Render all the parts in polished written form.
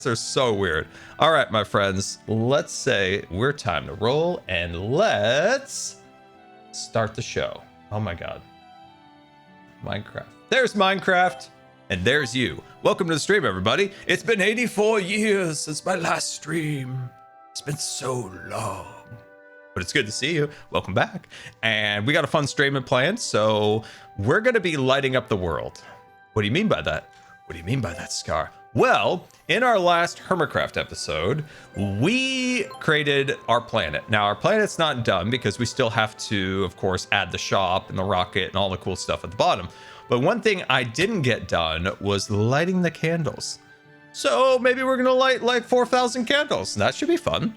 are so weird. All right, my friends, let's say we're time to roll and let's start the show. Oh my God. Minecraft. There's Minecraft and there's you. Welcome to the stream, everybody. It's been 84 years since my last stream. It's been so long, but it's good to see you. Welcome back. And we got a fun streaming planned, so we're going to be lighting up the world. What do you mean by that? What do you mean by that, Scar? Well, in our last Hermitcraft episode, we created our planet. Now, our planet's not done because we still have to, of course, add the shop and the rocket and all the cool stuff at the bottom. But one thing I didn't get done was lighting the candles. So maybe we're gonna light like 4,000 candles. That should be fun.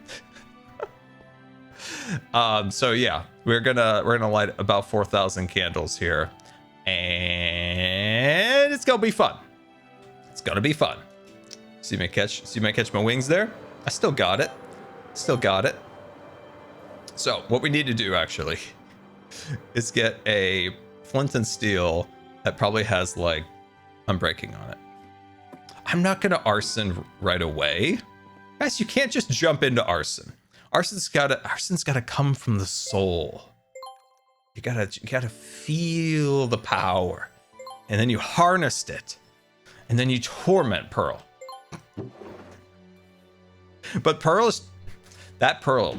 So yeah, we're gonna light about 4,000 candles here, and it's gonna be fun. It's gonna be fun. See me catch my wings there? I still got it. Still got it. So what we need to do actually is get a flint and steel that probably has like unbreaking on it. I'm not gonna arson right away. Guys, you can't just jump into arson. Arson's gotta come from the soul. You gotta feel the power. And then you harnessed it. And then you torment Pearl. But that Pearl,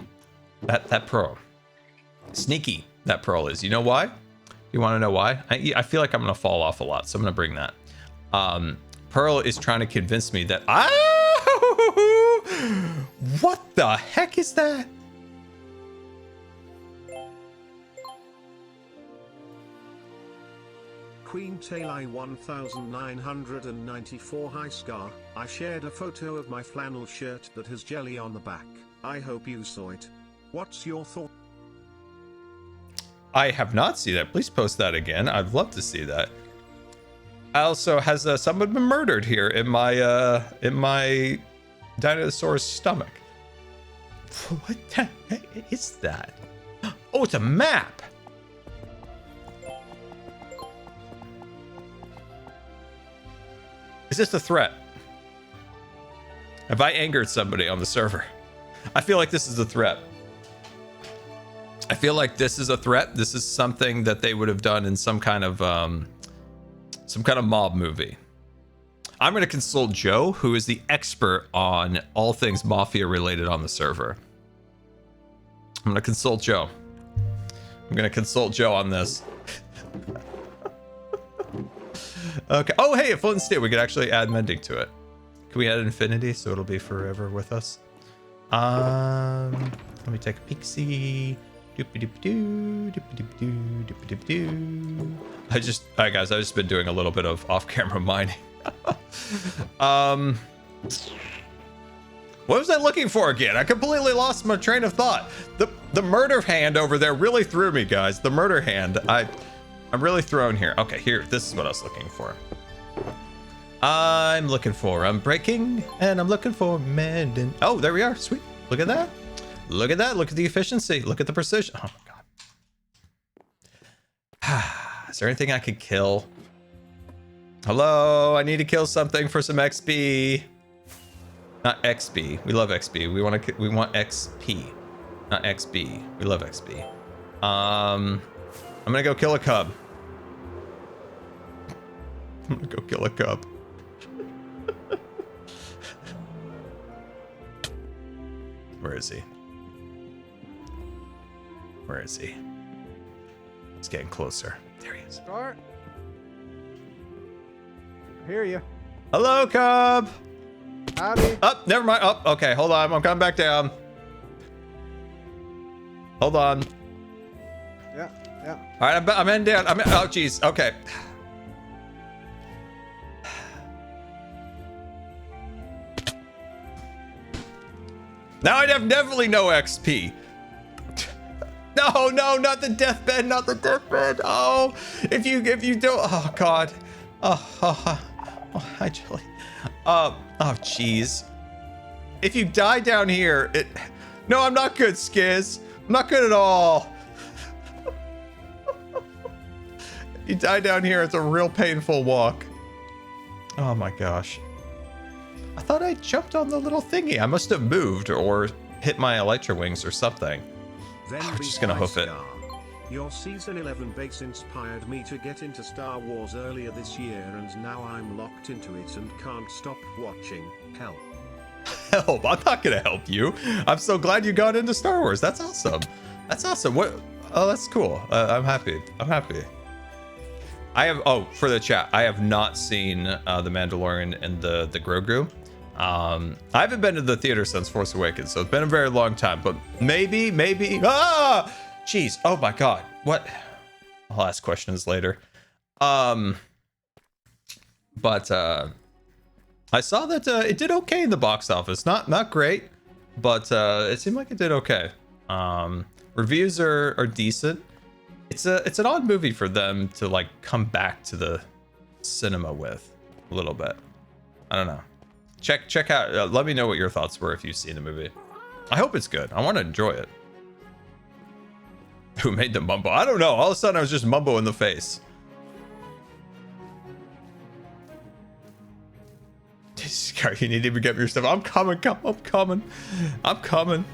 sneaky that Pearl is. You know why? You want to know why? I feel like I'm gonna fall off a lot, so I'm gonna bring that. Pearl is trying to convince me that what the heck is that? Queen Tailai 1994. Hi Scar, I shared a photo of my flannel shirt that has jelly on the back. I hope you saw it. What's your thought? I have not seen that. Please post that again. I'd love to see that. Also, has someone been murdered here in my dinosaur's stomach? What the heck is that? Oh, it's a map. Is this a threat? Have I angered somebody on the server? I feel like this is a threat. I feel like this is a threat. This is something that they would have done in some kind of mob movie. I'm going to consult Joe, who is the expert on all things mafia related on the server. I'm going to consult Joe. I'm going to consult Joe on this. Okay. Oh, hey, a flint and steel. We could actually add mending to it. Can we add infinity so it'll be forever with us? Let me take a peek-see. Alright guys, I've just been doing a little bit of off-camera mining. What was I looking for again? I completely lost my train of thought. The murder hand over there really threw me, guys. The murder hand. I'm really thrown here. Okay, here. This is what I was looking for. I'm looking for unbreaking, and I'm looking for mending. Oh, there we are. Sweet. Look at that. Look at that. Look at the efficiency. Look at the precision. Oh my God. Is there anything I could kill? Hello, I need to kill something for some XP. Not XP. We love XP. We want XP, not XB. We love XP. I'm gonna go kill a cub. I'm gonna go kill a cub. Where is he? Where is he? He's getting closer. There he is. Start. I hear you. Hello, cub. Howdy. Oh, never mind. Oh, okay. Hold on. I'm coming back down. Hold on. Yeah. All right, I'm in down. Oh, geez. Okay. Now I have definitely no XP. No, not the deathbed, not the deathbed. Oh, if you don't, oh God. Oh, actually. Oh, jeez. If you die down here, no, I'm not good, Skiz. I'm not good at all. If you die down here, it's a real painful walk. Oh my gosh. thought I jumped on the little thingy. I must have moved or hit my Elytra wings or something. Then I'm be just gonna hoof it. Star. Your season 11 base inspired me to get into Star Wars earlier this year, and now I'm locked into it and can't stop watching. Help. Help. I'm not going to help you. I'm so glad you got into Star Wars. That's awesome. That's awesome. What? Oh, that's cool. I'm happy. I'm happy. I have, oh, for the chat, I have not seen The Mandalorian and the Grogu. I haven't been to the theater since Force Awakens, so it's been a very long time, but maybe, jeez. Oh my God. What? I'll ask questions later. But I saw that it did okay in the box office. Not great, but it seemed like it did okay. Reviews are decent. It's an odd movie for them to like come back to the cinema with a little bit. I don't know. Check out. Let me know what your thoughts were if you've seen the movie. I hope it's good. I want to enjoy it. Who made the mumbo? I don't know. All of a sudden, I was just mumbo in the face. You need to get me your stuff. I'm coming. I'm coming.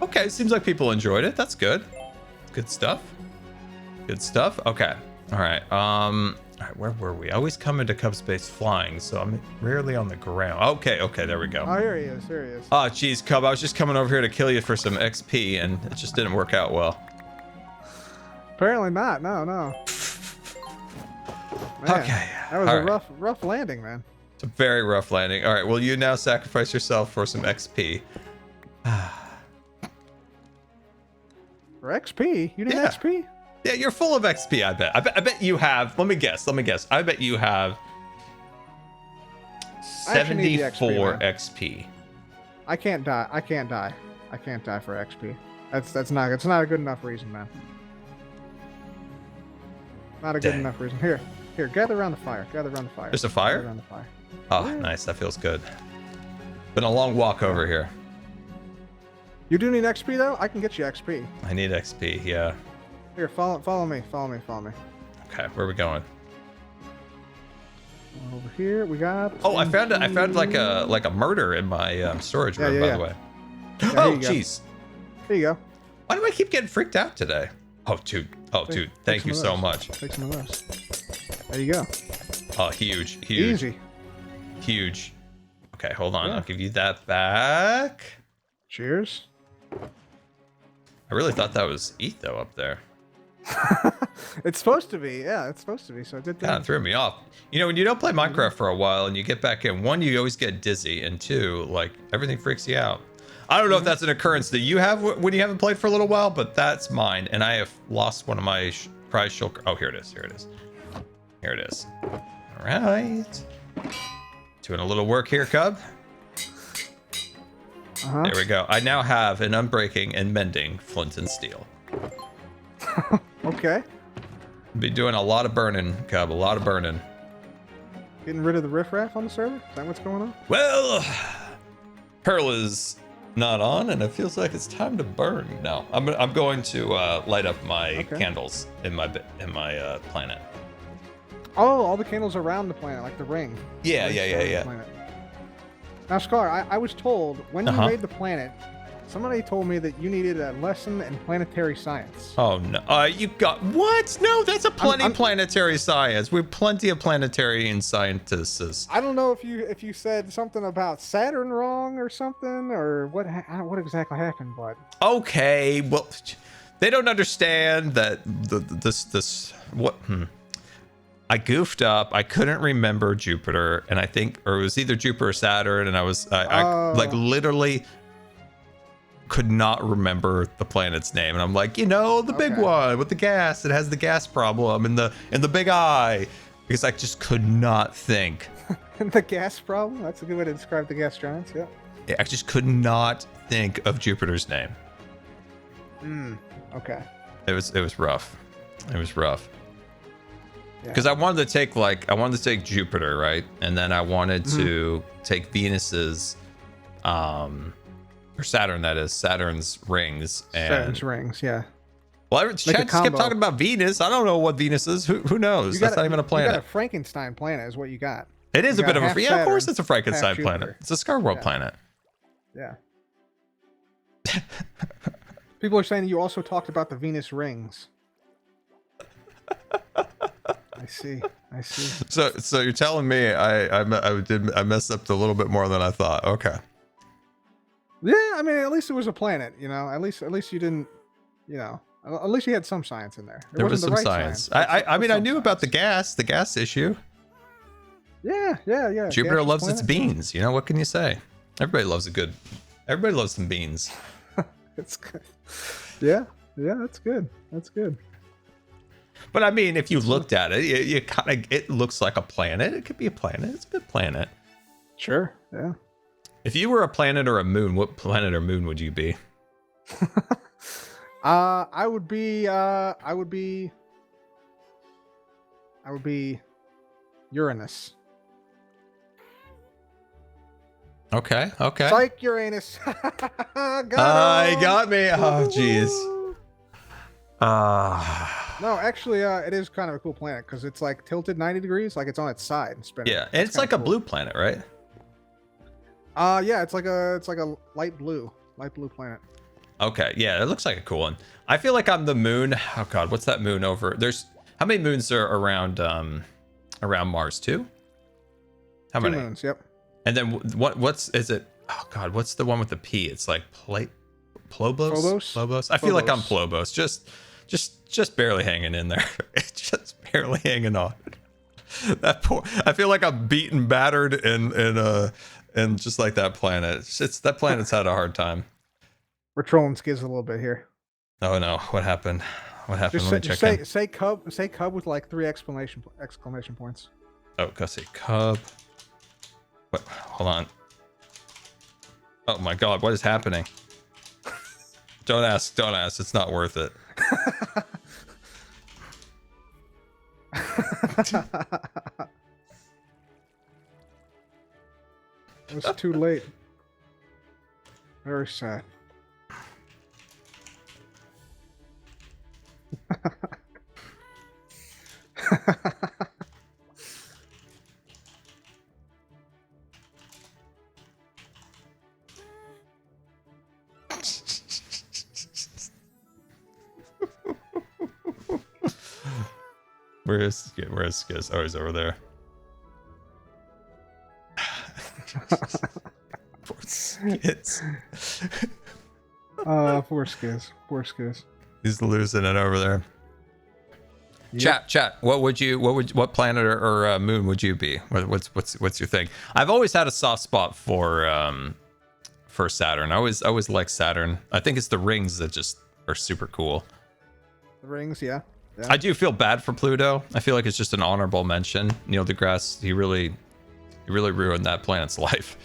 Okay, seems like people enjoyed it. That's good. Good stuff. Good stuff. Okay. All right. All right, where were we? I always come into Cub Space flying, so I'm rarely on the ground. Okay, there we go. Oh, here he is. Oh, geez, Cub, I was just coming over here to kill you for some XP, and it just didn't work out well. Apparently not. No. Man, Okay. That was All a right. rough landing, man. It's a very rough landing. All right, will you now sacrifice yourself for some XP? For XP? You need Yeah. XP? Yeah, you're full of XP, I bet. I bet you have, let me guess. I bet you have I actually need the XP, 74 man. XP. I can't die. I can't die for XP. That's not a good enough reason, man. Not a good Dang. enough reason. Here, gather around the fire. There's a fire? Gather around the fire. Oh, Yeah. nice. That feels good. Been a long walk over here. You do need XP though? I can get you XP. I need XP, yeah. Here, follow me. Okay, where are we going? Over here we got. Oh, I found like a murder in my storage room, by the way. Yeah, Oh, here you go. jeez. There you go. Why do I keep getting freaked out today? Oh, dude. Thank you some so of much. those. Take some of those. There you go. Oh, huge. Easy. Huge. Okay, hold on. Yeah. I'll give you that back. Cheers. I really thought that was Etho up there. It's supposed to be. Yeah, it's supposed to be. So good. Kind of threw me off. You know, when you don't play Minecraft for a while and you get back in, one, you always get dizzy, and two, like, everything freaks you out. I don't know if that's an occurrence that you have when you haven't played for a little while, but that's mine. And I have lost one of my prize shulker. Oh, here it is. All right. Doing a little work here, Cub. Uh-huh. There we go. I now have an unbreaking and mending flint and steel. Okay. Be doing a lot of burning, Cub. A lot of burning. Getting rid of the riffraff on the server? Is that what's going on? Well, Pearl is not on, and it feels like it's time to burn. No, I'm going to light up my candles in my planet. Oh, all the candles around the planet, like the ring. Yeah. The planet. Now, Scar, I was told when you made the planet, somebody told me that you needed a lesson in planetary science. Oh no! You got what? No, that's a planetary science. We're plenty of planetarian scientists. I don't know if you said something about Saturn wrong or something, or what exactly happened, but okay, well, they don't understand that this what. I goofed up. I couldn't remember Jupiter, and I think, or it was either Jupiter or Saturn, and I like literally could not remember the planet's name, and I'm like, the big one with the gas. It has the gas problem in the big eye, because I just could not think. The gas problem? That's a good way to describe the gas giants. Yeah. Yeah, I just could not think of Jupiter's name. Okay. It was rough. It was rough. Because I wanted to take Jupiter, right? And then I wanted to take Venus's, or Saturn, that is, Saturn's rings. And, Saturn's rings, yeah. Well, Chad just kept talking about Venus. I don't know what Venus is. Who knows? That's not even a planet. You got a Frankenstein planet is what you got. It is You a bit got of half a yeah. Of course, Saturn, it's a Frankenstein half planet. Jupiter. It's a Scar World Yeah. planet. Yeah. People are saying you also talked about the Venus rings. I see. So you're telling me I messed up a little bit more than I thought. Okay. Yeah, I mean, at least it was a planet, you know. At least you didn't, you know. At least you had some science in there. It There was wasn't some the right science. but I mean, I some knew about the science. gas issue. Yeah. Jupiter Gaseous loves its planet, yeah. beans. You know, what can you say? Everybody loves some beans. It's good. Yeah, that's good. That's good. But I mean, if you looked at it, you kind of, it looks like a planet. It could be a planet. It's a good planet. Sure. Yeah. If you were a planet or a moon, what planet or moon would you be? I would be Uranus. Okay. Psych, Uranus. He got me. Oh, jeez. No, actually, it is kind of a cool planet because it's like tilted 90 degrees, like it's on its side and spinning. Yeah, and That's it's like kinda a blue planet, right? Yeah, it's like a light blue planet. Okay, yeah, it looks like a cool one. I feel like I'm the moon. Oh God, what's that moon over? There's how many moons are around Mars? 2? How Two many? moons, yep. And then what's is it? Oh God, what's the one with the P? It's like Plobos. I feel like I'm Plobos. Just barely hanging in there. Just barely hanging on. That poor. I feel like I'm beaten, battered, and just like that planet. It's that planet's had a hard time. We're trolling Skiz a little bit here. Oh no, what happened? What happened? Just Let me check in. say cub with like 3 exclamation points. Oh, go say cub. What? Hold on. Oh my God, what is happening? Don't ask. It's not worth it. It was too late. Very sad. Where is Skiz? Oh, he's over there. Poor Skiz. Poor Skiz. He's losing it over there. Yep. Chat. What planet or moon would you be? What's your thing? I've always had a soft spot for Saturn. I always liked Saturn. I think it's the rings that just are super cool. The rings, yeah. I do feel bad for Pluto. I feel like it's just an honorable mention. Neil deGrasse, he really ruined that planet's life.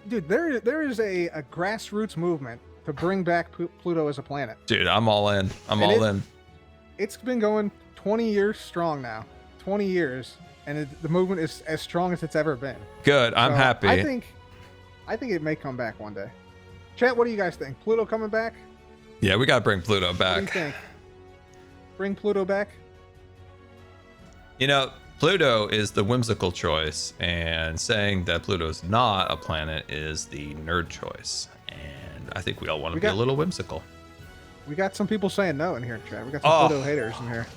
Dude, there is a grassroots movement to bring back Pluto as a planet. Dude, I'm all in. I'm all in. It's been going 20 years strong now. 20 years, and the movement is as strong as it's ever been. Good. I'm happy. I think it may come back one day. Chat, what do you guys think? Pluto coming back? Yeah, we gotta bring Pluto What do back. you think? Bring Pluto back? You know, Pluto is the whimsical choice, and saying that Pluto's not a planet is the nerd choice. And I think we all want to be a little whimsical. We got some people saying no in here in chat. We got some Pluto haters in here.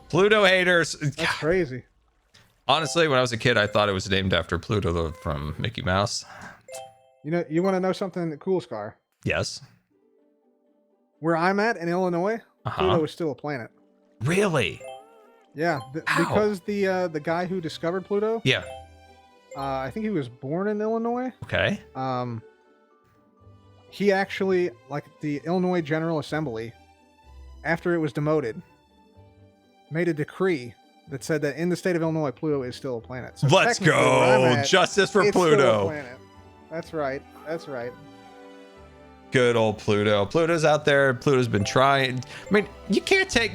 Pluto haters. That's crazy. Honestly, when I was a kid, I thought it was named after Pluto from Mickey Mouse. You know, you want to know something cool, Scar? Yes. Where I'm at in Illinois, Pluto is still a planet. Really? Yeah, because the guy who discovered Pluto. Yeah. I think he was born in Illinois. Okay. He actually, like the Illinois General Assembly, after it was demoted, made a decree that said that in the state of Illinois, Pluto is still a planet. So let's go! Justice for Pluto. Still a planet. That's right. That's right. Good old Pluto. Pluto's out there. Pluto's been trying. I mean, you can't take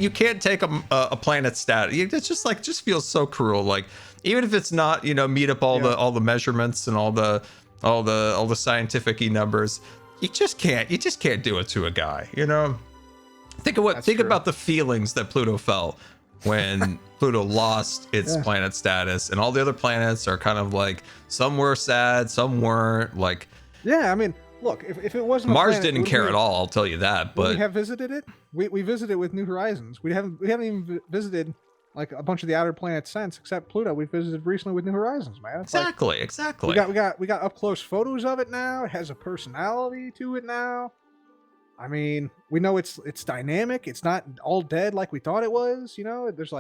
a planet status. It's just feels so cruel. Like, even if it's not, meet up all the measurements and all the scientific numbers, you just can't do it to a guy. Think about the feelings that Pluto felt when Pluto lost its planet status, and all the other planets are kind of like, some were sad, some weren't. Like, yeah, I mean, look, if it wasn't Mars a planet, didn't care at all, I'll tell you that. But we have visited it. We visited with New Horizons. We haven't even visited like a bunch of the outer planets since, except Pluto. We visited recently with New Horizons, man. It's exactly. We got up close photos of it now. It has a personality to it now. I mean, we know it's dynamic. It's not all dead like we thought it was. You know, there's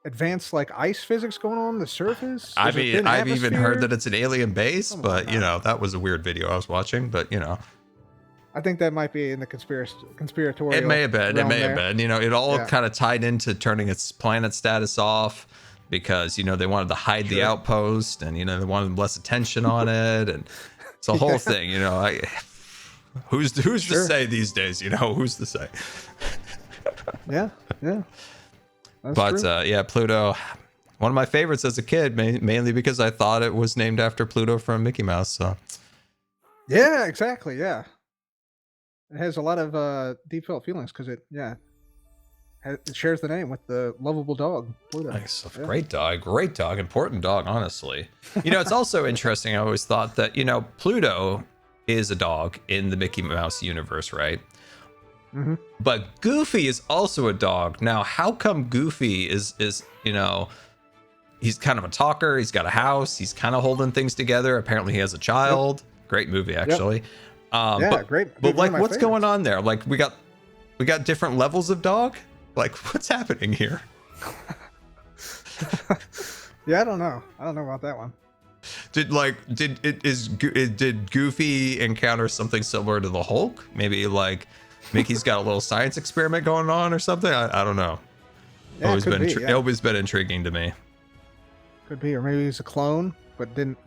advanced like ice physics going on the surface. I mean, I've even heard that it's an alien base, but you know, that was a weird video I was watching. But you know, I think that might be in the conspiratorial. It may have been. It may have been. You know, it all kind of tied into turning its planet status off because you know they wanted to hide the outpost, and you know they wanted less attention on it, and it's a whole thing. You know, who's to say these days? You know, who's to say? Yeah. That's but true. Yeah, Pluto, one of my favorites as a kid, mainly because I thought it was named after Pluto from Mickey Mouse. So yeah, exactly. Yeah, it has a lot of deep felt feelings because it shares the name with the lovable dog Pluto. Nice. Great dog, important dog, honestly. You know, it's also interesting. I always thought that, you know, Pluto is a dog in the Mickey Mouse universe, right? Mm-hmm. But Goofy is also a dog. Now, how come Goofy is you know, he's kind of a talker, he's got a house, he's kind of holding things together. Apparently he has a child. Great movie, actually. Great. But like, what's going on there? Like, we got different levels of dog. Like, what's happening here? Yeah, I don't know about that one. Did Goofy encounter something similar to the Hulk? Maybe like Mickey's got a little science experiment going on or something. I don't know. Yeah, Always been intriguing to me. Could be, or maybe he's a clone, but didn't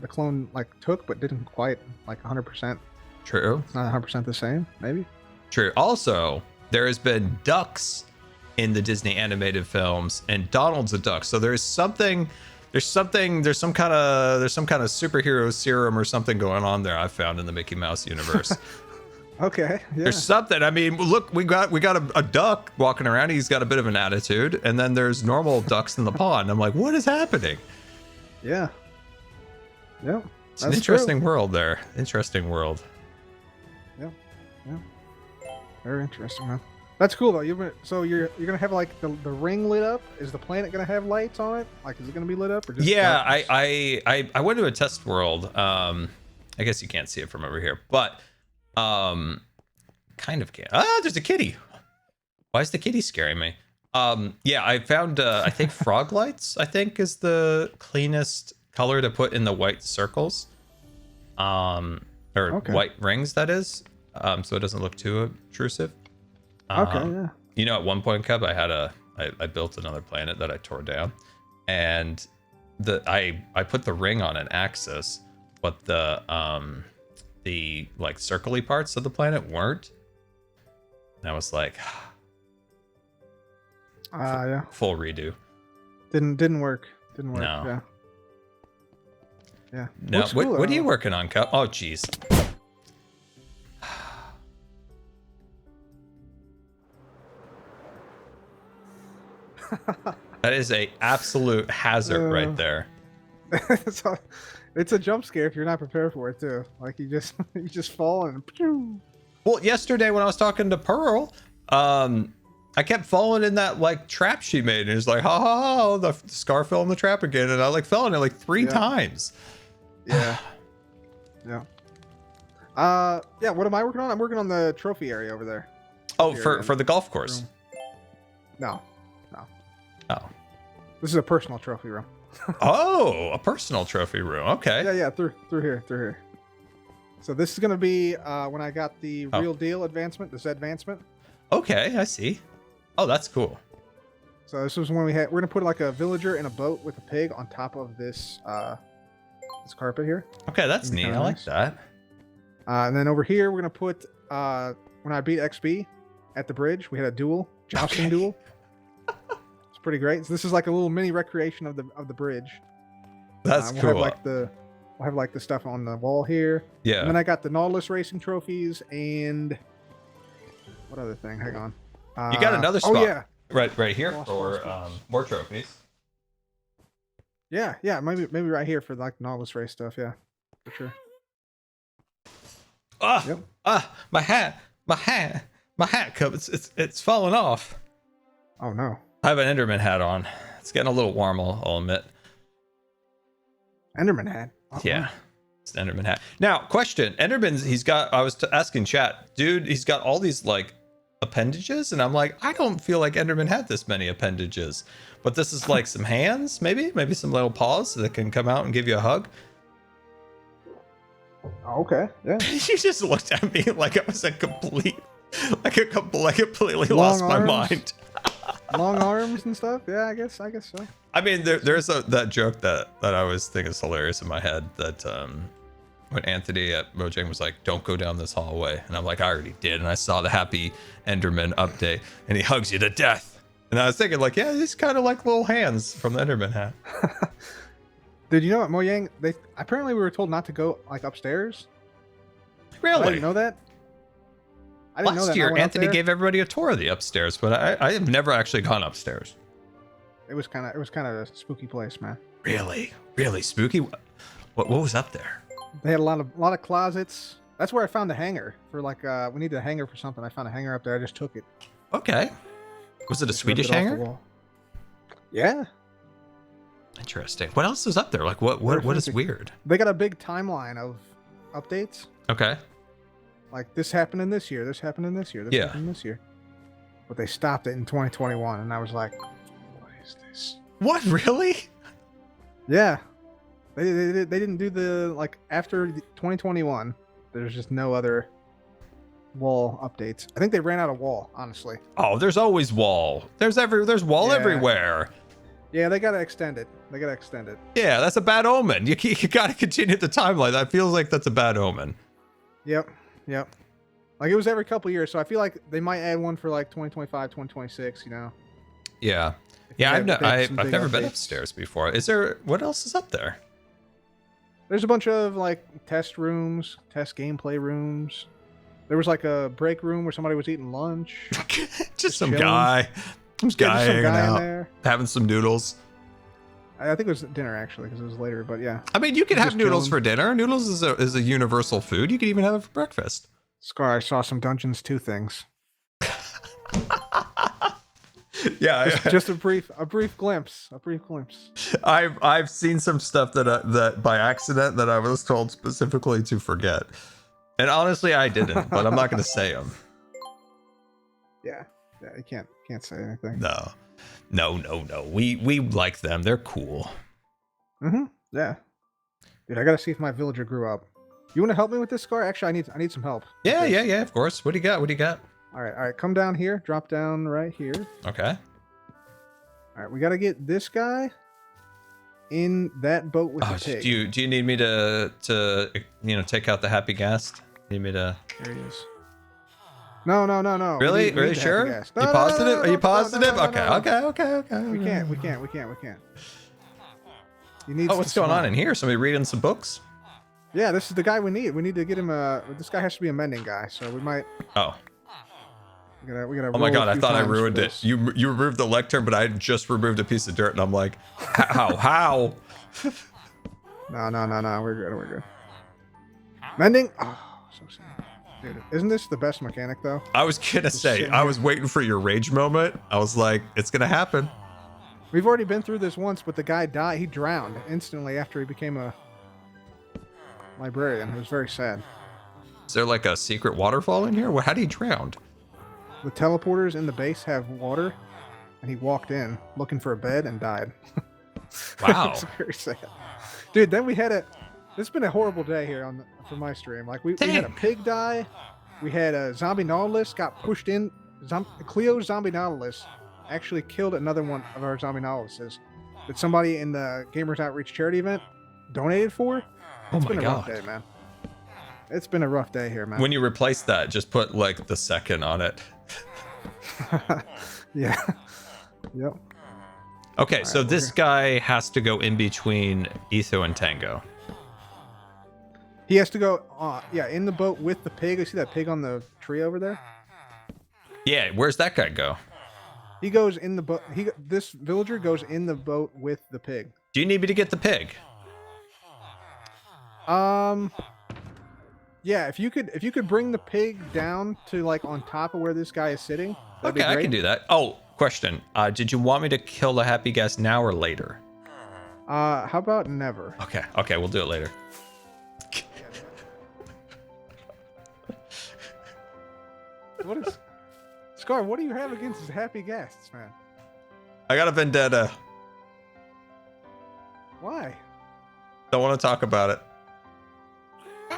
quite like 100%. True. It's not 100% the same. Maybe. True. Also, there has been ducks in the Disney animated films, and Donald's a duck. So there's some kind of superhero serum or something going on there. I found in the Mickey Mouse universe. Okay. Yeah. There's something. I mean, look, we got a duck walking around. He's got a bit of an attitude, and then there's normal ducks in the pond. I'm like, what is happening? Yeah. Yeah. It's an interesting world there. Interesting world. Yeah. Very interesting, man. That's cool though. You're gonna have like the ring lit up. Is the planet gonna have lights on it? Like, is it gonna be lit up or just? Yeah, I went to a test world. I guess you can't see it from over here, but kind of can. There's a kitty. Why is the kitty scaring me? Yeah, I found I think frog lights, I think, is the cleanest color to put in the white circles. White rings, that is. So it doesn't look too obtrusive. Yeah. You know, at one point, Cub, I built another planet that I tore down, and I put the ring on an axis, but the like circly parts of the planet weren't. And I was like, full redo. Didn't work. Didn't work. No. Yeah. No. What are you working on, Cub? Oh, jeez. That is a absolute hazard right there. It's a jump scare if you're not prepared for it too. Like you just fall and. Well, yesterday when I was talking to Pearl, I kept falling in that like trap she made, and it's like, ha ha ha, the scar fell in the trap again, and I like fell in it like 3 times. Yeah. Yeah. Yeah. What am I working on? I'm working on the trophy area over there. Oh, for the golf course. No. Oh. This is a personal trophy room. Oh, a personal trophy room. Okay. Yeah, through here. So this is gonna be when I got the real deal advancement, the Z advancement. Okay, I see. Oh, that's cool. So this was when we're gonna put like a villager in a boat with a pig on top of this this carpet here. Okay, that's neat. I like that. And then over here we're gonna put when I beat XB at the bridge, we had a jousting duel. It's pretty great. So this is like a little mini recreation of the bridge. That's cool. We'll have like the stuff on the wall here. Yeah. And then I got the Nautilus racing trophies and what other thing? Hang on. You got another spot. Oh yeah. Right here Lost for Monsters. more trophies. Yeah, maybe right here for like Nautilus race stuff. Yeah, for sure. Ah, Yep. my hat cup. It's falling off. Oh no. I have an Enderman hat on. It's getting a little warm. I'll admit. Enderman hat. Yeah, it's an Enderman hat. Now, question: Enderman's. He's got. I was asking chat, dude. He's got all these like appendages, and I'm like, I don't feel like Enderman had this many appendages. But this is like some hands, maybe some little paws that can come out and give you a hug. Oh, okay. Yeah. You just looked at me like I was a complete, like I completely Long lost my arms. mind. Long arms and stuff. Yeah, I guess so. I mean, there's that joke that I always think is hilarious in my head that when Anthony at Mojang was like, "Don't go down this hallway," and I'm like, I already did, and I saw the Happy Enderman update, and he hugs you to death. And I was thinking, like, yeah, he's kind of like little hands from the Enderman hat. Dude, you know what, Mojang? Apparently we were told not to go like upstairs. I Really? didn't know that. I didn't know Last that. year, Anthony gave everybody a tour of the upstairs, but I have never actually gone upstairs. It was kind of a spooky place, man. Really spooky. What was up there? They had a lot of closets. That's where I found the hanger for like we needed a hanger for something. I found a hanger up there. I just took it. Okay. Was it a Just Swedish ripped it off the hanger? wall. Yeah. Interesting. What else is up there? Like what is weird? They got a big timeline of updates. Okay. Like this happened in this year. This happened in this year. This Yeah. happened in this year. But they stopped it in 2021, and I was like, "What is this?" What, really? Yeah. They didn't do the like after 2021. There's just no other wall updates. I think they ran out of wall, honestly. Oh, there's always wall. There's wall Yeah. everywhere. Yeah, they gotta extend it. Yeah, that's a bad omen. You gotta continue the timeline. That feels like that's a bad omen. Yep. Like it was every couple years, so I feel like they might add one for like 2025, 2026. You know. Yeah. If Yeah, they have some I've big never been updates. upstairs before. Is there? What else is up there? There's a bunch of like test rooms, test gameplay rooms. There was like a break room where somebody was eating lunch. Just some chilling. guy. Some Yeah, guy just some hanging guy in out, there. having some noodles. I think it was dinner actually because it was later, but yeah. I mean, you can Just have noodles chilling. for dinner. Noodles is a universal food. You can even have it for breakfast. Scar, I saw some Dungeons 2 things. Yeah, Just a brief glimpse. I've seen some stuff that by accident that I was told specifically to forget, and honestly, I didn't. But I'm not going to say them. Yeah, you can't say anything. No. We like them. They're cool. Yeah. Dude, I gotta see if my villager grew up. You want to help me with this, Scar? Actually, I need some help. Yeah. Of course. What do you got? All right. Come down here. Drop down right here. Okay. All right, we gotta get this guy in that boat with the pig. Do you need me to take out the happy ghast? Need me to? There he is. No. Really? We need the Sure? happy gas. You positive? Are you no, positive? no, no. Okay. We can't. You need. Oh, what's going on in here? Somebody reading some books? Yeah, this is the guy we need. We need to get him this guy has to be a mending guy, so we might. Oh. We gotta. Oh my roll a god! I few thought I times for ruined it. this. You removed the lectern, but I had just removed a piece of dirt, and I'm like, how? No. We're good. Mending. Oh, so sad. Dude, isn't this the best mechanic though? I was gonna say, sitting I here. was waiting for your rage moment. I was like, it's gonna happen. We've already been through this once, but the guy died. He drowned instantly after he became a librarian. It was very sad. Is there like a secret waterfall in here? Well, how do you drown? The teleporters in the base have water, and he walked in looking for a bed and died. Wow. It's very sad. Dude, then we had it's been a horrible day here for my stream. Like we had a pig die. We had a zombie nautilus got pushed in. Cleo's zombie nautilus actually killed another one of our zombie nautiluses that somebody in the Gamers Outreach charity event donated for. It's been a rough day, man. It's been a rough day here, man. When you replace that, just put like the second on it. Yeah. Yep. Okay, so this guy has to go in between Etho and Tango. He has to go, in the boat with the pig. You see that pig on the tree over there? Yeah, where's that guy go? He goes in the boat. This villager goes in the boat with the pig. Do you need me to get the pig? Yeah, if you could bring the pig down to like on top of where this guy is sitting. That'd Okay, be great. I can do that. Oh, question. Did you want me to kill the happy guest now or later? How about never? Okay, we'll do it later. What is Scar? What do you have against his happy guests, man? I got a vendetta. Why? Don't want to talk about it.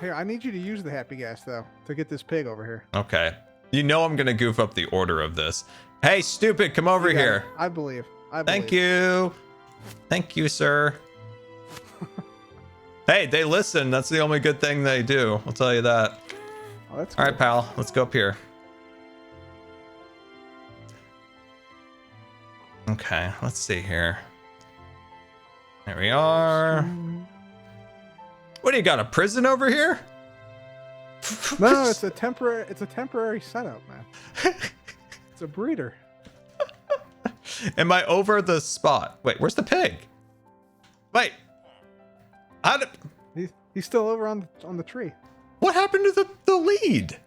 Here, I need you to use the happy guest though to get this pig over here. Okay. You know I'm gonna goof up the order of this. Hey, stupid, come over You got here. it. I believe. Thank you. Thank you, sir. Hey, they listen. That's the only good thing they do. I'll tell you that. Oh, that's All right, pal. Let's go up here. Okay, let's see here. There we are. What do you got? A prison over here? No, it's a temporary setup, man. It's a breeder. Am I over the spot? Wait, where's the pig? Wait. How did... He's still over on the tree. What happened to the lead?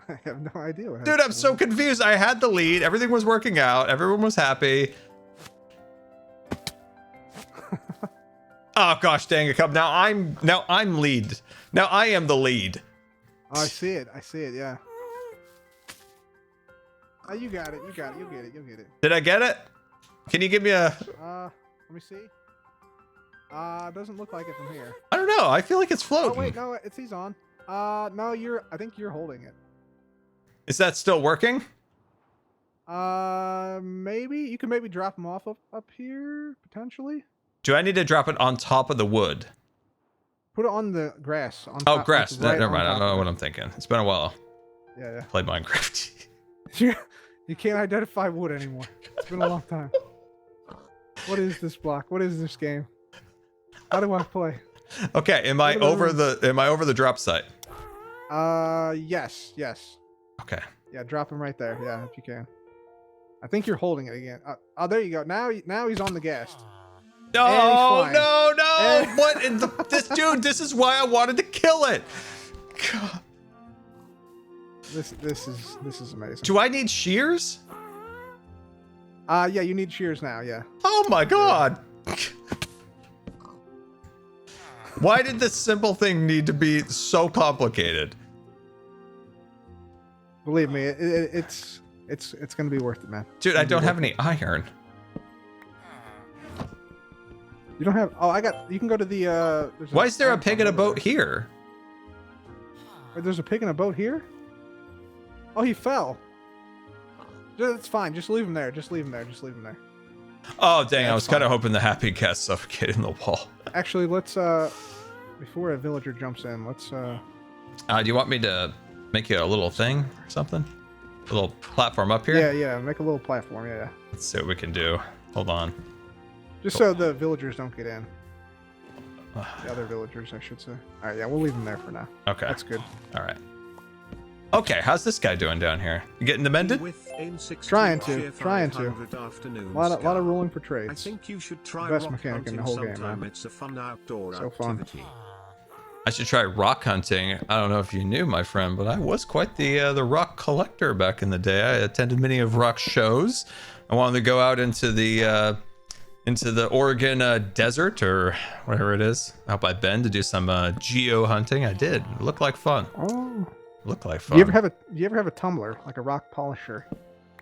I have no idea what Dude, happened I'm so confused. I had the lead. Everything was working out. Everyone was happy. Oh gosh, dang it! Now I'm lead. Now I am the lead. Oh, I see it. Yeah. Oh, you got it. You'll get it. Did I get it? Can you give me a... Let me see. Doesn't look like it from here. I don't know. I feel like it's floating. Oh wait, no, he's on. No, I think you're holding it. Is that still working? Maybe you can maybe drop him off up here potentially. Do I need to drop it on top of the wood? Put it on the grass. On Oh, top, grass. like, right Never mind. I on don't know top what I'm thinking. It's been a while. Yeah. Played Minecraft. You can't identify wood anymore. It's been a long time. What is this block? What is this game? How do I play? Okay, am I over the drop site? Yes. Okay. Yeah, drop him right there. Yeah, if you can. I think you're holding it again. Oh, there you go. Now he's on the gas. No. And- What in this dude? This is why I wanted to kill it. God. This is amazing. Do I need shears? Yeah, you need shears now. Yeah. Oh my god. Why did this simple thing need to be so complicated? Believe me, it's gonna be worth it, man. Dude, I don't have any iron. You don't have. Oh, you can go to the. Why is there a pig in a boat here? Wait, there's a pig in a boat here? Oh, he fell. That's fine. Just leave him there. Oh, dang. Yeah, I was kind of hoping the happy cat suffocated in the wall. Actually, let's, before a villager jumps in, let's, do you want me to make you a little thing or something? A little platform up here? Yeah, make a little platform, yeah. Let's see what we can do. Hold on. Just so the villagers don't get in. The other villagers, I should say. All right, yeah, we'll leave them there for now. Okay. That's good. All right. Okay, how's this guy doing down here? You getting amended? Trying to. Afternoons, A lot of rolling for trades. I think you should try Best rock mechanic in the hunting whole game, sometime. man. It's a fun outdoor So fun. activity. I should try rock hunting. I don't know if you knew, my friend, but I was quite the rock collector back in the day. I attended many of rock shows. I wanted to go out into the Oregon desert or whatever it is out by Bend to do some geo hunting. I did. It looked like fun. Oh. Looked like Do fun. you ever have a tumbler, like a rock polisher?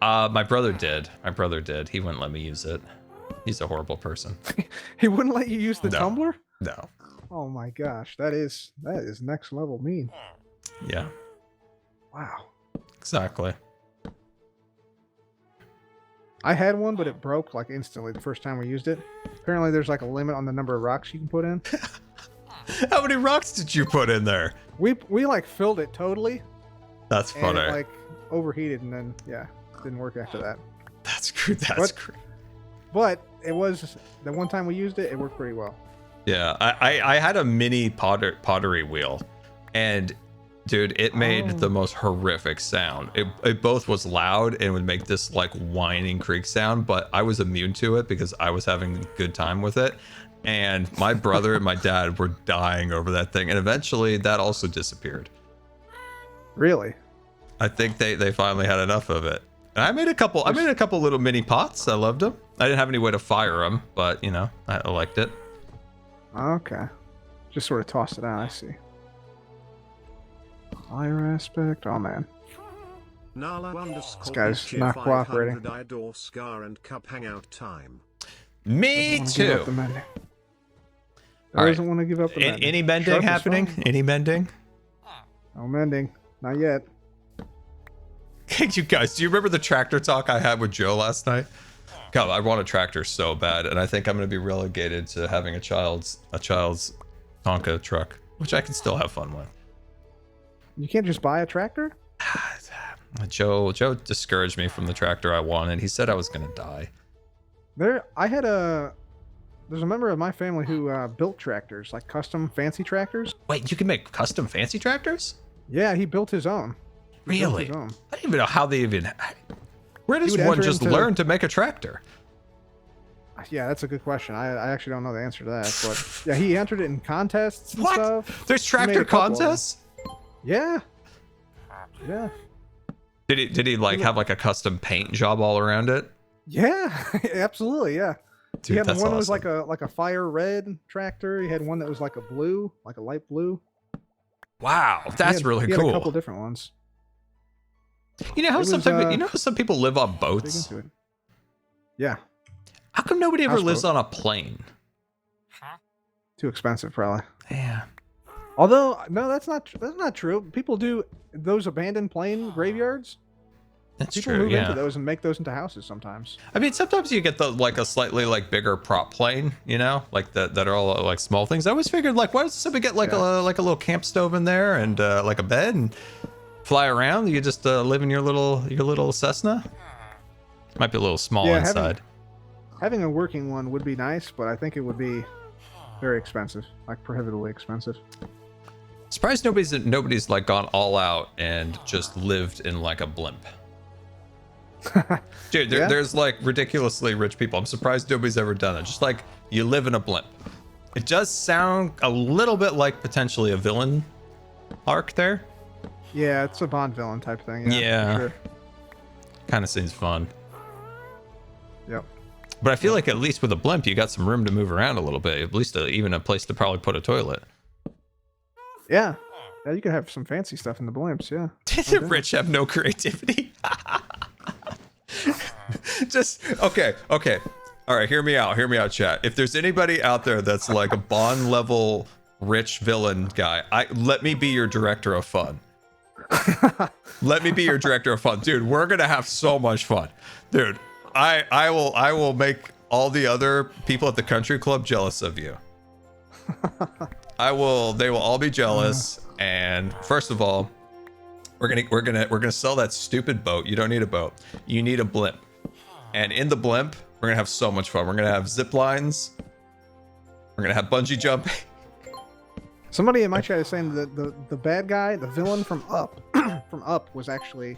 My brother did. He wouldn't let me use it. He's a horrible person. He wouldn't let you use the No. tumbler? No. Oh my gosh, that is next level mean. Yeah. Wow. Exactly. I had one, but it broke like instantly the first time we used it. Apparently, there's like a limit on the number of rocks you can put in. How many rocks did you put in there? We like filled it totally, That's and funny. it like overheated, and then yeah, didn't work after that. That's great. That's What? great. But it was the one time we used it, it worked pretty well. Yeah, I had a mini pottery wheel, and Dude, it made the most horrific sound. It both was loud and would make this like whining creak sound, but I was immune to it because I was having a good time with it. And my brother and my dad were dying over that thing. And eventually that also disappeared. Really? I think they finally had enough of it. And I made a couple little mini pots. I loved them. I didn't have any way to fire them, but you know, I liked it. Okay. Just sort of tossed it out, I see. Fire aspect. Oh man. This guy's not cooperating. I adore Scar and Cup hangout time. Me too. Doesn't want to give up the mending. Any mending happening? Any mending? No mending. Not yet. You guys, do you remember the tractor talk I had with Joe last night? God, I want a tractor so bad, and I think I'm going to be relegated to having a child's Tonka truck, which I can still have fun with. You can't just buy a tractor? Joe discouraged me from the tractor I wanted. He said I was going to die. There's a member of my family who built tractors, like custom fancy tractors. Wait, you can make custom fancy tractors? Yeah, he built his own. Really? I don't even know how they even... Where does one just learn to make a tractor? Yeah, that's a good question. I actually don't know the answer to that. But yeah, he entered it in contests and stuff. There's tractor contests? Yeah. Yeah. Did he like have like a custom paint job all around it? Yeah, absolutely, yeah. Dude, he had one awesome. that was like a fire red tractor. He had one that was like a blue, like a light blue. Wow, that's really cool. He had a couple different ones. You know how some people live on boats? Yeah. How come nobody ever lives on a plane? Too expensive, probably. Yeah. Although, no, that's not true. People do those abandoned plane graveyards. That's People true. move Yeah. into those and make those into houses sometimes. I mean, sometimes you get a slightly like bigger prop plane, you know, like that are all like small things. I always figured like, why does somebody get like a little camp stove in there and like a bed and fly around? You just live in your little Cessna. Might be a little small inside. Having a working one would be nice, but I think it would be very expensive, like prohibitively expensive. Surprised nobody's like gone all out and just lived in like a blimp. Dude, there's like ridiculously rich people. I'm surprised nobody's ever done it. Just like you live in a blimp. It does sound a little bit like potentially a villain arc there. Yeah, it's a Bond villain type thing. Yeah. For sure. Kind of seems fun. Yep. But I feel like at least with a blimp, you got some room to move around a little bit. At least even a place to probably put a toilet. Yeah. Yeah, you could have some fancy stuff in the blimps, yeah. Did the rich have no creativity? Just, okay. All right, hear me out, chat. If there's anybody out there that's like a Bond level rich villain guy, let me be your director of fun. Let me be your director of fun. Dude, we're going to have so much fun. Dude, I will make all the other people at the country club jealous of you. They will all be jealous. And first of all, we're gonna sell that stupid boat. You don't need a boat. You need a blimp. And in the blimp, we're gonna have so much fun. We're gonna have zip lines. We're gonna have bungee jumping. Somebody in my chat is saying that the bad guy, the villain from Up, was actually.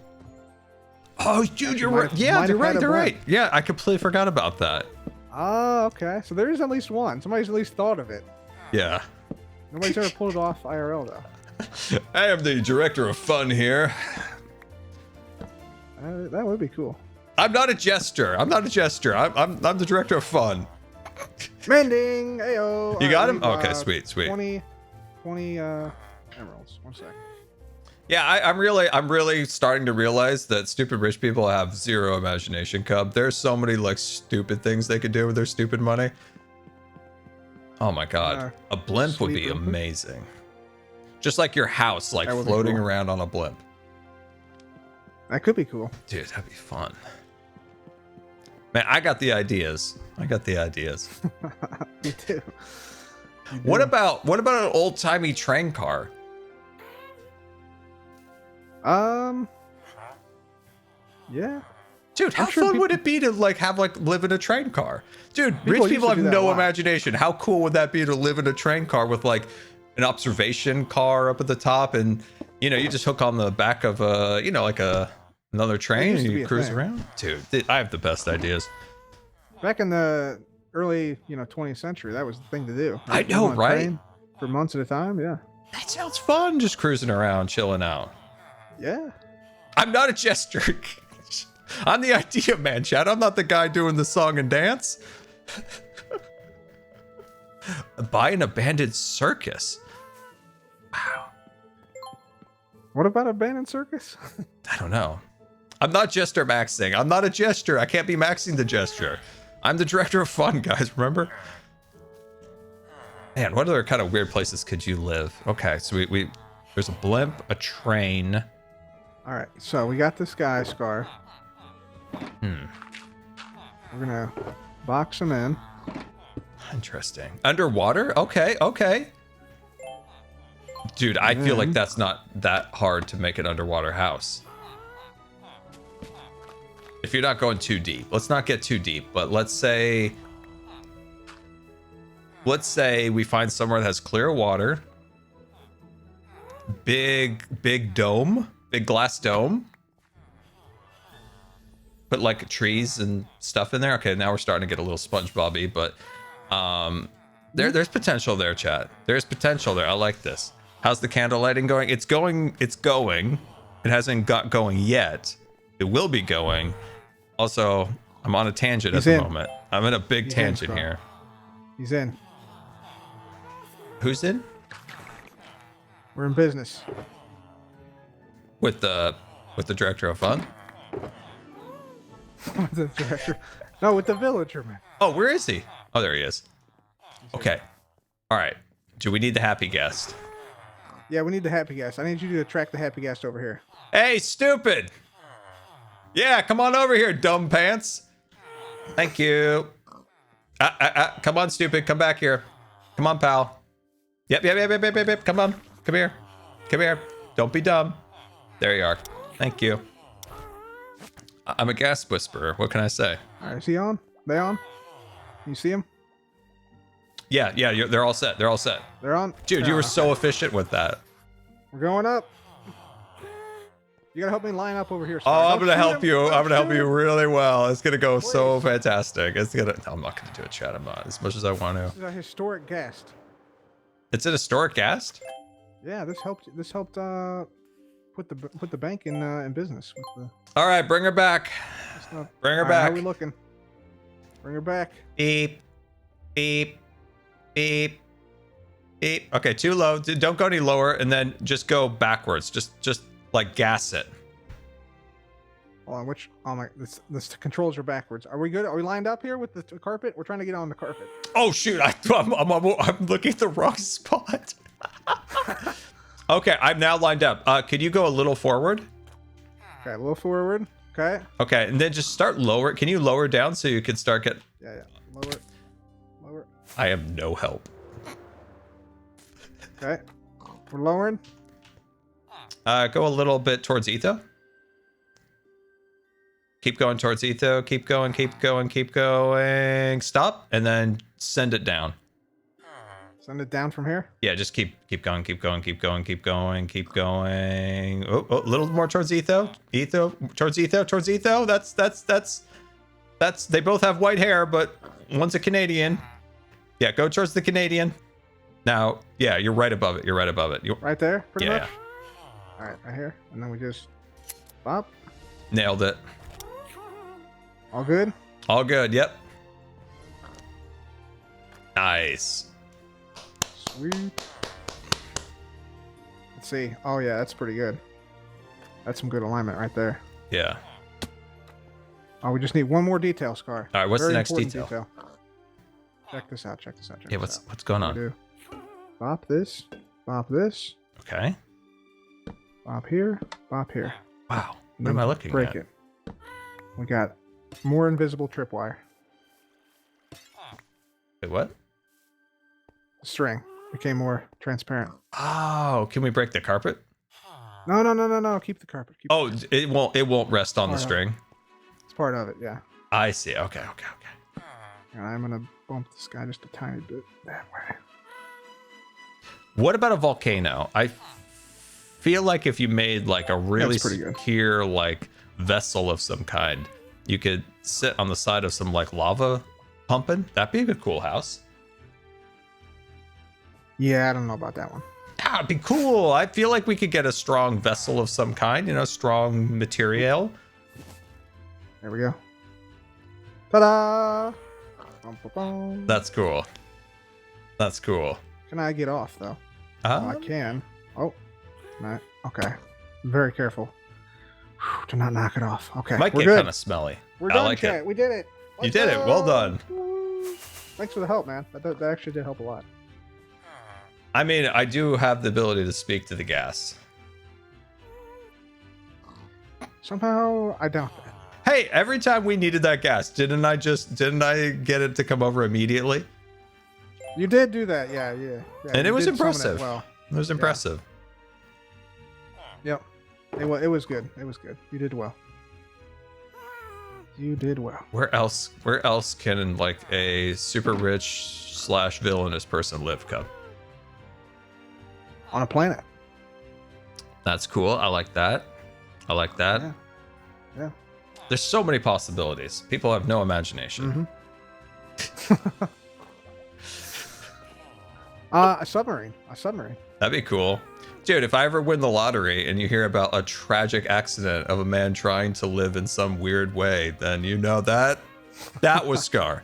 Oh, dude, you're right. Yeah, you're right. Yeah, I completely forgot about that. Oh, okay. So there is at least one. Somebody's at least thought of it. Yeah. Nobody's ever pulled it off IRL though. I am the director of fun here. That would be cool. I'm not a jester. I'm the director of fun. Mending. Ayo. You got him? Okay, sweet. 20 emeralds. 1 sec. Yeah, I'm really starting to realize that stupid rich people have zero imagination, Cub. There's so many like stupid things they could do with their stupid money. Oh my god. A blimp would be amazing. Just like your house, like floating around on a blimp. That could be cool. Dude, that'd be fun. Man, I got the ideas. Me too. What about an old-timey train car? Yeah. Dude, how fun would it be to live in a train car? Dude, rich people have no imagination. How cool would that be to live in a train car with like an observation car up at the top and You know, you just hook on the back of like another train and you cruise around. Dude, I have the best ideas. Back in the early, 20th century, that was the thing to do. Right? I know, right? For months at a time, yeah. That sounds fun, just cruising around, chilling out. Yeah. I'm not a jester. I'm the idea man, Chad. I'm not the guy doing the song and dance. Buy an abandoned circus. Wow. What about abandoned circus? I don't know. I'm not jester maxing. I'm not a jester. I can't be maxing the gesture. I'm the director of fun, guys. Remember? Man, what other kind of weird places could you live? Okay, so we there's a blimp, a train. All right, so we got this guy, Scar. We're gonna box him in. Interesting. Underwater? Okay, okay. Dude, I feel like that's not that hard to make an underwater house. If you're not going too deep. Let's not get too deep, but let's say we find somewhere that has clear water. Big dome, big glass dome. Put like trees and stuff in there. Okay, now we're starting to get a little SpongeBob-y, but there's potential there, chat. There's potential there. I like this. How's the candle lighting going? It's going. It hasn't got going yet. It will be going. Also, I'm on a tangent at the moment. I'm in a big tangent here. He's in. Who's in? We're in business. With the director of fun? The director. No, with the villager, man. Oh, where is he? Oh, there he is. Okay. All right. Do we need the happy guest? Yeah, we need the happy guest. I need you to attract the happy guest over here. Hey, stupid. Yeah, come on over here, dumb pants. Thank you. Come on, stupid. Come back here. Come on, pal. Yep. Come on. Come here. Come here. Don't be dumb. There you are. Thank you. I'm a gas whisperer. What can I say? All right, is he on? They on? You see him? Yeah. They're all set. They're all set. They're on? Dude, you were so efficient with that. We're going up. You gotta help me line up over here. Oh, I'm gonna help you. I'm gonna help you really well. It's gonna go so fantastic. It's gonna. No, I'm not gonna do it, chat. I'm not as much as I want to. This is a historic guest. It's an historic guest. Yeah, this helped. This helped put the bank in business. With the, all right, bring her back. Bring her back. How are we looking? Bring her back. Beep, beep, beep, beep. Okay, too low. Don't go any lower, and then just go backwards. Just like gas it. Hold on, which? Oh my, this controls are backwards. Are we good? Are we lined up here with the carpet? We're trying to get on the carpet. Oh shoot! I'm looking at the wrong spot. Okay, I'm now lined up. Could you go a little forward? Okay, a little forward. Okay. Okay, and then just start lower. Can you lower down so you can start get? Yeah. Lower. I am no help. Okay, we're lowering. Go a little bit towards Etho. Keep going towards Etho. Keep going. Stop, and then send it down. Send it down from here? Yeah, just keep going. Oh, a little more towards Etho. Towards Etho. That's they both have white hair, but one's a Canadian. Yeah, go towards the Canadian. Now, yeah, you're right above it. Right there, pretty much? Yeah. All right, right here. And then we just bop. Nailed it. All good? All good, yep. Nice. Sweet. Let's see. Oh, yeah, that's pretty good. That's some good alignment right there. Yeah. Oh, we just need one more detail, Scar. All right, what's Very the next important detail? Check this out. Yeah, what's going on? Do. Bop this. Bop this. Okay. Bop here. Bop here. Wow. What am I looking break at? Break it. We got more invisible tripwire. Wait, what? The string became more transparent. Oh, can we break the carpet? No. Keep the carpet. It won't rest on the string. It's part of it, yeah. I see. Okay. And I'm gonna bump this guy just a tiny bit that way. What about a volcano? I feel like if you made like a really pretty good. secure like vessel of some kind, you could sit on the side of some like lava pumping. That'd be a good cool house. Yeah, I don't know about that one. That'd be cool. I feel like we could get a strong vessel of some kind, you know, strong material. There we go. Ta-da! Bum, bum, bum. That's cool. That's cool. Can I get off though? Oh, I can. Oh, no. Okay. Very careful. Whew, to not knock it off. Okay. Might we're get good. kind of smelly. We're I done, like chat. it. We did it. You did it. Well done. Woo. Thanks for the help, man. That actually did help a lot. I mean, I do have the ability to speak to the gas. Somehow, I doubt that. Hey, every time we needed that gas, didn't I get it to come over immediately? You did do that, yeah. And You it was did summon impressive. Well, It was impressive. yep. It was good. It was good. You did well. You did well. Where else can like a super rich / villainous person live, Cub? On a planet. That's cool. I like that. I like that. Yeah. There's so many possibilities. People have no imagination. Mm-hmm. A submarine. That'd be cool. Dude, if I ever win the lottery and you hear about a tragic accident of a man trying to live in some weird way, then you know that was Scar.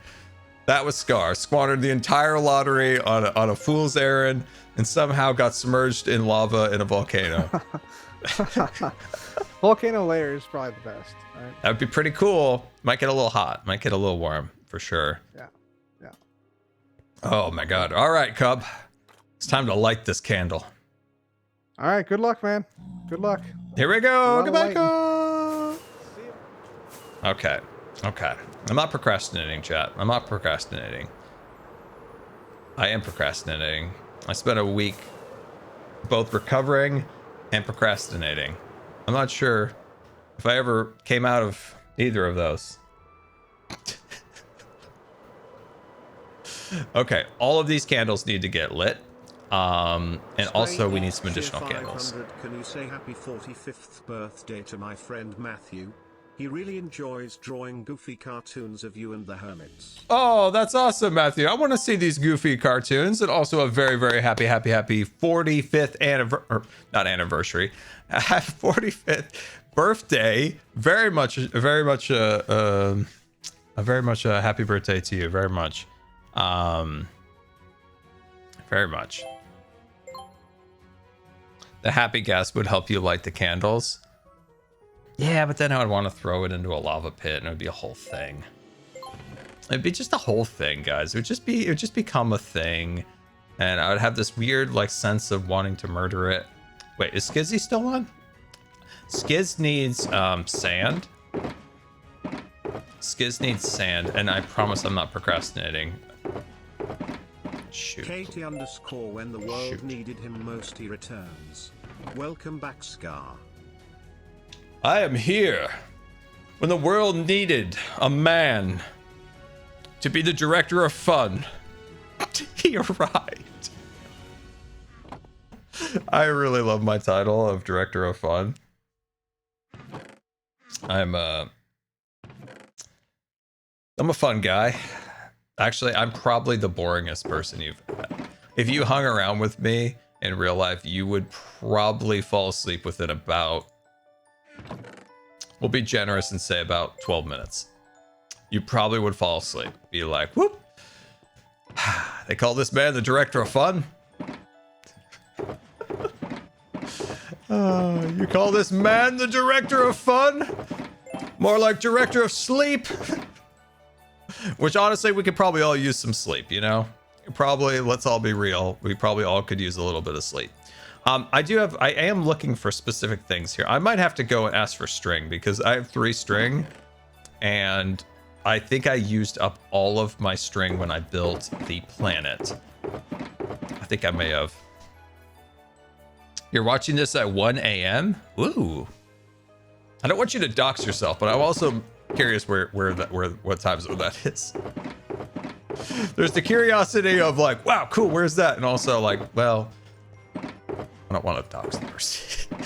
That was Scar. Squandered the entire lottery on a fool's errand and somehow got submerged in lava in a volcano. Volcano layer is probably the best. Right? That would be pretty cool. Might get a little hot. Might get a little warm for sure. Yeah. Oh my God. All right, Cub. It's time to light this candle. All right. Good luck, man. Good luck. Here we go. A lot Goodbye, of Cub. Okay. I'm not procrastinating, chat. I'm not procrastinating. I am procrastinating. I spent a week both recovering and procrastinating. I'm not sure if I ever came out of either of those. Okay, all of these candles need to get lit. And also we need some additional candles. Can you say happy 45th birthday to my friend Matthew? He really enjoys drawing goofy cartoons of you and the Hermits. Oh, that's awesome, Matthew. I want to see these goofy cartoons, and also a very, very happy 45th anniversary, 45th birthday. Very much a happy birthday to you. Very much. Very much. The happy gas would help you light the candles. Yeah, but then I would want to throw it into a lava pit and it would be a whole thing. It'd be just a whole thing, guys. It would just become a thing. And I would have this weird like sense of wanting to murder it. Wait, is Skizzy still on? Skiz needs sand. Skiz needs sand, and I promise I'm not procrastinating. Shoot. Katie _ when the world needed him most he returns. Welcome back, Scar. I am here when the world needed a man to be the director of fun. You're right. I really love my title of director of fun. I'm a fun guy. Actually, I'm probably the boringest person you've had. If you hung around with me in real life, you would probably fall asleep within about, we'll be generous and say about 12 minutes. You probably would fall asleep. Be like, whoop. They call this man the director of fun. You call this man the director of fun? More like director of sleep. Which honestly, we could probably all use some sleep, you know? Probably, let's all be real. We probably all could use a little bit of sleep. I am looking for specific things here. I might have to go and ask for string because I have 3 string and I think I used up all of my string when I built the planet. I think I may have. You're watching this at 1 a.m.? Ooh. I don't want you to dox yourself, but I'm also curious what time zone that is. There's the curiosity of like, wow, cool, where's that? And also like, well, I don't want to dox the person.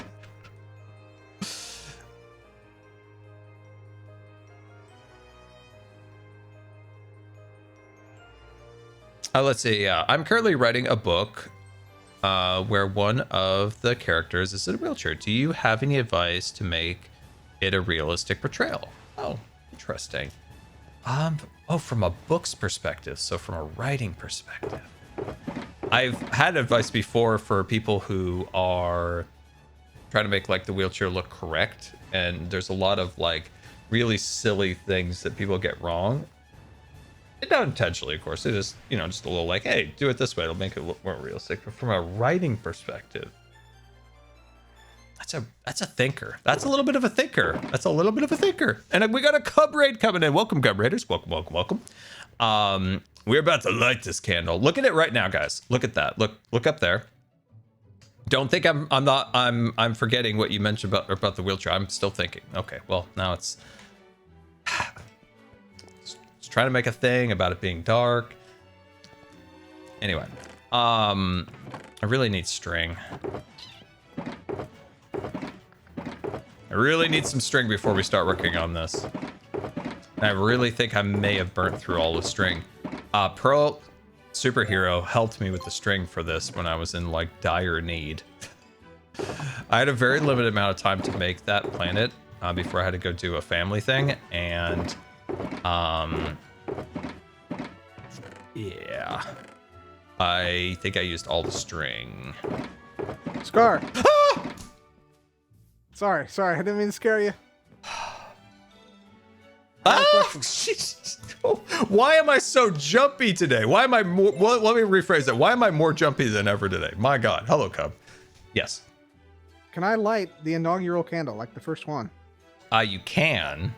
Let's see. I'm currently writing a book where one of the characters is in a wheelchair. Do you have any advice to make it a realistic portrayal? Oh, interesting. Oh, from a book's perspective, so from a writing perspective. I've had advice before for people who are trying to make like the wheelchair look correct, and there's a lot of like really silly things that people get wrong. Not intentionally, of course. It is, you know, just a little like, hey, do it this way. It'll make it look more realistic. But from a writing perspective, that's a thinker. That's a little bit of a thinker. That's a little bit of a thinker. And we got a Cub Raid coming in. Welcome, Cub Raiders. Welcome, welcome, welcome. We're about to light this candle. Look at it right now, guys. Look at that. Look up there. Don't think I'm forgetting what you mentioned about the wheelchair. I'm still thinking. Okay, well, now it's trying to make a thing about it being dark. Anyway, I really need string. I really need some string before we start working on this. And I really think I may have burnt through all the string. Pearl Superhero helped me with the string for this when I was in like dire need. I had a very limited amount of time to make that planet before I had to go do a family thing, and yeah, I think I used all the string. Scar. Ah! Sorry, I didn't mean to scare you. Oh, jeez. Why am I so jumpy today? Why am I more, well, let me rephrase that. Why am I more jumpy than ever today? My God. Hello, Cub. Yes. Can I light the inaugural candle, like the first one? You can.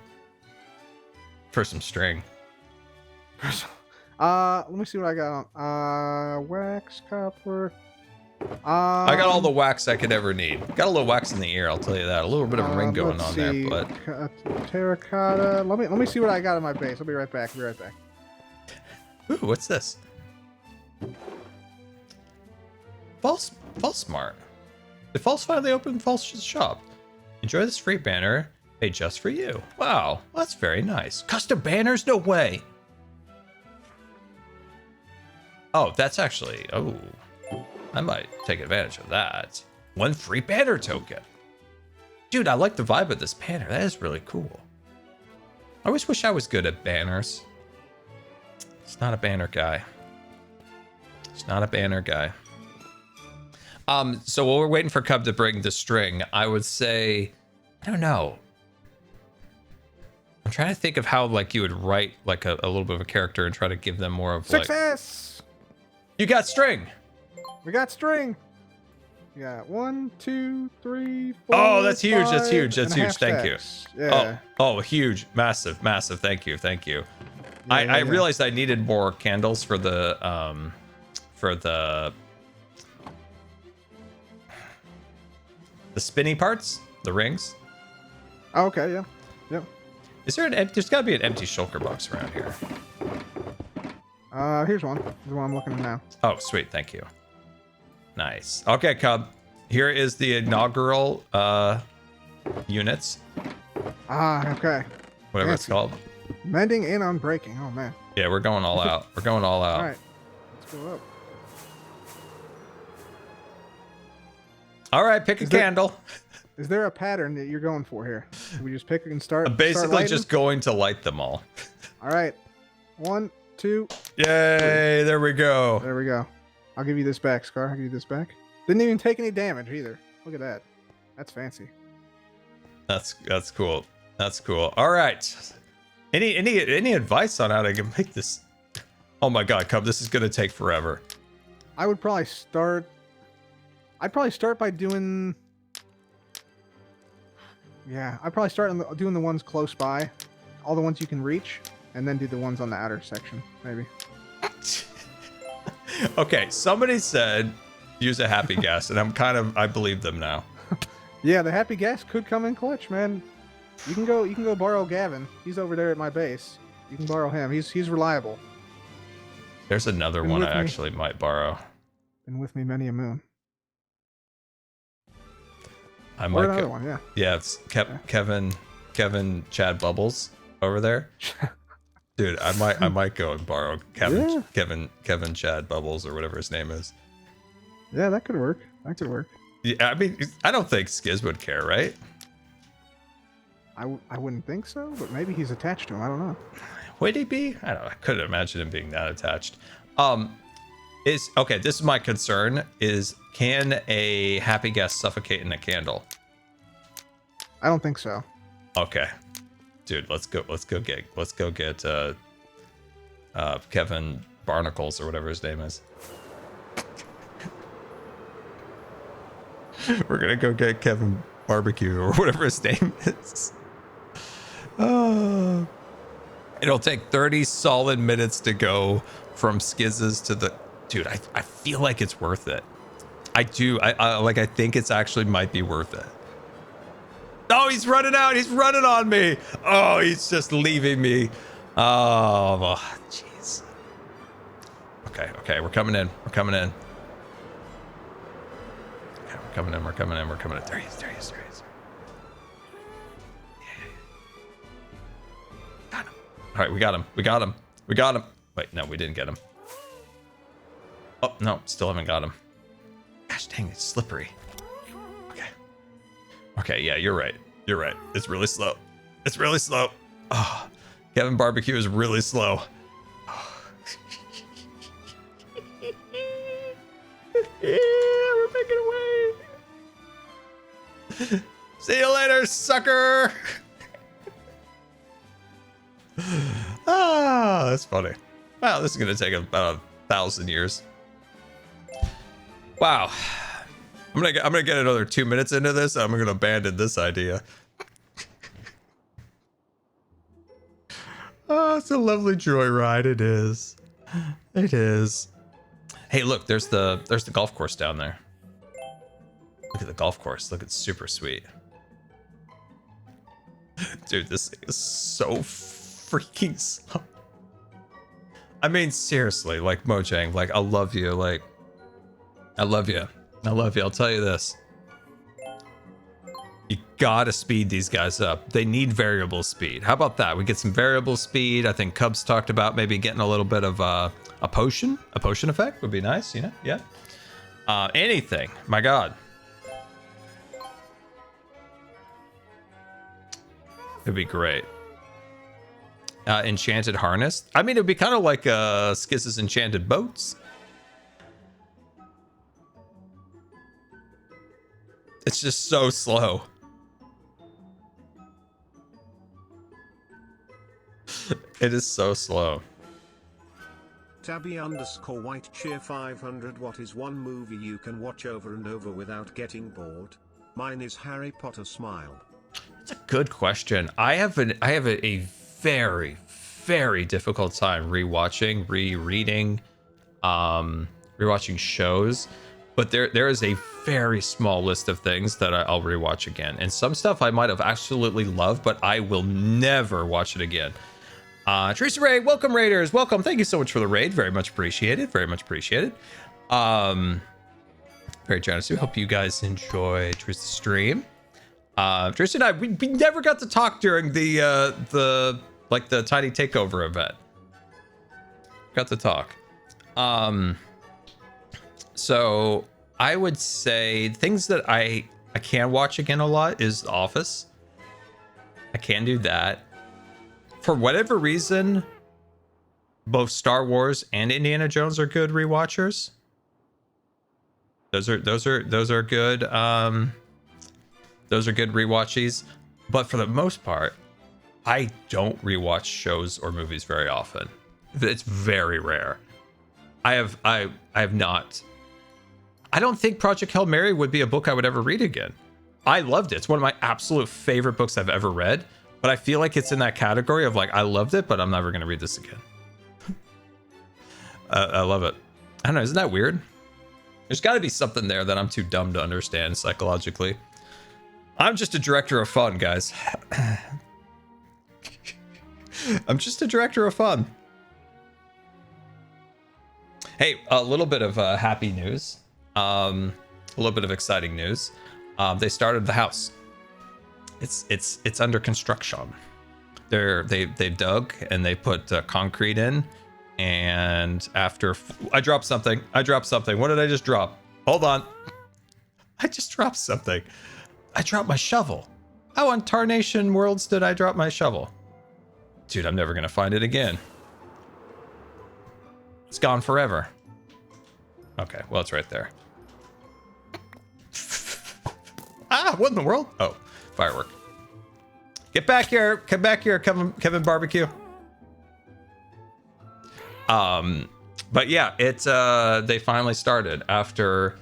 For some string. Let me see what I got on. Wax, copper. I got all the wax I could ever need. Got a little wax in the ear, I'll tell you that. A little bit of a ring going on there, but terracotta. Let me see what I got on my base. I'll be right back. Ooh, what's this? False Smart. Did False finally open False's shop? Enjoy this free banner made just for you. Wow, that's very nice. Custom banners? No way. Oh, that's actually, oh, I might take advantage of that. 1 free banner token. Dude, I like the vibe of this banner. That is really cool. I always wish I was good at banners. It's not a banner guy. It's not a banner guy. So while we're waiting for Cub to bring the string, I would say, I don't know. I'm trying to think of how like you would write like a little bit of a character and try to give them more of success. You got string. We got string. We got 1, 2, 3, 4. Oh, that's huge. 5 that's huge. That's huge. Thank stacks. you. Yeah. Oh, huge. Massive. Thank you. I realized I needed more candles for the spinny parts, the rings. Oh, okay, yeah. Yep. Is there there's gotta be an empty shulker box around here. Here's one. The one I'm looking at now. Oh, sweet. Thank you. Nice. Okay, Cub. Here is the inaugural units. Okay. Whatever it's called. Mending and unbreaking. Oh, man. Yeah, we're going all out. We're going all out. All right. Let's go up. All right, pick a candle. Is there a pattern that you're going for here? Do we just pick and start? Basically, just going to light them all. All right. 1, 2. Yay! 3. There we go. There we go. I'll give you this back, Scar. I'll give you this back. Didn't even take any damage either. Look at that. That's fancy. That's cool. That's cool. All right. Any advice on how to make this? Oh my God, Cub! This is gonna take forever. I would probably start. I'd probably start by doing. Yeah, I'd probably start doing the ones close by, all the ones you can reach, and then do the ones on the outer section, maybe. Okay, somebody said use a happy gas, and I believe them now. Yeah, the happy gas could come in clutch, man. You can go borrow Gavin. He's over there at my base. You can borrow him. He's reliable. There's another one I actually might borrow. Been with me many a moon. I Or might another go. one, yeah. Yeah, it's Kevin Chad Bubbles over there. Dude, I might go and borrow Yeah. Kevin Chad Bubbles or whatever his name is. Yeah, that could work. That could work. Yeah, I mean, I don't think Skiz would care, right? I wouldn't think so, but maybe he's attached to him. I don't know. Would he be? I don't know. I couldn't imagine him being that attached. Is okay, this is my concern is can a happy guest suffocate in a candle? I don't think so. Okay. Dude, let's go get Kevin Barnacles or whatever his name is. We're gonna go get Kevin Barbecue or whatever his name is. It'll take 30 solid minutes to go from Skizzes to the... Dude, I feel like it's worth it. I do. I think it's actually might be worth it. Oh, he's running out. He's running on me. Oh, he's just leaving me. Oh, jeez. Okay, we're coming in. We're coming in. Okay, we're coming in. We're coming in. We're coming in. There he is. There he is. There he is. Yeah. Got him. All right, we got him. We got him. We got him. Wait, no, we didn't get him. Oh, no, still haven't got him. Gosh dang, it's slippery. Okay. Okay, yeah, you're right. You're right. It's really slow. It's really slow. Oh, Kevin Barbecue is really slow. Yeah, we're making away. See you later, sucker. Ah, that's funny. Wow, this is gonna take about 1,000 years. Wow. I'm gonna get another 2 minutes into this. I'm gonna abandon this idea. Oh, it's a lovely joyride. It is. It is. Hey, look, there's the golf course down there. Look at the golf course. Look, it's super sweet. Dude, this is so freaking slow. I mean, seriously, like Mojang, like I love you, like I love you. I love you. I'll tell you this. You gotta speed these guys up. They need variable speed. How about that? We get some variable speed. I think Cubs talked about maybe getting a little bit of a potion. A potion effect would be nice, you know? Yeah. Anything. My God. It'd be great. Enchanted harness. I mean, it'd be kind of like Skizz's enchanted boats. It's just so slow. It is so slow. Tabby_white cheer 500. What is one movie you can watch over and over without getting bored? Mine is Harry Potter Smile. That's a good question. I have a very, very difficult time rewatching, rereading, rewatching shows. But there is a very small list of things that I'll rewatch again. And some stuff I might have absolutely loved, but I will never watch it again. Teresa Ray, welcome Raiders, welcome. Thank you so much for the raid. Very much appreciated. Very much appreciated. Very generous. We hope you guys enjoy Teresa's stream. Teresa and I, we never got to talk during the tiny takeover event. Got to talk. So I would say things that I can watch again a lot is The Office. I can do that. For whatever reason, both Star Wars and Indiana Jones are good rewatchers. Those are good. Those are good rewatchies. But for the most part, I don't rewatch shows or movies very often. It's very rare. I have not. I don't think Project Hail Mary would be a book I would ever read again. I loved it. It's one of my absolute favorite books I've ever read. But I feel like it's in that category of like, I loved it, but I'm never going to read this again. I love it. I don't know. Isn't that weird? There's got to be something there that I'm too dumb to understand psychologically. I'm just a director of fun, guys. I'm just a director of fun. Hey, a little bit of happy news. A little bit of exciting news. They started the house. It's under construction. They've dug and they put concrete in. And after I dropped something. What did I just drop? Hold on. I just dropped something. I dropped my shovel. How on Tarnation Worlds did I drop my shovel? Dude, I'm never gonna find it again. It's gone forever. Okay, well, it's right there. Ah, what in the world? Oh, firework. Get back here. Come back here, Kevin Barbecue. But yeah, it's they finally started after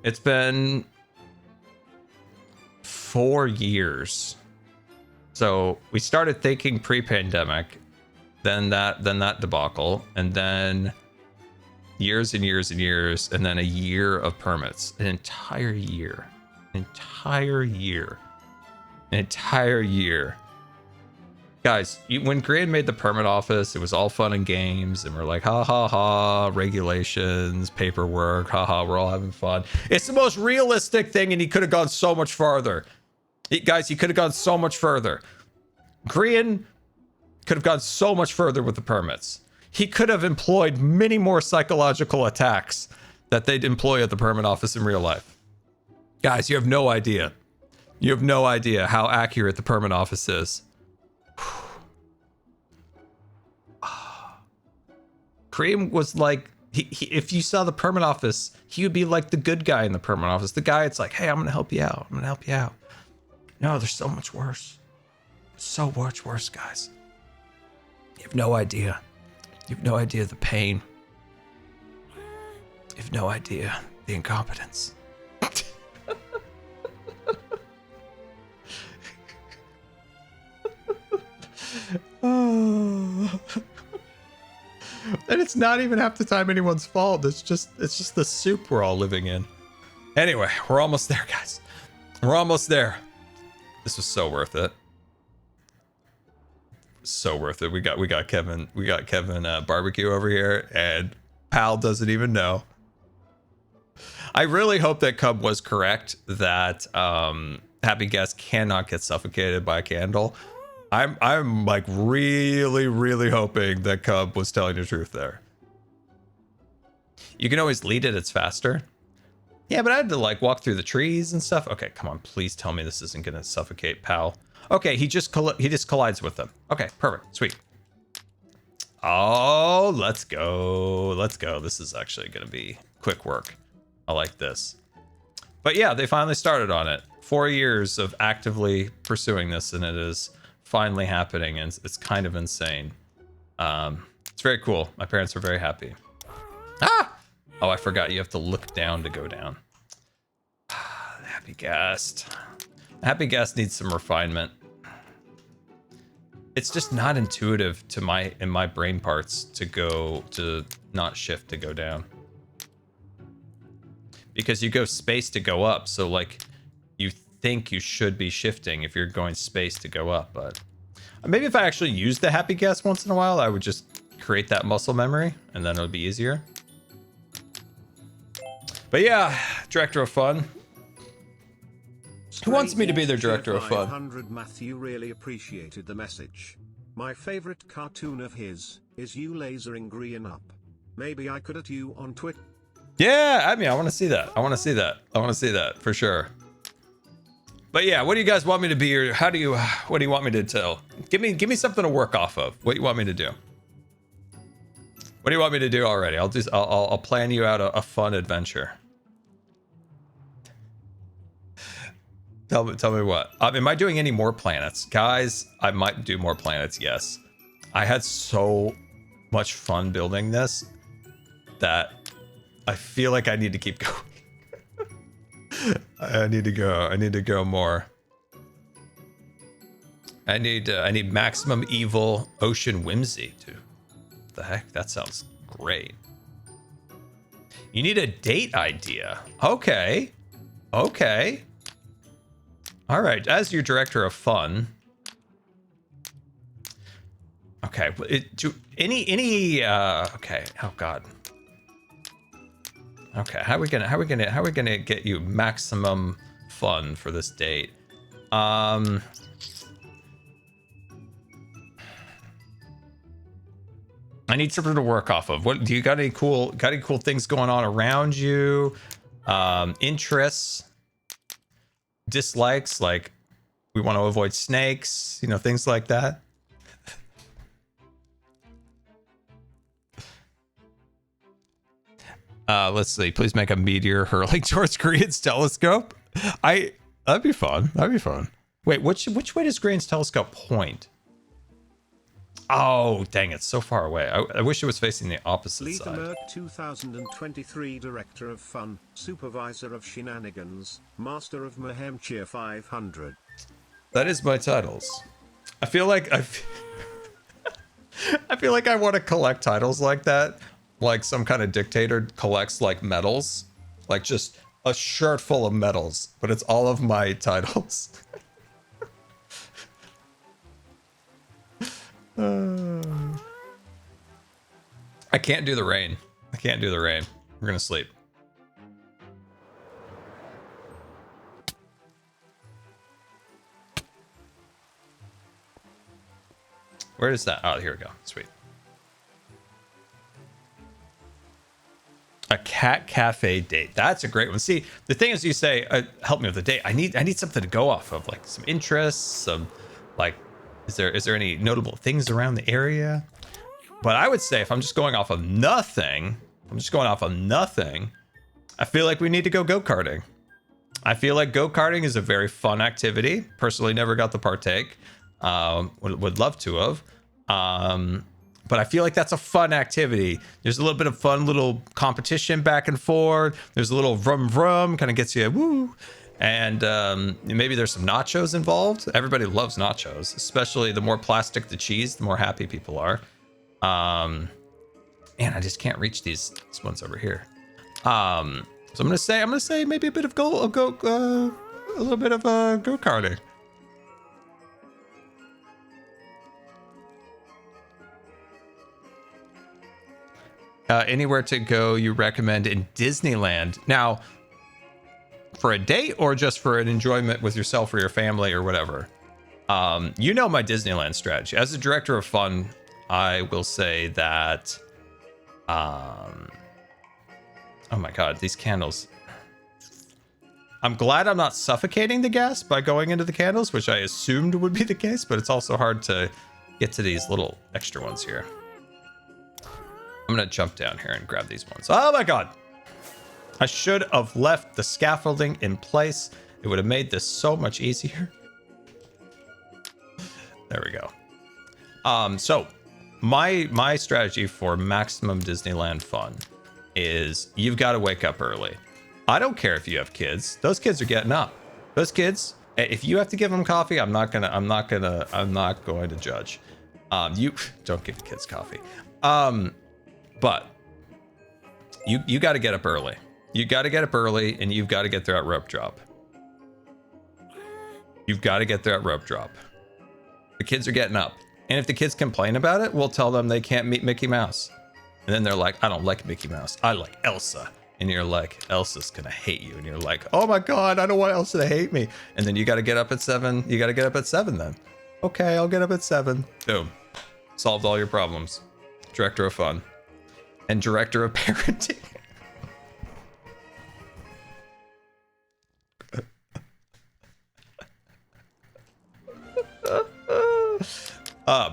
it's been 4 years. So we started thinking pre-pandemic, then that debacle, and then years and years and years, and then a year of permits. An entire year. Guys, when Grand made the permit office, it was all fun and games, and we're like, ha ha ha, regulations, paperwork, haha, we're all having fun. It's the most realistic thing, and he could have gone so much farther. Guys, he could have gone so much further. Grian could have gone so much further with the permits. He could have employed many more psychological attacks that they'd employ at the permit office in real life. Guys, you have no idea. You have no idea how accurate the permit office is. Cream was like, if you saw the permit office, he would be like the good guy in the permit office. The guy, it's like, hey, I'm going to help you out. No, there's so much worse. So much worse, guys. You have no idea. You have no idea the pain. You have no idea the incompetence. Oh. And it's not even half the time anyone's fault. It's just the soup we're all living in. Anyway, we're almost there, guys. We're almost there. This was so worth it. So worth it. We got Kevin Barbecue over here, and Pal doesn't even know. I really hope that Cub was correct that Happy Guest cannot get suffocated by a candle. I'm like really hoping that Cub was telling the truth there. You can always lead it, it's faster. Yeah, but I had to like walk through the trees and stuff. Okay, come on, please tell me this isn't gonna suffocate Pal. Okay, he just collides with them. Okay, perfect, sweet. Oh, let's go. This is actually gonna be quick work. I like this. But yeah, they finally started on it. 4 years of actively pursuing this, and it is finally happening, and it's kind of insane. It's very cool. My parents are very happy. Ah! Oh, I forgot you have to look down to go down. Happy Guest. Happy Guest needs some refinement. It's just not intuitive in my brain parts to not shift to go down. Because you go space to go up, so like you think you should be shifting if you're going space to go up, but maybe if I actually used the Happy Guest once in a while, I would just create that muscle memory and then it'll be easier. But yeah, Director of Fun. Who wants me to be their Director of Fun? 500 Matthew really appreciated the message. My favorite cartoon of his is you lasering Grian up. Maybe I could at you on Twitter. Yeah, I mean, I want to see that. I want to see that for sure. But yeah, what do you guys want me to be, or what do you want me to tell? Give me something to work off of. What do you want me to do? What do you want me to do already? I'll plan you out a fun adventure. Tell me what. Am I doing any more planets? Guys, I might do more planets, yes. I had so much fun building this that I feel like I need to keep going. I need to go more. I need maximum evil ocean whimsy, dude. What the heck? That sounds great. You need a date idea. Okay. Okay. All right, as your Director of Fun. Okay, okay, oh god. Okay, how are we gonna get you maximum fun for this date. I need something to work off of. What do you got? Any cool things going on around you? Interests, dislikes, like we want to avoid snakes, you know, things like that. Let's see. Please make a meteor hurling towards Korean's telescope. That'd be fun. That'd be fun. Wait, which way does Korean's telescope point? Oh, dang, it's so far away. I wish it was facing the opposite side. Merck 2023 Director of Fun, Supervisor of Shenanigans, Master of Mayhem Cheer 500. That is my titles. I feel like I feel like I want to collect titles like that. Like some kind of dictator collects like medals. Like just a shirt full of medals, but it's all of my titles. I can't do the rain. I can't do the rain. We're gonna sleep. Where is that? Oh, here we go. Sweet. A cat cafe date. That's a great one. See, the thing is, you say, "Help me with the date." I need something to go off of, like some interests, some like. Is there any notable things around the area? But I would say if I'm just going off of nothing, I feel like we need to go go-karting. I feel like go-karting is a very fun activity. Personally, never got to partake. Would love to have. But I feel like that's a fun activity. There's a little bit of fun, little competition back and forth. There's a little vroom vroom, kind of gets you woo. And maybe there's some nachos involved. Everybody loves nachos, especially the more plastic the cheese, the more happy people are. Man, I just can't reach these ones over here. So I'm gonna say maybe a bit of a little bit of go-karting. Anywhere to go you recommend in Disneyland? Now, for a date or just for an enjoyment with yourself or your family or whatever? You know my Disneyland strategy. As a director of fun, I will say that oh my god, these candles. I'm glad I'm not suffocating the guests by going into the candles, which I assumed would be the case, but it's also hard to get to these little extra ones here. I'm gonna jump down here and grab these ones. Oh my god! I should have left the scaffolding in place. It would have made this so much easier. There we go. So my strategy for maximum Disneyland fun is you've got to wake up early. I don't care if you have kids. Those kids are getting up. Those kids, if you have to give them coffee, I'm not going to judge. You don't give the kids coffee. But you got to get up early. You got to get up early and you've got to get there at rope drop. You've got to get there at rope drop. The kids are getting up. And if the kids complain about it, we'll tell them they can't meet Mickey Mouse. And then they're like, I don't like Mickey Mouse. I like Elsa. And you're like, Elsa's gonna hate you. And you're like, oh my God, I don't want Elsa to hate me. And then you got to get up at 7. You got to get up at 7 then. Okay, I'll get up at 7. Boom. Solved all your problems. Director of fun. And director of parenting.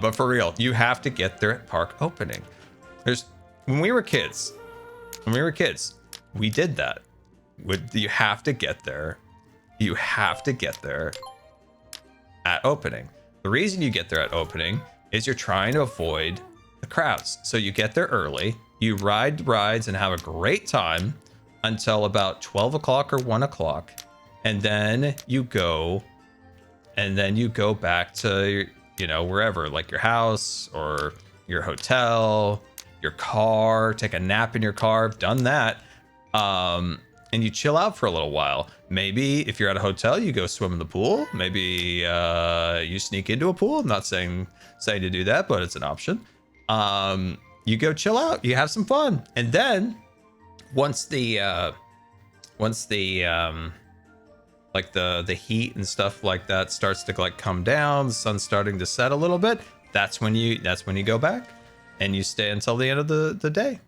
But for real, you have to get there at park opening. When we were kids, we did that. You have to get there. You have to get there at opening. The reason you get there at opening is you're trying to avoid the crowds. So you get there early, you ride rides and have a great time until about 12 o'clock or 1 o'clock. And then you go back to, wherever, like your house or your hotel, your car, take a nap in your car. Done that. And you chill out for a little while. Maybe if you're at a hotel, you go swim in the pool. Maybe you sneak into a pool. I'm not saying to do that, but it's an option. You go chill out. You have some fun. And then once the like the heat and stuff like that starts to like come down, the sun's starting to set a little bit, that's when you go back and you stay until the end of the day.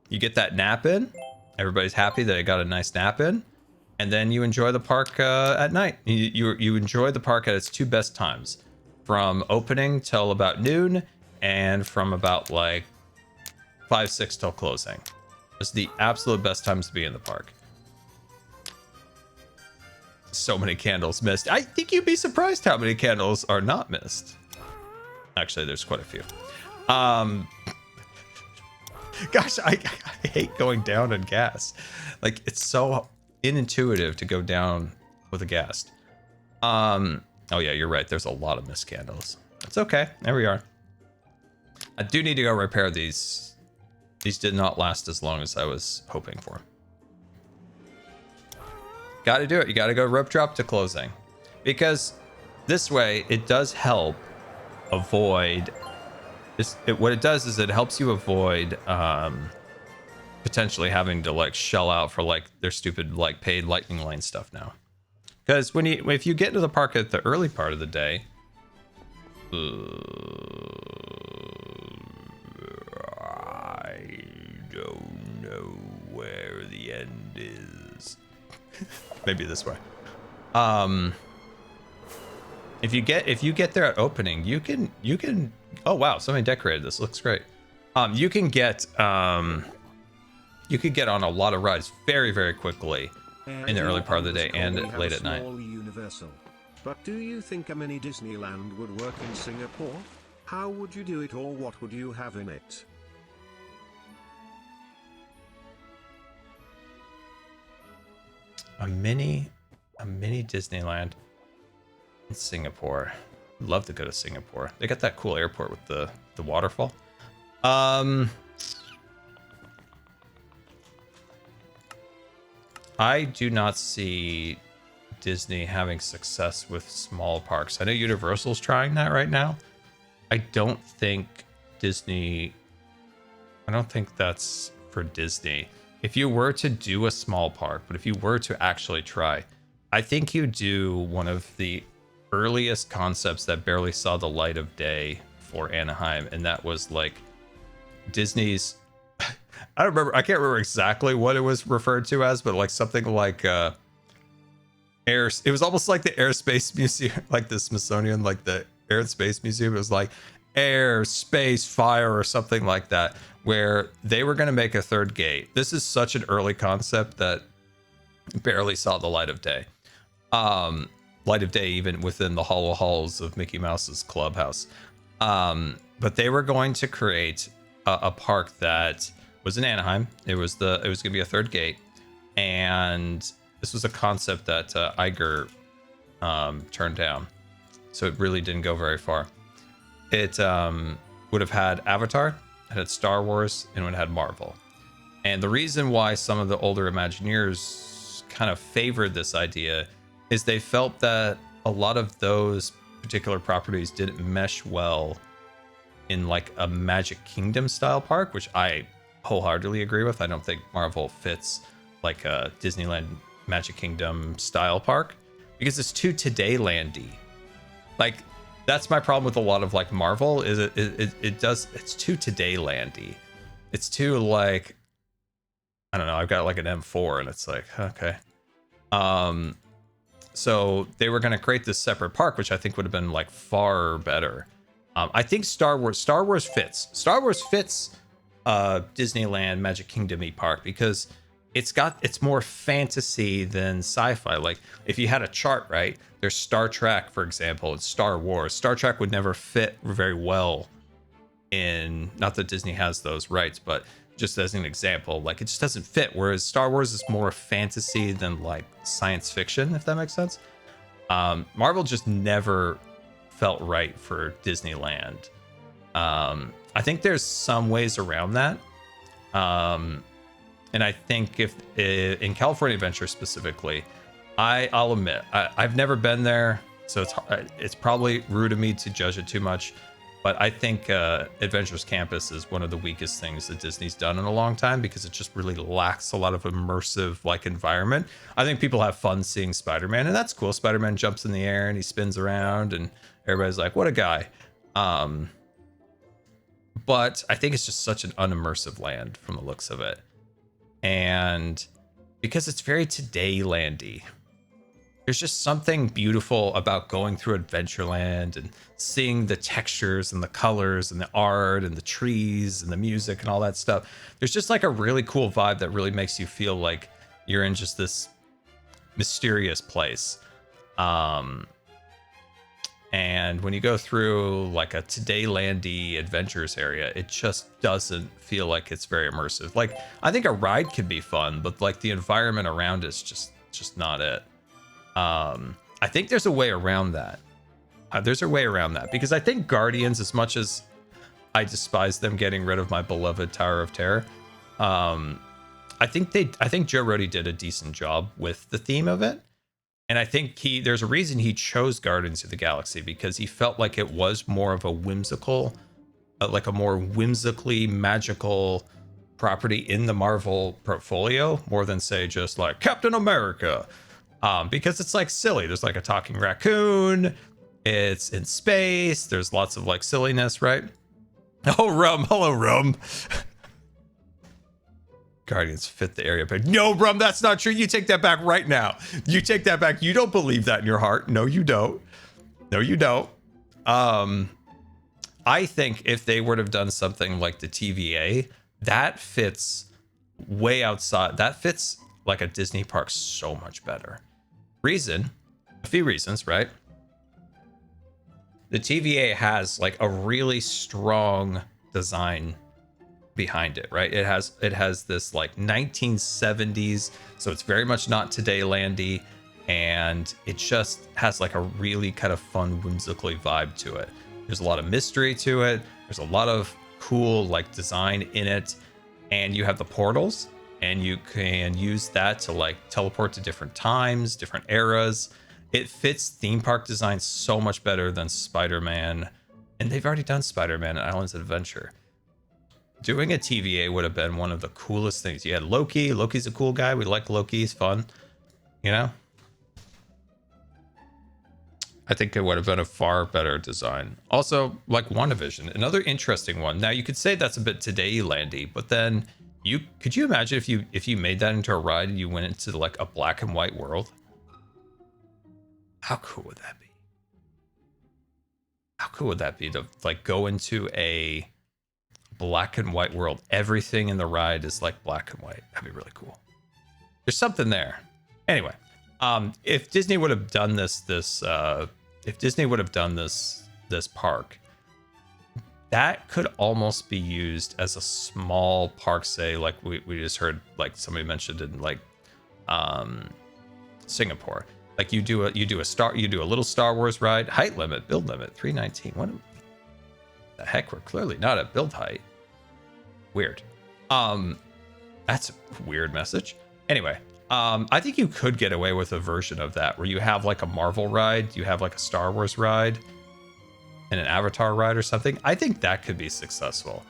You get that nap in. Everybody's happy that they got a nice nap in, and then you enjoy the park at night. You enjoy the park at its two best times, from opening till about noon, and from about like 5, 6 till closing. It's the absolute best times to be in the park. So many candles missed. I think you'd be surprised how many candles are not missed. Actually, there's quite a few. Gosh, I hate going down in gas. Like, it's so unintuitive to go down with a gas. Oh yeah, you're right. There's a lot of missed candles. It's okay. There we are. I do need to go repair these. These did not last as long as I was hoping for. Got to do it. You got to go rope drop to closing, because this way it does help avoid this. What it does is it helps you avoid potentially having to like shell out for like their stupid like paid lightning lane stuff now. Because if you get into the park at the early part of the day, I don't know where the end is. Maybe this way. If you get there at opening, you can. Oh wow, somebody decorated this. Looks great. You can get on a lot of rides very, very quickly in the early part of the day and late at night. Universal. But do you think a mini Disneyland would work in Singapore? How would you do it, or what would you have in it? A mini Disneyland in Singapore. Love to go to Singapore. They got that cool airport with the waterfall. I do not see Disney having success with small parks. I know Universal's trying that right now. I don't think that's for Disney. If you were to do a small park, but if you were to actually try, I think you do one of the earliest concepts that barely saw the light of day for Anaheim, and that was like Disney's I can't remember exactly what it was referred to as, but like something like it was almost like the Airspace Museum, like the Smithsonian, like the Air and Space Museum. It was like air, space, fire, or something like that, where they were going to make a third gate. This is such an early concept that barely saw the light of day. Light of day even within the hollow halls of Mickey Mouse's clubhouse. But they were going to create a park that was in Anaheim. It was going to be a third gate, and this was a concept that Iger turned down, so it really didn't go very far. It would have had Avatar, it had Star Wars, and it had Marvel. And the reason why some of the older Imagineers kind of favored this idea is they felt that a lot of those particular properties didn't mesh well in like a Magic Kingdom style park, which I wholeheartedly agree with. I don't think Marvel fits like a Disneyland Magic Kingdom style park because it's too today landy. Like that's my problem with a lot of like Marvel is it's too today landy. It's too like, I don't know, I've got like an M4 and it's like, okay. So they were going to create this separate park, which I think would have been like far better. I think Star Wars fits. Star Wars fits Disneyland Magic Kingdom-y park because it's more fantasy than sci-fi. Like if you had a chart, right? There's Star Trek, for example, and Star Wars. Star Trek would never fit very well in, not that Disney has those rights, but just as an example, like it just doesn't fit. Whereas Star Wars is more fantasy than like science fiction, if that makes sense. Marvel just never felt right for Disneyland. I think there's some ways around that. And I think if in California Adventure specifically, I'll admit I've never been there, so it's probably rude of me to judge it too much. But I think Adventures Campus is one of the weakest things that Disney's done in a long time because it just really lacks a lot of immersive like environment. I think people have fun seeing Spider-Man, and that's cool. Spider-Man jumps in the air and he spins around, and everybody's like, "What a guy!" But I think it's just such an unimmersive land from the looks of it, and because it's very today landy. There's just something beautiful about going through Adventureland and seeing the textures and the colors and the art and the trees and the music and all that stuff. There's just like a really cool vibe that really makes you feel like you're in just this mysterious place. And when you go through like a today landy adventures area, it just doesn't feel like it's very immersive. Like, I think a ride could be fun, but like the environment around is just not it. I think there's a way around that. There's a way around that because I think Guardians, as much as I despise them getting rid of my beloved Tower of Terror, I think Joe Rohde did a decent job with the theme of it. And I think there's a reason he chose Guardians of the Galaxy, because he felt like it was more of a whimsical, like a more whimsically magical property in the Marvel portfolio, more than say just like Captain America. Because it's like silly. There's like a talking raccoon. It's in space. There's lots of like silliness, right? Oh, Rum. Hello, Rum. Guardians fit the area, but no, Rum, that's not true. You take that back right now. You take that back. You don't believe that in your heart. No, you don't. No, you don't. I think if they would have done something like the TVA, that fits way outside. That fits like a Disney park so much better. A few reasons, right? The TVA has like a really strong design behind it, right? It has this like 1970s, so it's very much not today landy, and it just has like a really kind of fun whimsically vibe to it. There's a lot of mystery to it. There's a lot of cool like design in it, and you have the portals, and you can use that to like teleport to different times, different eras. It fits theme park design so much better than Spider-Man, and they've already done Spider-Man at Islands of Adventure. Doing a TVA would have been one of the coolest things. You had Loki. Loki's a cool guy. We like Loki. He's fun. You know? I think it would have been a far better design. Also, like WandaVision, another interesting one. Now, you could say that's a bit today landy, but then could you imagine if you made that into a ride and you went into like a black and white world? How cool would that be? How cool would that be to like go into a black and white world? Everything in the ride is like black and white. That'd be really cool. There's something there. Anyway, if Disney would have done this park, that could almost be used as a small park, say like we just heard, like somebody mentioned in like Singapore. Like you do a little Star Wars ride, height limit, build limit 319. What the heck? We're clearly not at build height. Weird. That's a weird message. Anyway, I think you could get away with a version of that where you have like a Marvel ride, you have like a Star Wars ride, and an Avatar ride or something. I think that could be successful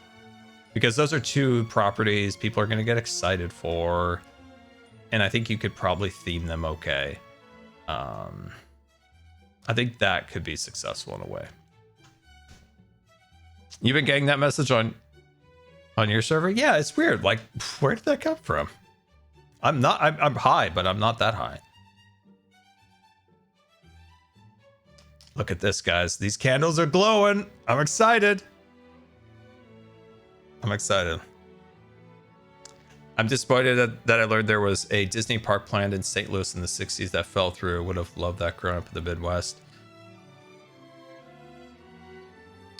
because those are two properties people are going to get excited for, and I think you could probably theme them okay. I think that could be successful in a way. You've been getting that message on your server? Yeah, it's weird. Like, where did that come from? I'm high, but I'm not that high. Look at this, guys. These candles are glowing. I'm excited. I'm disappointed that I learned there was a Disney park planned in St. Louis in the 60s that fell through. Would have loved that growing up in the Midwest.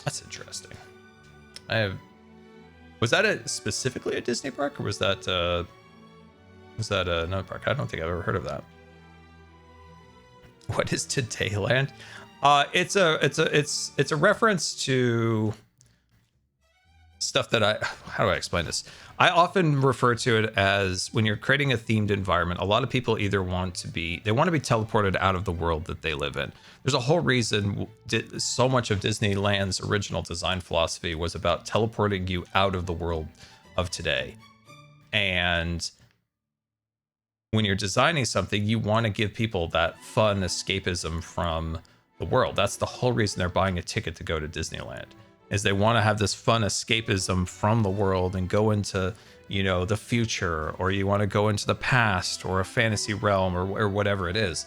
That's interesting. Was that specifically a Disney park, or was that another park? I don't think I've ever heard of that. What is Todayland? It's a reference to stuff that how do I explain this? I often refer to it as when you're creating a themed environment, a lot of people either want to be teleported out of the world that they live in. There's a whole reason so much of Disneyland's original design philosophy was about teleporting you out of the world of today. And when you're designing something, you want to give people that fun escapism from the world. That's the whole reason they're buying a ticket to go to Disneyland, is they want to have this fun escapism from the world and go into, you know, the future, or you want to go into the past or a fantasy realm or whatever it is.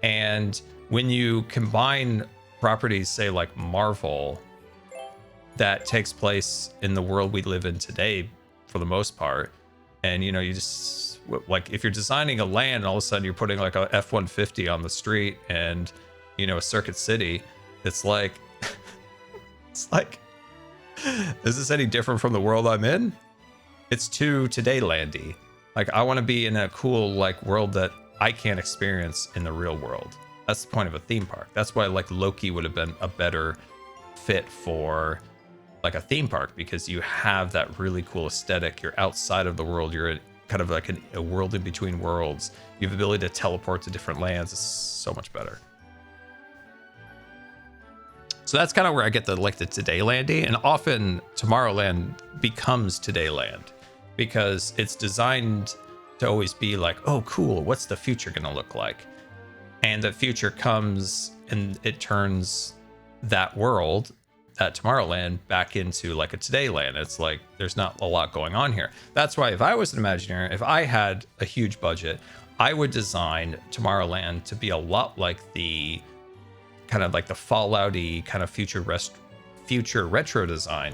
And when you combine properties, say like Marvel, that takes place in the world we live in today for the most part, and you know, you just like if you're designing a land and all of a sudden you're putting like a F-150 on the street and, you know, a Circuit City, it's like it's like, is this any different from the world I'm in? It's too today landy. Like, I want to be in a cool like world that I can't experience in the real world. That's the point of a theme park. That's why like Loki would have been a better fit for like a theme park, because you have that really cool aesthetic. You're outside of the world. You're kind of like a world in between worlds. You have the ability to teleport to different lands. It's so much better. So that's kind of where I get the Todaylandy, and often Tomorrowland becomes Todayland because it's designed to always be like, oh, cool, what's the future going to look like? And the future comes and it turns that world, that Tomorrowland, back into like a Todayland. It's like there's not a lot going on here. That's why if I was an Imagineer, if I had a huge budget, I would design Tomorrowland to be a lot like the kind of like the Fallout-y kind of future retro design.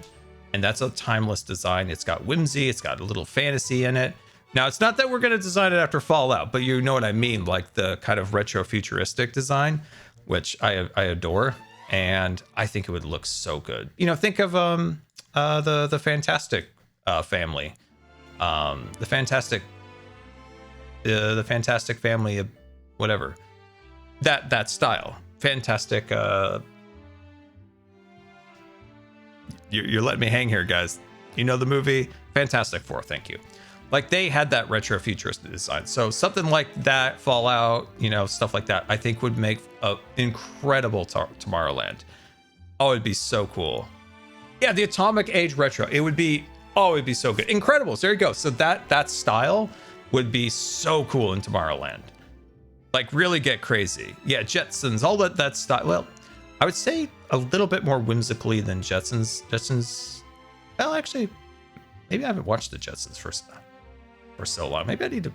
And that's a timeless design. It's got whimsy, it's got a little fantasy in it. Now, it's not that we're going to design it after Fallout, but you know what I mean, like the kind of retro futuristic design, which I adore, and I think it would look so good. You know, think of the Fantastic family, the Fantastic family of whatever, that style. Fantastic. You're letting me hang here, guys. You know the movie Fantastic Four. Thank you. Like, they had that retro futuristic design. So something like that, Fallout, you know, stuff like that, I think would make an incredible Tomorrowland. Oh, it'd be so cool. Yeah, the Atomic Age retro. It would be, oh, it'd be so good. Incredibles. There you go. So that style would be so cool in Tomorrowland. Like, really get crazy. Yeah, Jetsons, all that style. Well, I would say a little bit more whimsically than Jetsons. Well, actually, maybe I haven't watched the Jetsons for so long. Maybe I need to.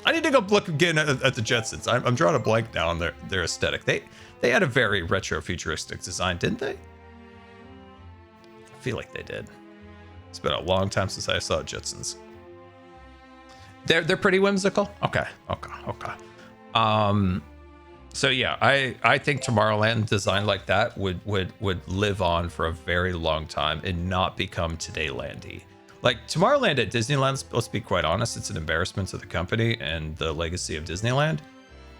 I need to go look again at the Jetsons. I'm drawing a blank now on their aesthetic. They had a very retro futuristic design, didn't they? I feel like they did. It's been a long time since I saw Jetsons. They're pretty whimsical. Okay. So yeah, I think Tomorrowland design like that would live on for a very long time and not become Todaylandy. Like, Tomorrowland at Disneyland, let's be quite honest, it's an embarrassment to the company and the legacy of Disneyland.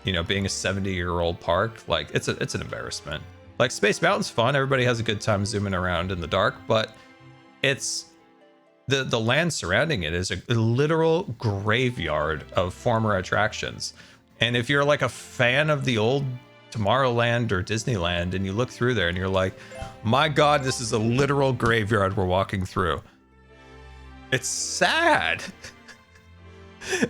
You know, being a 70-year-old park, like, it's an embarrassment. Like, Space Mountain's fun, everybody has a good time zooming around in the dark, but it's the land surrounding it is a literal graveyard of former attractions. And if you're like a fan of the old Tomorrowland or Disneyland and you look through there and you're like, my God, this is a literal graveyard we're walking through. It's sad.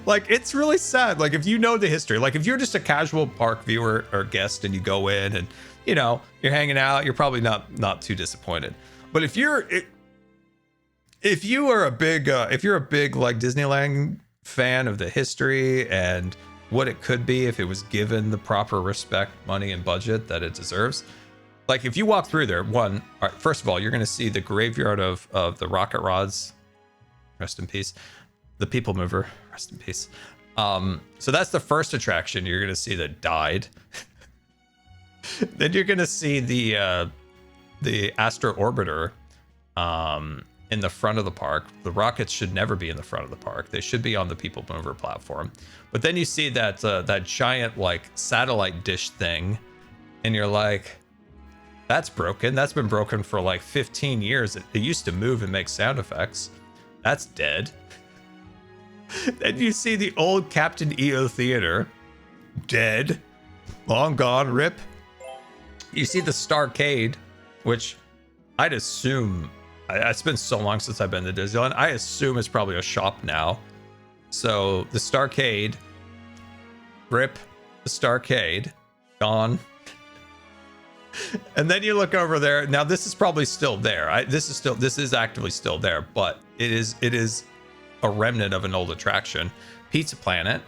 Like, it's really sad. Like, if you know the history, like if you're just a casual park viewer or guest and you go in and, you know, you're hanging out, you're probably not too disappointed. But if you're a big like Disneyland fan of the history and what it could be if it was given the proper respect, money, and budget that it deserves. Like, if you walk through there, all right, first of all, you're going to see the graveyard of the rocket rods. Rest in peace. The People Mover. Rest in peace. So that's the first attraction you're going to see that died. Then you're going to see the Astro Orbiter in the front of the park. The rockets should never be in the front of the park. They should be on the People Mover platform. But then you see that giant like satellite dish thing, and you're like, That's broken. That's been broken for like 15 years. It used to move and make sound effects. That's dead. Then you see the old Captain EO Theater. Dead. Long gone, rip. You see the Starcade, which I'd assume... It's been so long since I've been to Disneyland. I assume it's probably a shop now. So the Starcade, rip the Starcade, gone. And then you look over there. Now this is probably still there. This is actively still there, but it is a remnant of an old attraction. Pizza Planet.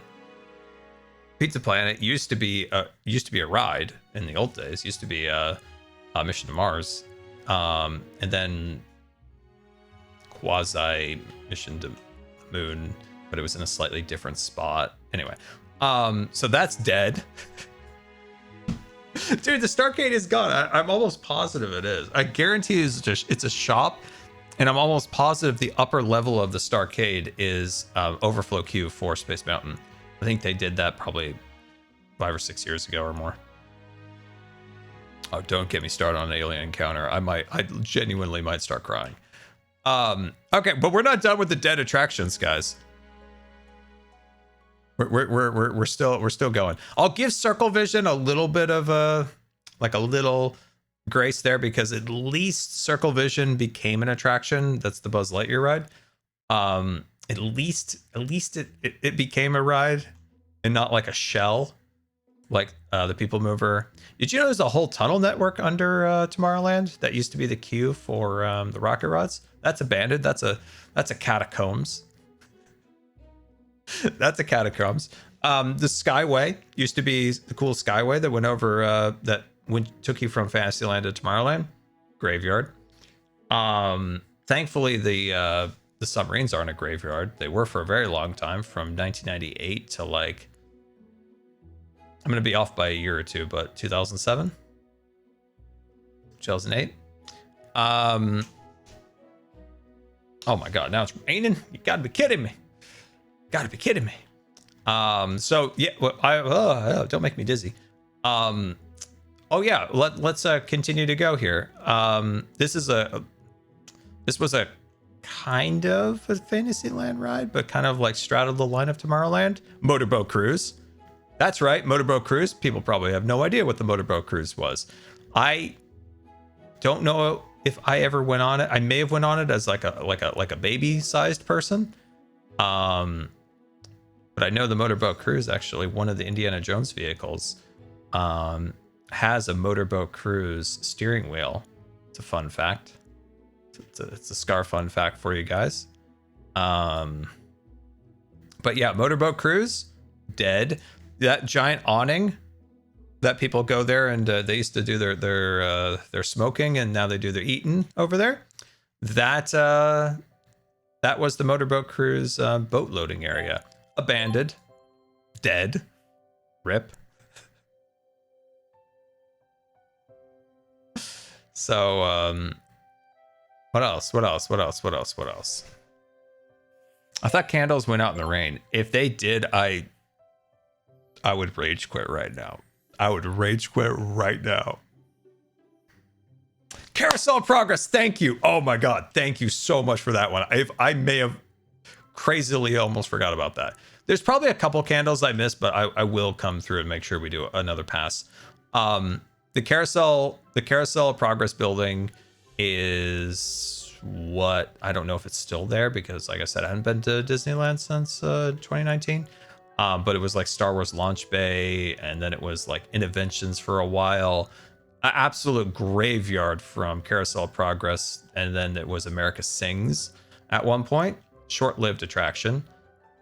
Pizza Planet used to be a ride in the old days. Used to be a Mission to Mars, and then quasi Mission to the Moon, but it was in a slightly different spot. Anyway, so that's dead. Dude, the Starcade is gone. I'm almost positive it is. I guarantee it's a shop, and I'm almost positive the upper level of the Starcade is overflow queue for Space Mountain. I think they did that probably 5 or 6 years ago or more. Oh, don't get me started on an alien encounter. I genuinely might start crying. Okay, but we're not done with the dead attractions, guys. We're still going. I'll give Circle Vision a little bit of a little grace there, because at least Circle Vision became an attraction. That's the Buzz Lightyear ride. At least it became a ride and not like a shell, like the People Mover. Did you know there's a whole tunnel network under Tomorrowland that used to be the queue for the rocket rods? That's abandoned. That's a catacombs. That's a catacombs. The Skyway used to be the cool Skyway that went over took you from Fantasyland to Tomorrowland. Graveyard. Thankfully the submarines aren't a graveyard. They were for a very long time, from 1998 to like, I'm gonna be off by a year or two, but 2007, 2008. Oh my god, now it's raining. You gotta be kidding me. Gotta be kidding me. So yeah, well, don't make me dizzy. Oh yeah, let's continue to go here. This was a kind of a Fantasyland ride, but kind of like straddled the line of Tomorrowland. Motorboat Cruise. That's right, Motorboat Cruise. People probably have no idea what the Motorboat Cruise was. I don't know if I ever went on it. I may have went on it as like a baby-sized person. But I know the Motorboat Cruise, actually, one of the Indiana Jones vehicles, has a Motorboat Cruise steering wheel. It's a fun fact. It's a Scar fun fact for you guys. But yeah, Motorboat Cruise, dead. That giant awning that people go there and they used to do their smoking, and now they do their eating over there. That was the Motorboat Cruise boat loading area. Abandoned, dead, rip. So what else? I thought candles went out in the rain. If they did, I would rage quit right now. Carousel of Progress, thank you. Oh my god, thank you so much for that one. I may have crazily almost forgot about that. There's probably a couple candles I missed, but I will come through and make sure we do another pass. The Carousel of Progress building is what, I don't know if it's still there, because like I said, I haven't been to Disneyland since 2019. But it was like Star Wars Launch Bay, and then it was like Innoventions for a while. An absolute graveyard from Carousel of Progress, and then it was America Sings at one point. Short-lived attraction.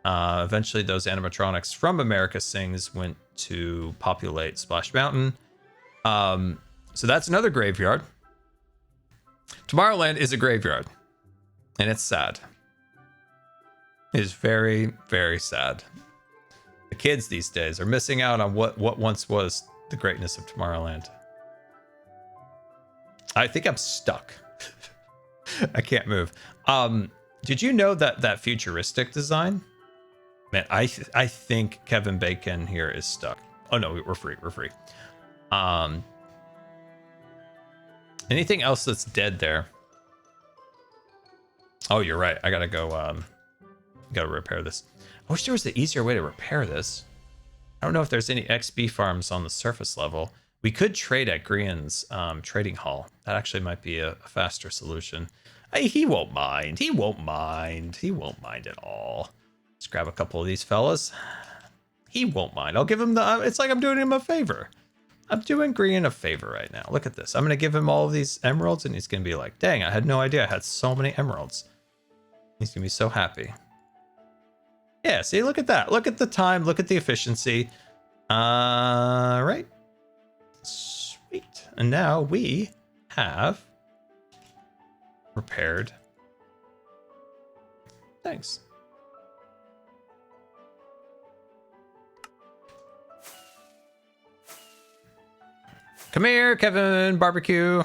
Eventually those animatronics from America Sings went to populate Splash Mountain. So that's another graveyard. Tomorrowland is a graveyard, and it's sad. It is very, very sad. The kids these days are missing out on what once was the greatness of Tomorrowland. I think I'm stuck. I can't move. Did you know that futuristic design? Man, I think Kevin Bacon here is stuck. Oh no, we're free. Anything else that's dead there? Oh, you're right. I gotta go, gotta repair this. I wish there was an easier way to repair this. I don't know if there's any XP farms on the surface level. We could trade at Grian's trading hall. That actually might be a faster solution. Hey, he won't mind. He won't mind. He won't mind at all. Let's grab a couple of these fellas. He won't mind. I'll give him the... it's like I'm doing him a favor. I'm doing Grian a favor right now. Look at this. I'm going to give him all of these emeralds, and he's going to be like, dang, I had no idea I had so many emeralds. He's going to be so happy. Yeah, see, look at that. Look at the time. Look at the efficiency. Right. Sweet. And now we have repaired. Thanks. Come here, Kevin Barbecue.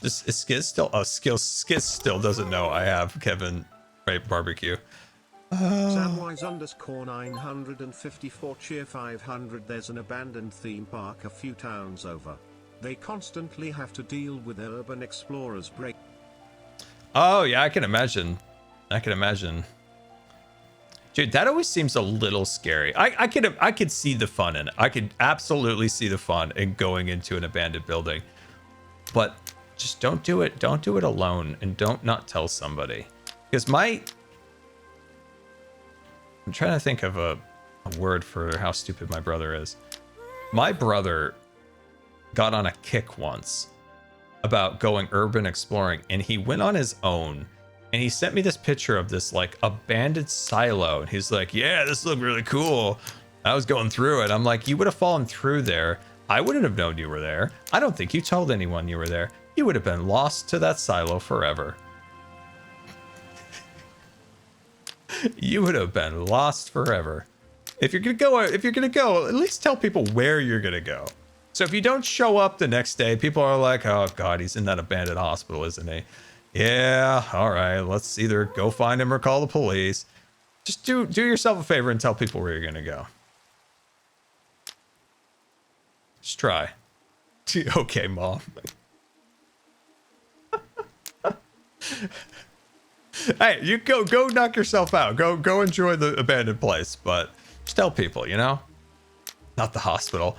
This is Skiz still. Oh, Skiz still doesn't know I have Kevin Barbecue. Samwise _ 954 cheer 500. There's an abandoned theme park a few towns over. They constantly have to deal with urban explorers break. Oh yeah, I can imagine. I can imagine. Dude, that always seems a little scary. I could see the fun in it. I could absolutely see the fun in going into an abandoned building. But just don't do it. Don't do it alone, and don't not tell somebody. Because I'm trying to think of a word for how stupid my brother is. My brother got on a kick once about going urban exploring, and he went on his own. And he sent me this picture of this like abandoned silo. And he's like, yeah, this looked really cool. I was going through it. I'm like, you would have fallen through there. I wouldn't have known you were there. I don't think you told anyone you were there. You would have been lost to that silo forever. You would have been lost forever. If you're gonna go, at least tell people where you're gonna go. So if you don't show up the next day, people are like, oh God, he's in that abandoned hospital, isn't he? Yeah, all right, let's either go find him or call the police. Just do yourself a favor and tell people where you're gonna go. Just try. Okay, Mom. Hey, you go knock yourself out. Go enjoy the abandoned place, but just tell people, you know? Not the hospital.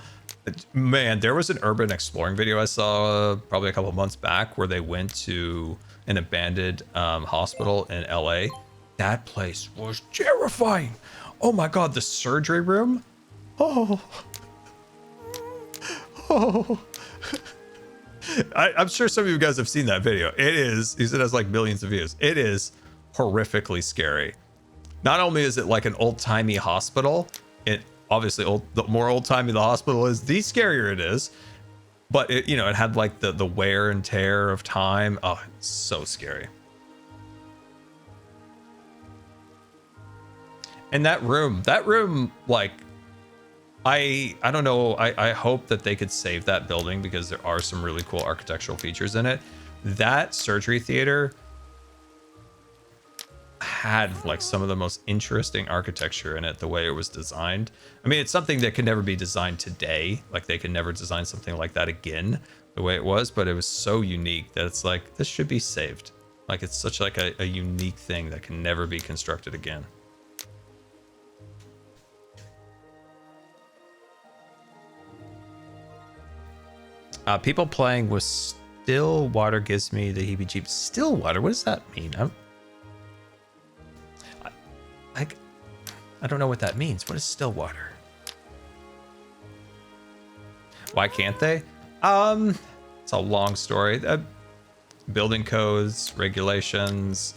Man, there was an urban exploring video I saw probably a couple months back where they went to an abandoned hospital in LA. That place was terrifying. Oh my God, the surgery room. Oh. I'm sure some of you guys have seen that video. It has like millions of views. It is horrifically scary. Not only is it like an old-timey hospital, it obviously the more old-timey the hospital is, the scarier it is. But it, you know, it had like the wear and tear of time. Oh, it's so scary. And that room, like, I don't know. I hope that they could save that building because there are some really cool architectural features in it. That surgery theater had like some of the most interesting architecture in it, the way it was designed. I mean, it's something that could never be designed today. Like they could never design something like that again, the way it was, but it was so unique that it's like, this should be saved. Like it's such like a unique thing that can never be constructed again. People playing with still water gives me the heebie-jeebies. Still water? What does that mean? I don't know what that means. What is still water? Why can't they? It's a long story. Building codes, regulations,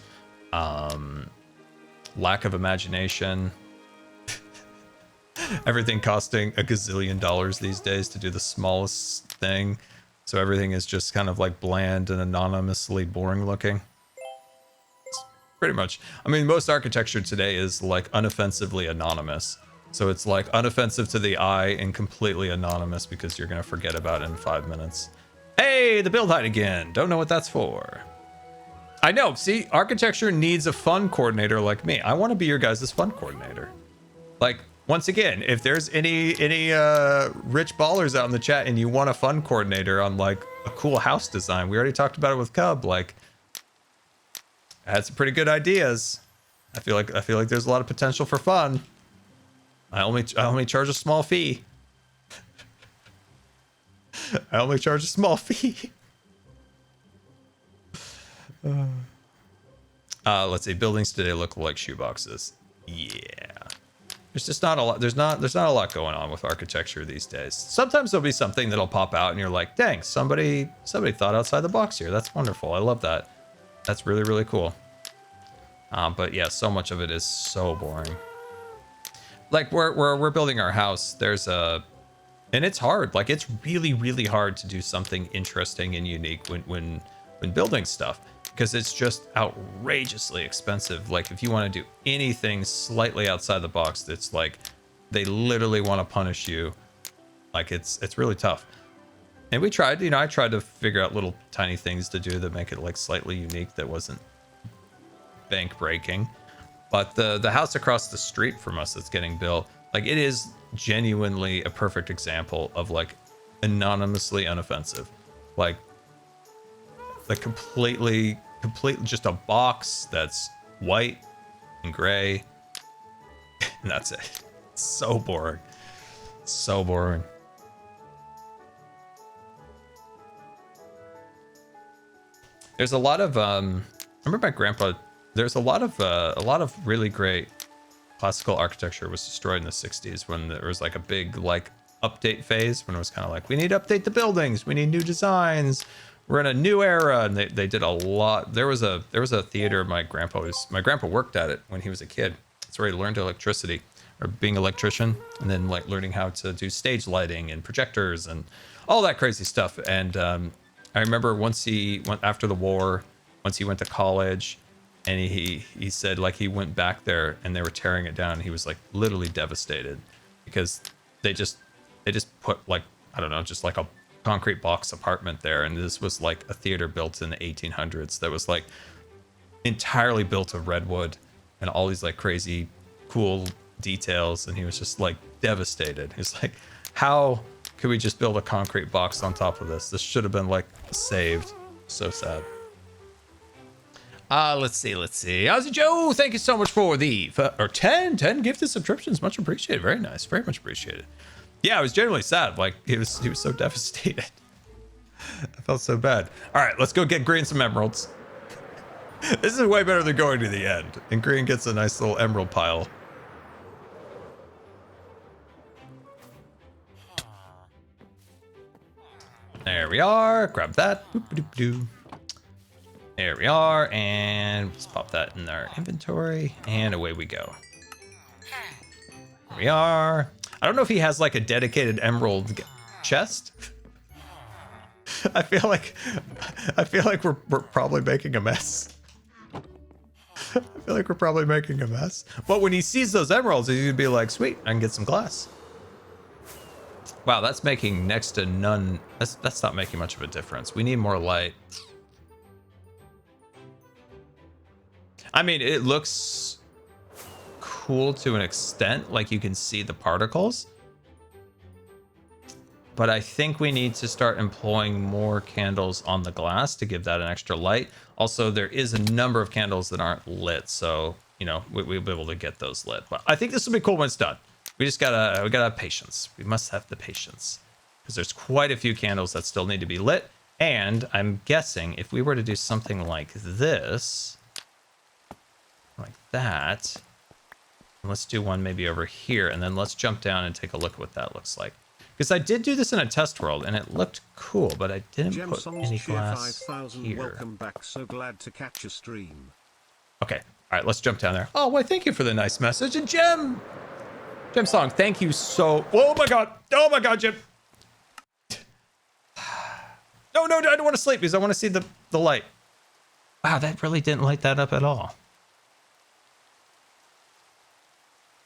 lack of imagination. Everything costing a gazillion dollars these days to do the smallest thing. So everything is just kind of like bland and anonymously boring looking. It's pretty much. I mean, most architecture today is like unoffensively anonymous. So it's like unoffensive to the eye and completely anonymous because you're going to forget about it in 5 minutes. Hey, the build height again. Don't know what that's for. I know. See, architecture needs a fun coordinator like me. I want to be your guys' fun coordinator. Like, once again, if there's any rich ballers out in the chat and you want a fun coordinator on like a cool house design, we already talked about it with Cub. Like, I had some pretty good ideas. I feel like there's a lot of potential for fun. I only charge a small fee. I only charge a small fee. Let's see. Buildings today look like shoeboxes. Yeah. There's just not a lot. There's not a lot going on with architecture these days. Sometimes there'll be something that'll pop out and you're like, dang, somebody thought outside the box here. That's wonderful. I love that. That's really, really cool. But yeah, so much of it is so boring. Like we're building our house. And it's hard. Like it's really, really hard to do something interesting and unique when building stuff, because it's just outrageously expensive. Like if you want to do anything slightly outside the box, that's like they literally want to punish you. Like it's really tough. And we tried, I tried to figure out little tiny things to do that make it like slightly unique that wasn't bank breaking. But the house across the street from us that's getting built, like it is genuinely a perfect example of like anonymously unoffensive. Like completely just a box that's white and gray, and that's it. It's so boring. So boring. There's a lot of I remember my grandpa, there's a lot of really great classical architecture was destroyed in the 60s when there was like a big like update phase, when it was kind of like, we need to update the buildings, we need new designs, we're in a new era. And they did a lot. There was a theater my grandpa worked at it when he was a kid. That's where he learned electricity, or being an electrician, and then like learning how to do stage lighting and projectors and all that crazy stuff. And I remember once he went after the war, once he went to college, and he said like he went back there and they were tearing it down, and he was like literally devastated because they just put like, I don't know, just like a concrete box apartment there, and this was like a theater built in the 1800s that was like entirely built of redwood and all these like crazy cool details, and he was just like devastated. He's like, how could we just build a concrete box on top of this? This should have been like saved. So sad. Let's see. Ozzy Joe, thank you so much for the 10 gifted subscriptions. Much appreciated. Very nice. Very much appreciated. Yeah, I was genuinely sad. Like he was so devastated. I felt so bad. All right, let's go get Green some emeralds. This is way better than going to the end. And Green gets a nice little emerald pile. There we are. Grab that. Boop-a-doop-doo. There we are, and let's pop that in our inventory, and away we go. Here we are. I don't know if he has like a dedicated emerald chest. I feel like we're probably making a mess. I feel like we're probably making a mess. But when he sees those emeralds, he's gonna be like, sweet, I can get some glass. Wow, that's making next to none. That's not making much of a difference. We need more light. I mean, it looks cool to an extent, like you can see the particles. But I think we need to start employing more candles on the glass to give that an extra light. Also, there is a number of candles that aren't lit, so, we'll be able to get those lit. But I think this will be cool when it's done. We gotta have patience. We must have the patience, because there's quite a few candles that still need to be lit. And I'm guessing if we were to do something like this, like that, and let's do one maybe over here, and then let's jump down and take a look at what that looks like. Because I did do this in a test world and it looked cool, but I didn't put any glass here. Welcome back. So glad to catch a stream. Okay, all right, let's jump down there. Oh, why, thank you for the nice message. And Gem Song, thank you so. Oh my god, Jim. No, I don't want to sleep because I want to see the light. Wow, that really didn't light that up at all.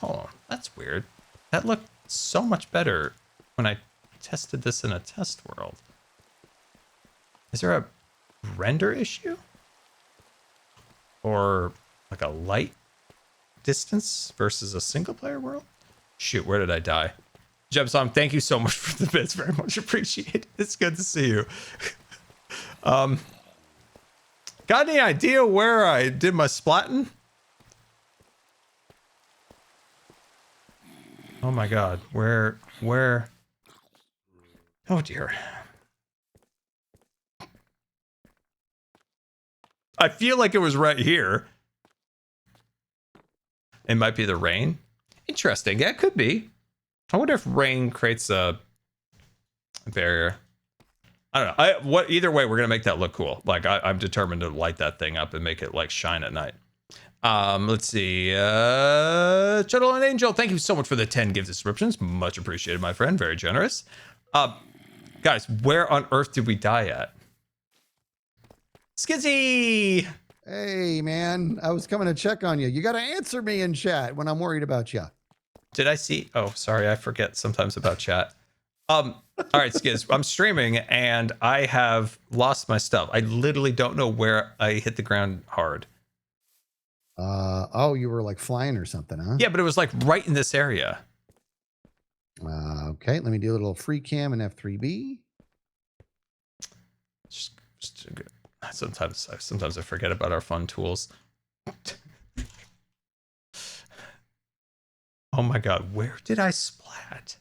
Oh, that's weird. That looked so much better when I tested this in a test world. Is there a render issue? Or like a light distance versus a single player world? Shoot, where did I die? Jebsong, thank you so much for the bits. Very much appreciated. It's good to see you. Got any idea where I did my splatting? Oh my god, where? Oh dear. I feel like it was right here. It might be the rain. Interesting. Yeah, it could be. I wonder if rain creates a barrier. I don't know. Either way, we're gonna make that look cool. Like I'm determined to light that thing up and make it like shine at night. Let's see. Shuttle and Angel, thank you so much for the 10 gift descriptions. Much appreciated, my friend. Very generous. Guys, where on earth did we die at? Skizzy! Hey, man. I was coming to check on you. You got to answer me in chat when I'm worried about you. Did I see? Oh, sorry. I forget sometimes about chat. All right, Skiz. I'm streaming and I have lost my stuff. I literally don't know where I hit the ground hard. Oh, you were like flying or something, huh? Yeah, but it was like right in this area. Okay, let me do a little free cam and F3B. Sometimes I forget about our fun tools. Oh my god, where did I splat?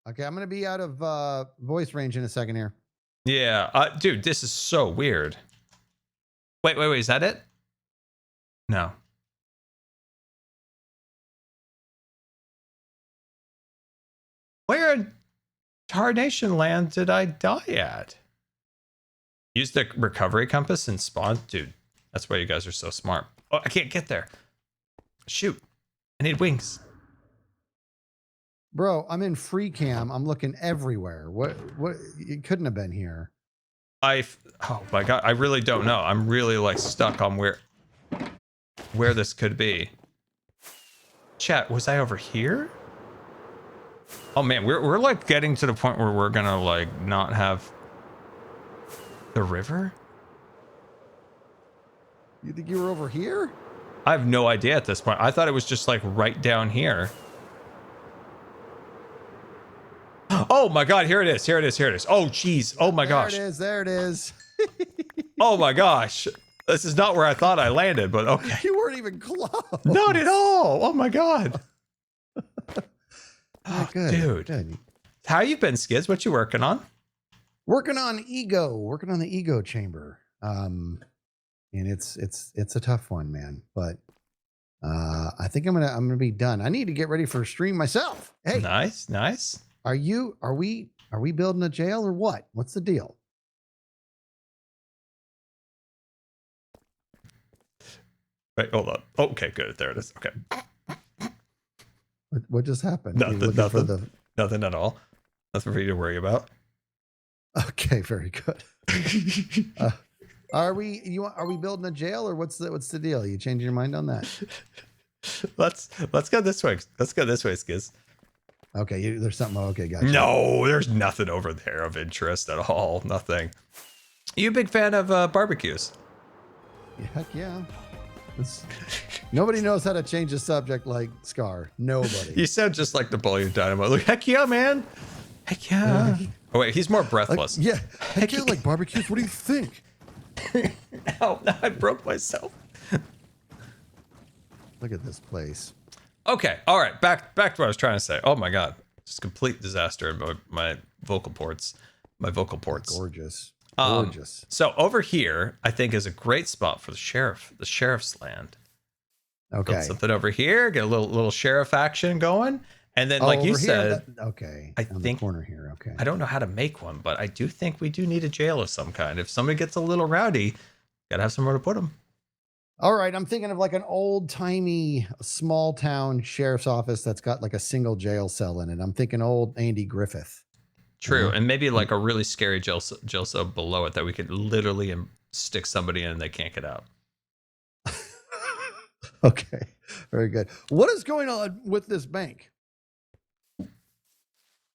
Okay, I'm gonna be out of voice range in a second here. Yeah, dude, this is so weird. Wait, is that it? No. Where in Tarnation Land did I die at? Use the recovery compass and spawn? Dude, that's why you guys are so smart. Oh, I can't get there. Shoot. I need wings. Bro, I'm in free cam. I'm looking everywhere. What it couldn't have been here. Oh my god, I really don't know. I'm really like stuck on where this could be. Chat, was I over here? Oh man, we're like getting to the point where we're gonna like not have the river? You think you were over here? I have no idea at this point. I thought it was just like right down here. Oh my god, here it is. Oh jeez. Oh my gosh. There it is. Oh my gosh. This is not where I thought I landed, but okay. You weren't even close. Not at all. Oh my god. Oh, good. Dude. Good. How you been, Skids? What you working on? Working on the ego chamber. And it's a tough one, man. But I think I'm gonna be done. I need to get ready for a stream myself. Hey, Nice. are we building a jail or what? What's the deal? Wait, hold on. Okay, good. There it is. Okay. What just happened? Nothing at all. Nothing for you to worry about. Okay, very good. Are we building a jail or what's the deal? Are you changing your mind on that? Let's go this way. Let's go this way, Skiz. Okay, there's something. Okay, gotcha. No, there's nothing over there of interest at all. Nothing. You a big fan of barbecues? Yeah, heck yeah. Nobody knows how to change a subject like Scar. Nobody. You sound just like Napoleon Dynamite. Like, heck yeah, man. Heck yeah. Oh wait, he's more breathless. Like, yeah. Heck yeah, like barbecues. What do you think? Now I broke myself. Look at this place. Okay, all right. Back to what I was trying to say. Oh my god, just complete disaster in my vocal ports. Gorgeous. So over here, I think is a great spot for the sheriff's land. Okay. Build something over here, get a little sheriff action going, and then like you said, okay. I on think the corner here. Okay. I don't know how to make one, but I do think we do need a jail of some kind. If somebody gets a little rowdy, gotta have somewhere to put them. All right, I'm thinking of like an old-timey small town sheriff's office that's got like a single jail cell in it. I'm thinking old Andy Griffith. True, and maybe like a really scary jail cell below it that we could literally stick somebody in and they can't get out. Okay, very good. What is going on with this bank?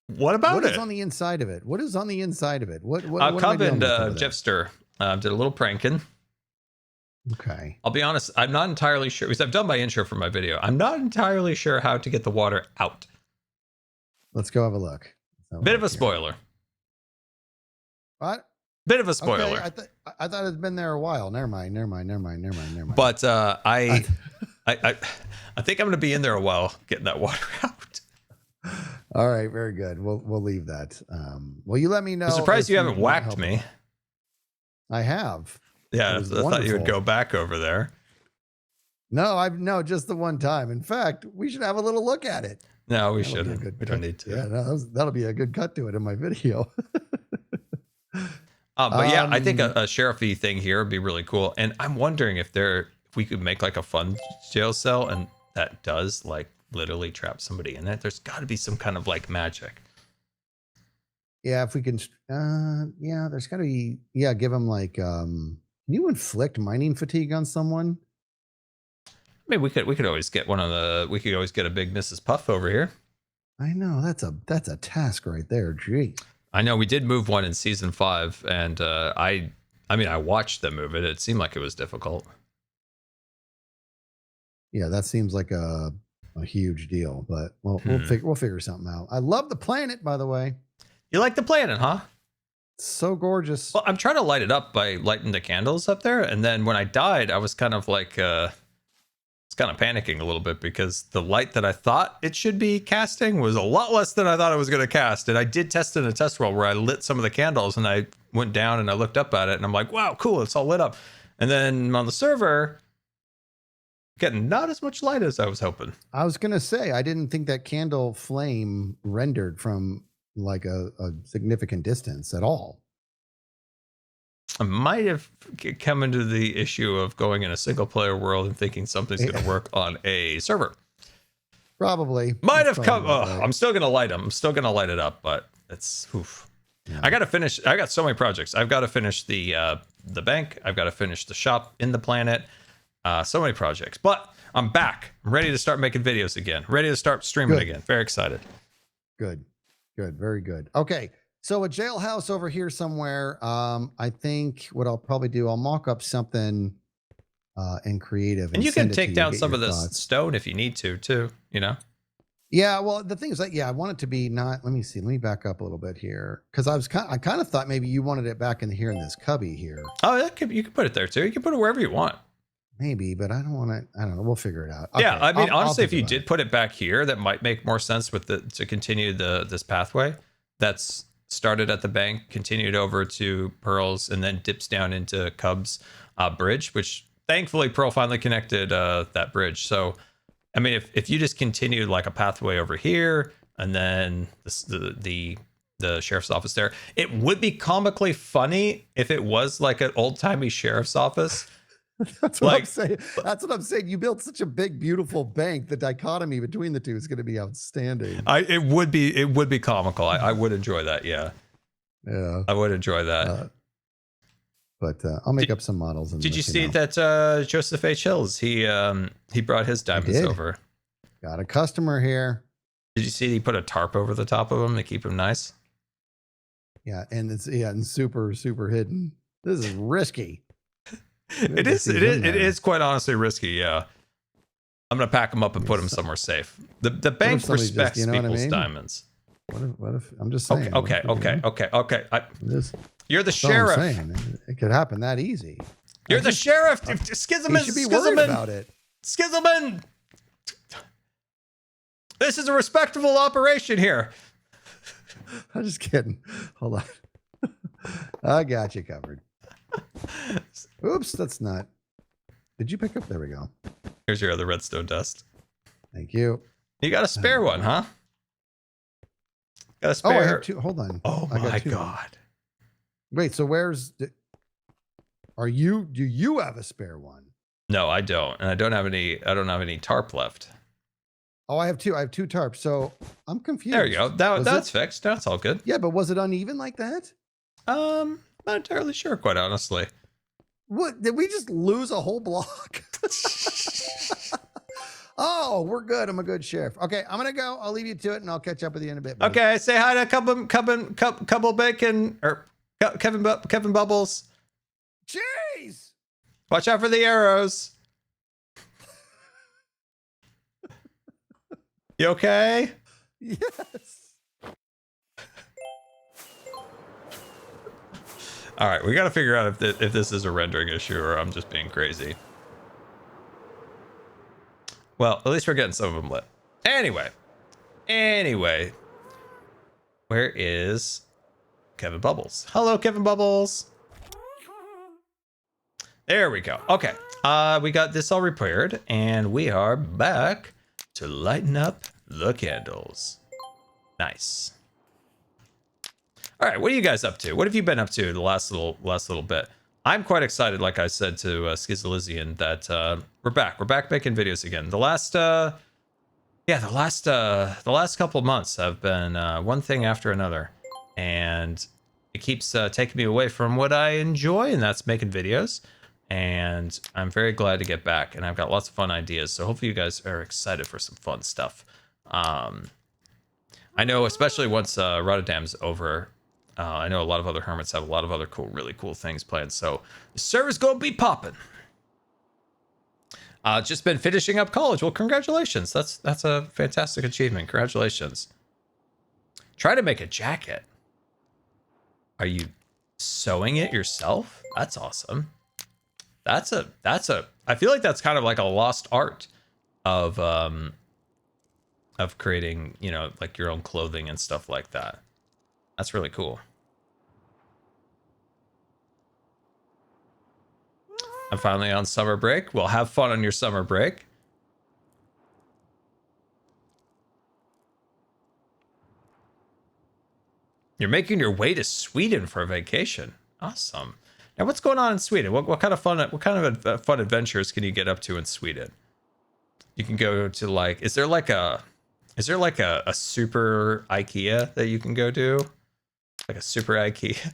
What about it? What is on the inside of it? What is on the inside of it? What Cub and Jeffster did a little pranking. Okay. I'll be honest, I'm not entirely sure because I've done my intro for my video. I'm not entirely sure how to get the water out. Let's go have a look. Bit of a spoiler. What? Bit of a spoiler. Okay, I thought it'd been there a while. Never mind. But I think I'm going to be in there a while getting that water out. All right, very good. We'll leave that. Well, you let me know. I'm surprised you haven't whacked me. I have. Yeah, I thought you would go back over there. No, just the one time. In fact, we should have a little look at it. No, we shouldn't. We don't need to. Yeah, that'll be a good cut to it in my video. But yeah, I think a sheriffy thing here would be really cool. And I'm wondering if we could make like a fun jail cell and that does like literally trap somebody in it. There's got to be some kind of like magic. Yeah, if we can. Yeah, there's got to be. Yeah, give them like. Can you inflict mining fatigue on someone? I mean, we could always get we could always get a big Mrs. Puff over here. I know that's a task right there. Gee. I know we did move one in season 5, and I watched them move it. It seemed like it was difficult. Yeah, that seems like a huge deal, but we'll figure something out. I love the planet, by the way. You like the planet, huh? It's so gorgeous. Well, I'm trying to light it up by lighting the candles up there, and then when I died, I was kind of like, it's kind of panicking a little bit because the light that I thought it should be casting was a lot less than I thought it was going to cast. And I did test in a test world where I lit some of the candles, and I went down and I looked up at it, and I'm like, wow, cool, it's all lit up. And then on the server, getting not as much light as I was hoping. I was gonna say I didn't think that candle flame rendered from like a significant distance at all. I might have come into the issue of going in a single player world and thinking something's going to work on a server. Probably. Might have come. I'm still going to light them. I'm still going to light it up, but it's oof. Yeah. I got to finish. I got so many projects. I've got to finish the bank. I've got to finish the shop in the planet. So many projects, but I'm back. I'm ready to start making videos again. Ready to start streaming again. Very excited. Good. Very good. Okay. So a jailhouse over here somewhere. I think what I'll probably do, I'll mock up something in creative. And you can take down some of this stone if you need to, too, you know? Yeah, well, the thing is that, I want it to be not, let me see. Let me back up a little bit here. Because I kind of thought maybe you wanted it back in this cubby here. Oh, you can put it there, too. You can put it wherever you want. Maybe, but I don't want to. I don't know. We'll figure it out. Okay, yeah, I mean, honestly, if you did put it back here, that might make more sense to continue this pathway. That's started at the bank, continued over to Pearl's, and then dips down into Cub's bridge, which thankfully Pearl finally connected that bridge. So, I mean, if you just continued like a pathway over here, and then the sheriff's office there, it would be comically funny if it was like an old timey sheriff's office. That's what I'm saying. That's what I'm saying. You built such a big, beautiful bank. The dichotomy between the two is going to be outstanding. It would be comical. I would enjoy that. Yeah. I would enjoy that. But I'll make up some models. And did you see that Joseph H. Hills? He brought his diamonds over. Got a customer here. Did you see he put a tarp over the top of them to keep him nice? Yeah, and and super, super hidden. This is risky. It is quite honestly risky. Yeah, I'm gonna pack them up and put them somewhere safe. The bank respects people's diamonds. What if I'm just saying? Okay. You're the sheriff. It could happen that easy. You're the sheriff. Schism should be worried about it. Schism. This is a respectable operation here. I'm just kidding. Hold on. I got you covered. Oops, that's not. Did you pick up? There we go. Here's your other redstone dust. Thank you. You got a spare one, huh? Got a spare. Oh, I have two. Hold on. Oh my god. Wait, so do you have a spare one? No, I don't. And I don't have any tarp left. Oh, I have two tarps. So I'm confused. There you go. That's fixed. That's all good. Yeah, but was it uneven like that? Not entirely sure, quite honestly. What, did we just lose a whole block? Oh, we're good. I'm a good sheriff. Okay, I'm gonna go. I'll leave you to it, and I'll catch up with you in a bit. Buddy. Okay, say hi to Couple Bacon or Kevin Bubbles. Jeez. Watch out for the arrows. You okay? Yes. All right, we got to figure out if this is a rendering issue or I'm just being crazy. Well, at least we're getting some of them lit. Anyway, where is Kevin Bubbles? Hello, Kevin Bubbles. There we go. Okay, we got this all repaired, and we are back to lighten up the candles. Nice. All right, what are you guys up to? What have you been up to the last little bit? I'm quite excited, like I said to Schizalizian, that we're back. We're back making videos again. The last couple of months have been one thing after another, and it keeps taking me away from what I enjoy, and that's making videos. And I'm very glad to get back, and I've got lots of fun ideas. So hopefully you guys are excited for some fun stuff. I know, especially once Rotterdam's over. I know a lot of other hermits have a lot of other really cool things planned. So the server's gonna be popping. Just been finishing up college. Well, congratulations. That's a fantastic achievement. Congratulations. Try to make a jacket. Are you sewing it yourself? That's awesome. I feel like that's kind of like a lost art of creating, you know, like your own clothing and stuff like that. That's really cool. I'm finally on summer break. Well, have fun on your summer break. You're making your way to Sweden for a vacation. Awesome. Now, what's going on in Sweden? What kind of fun adventures can you get up to in Sweden? You can go to like, is there like a super IKEA that you can go to? Like a super IKEA.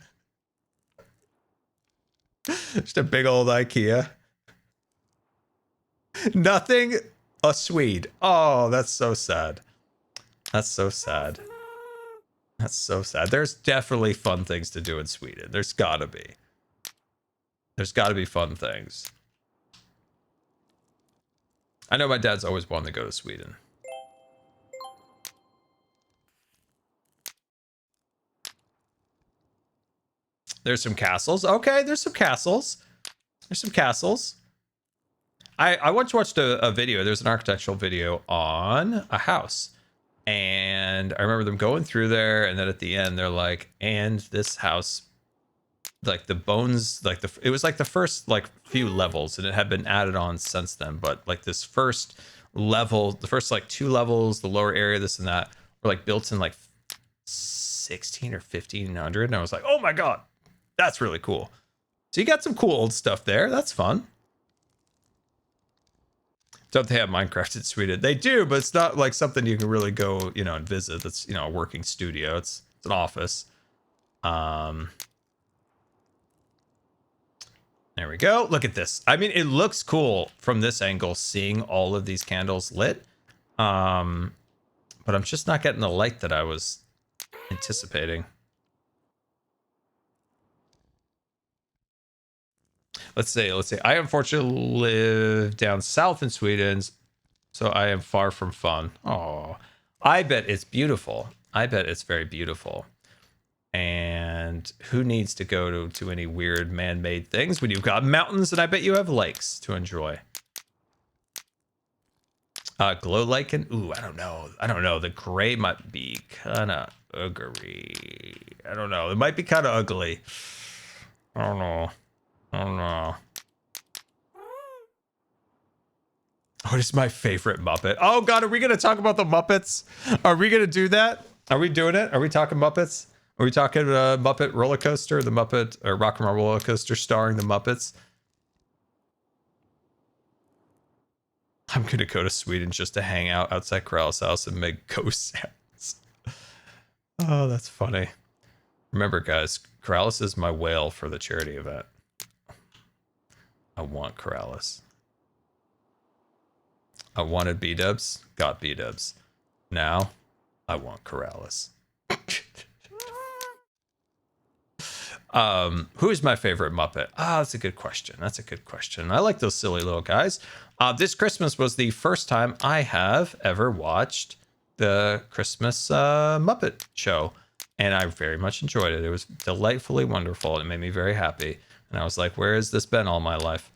Just a big old IKEA. Nothing. A Swede. Oh, that's so sad. That's so sad. That's so sad. There's definitely fun things to do in Sweden. There's gotta be. There's gotta be fun things. I know my dad's always wanted to go to Sweden. There's some castles. Okay, there's some castles. There's some castles. I once watched a video. There's an architectural video on a house. And I remember them going through there. And then at the end, they're like, and this house, like the bones, like it was like the first like few levels. And it had been added on since then. But like this first level, the first like 2 levels, the lower area, this and that, were like built in like 16 or 1500. And I was like, oh my God. That's really cool. So you got some cool old stuff there. That's fun. Don't they have Minecraft in Sweden? They do, but it's not like something you can really go, you know, and visit. That's, you know, a working studio. It's an office. There we go. Look at this. I mean, it looks cool from this angle, seeing all of these candles lit. But I'm just not getting the light that I was anticipating. Let's see. I unfortunately live down south in Sweden, so I am far from fun. Oh, I bet it's beautiful. I bet it's very beautiful. And who needs to go to any weird man-made things when you've got mountains, and I bet you have lakes to enjoy. Glow lichen? Ooh, I don't know. The gray might be kind of ugly. I don't know. It might be kind of ugly. I don't know. What is my favorite Muppet? Oh God, are we going to talk about the Muppets? Are we going to do that? Are we doing it? Are we talking Muppets? Are we talking Muppet Roller Coaster, the Muppet or Rock and Roll Roller Coaster starring the Muppets? I'm going to go to Sweden just to hang out outside Corral's house and make ghost sounds. Oh, that's funny. Remember, guys, Corrales is my whale for the charity event. I want Corrales. I wanted B-dubs, got B-dubs. Now, I want Corrales. Who's my favorite Muppet? That's a good question. That's a good question. I like those silly little guys. This Christmas was the first time I have ever watched the Christmas Muppet show, and I very much enjoyed it. It was delightfully wonderful, and it made me very happy. And I was like, where has this been all my life?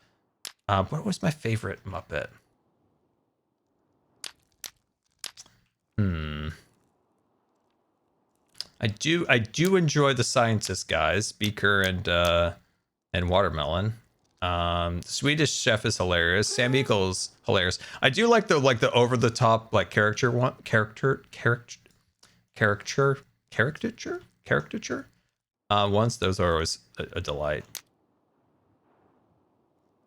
What was my favorite Muppet? I do enjoy the scientist guys, Beaker and Watermelon. Swedish Chef is hilarious. Sam Eagle's hilarious. I do like the over the top like caricature ones. Those are always a delight.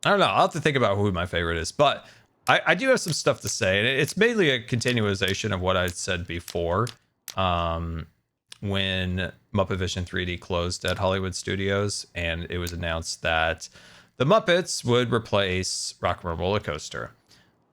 I don't know. I'll have to think about who my favorite is, but I do have some stuff to say, and it's mainly a continuation of what I said before. When Muppet Vision 3D closed at Hollywood Studios, and it was announced that the Muppets would replace Rock and Roller Coaster.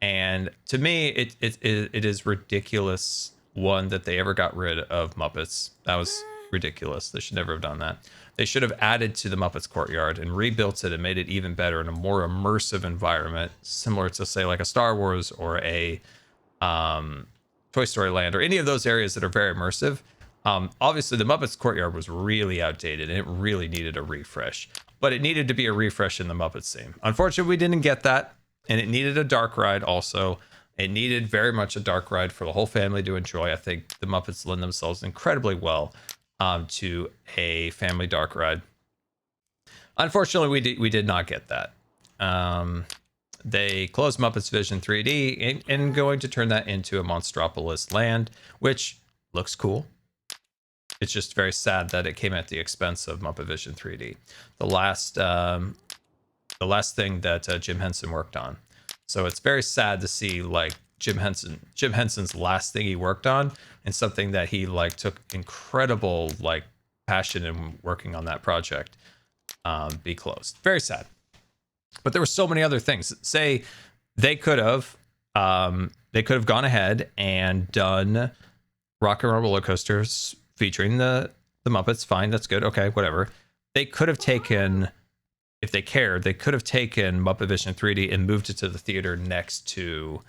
And to me, it is ridiculous, one, that they ever got rid of Muppets. That was ridiculous. They should never have done that. They should have added to the Muppets Courtyard and rebuilt it and made it even better in a more immersive environment, similar to, say, like a Star Wars or a Toy Story Land or any of those areas that are very immersive. Obviously, the Muppets Courtyard was really outdated and it really needed a refresh, but it needed to be a refresh in the Muppets theme. Unfortunately, we didn't get that, and it needed a dark ride also. It needed very much a dark ride for the whole family to enjoy. I think the Muppets lend themselves incredibly well to a family dark ride. Unfortunately, we did not get that. They closed Muppets Vision 3D and going to turn that into a Monstropolis land, which looks cool. It's just very sad that it came at the expense of Muppet Vision 3D, the last thing that Jim Henson worked on. So it's very sad to see like Jim Henson's last thing he worked on, and something that he like took incredible like passion in working on that project, be closed. Very sad. But there were so many other things. Say they could have gone ahead and done Rock and Roller Coasters featuring the Muppets. Fine, that's good. Okay, whatever. They could have taken, if they cared, they could have taken Muppet Vision 3D and moved it to the theater next to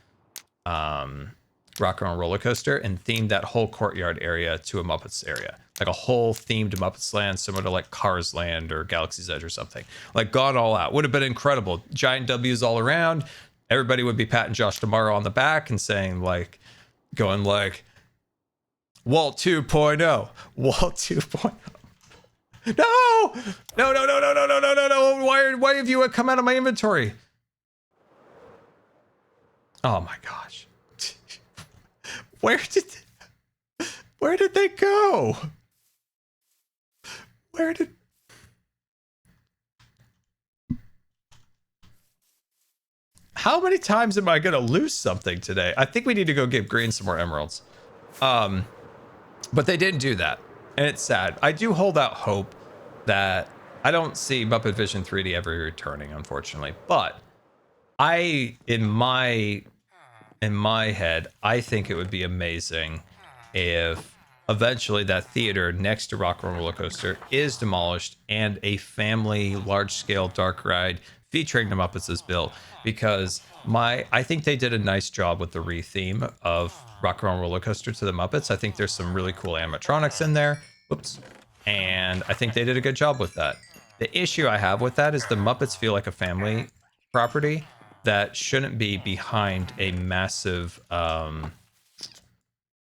Rock and Roller Coaster and themed that whole courtyard area to a Muppets area, like a whole themed Muppets land, similar to like Cars Land or Galaxy's Edge or something. Like gone all out. Would have been incredible. Giant W's all around. Everybody would be patting Josh tomorrow on the back and saying like, going like, Walt 2.0, Walt 2.0. No! No. Why have you come out of my inventory? Oh my gosh. Where did they go? How many times am I going to lose something today? I think we need to go give Green some more emeralds. But they didn't do that, and it's sad. I do hold out hope that I don't see Muppet Vision 3D ever returning, unfortunately. But in my head, I think it would be amazing if eventually that theater next to Rock and Roller Coaster is demolished and a family large-scale dark ride featuring the Muppets is built, because I think they did a nice job with the re-theme of Rock and Roller Coaster to the Muppets. I think there's some really cool animatronics in there. Whoops. And I think they did a good job with that. The issue I have with that is the Muppets feel like a family property that shouldn't be behind a massive... and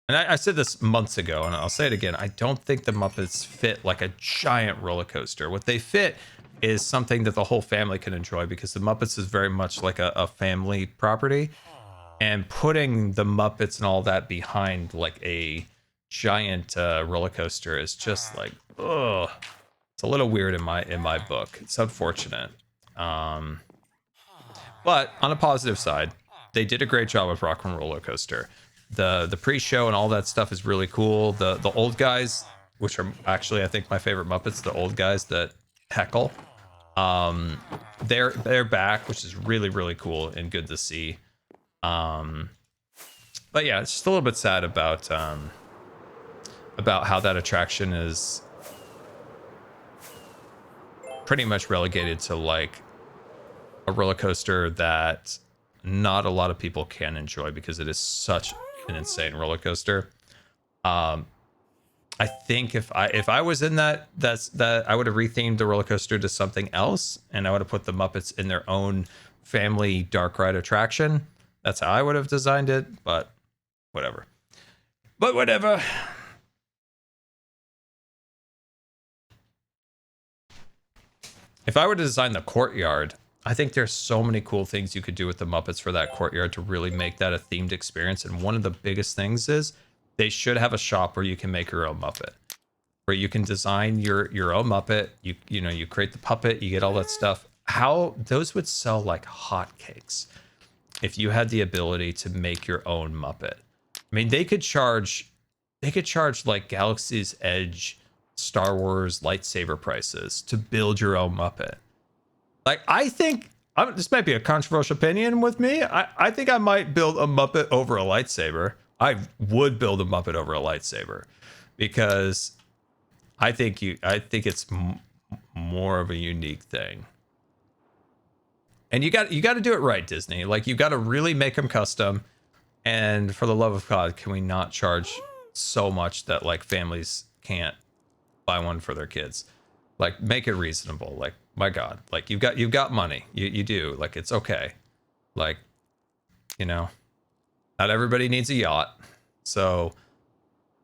I said this months ago, and I'll say it again. I don't think the Muppets fit like a giant roller coaster. What they fit is something that the whole family can enjoy, because the Muppets is very much like a family property, and putting the Muppets and all that behind like a giant roller coaster is just like, ugh. It's a little weird in my book. It's unfortunate. But on a positive side, they did a great job with Rock and Roller Coaster. The pre-show and all that stuff is really cool. The old guys, which are actually I think my favorite Muppets, the old guys that heckle, they're back, which is really, really cool and good to see. But yeah, it's just a little bit sad about how that attraction is pretty much relegated to like a roller coaster that not a lot of people can enjoy because it is such an insane roller coaster. I think if I was in that I would have rethemed the roller coaster to something else, and I would have put the Muppets in their own family dark ride attraction. That's how I would have designed it, but whatever. But whatever. If I were to design the courtyard, I think there's so many cool things you could do with the Muppets for that courtyard to really make that a themed experience. And one of the biggest things is they should have a shop where you can make your own Muppet, where you can design your own Muppet. You know, you create the puppet, you get all that stuff. How those would sell like hotcakes if you had the ability to make your own Muppet. I mean, they could charge like Galaxy's Edge Star Wars lightsaber prices to build your own Muppet. Like, I think this might be a controversial opinion with me. I think I might build a Muppet over a lightsaber. I would build a Muppet over a lightsaber because I think it's more of a unique thing. And you got to do it right, Disney. Like, you got to really make them custom. And for the love of God, can we not charge so much that like families can't buy one for their kids? Like, make it reasonable. Like, my God, like you've got money. You do. Like, it's okay. Like, you know, not everybody needs a yacht. So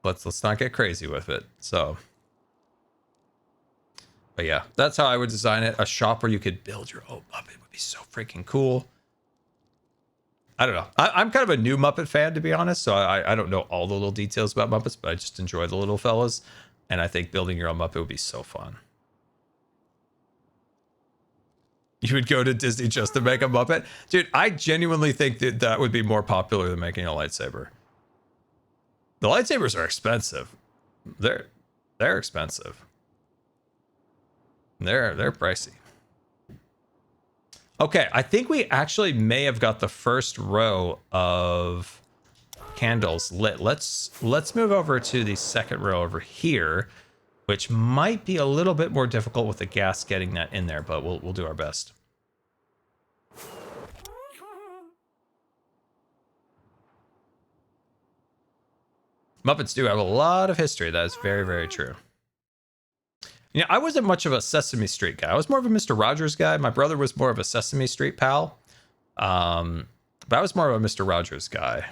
let's not get crazy with it. So, but yeah, that's how I would design it. A shop where you could build your own Muppet would be so freaking cool. I don't know. I'm kind of a new Muppet fan, to be honest. So I don't know all the little details about Muppets, but I just enjoy the little fellas. And I think building your own Muppet would be so fun. You would go to Disney just to make a Muppet? Dude, I genuinely think that would be more popular than making a lightsaber. The lightsabers are expensive. They're expensive. They're pricey. Okay, I think we actually may have got the first row of candles lit. Let's move over to the second row over here, which might be a little bit more difficult with the gas getting that in there, but we'll do our best. Muppets do have a lot of history. That is very, very true. You know, I wasn't much of a Sesame Street guy. I was more of a Mr. Rogers guy. My brother was more of a Sesame Street pal. But I was more of a Mr. Rogers guy.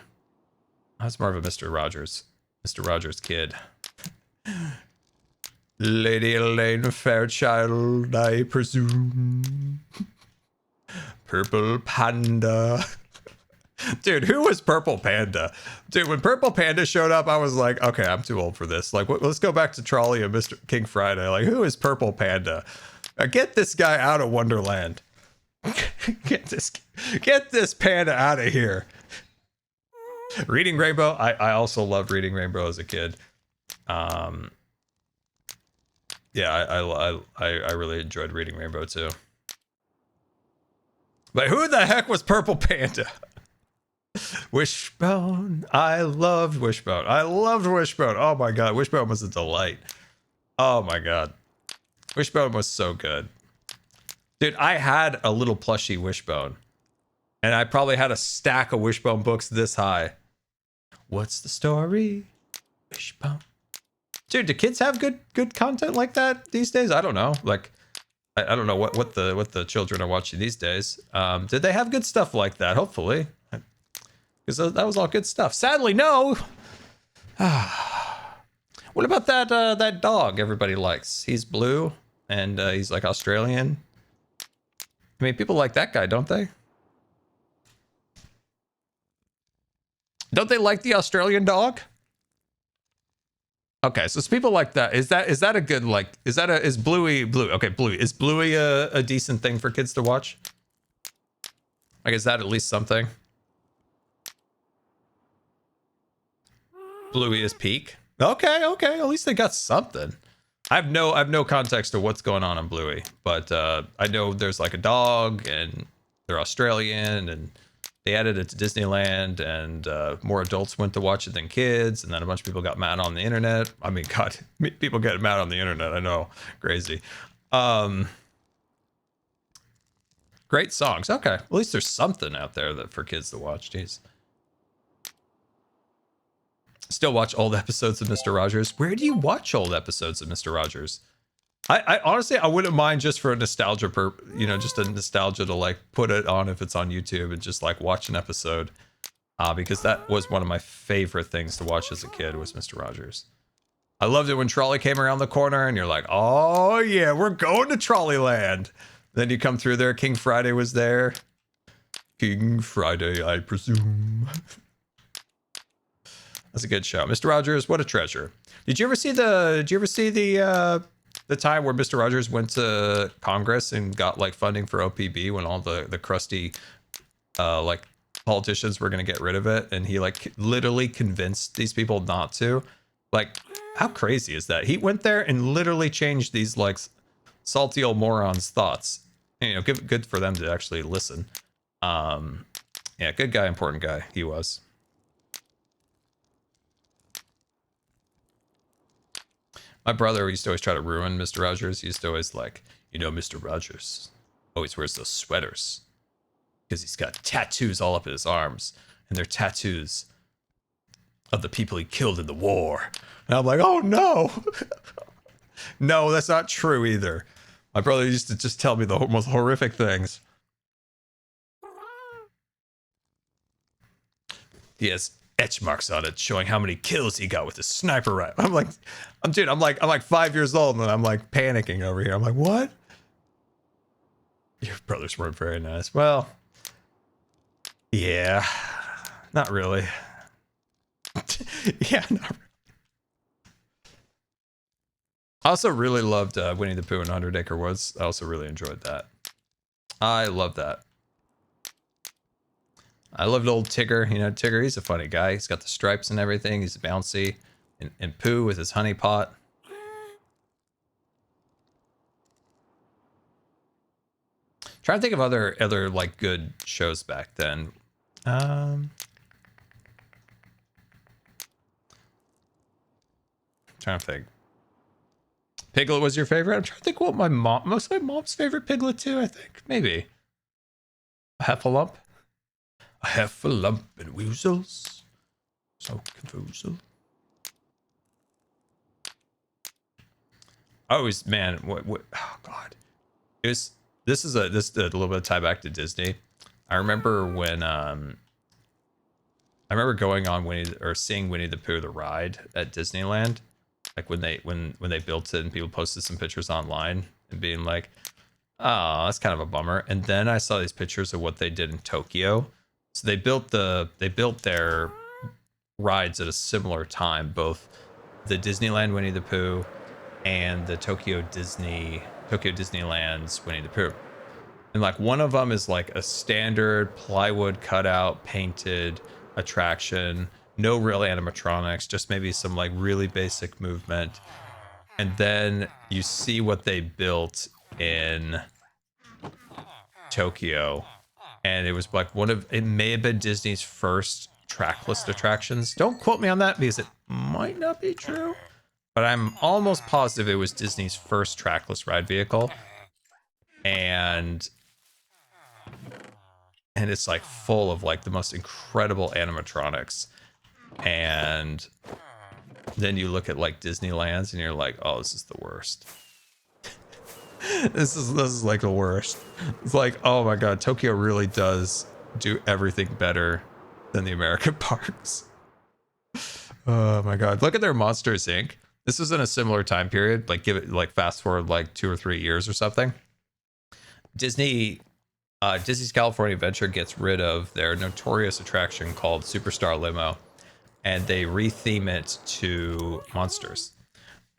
I was more of a Mr. Rogers kid. Lady Elaine Fairchild, I presume. Purple Panda. Dude, who was Purple Panda? Dude, when Purple Panda showed up, I was like, okay, I'm too old for this. Like, let's go back to Trolley and Mr. King Friday. Like, who is Purple Panda? Get this guy out of Wonderland. Get this panda out of here. Reading Rainbow. I also loved Reading Rainbow as a kid. Yeah, I really enjoyed Reading Rainbow too. But who the heck was Purple Panda? Wishbone. I loved Wishbone. Oh my God. Wishbone was a delight. Oh my God. Wishbone was so good. Dude, I had a little plushie Wishbone. And I probably had a stack of Wishbone books this high. What's the story? Wishbone. Dude, do kids have good content like that these days? I don't know. Like, I don't know what the children are watching these days. Did they have good stuff like that? Hopefully. Because that was all good stuff. Sadly, no. What about that dog everybody likes? He's blue and he's like Australian. I mean, people like that guy, don't they? Don't they like the Australian dog? Okay, so it's people like that. Is that a good, like, is Bluey? Okay, Bluey. Is Bluey a decent thing for kids to watch? Like, is that at least something? Bluey is peak. Okay. At least they got something. I have no context to what's going on in Bluey, but I know there's like a dog and they're Australian and they added it to Disneyland and more adults went to watch it than kids. And then a bunch of people got mad on the internet. I mean, God, people get mad on the internet. I know, crazy. Great songs. Okay. At least there's something out there that for kids to watch. Jeez. Still watch old episodes of Mr. Rogers. Where do you watch old episodes of Mr. Rogers? I honestly, I wouldn't mind just for a nostalgia, just a nostalgia to like put it on if it's on YouTube and just like watch an episode. Because that was one of my favorite things to watch as a kid was Mr. Rogers. I loved it when Trolley came around the corner and you're like, oh yeah, we're going to Trolleyland. Then you come through there, King Friday was there. King Friday, I presume. That's a good show. Mr. Rogers, what a treasure. Did you ever see the time where Mr. Rogers went to Congress and got like funding for OPB when all the crusty like politicians were going to get rid of it, and he like literally convinced these people not to? Like, how crazy is that? He went there and literally changed these like salty old morons' thoughts. You know, good for them to actually listen. Yeah, good guy, important guy. He was. My brother used to always try to ruin Mr. Rogers. He used to always like, you know, Mr. Rogers always wears those sweaters because he's got tattoos all up in his arms, and they're tattoos of the people he killed in the war. And I'm like, oh no. No, that's not true either. My brother used to just tell me the most horrific things. He has etch marks on it showing how many kills he got with his sniper rifle. I'm like 5 years old and I'm like panicking over here. I'm like, what? Your brothers weren't very nice. Well, yeah, not really. Yeah, not really. I also really loved Winnie the Pooh and 100 Acre Woods. I also really enjoyed that. I love that. I loved old Tigger. You know, Tigger, he's a funny guy. He's got the stripes and everything. He's bouncy. And Pooh with his honey pot. Trying to think of other like good shows back then. Trying to think. Piglet was your favorite? I'm trying to think what my mom's favorite Piglet too, I think. Maybe. Heffalump. A heffalump and weasels. So confusing. Always, man, what, oh God. This is a little bit of tie back to Disney. I remember when, I remember going on seeing Winnie the Pooh, the ride at Disneyland. Like when they built it and people posted some pictures online and being like, oh, that's kind of a bummer. And then I saw these pictures of what they did in Tokyo. So they built their rides at a similar time, both the Disneyland Winnie the Pooh and the Tokyo Disneyland's Winnie the Pooh. And like one of them is like a standard plywood cutout painted attraction, no real animatronics, just maybe some like really basic movement. And then you see what they built in Tokyo, and it was like it may have been Disney's first trackless attractions. Don't quote me on that because it might not be true, but I'm almost positive it was Disney's first trackless ride vehicle. And it's like full of like the most incredible animatronics. And then you look at like Disneyland's and you're like, oh, this is the worst. This is like the worst. It's like, oh my God, Tokyo really does do everything better than the American parks. Oh my God. Look at their Monsters Inc. This was in a similar time period. Like give it like fast forward like 2 or 3 years or something. Disney's California Adventure gets rid of their notorious attraction called Superstar Limo, and they retheme it to Monsters.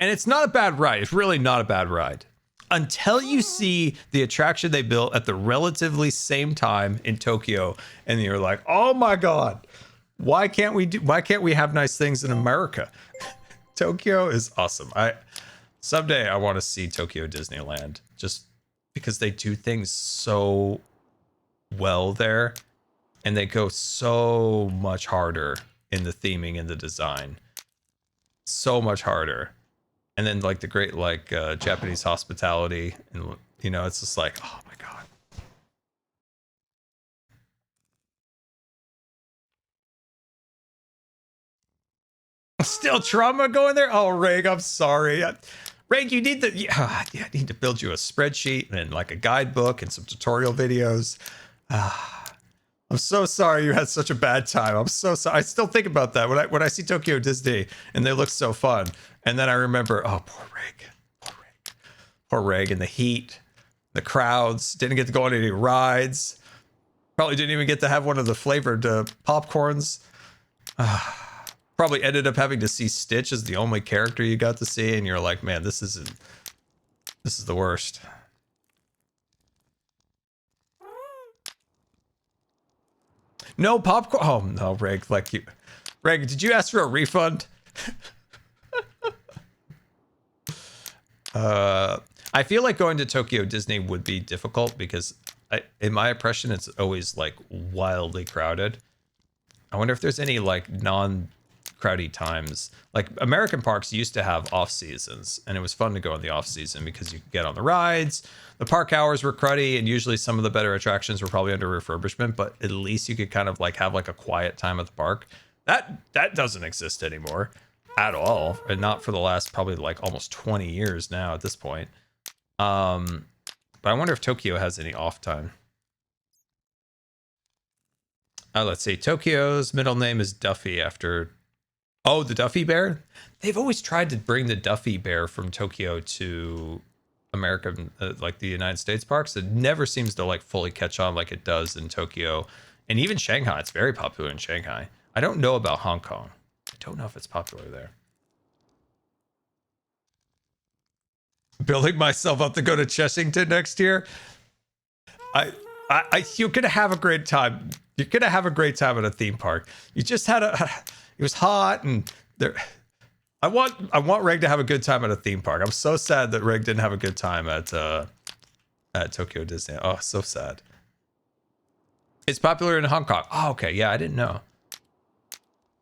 And it's not a bad ride. It's really not a bad ride. Until you see the attraction they built at the relatively same time in Tokyo, and you're like, oh my God, why can't we have nice things in America? Tokyo is awesome. Someday I want to see Tokyo Disneyland, just because they do things so well there, and they go so much harder in the theming and the design. So much harder. And then like the great like Japanese hospitality, and you know, it's just like, oh my God. Still trauma going there? Oh, Reg, I'm sorry. Reg, you need I need to build you a spreadsheet and like a guidebook and some tutorial videos. I'm so sorry you had such a bad time. I'm so sorry. I still think about that when I see Tokyo Disney and they look so fun. And then I remember, oh, poor Reg and the heat, the crowds, didn't get to go on any rides. Probably didn't even get to have one of the flavored popcorns. Probably ended up having to see Stitch as the only character you got to see. And you're like, man, this is the worst. No popcorn. Oh no, Reg, like you. Reg, did you ask for a refund? I feel like going to Tokyo Disney would be difficult because in my impression, it's always like wildly crowded. I wonder if there's any like non-crowdy times. Like American parks used to have off seasons, and it was fun to go in the off season because you could get on the rides. The park hours were cruddy, and usually some of the better attractions were probably under refurbishment, but at least you could kind of like have like a quiet time at the park. That doesn't exist anymore at all, and not for the last probably like almost 20 years now at this point. But I wonder if Tokyo has any off time. Let's see. Tokyo's middle name is Duffy after... Oh, the Duffy Bear? They've always tried to bring the Duffy Bear from Tokyo to American, like the United States parks. It never seems to like fully catch on like it does in Tokyo. And even Shanghai. It's very popular in Shanghai. I don't know about Hong Kong. I don't know if it's popular there. Building myself up to go to Chessington next year. You're gonna have a great time. You're gonna have a great time at a theme park. You just had it was hot and there. I want Reg to have a good time at a theme park. I'm so sad that Reg didn't have a good time at Tokyo Disney. Oh, so sad. It's popular in Hong Kong. Oh, okay. Yeah, I didn't know.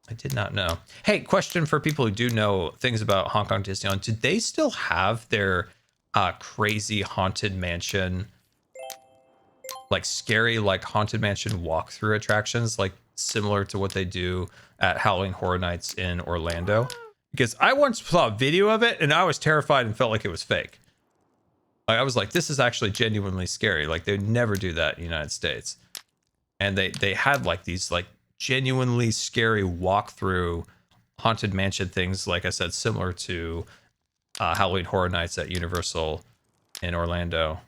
I did not know. Hey, question for people who do know things about Hong Kong Disneyland. Do they still have their crazy haunted mansion, like scary, like haunted mansion walkthrough attractions, like similar to what they do at Halloween Horror Nights in Orlando? Because I once saw a video of it and I was terrified and felt like it was fake. Like, I was like, this is actually genuinely scary. Like, they would never do that in the United States. And they had like these like genuinely scary walkthrough haunted mansion things, like I said, similar to Halloween Horror Nights at Universal in Orlando.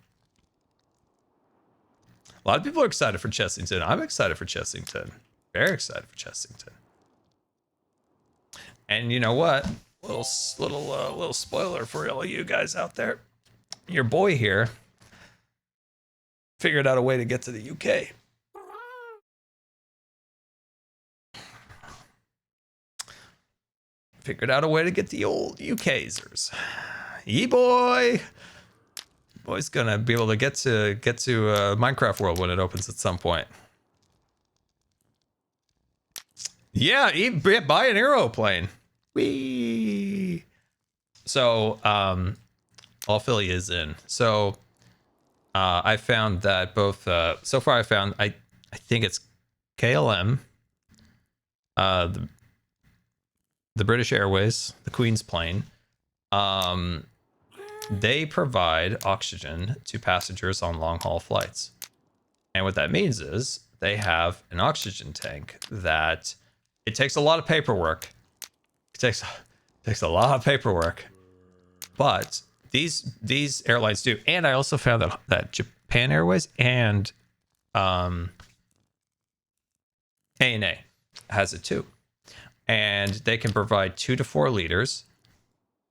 A lot of people are excited for Chessington. I'm excited for Chessington. Very excited for Chessington. And you know what? Little spoiler for all of you guys out there. Your boy here figured out a way to get to the UK. Figured out a way to get the old UKzers. Yee boy. Boy's gonna be able to get to Minecraft World when it opens at some point. Yeah, buy an aeroplane. Whee! So, all Philly is in. So, I found that both. So far, I found I think it's KLM, the British Airways, the Queen's plane. They provide oxygen to passengers on long haul flights, and what that means is they have an oxygen tank that it takes a lot of paperwork. It takes a lot of paperwork, but these airlines do. And I also found that Japan Airways and ANA has it too, and they can provide 2 to 4 liters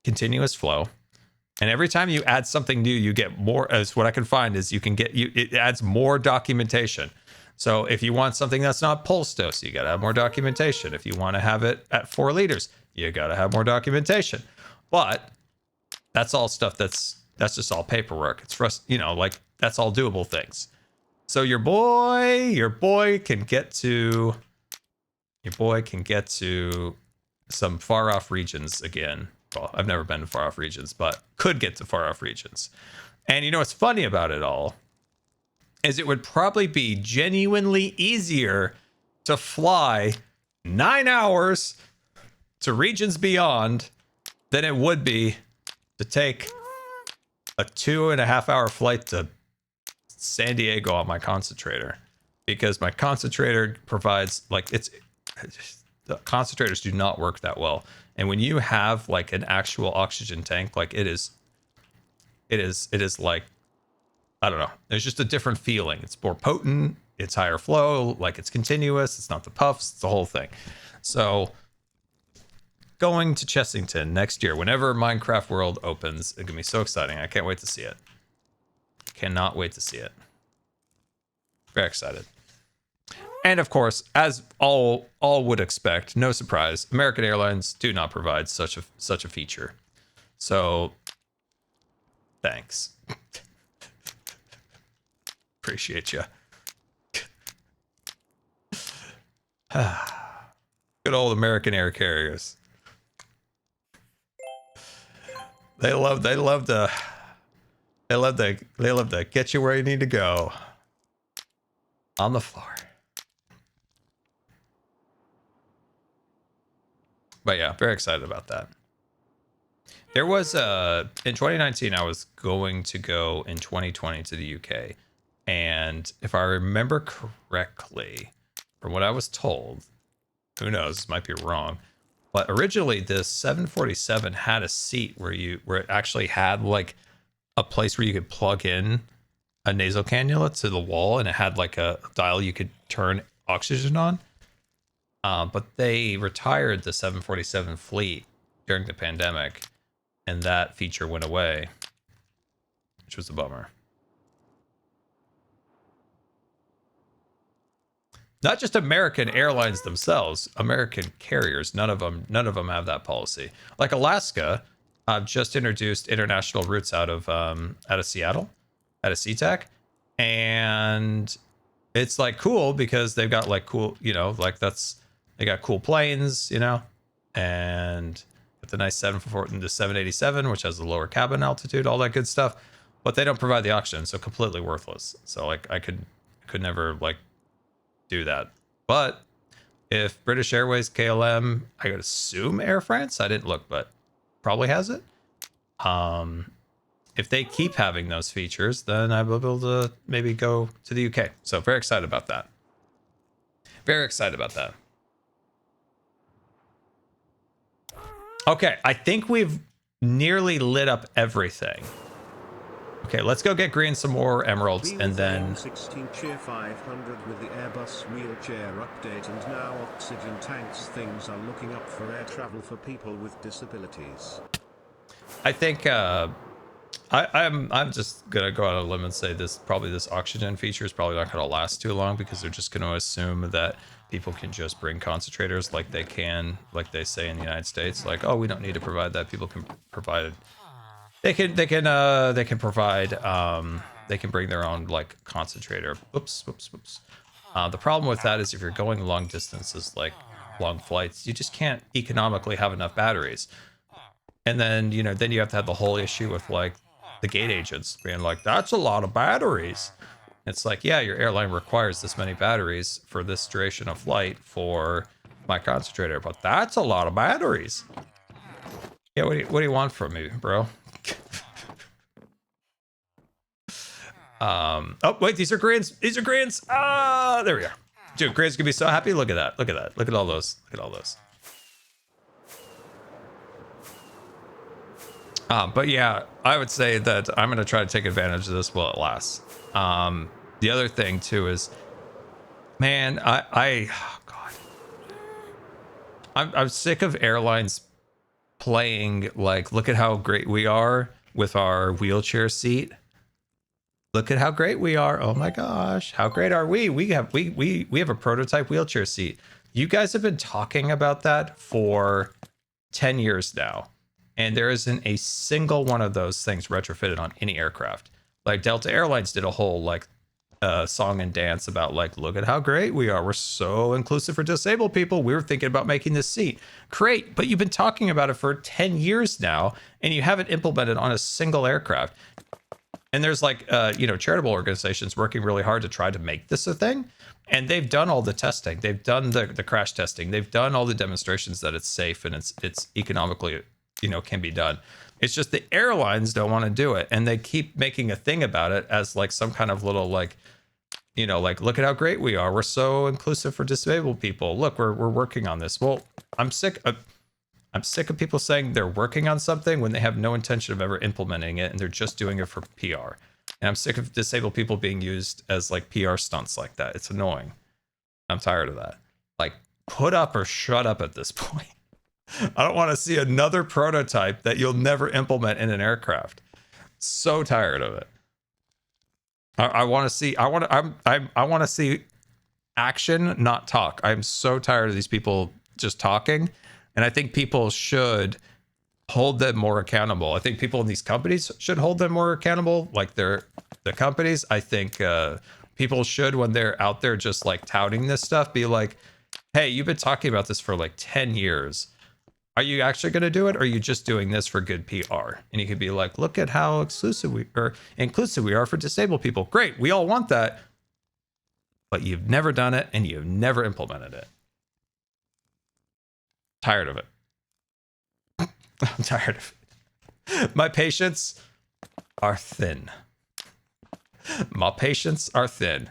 continuous flow. And every time you add something new, you get more. As what I can find is it adds more documentation. So if you want something that's not pulse dose, you got to have more documentation. If you want to have it at 4 liters, you got to have more documentation. But that's all stuff that's just all paperwork. It's for us, like that's all doable things. So your boy can get to some far off regions again. Well, I've never been to far off regions, but could get to far off regions. And you know what's funny about it all is it would probably be genuinely easier to fly 9 hours to regions beyond than it would be to take a 2.5-hour flight to San Diego on my concentrator, because my concentrator provides like the concentrators do not work that well. And when you have like an actual oxygen tank, like it is like, I don't know, there's just a different feeling. It's more potent, it's higher flow, like it's continuous, it's not the puffs, it's the whole thing. So going to Chessington next year, whenever Minecraft World opens, it's gonna be so exciting. I can't wait to see it. Cannot wait to see it. Very excited. And of course, as all would expect, no surprise, American Airlines do not provide such a feature. So thanks. Appreciate you. Good old American air carriers. They love to get you where you need to go. On the floor. But yeah, very excited about that. There was in 2019, I was going to go in 2020 to the UK. And if I remember correctly, from what I was told, who knows, this might be wrong, but originally this 747 had a seat where it actually had like a place where you could plug in a nasal cannula to the wall, and it had like a dial you could turn oxygen on. But they retired the 747 fleet during the pandemic, and that feature went away, which was a bummer. Not just American Airlines themselves, American carriers, none of them have that policy. Like Alaska, just introduced international routes out of Seattle, out of SeaTac, and it's like cool because they've got like cool, you know, like they got cool planes, you know, and the nice 787, which has the lower cabin altitude, all that good stuff, but they don't provide the oxygen, so completely worthless. So like I could never like do that. But if British Airways, KLM, I would assume Air France, I didn't look, but probably has it. If they keep having those features, then I will be able to maybe go to the UK. So very excited about that. Very excited about that. Okay, I think we've nearly lit up everything. Okay, let's go get green some more emeralds, and then 16 cheer 500 with the Airbus wheelchair update, and now oxygen tanks. Things are looking up for air travel for people with disabilities. I think I'm just gonna go out on a limb and say this oxygen feature is probably not gonna last too long, because they're just gonna assume that people can just bring concentrators like they say in the United States. Like, oh, we don't need to provide that. People can provide it. They can provide, they can bring their own like concentrator. Whoops. The problem with that is if you're going long distances, like long flights, you just can't economically have enough batteries. And then, you know, then you have to have the whole issue with like the gate agents being like, that's a lot of batteries. It's like, yeah, your airline requires this many batteries for this duration of flight for my concentrator, but that's a lot of batteries. Yeah, what do you want from me, bro? Oh wait, these are greens. These are greens. Ah, there we are. Dude, greens gonna be so happy. Look at that. Look at that. Look at all those. Look at all those. But yeah, I would say that I'm gonna try to take advantage of this while it lasts. The other thing too is, man, oh God, I'm sick of airlines playing like, look at how great we are with our wheelchair seat. Look at how great we are. Oh my gosh, how great are we? We have a prototype wheelchair seat. You guys have been talking about that for 10 years now, and there isn't a single one of those things retrofitted on any aircraft. Like Delta Airlines did a whole like song and dance about like, look at how great we are. We're so inclusive for disabled people. We were thinking about making this seat. Great, but you've been talking about it for 10 years now, and you haven't implemented on a single aircraft. And there's like, charitable organizations working really hard to try to make this a thing. And they've done all the testing. They've done the crash testing. They've done all the demonstrations that it's safe and it's economically, can be done. It's just the airlines don't want to do it. And they keep making a thing about it as like some kind of little like, look at how great we are. We're so inclusive for disabled people. Look, we're working on this. Well, I'm sick of people saying they're working on something when they have no intention of ever implementing it and they're just doing it for PR. And I'm sick of disabled people being used as like PR stunts like that. It's annoying. I'm tired of that. Like, put up or shut up at this point. I don't want to see another prototype that you'll never implement in an aircraft. So tired of it. I want to see action, not talk. I'm so tired of these people just talking. And I think people should hold them more accountable. I think people in these companies should hold them more accountable, like the companies. I think people should, when they're out there just like touting this stuff, be like, hey, you've been talking about this for like 10 years. Are you actually going to do it? Or are you just doing this for good PR? And you could be like, look at how inclusive we are for disabled people. Great. We all want that. But you've never done it and you've never implemented it. Tired of it. I'm tired of it. My patience are thin. My patience are thin.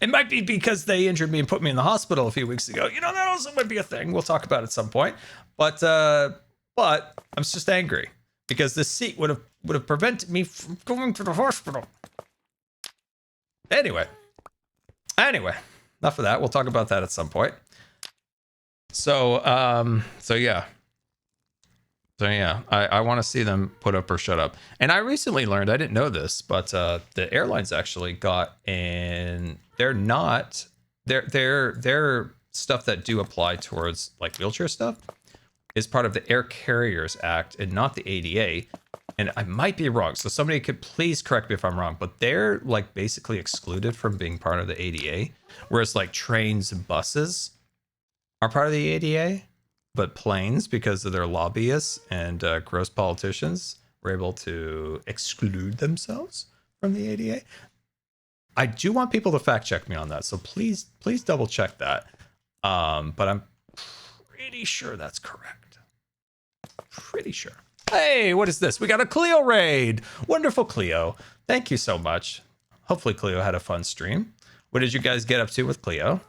It might be because they injured me and put me in the hospital a few weeks ago. That also might be a thing. We'll talk about it at some point. But I'm just angry because this seat would have prevented me from going to the hospital. Anyway, enough of that. We'll talk about that at some point. So yeah, I want to see them put up or shut up. And I recently learned, I didn't know this, but the airlines actually got in. Their stuff that do apply towards like wheelchair stuff is part of the Air Carriers Act and not the ADA. And I might be wrong, so somebody could please correct me if I'm wrong, but they're like basically excluded from being part of the ADA, whereas like trains and buses are part of the ADA, but planes, because of their lobbyists and gross politicians, were able to exclude themselves from the ADA. I do want people to fact check me on that, so please double check that. But I'm pretty sure that's correct. Pretty sure. Hey, what is this? We got a Cleo raid. Wonderful, Cleo. Thank you so much. Hopefully Cleo had a fun stream. What did you guys get up to with Cleo?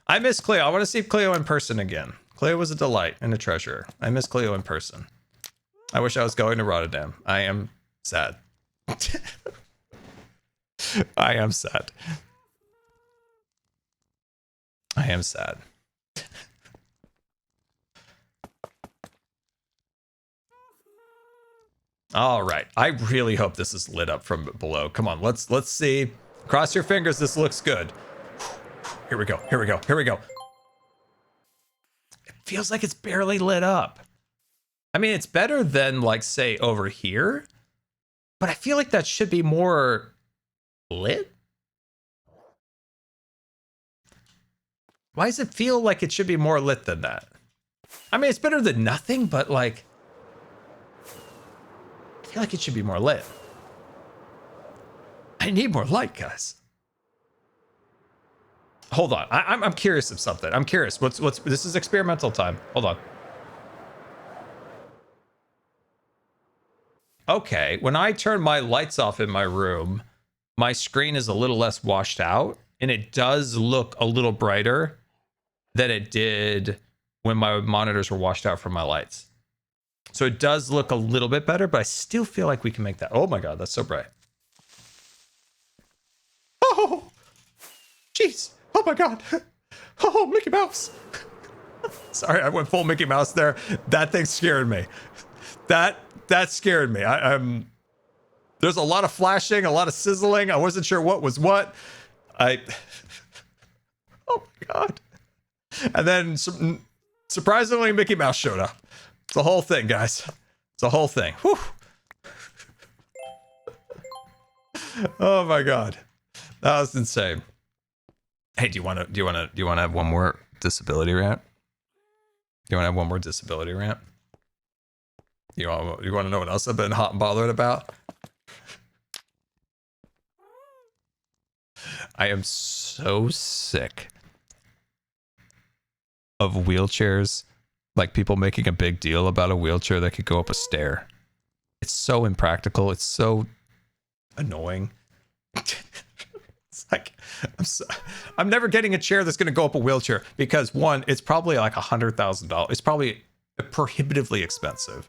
I miss Cleo. I want to see Cleo in person again. Cleo was a delight and a treasure. I miss Cleo in person. I wish I was going to Rotterdam. I am sad. I am sad. I am sad. All right. I really hope this is lit up from below. Come on, let's see. Cross your fingers. This looks good. Here we go. Here we go. Here we go. It feels like it's barely lit up. I mean, it's better than like, say, over here, but I feel like that should be more lit. Why does it feel like it should be more lit than that? I mean, it's better than nothing, but like, I feel like it should be more lit. I need more light, guys. Hold on. I'm curious of something. I'm curious. What's this is experimental time. Hold on. Okay, when I turn my lights off in my room, my screen is a little less washed out, and it does look a little brighter than it did when my monitors were washed out from my lights. So it does look a little bit better, but I still feel like we can make that. Oh my God, that's so bright. Oh, jeez. Oh my God. Oh, Mickey Mouse. Sorry, I went full Mickey Mouse there. That thing scared me. That scared me. There's a lot of flashing, a lot of sizzling. I wasn't sure what was what. Oh my God. And then surprisingly, Mickey Mouse showed up. It's a whole thing, guys. It's a whole thing. Whew. Oh my God. That was insane. Hey, do you want to have one more disability rant? Do you want to have one more disability rant? You want to know what else I've been hot and bothered about? I am so sick of wheelchairs, like people making a big deal about a wheelchair that could go up a stair. It's so impractical. It's so annoying. It's like, I'm never getting a chair that's going to go up a wheelchair because one, it's probably like $100,000. It's probably prohibitively expensive.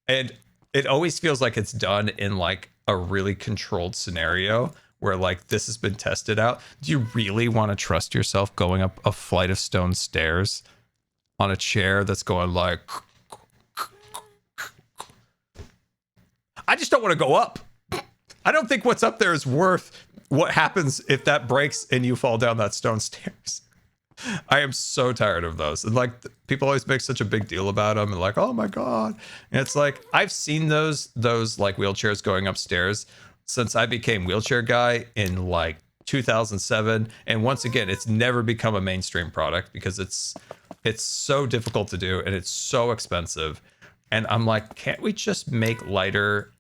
And it always feels like it's done in like a really controlled scenario where like this has been tested out. Do you really want to trust yourself going up a flight of stone stairs on a chair that's going like, I just don't want to go up. I don't think what's up there is worth what happens if that breaks and you fall down that stone stairs. I am so tired of those. And like people always make such a big deal about them and like, oh my God. And it's like, I've seen those like wheelchairs going upstairs since I became wheelchair guy in like 2007. And once again, it's never become a mainstream product because it's so difficult to do and it's so expensive. And I'm like, can't we just make lighter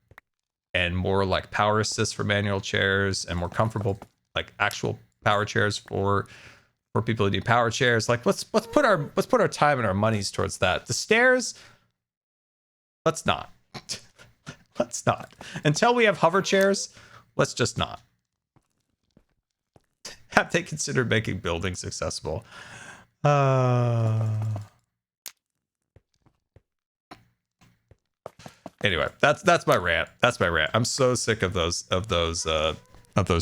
and more like power assist for manual chairs and more comfortable like actual power chairs for people who need power chairs? Like let's put our time and our monies towards that. The stairs, let's not. Let's not. Until we have hover chairs, let's just not. Have they considered making buildings accessible? Anyway, that's my rant. That's my rant. I'm so sick of those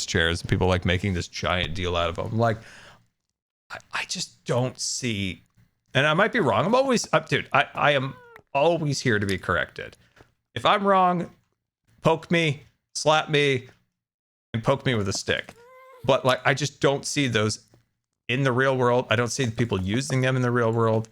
chairs. People like making this giant deal out of them. Like, I just don't see, and I might be wrong. I'm always dude. I am always here to be corrected. If I'm wrong, poke me, slap me, and poke me with a stick. But like, I just don't see those in the real world. I don't see people using them in the real world.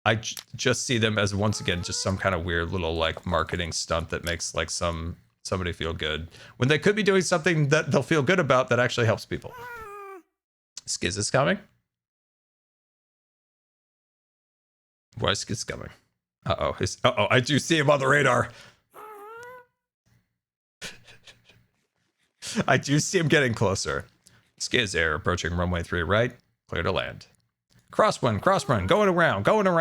I just see them as, once again, just some kind of weird little like marketing stunt that makes like somebody feel good when they could be doing something that they'll feel good about that actually helps people. Skiz is coming. Why is Skiz coming? Uh-oh. Uh-oh, I do see him on the radar. I do see him getting closer. Skiz air approaching runway 3 right. Clear to land. Cross run, going around. Oh no,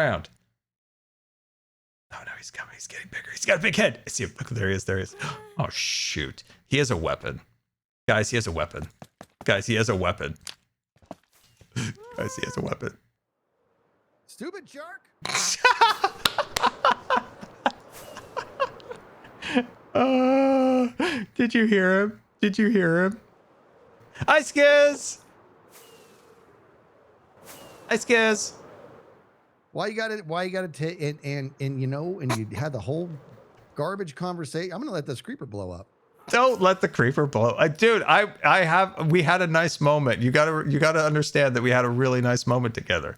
he's coming. He's getting bigger. He's got a big head. I see him. Look, there he is. Oh shoot. He has a weapon. Guys, he has a weapon. Stupid jerk. Did you hear him? Hi, Skiz. Why you gotta take and you know, and you had the whole garbage conversation. I'm gonna let this creeper blow up. Don't let the creeper blow. Dude, we had a nice moment. You gotta understand that we had a really nice moment together.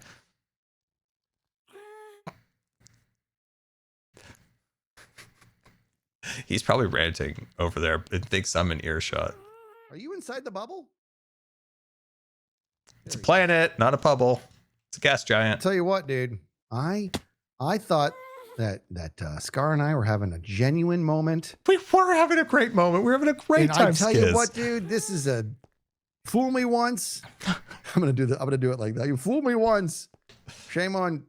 He's probably ranting over there and thinks I'm in earshot. Are you inside the bubble? It's a planet, not a bubble. It's a gas giant. I'll tell you what, dude. I thought that Scar and I were having a genuine moment. We were having a great moment. We were having a great time. I tell you what, dude. This is a fool me once. I'm gonna do it like that. You fool me once. Shame on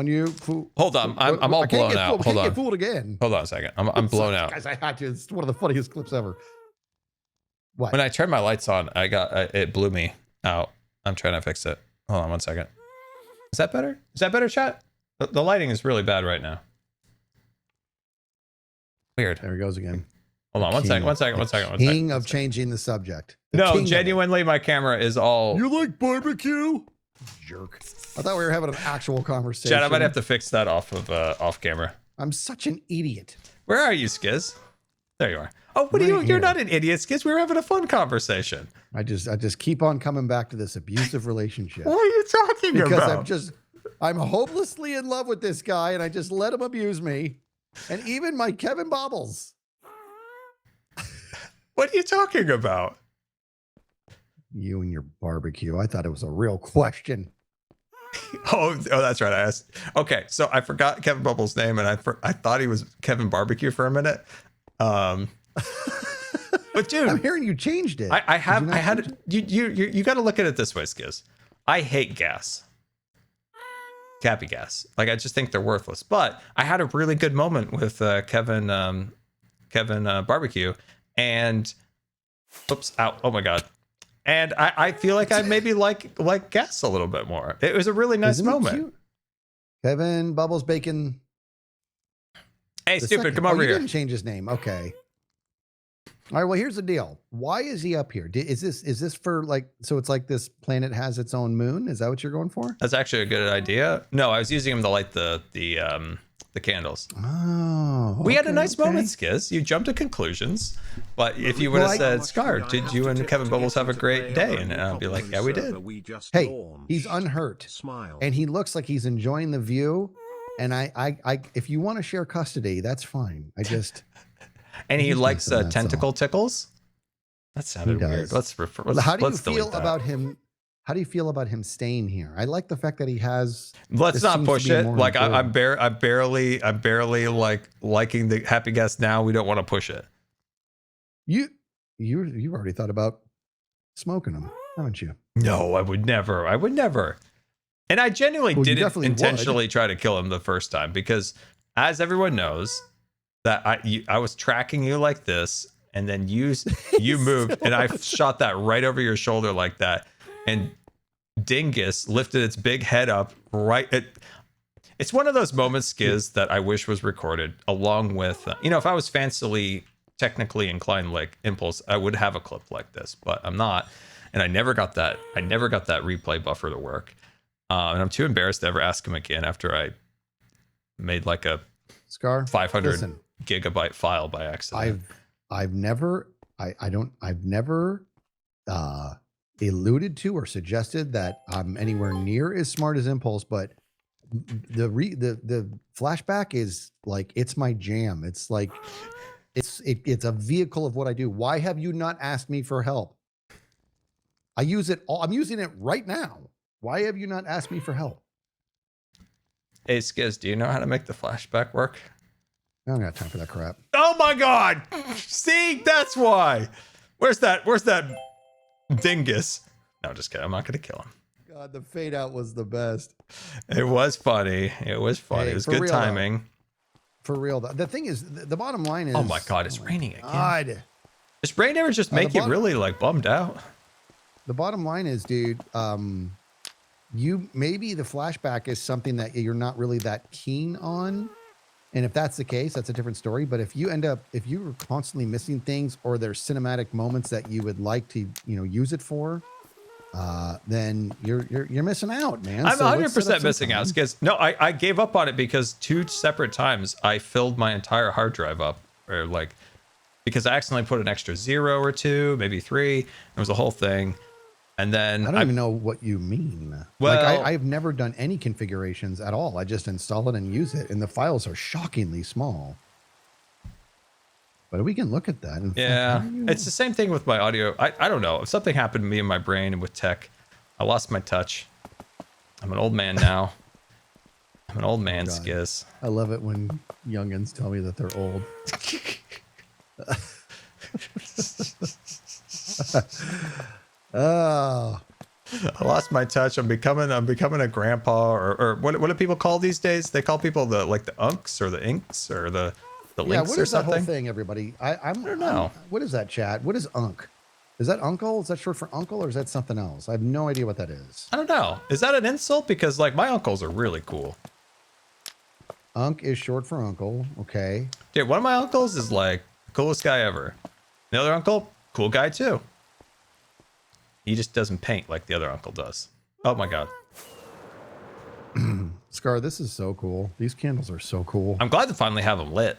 you. Fool. Hold on, I'm all blown out. Hold on. Get fooled again. Hold on a second. I'm blown out. Guys, I had to. It's one of the funniest clips ever. What? When I turned my lights on, it blew me out. I'm trying to fix it. Hold on 1 second. Is that better? Chat? The lighting is really bad right now. Weird. There he goes again. Hold on 1 second. King of changing the subject. No, genuinely, my camera is all. You like barbecue? Jerk. I thought we were having an actual conversation. Chad, I might have to fix that off camera. I'm such an idiot. Where are you, Skiz? There you are. Oh, what are you? You're not an idiot, Skiz. We were having a fun conversation. I just keep on coming back to this abusive relationship. What are you talking about? Because I'm hopelessly in love with this guy, and I just let him abuse me, and even my Kevin Bobbles. What are you talking about? You and your barbecue. I thought it was a real question. Oh, that's right. I asked. Okay, so I forgot Kevin Bubble's name, and I thought he was Kevin Barbecue for a minute. But dude, I'm hearing you changed it. I had you got to look at it this way, Skiz. I hate gas. Cappy gas. Like, I just think they're worthless. But I had a really good moment with Kevin Barbecue, and oops, out. Oh my god. And I feel like I maybe like gas a little bit more. It was a really nice Isn't he moment. cute? Kevin Bubbles Bacon. Hey, stupid, second. come over You here. didn't change his name. Okay. All right. Well, here's the deal. Why is he up here? Is this for like, so it's like this planet has its own moon? Is that what you're going for? That's actually a good idea. No, I was using him to light the candles. Oh, We had a nice okay. moment, Skiz. You jumped to conclusions, but if you would have said, "Scar, did you and Kevin Bubbles have a great day?" and I'd be like, "Yeah, we did." Hey, he's unhurt, Smile. and he looks like he's enjoying the view. And I if you want to share custody, that's fine. I just. And he He's likes nice, that's tentacle all. tickles. That sounded weird. does. How do you feel about him? How do you feel about him staying here? I like the fact that he has. Let's this not seems to push be it. more Like I'm important. barely like liking the happy guest now. We don't want to push it. You already thought about smoking him, haven't you? No, I would never. I would never. And I genuinely Well, you didn't definitely intentionally try to kill him the first time because, as everyone knows, that I was tracking you like this, and then you moved, and I shot that right over your shoulder like that, and Dingus lifted its big head up right. It's one of those moments, Skiz, that I wish was recorded along with, if I was fancily technically inclined like Impulse, I would have a clip like this, but I'm not, and I never got that replay buffer to work, and I'm too embarrassed to ever ask him again after I made like a Scar 500 listen, gigabyte file by accident. I've never alluded to or suggested that I'm anywhere near as smart as Impulse, but the flashback is like, it's my jam. It's like it's a vehicle of what I do. Why have you not asked me for help? I use it all. I'm using it right now. Why have you not asked me for help? Hey Skiz, do you know how to make the flashback work? I don't got time for that crap. Oh my god! See, that's why. Where's that dingus? No, just kidding. I'm not gonna kill him. God, the fade out was the best. It was funny. Hey, It was for good real, timing. For real, though. The thing is, the bottom line is. Oh my god, it's raining again. God. Does rain ever just make you really like bummed out? The bottom line is, dude, you maybe the flashback is something that you're not really that keen on. And if that's the case, that's a different story. But if you're constantly missing things, or there's cinematic moments that you would like to, use it for, then you're missing out, man. I'm So let's set 100% up missing some out, time. Skiz. No, I gave up on it because 2 separate times I filled my entire hard drive up, or like, because I accidentally put an extra 0 or 2, maybe 3. It was a whole thing. And then I don't even know what you mean. Well- Like I've never done any configurations at all. I just install it and use it, and the files are shockingly small. But we can look at that. And yeah, it's the same thing with my audio. I don't know. If something happened to me in my brain and with tech, I lost my touch. I'm an old man now. I'm an old man, God. Skiz. I love it when youngins tell me that they're old. Oh, I lost my touch. I'm becoming a grandpa, or what do people call these days? They call people the unks or the inks or the yeah. links What or is that whole something. thing, everybody? I don't know. What is that, chat? What is unk? Is that uncle? Is that short for uncle, or is that something else? I have no idea what that is. I don't know. Is that an insult? Because like my uncles are really cool. Unk is short for uncle. Okay. Dude, one of my uncles is like the coolest guy ever. The other uncle, cool guy too. He just doesn't paint like the other uncle does. Oh my god. Scar, this is so cool. These candles are so cool. I'm glad to finally have them lit.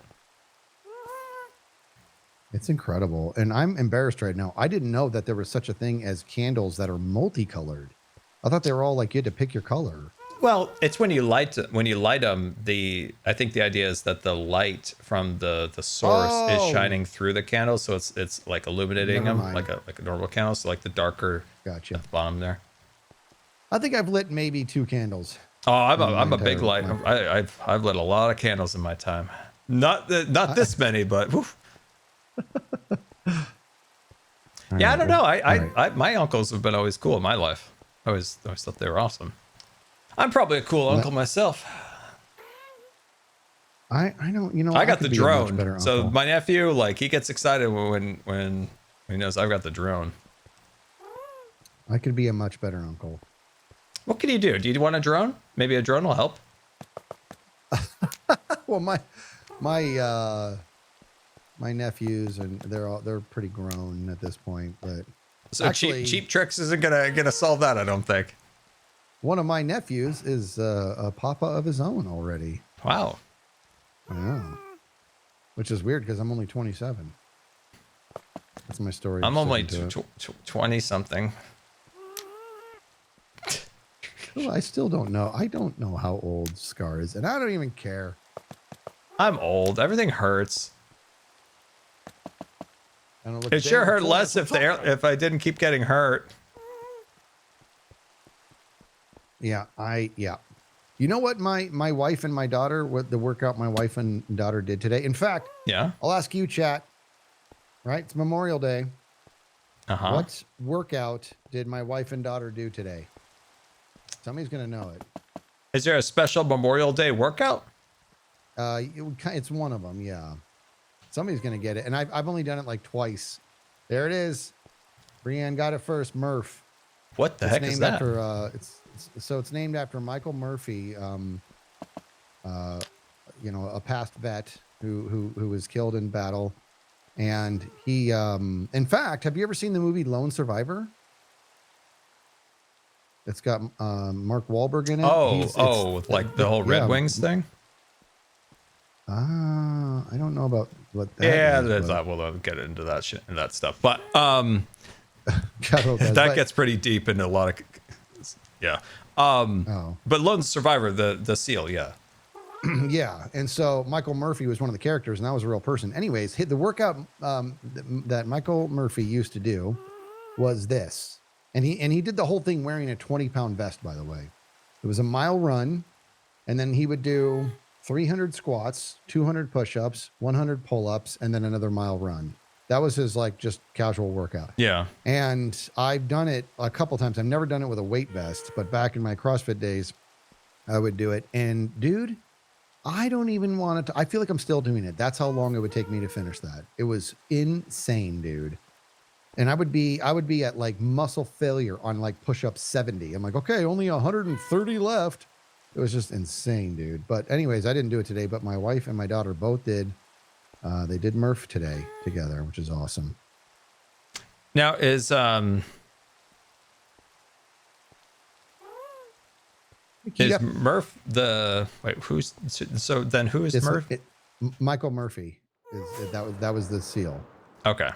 It's incredible. And I'm embarrassed right now. I didn't know that there was such a thing as candles that are multicolored. I thought they were all like you had to pick your color. Well, it's when you light them. I think the idea is that the light from the source is shining through the candle, so it's like illuminating Never them mind. like a normal candle. So like the darker Gotcha. at the bottom there. I think I've lit maybe 2 candles. Oh, in my I'm a big light. entire I've lit a lot of candles in my time. Not this many, but whew. Yeah, I don't know. My uncles have been always cool in my life. I always thought they were awesome. I'm probably a cool uncle myself. I don't, you know, I got the could be a much better drone. So uncle. my nephew, like, he gets excited when he knows I've got the drone. I could be a much better uncle. What can you do? Do you want a drone? Maybe a drone will help. Well, my nephews, and they're pretty grown at this point, but So actually, cheap tricks isn't gonna solve that, I don't think. one of my nephews is a papa of his own already. Wow. I know. Which is weird because I'm only 27. That's my story. I'm only sticking to it. 20 something. Well, I still don't know. I don't know how old Scar is, and I don't even care. I'm old. Everything hurts. I don't look It sure down, hurt full less of- if I didn't keep getting hurt. Yeah. You know what my wife and my daughter, what the workout my wife and daughter did today? In fact, Yeah. I'll ask you, chat. Right? It's Memorial Day. Uh-huh. What workout did my wife and daughter do today? Somebody's going to know it. Is there a special Memorial Day workout? It's one of them, yeah. Somebody's going to get it. And I've only done it like twice. There it is. Brienne got it first. Murph. What the heck is that? After, it's named after Michael Murphy, a past vet who was killed in battle. And he, in fact, have you ever seen the movie Lone Survivor? It's got Mark Wahlberg in it. Like the whole Red Wings thing? I don't know about what that is. Yeah, we'll get into that shit and that stuff. But does, that gets pretty deep into a lot of yeah. But Lone Survivor, the seal, yeah. Yeah, and so Michael Murphy was one of the characters, and that was a real person. Anyways, the workout that Michael Murphy used to do was this, and he did the whole thing wearing a 20-pound vest. By the way, it was a mile run, and then he would do 300 squats, 200 push-ups, 100 pull-ups, and then another mile run. That was his like just casual workout. Yeah. And I've done it a couple times. I've never done it with a weight vest, but back in my CrossFit days, I would do it. And dude, I don't even want it to, I feel like I'm still doing it. That's how long it would take me to finish that. It was insane, dude. And I would be at like muscle failure on like push-up 70. I'm like, okay, only 130 left. It was just insane, dude. But anyways, I didn't do it today, but my wife and my daughter both did. They did Murph today together, which is awesome. Now is Murph the who's so then who is Murph? Michael Murphy that was the SEAL. Okay.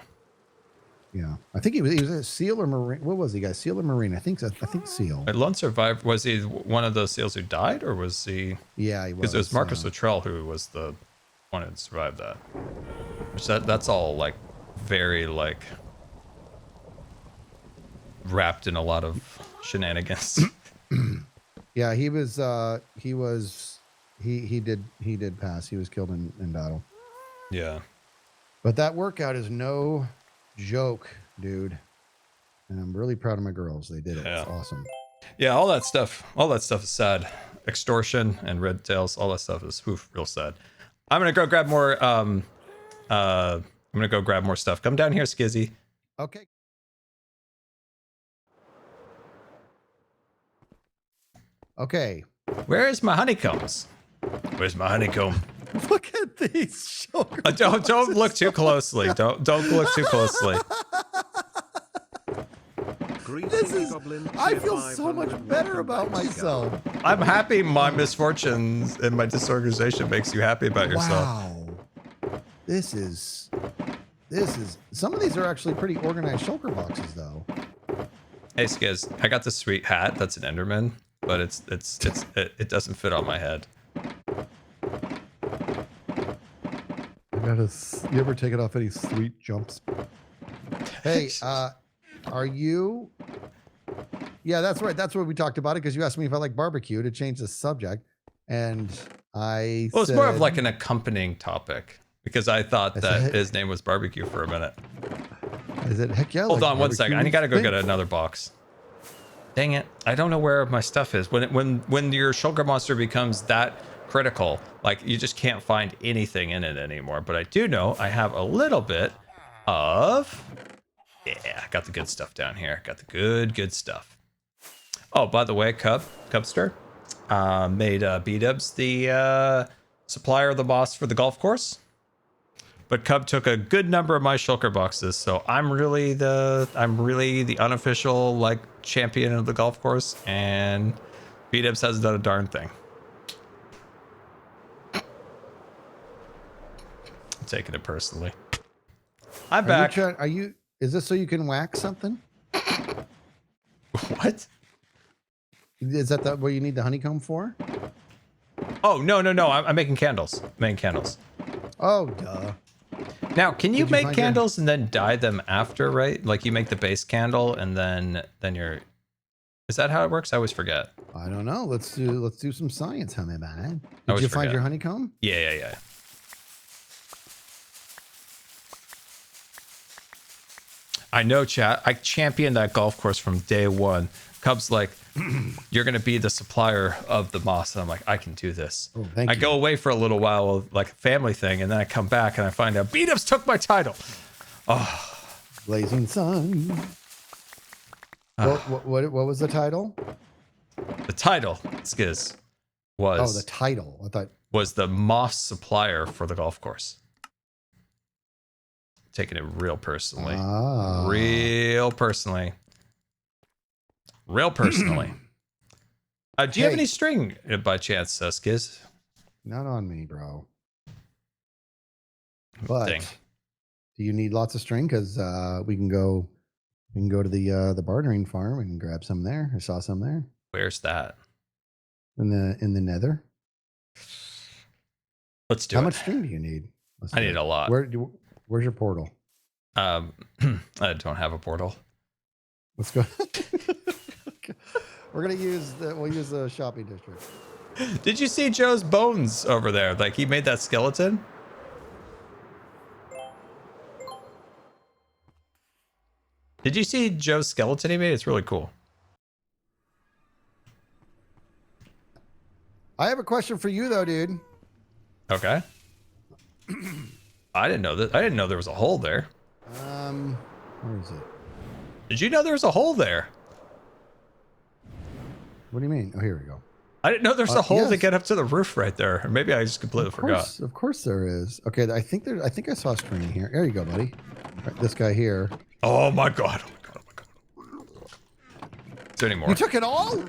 Yeah, I think he was a SEAL or Marine. What was he, guys? SEAL or Marine? I think SEAL. Lone Survivor, was he one of those SEALs who died, or was he? Yeah, he was. Because it was Marcus Luttrell who was the one who survived that. Which that's all like very like wrapped in a lot of shenanigans. Yeah, he did pass. He was killed in battle. Yeah. But that workout is no joke, dude. And I'm really proud of my girls. They did it. Yeah. It's awesome. Yeah, all that stuff is sad. Extortion and red tails, all that stuff is real sad. I'm gonna go grab more stuff. Come down here, Skizzy. Okay. Okay. Where is my honeycombs? Where's my honeycomb? Look at these shoulders. Don't look too closely. Don't look too closely. I feel so much better about myself. I'm happy my misfortunes and my disorganization makes you happy about yourself. Wow. This is some of these are actually pretty organized shulker boxes though. Hey Skiz, I got this sweet hat that's an Enderman, but it doesn't fit on my head. You ever take it off any sweet jumps? Hey, are you Yeah, that's right. That's what we talked about it because you asked me if I like barbecue to change the subject, and I Well, it's more of said- like an accompanying topic because I thought that his name was barbecue for a minute. Is it heck yeah? Hold like on one second. I barbecue gotta go get thing? another box. Dang it! I don't know where my stuff is. When your shulker monster becomes that critical, like you just can't find anything in it anymore. But I do know I have a little bit of. Yeah, I got the good stuff down here. Got the good stuff. Oh, by the way, Cubster made B-Dubs the supplier of the boss for the golf course. But Cub took a good number of my shulker boxes, so I'm really the unofficial like champion of the golf course, and B-Dubs hasn't done a darn thing. I'm taking it personally. I'm back. Are you? Is this so you can wax something? What? Is that what you need the honeycomb for? Oh no! I'm making candles. Making candles. Oh, duh. Now, can you Did you make find candles and then dye them after, right? Like you make the base candle and then you're. Is that how it works? I always forget. I don't know. Let's do some science, honey man. I Did always you find forget. your honeycomb? Yeah. I know, chat. I championed that golf course from day one. Cub's like, you're going to be the supplier of the moss. And I'm like, I can do this. Oh, thank I you. go away for a little while, like a family thing. And then I come back and I find out B-Dubs took my title. Blazing Sun. What was the title? The title, Skiz, was, Oh, the title. I thought. was the moss supplier for the golf course. Taking it real personally. Ah. Real personally. Do you have Hey. any string by chance, Skiz? Not on me, bro. But Dang. do you need lots of string? Because we can go to the bartering farm and grab some there. I saw some there Where's that? in the nether. Let's do How it. much string do you need? I need a lot. Where's your portal? I don't have a portal. Let's go. We'll use the shopping district. Did you see Joe's bones over there? Like he made that skeleton? Did you see Joe's skeleton he made? It's really cool. I have a question for you though, dude. Okay. I didn't know that. I didn't know there was a hole there. Where is it? Did you know there was a hole there? What do you mean? Oh, here we go. I didn't know there's a hole to yes. get up to the roof right there. Or maybe I just completely forgot. Of course there is. Okay, I think I saw a string here. There you go, buddy. Right, this guy here. Oh my god. Oh my god. Is there any more? You took it all?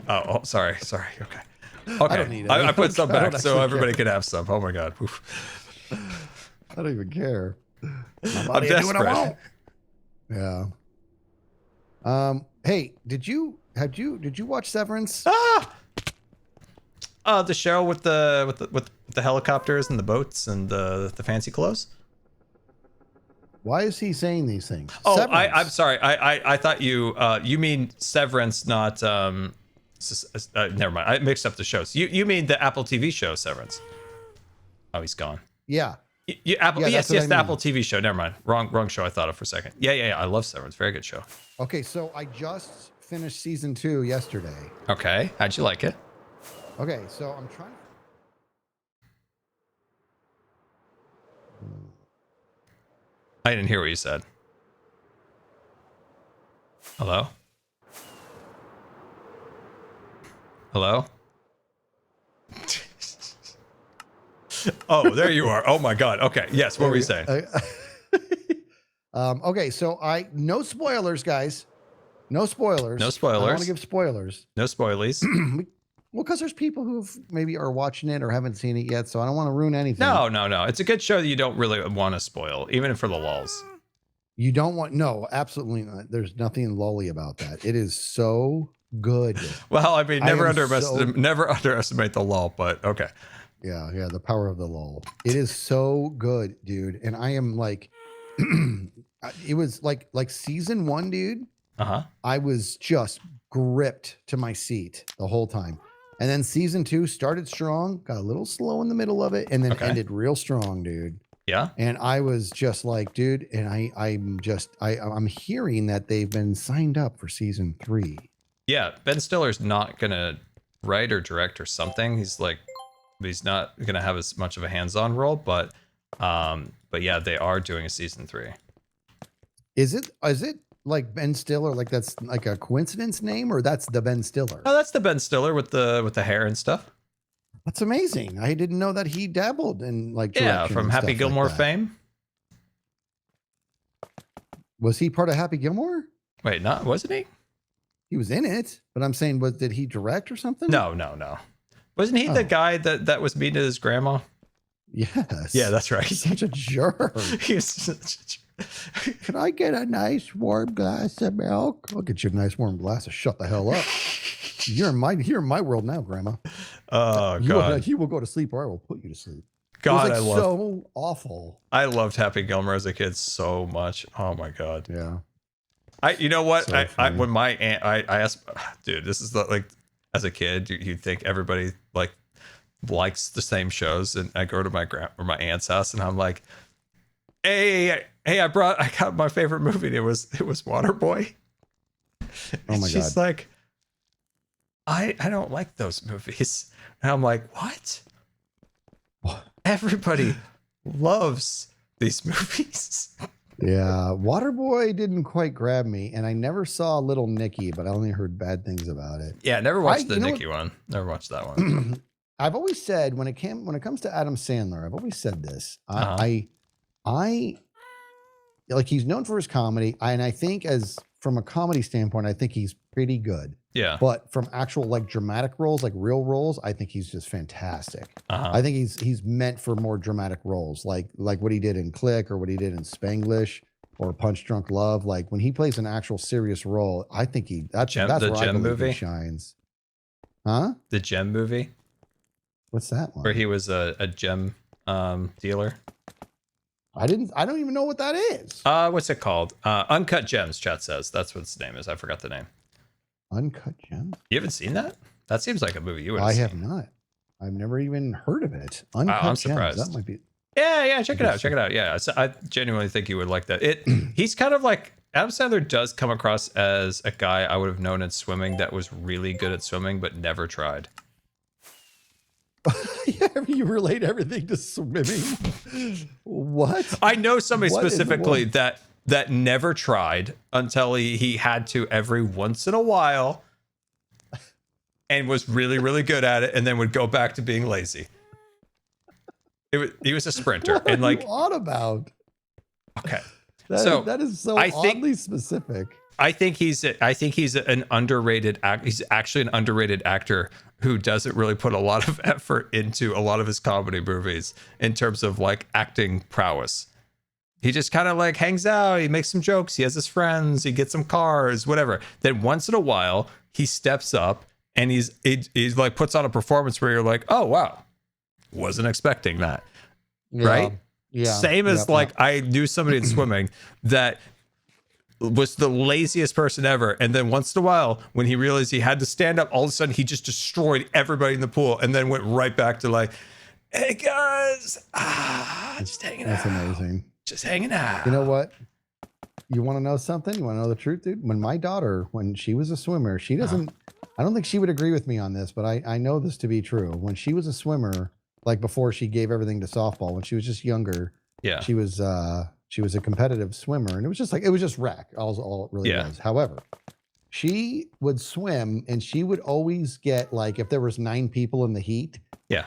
Oh, sorry. Okay. I Okay. don't need it. I put some I don't back so actually everybody care. can have some. Oh my god. Oof. I don't even care. I'm desperate. Yeah. Hey, did you watch Severance? The show with the helicopters and the boats and the fancy clothes. Why is he saying these things? Oh, Severance. I'm sorry. I thought you mean Severance, not never mind. I mixed up the shows. You mean the Apple TV show Severance? Oh, he's gone. Yeah. Apple. Yeah, Yes, that's what I the mean. Apple TV show. Never mind. Wrong show. I thought of for a second. Yeah. I love Severance. Very good show. Okay, so I just finished season 2 yesterday. Okay, how'd you like it? Okay, so I'm trying. I didn't hear what you said. Hello? Hello? Oh, there you are. Oh my god. Okay. Yes, what were you saying? Okay, so no spoilers, guys. No spoilers. No I don't spoilers. want to give spoilers. No spoilies. Well, because there's people who maybe are watching it or haven't seen it yet, so I don't want to ruin anything. No. It's a good show that you don't really want to spoil, even for the lulls. You don't want, no, absolutely not. There's nothing lolly about that. It is so good. Well, I mean, never I am underestimate the lull, but okay. Yeah, the power of the lull. It is so good, dude. And I am like, it was like season 1, dude. I was just gripped to my seat the whole time. And then season 2 started strong, got a little slow in the middle of it, and then ended real strong, dude. Yeah. And I was just like, dude, and I'm hearing that they've been signed up for season 3. Yeah, Ben Stiller's not gonna write or direct or something. He's not gonna have as much of a hands-on role, but yeah, they are doing a season 3. Is it like Ben Stiller, like that's like a coincidence name, or that's the Ben Stiller? Oh, that's the Ben Stiller with the hair and stuff. That's amazing. I didn't know that he dabbled in like direction from and Happy stuff Gilmore like that. fame. Was he part of Happy Gilmore? Wait, not wasn't he? He was in it, but I'm saying, did he direct or something? No. Wasn't he the guy that was mean to his grandma? Yes. Yeah, that's right. He's such a jerk. He's such a Can I get a nice warm glass of milk? I'll get you a nice warm glass of shut the hell up. You're in my world now, Grandma. Oh God. You will go to sleep or I will put you to sleep. God, it was so awful. I loved Happy Gilmore as a kid so much. Oh my God. Yeah. You know what? So I when my aunt, I asked, dude, this is like, as a kid, you'd think everybody like likes the same shows, and I go to my aunt's house, and I'm like, hey, I got my favorite movie. And it was Waterboy. Oh my God. She's like, I don't like those movies, and I'm like, what? Everybody loves these movies. Yeah, Waterboy didn't quite grab me, and I never saw Little Nicky, but I only heard bad things about it. Yeah, never watched the Nicky one. Never watched that one. I've always said when it comes to Adam Sandler, I've always said this. I like, he's known for his comedy, and I think from a comedy standpoint, I think he's pretty good. Yeah. But from actual like dramatic roles, like real roles, I think he's just fantastic. I think he's meant for more dramatic roles, like what he did in Click or what he did in Spanglish or Punch Drunk Love. Like when he plays an actual serious role, I think that's the where I Gem believe movie he shines. Huh? The Gem movie, What's that one? where he was a gem dealer. I don't even know what that is. What's it called? Uncut Gems. Chat says that's what its name is. I forgot the name. Uncut Gems? You haven't seen that? That seems like a movie you would. I have not. I've never even heard of it. Uncut I'm Gems. surprised. That might be. Yeah, check it out. Yeah, I genuinely think you would like that. He's kind of like, Adam Sandler does come across as a guy I would have known in swimming that was really good at swimming but never tried. Yeah, you relate everything to swimming. What? I know somebody What in the specifically world? that never tried until he had to every once in a while, and was really, really good at it, and then would go back to being lazy. He was a sprinter. What and are like, you on about? okay. That is so oddly specific. I think he's an underrated act. He's actually an underrated actor who doesn't really put a lot of effort into a lot of his comedy movies in terms of like acting prowess. He just kind of like hangs out. He makes some jokes. He has his friends. He gets some cars, whatever. Then once in a while, he steps up and he's like puts on a performance where you're like, oh wow, wasn't expecting that, right? Yeah. Same as I knew somebody in swimming that was the laziest person ever, and then once in a while when he realized he had to stand up, all of a sudden he just destroyed everybody in the pool and then went right back to like, hey guys, just hanging out. That's amazing. Just hanging out. You know what? You want to know something? You want to know the truth, dude? When my daughter, when she was a swimmer, she doesn't, I don't think she would agree with me on this, but I know this to be true. When she was a swimmer, like before she gave everything to softball, when she was just younger, yeah, she was a competitive swimmer, and it was just rec. All it really was. However, she would swim, and she would always get, like, if there was 9 people in the heat,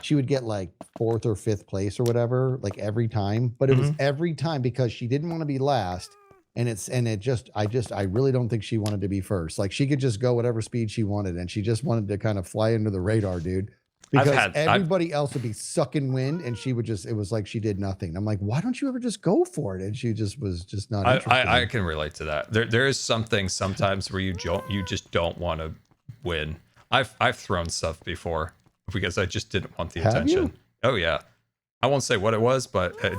she would get like 4th or 5th place or whatever, like every time. But it was every time because she didn't want to be last. And I really don't think she wanted to be first. Like she could just go whatever speed she wanted, and she just wanted to kind of fly under the radar, dude. Because everybody else would be sucking wind, and she would it was like she did nothing. I'm like, why don't you ever just go for it? And she just was just not interested. I can relate to that. There is something sometimes where you just don't want to win. I've thrown stuff before because I just didn't want the attention. You? Oh yeah. I won't say what it was, but Me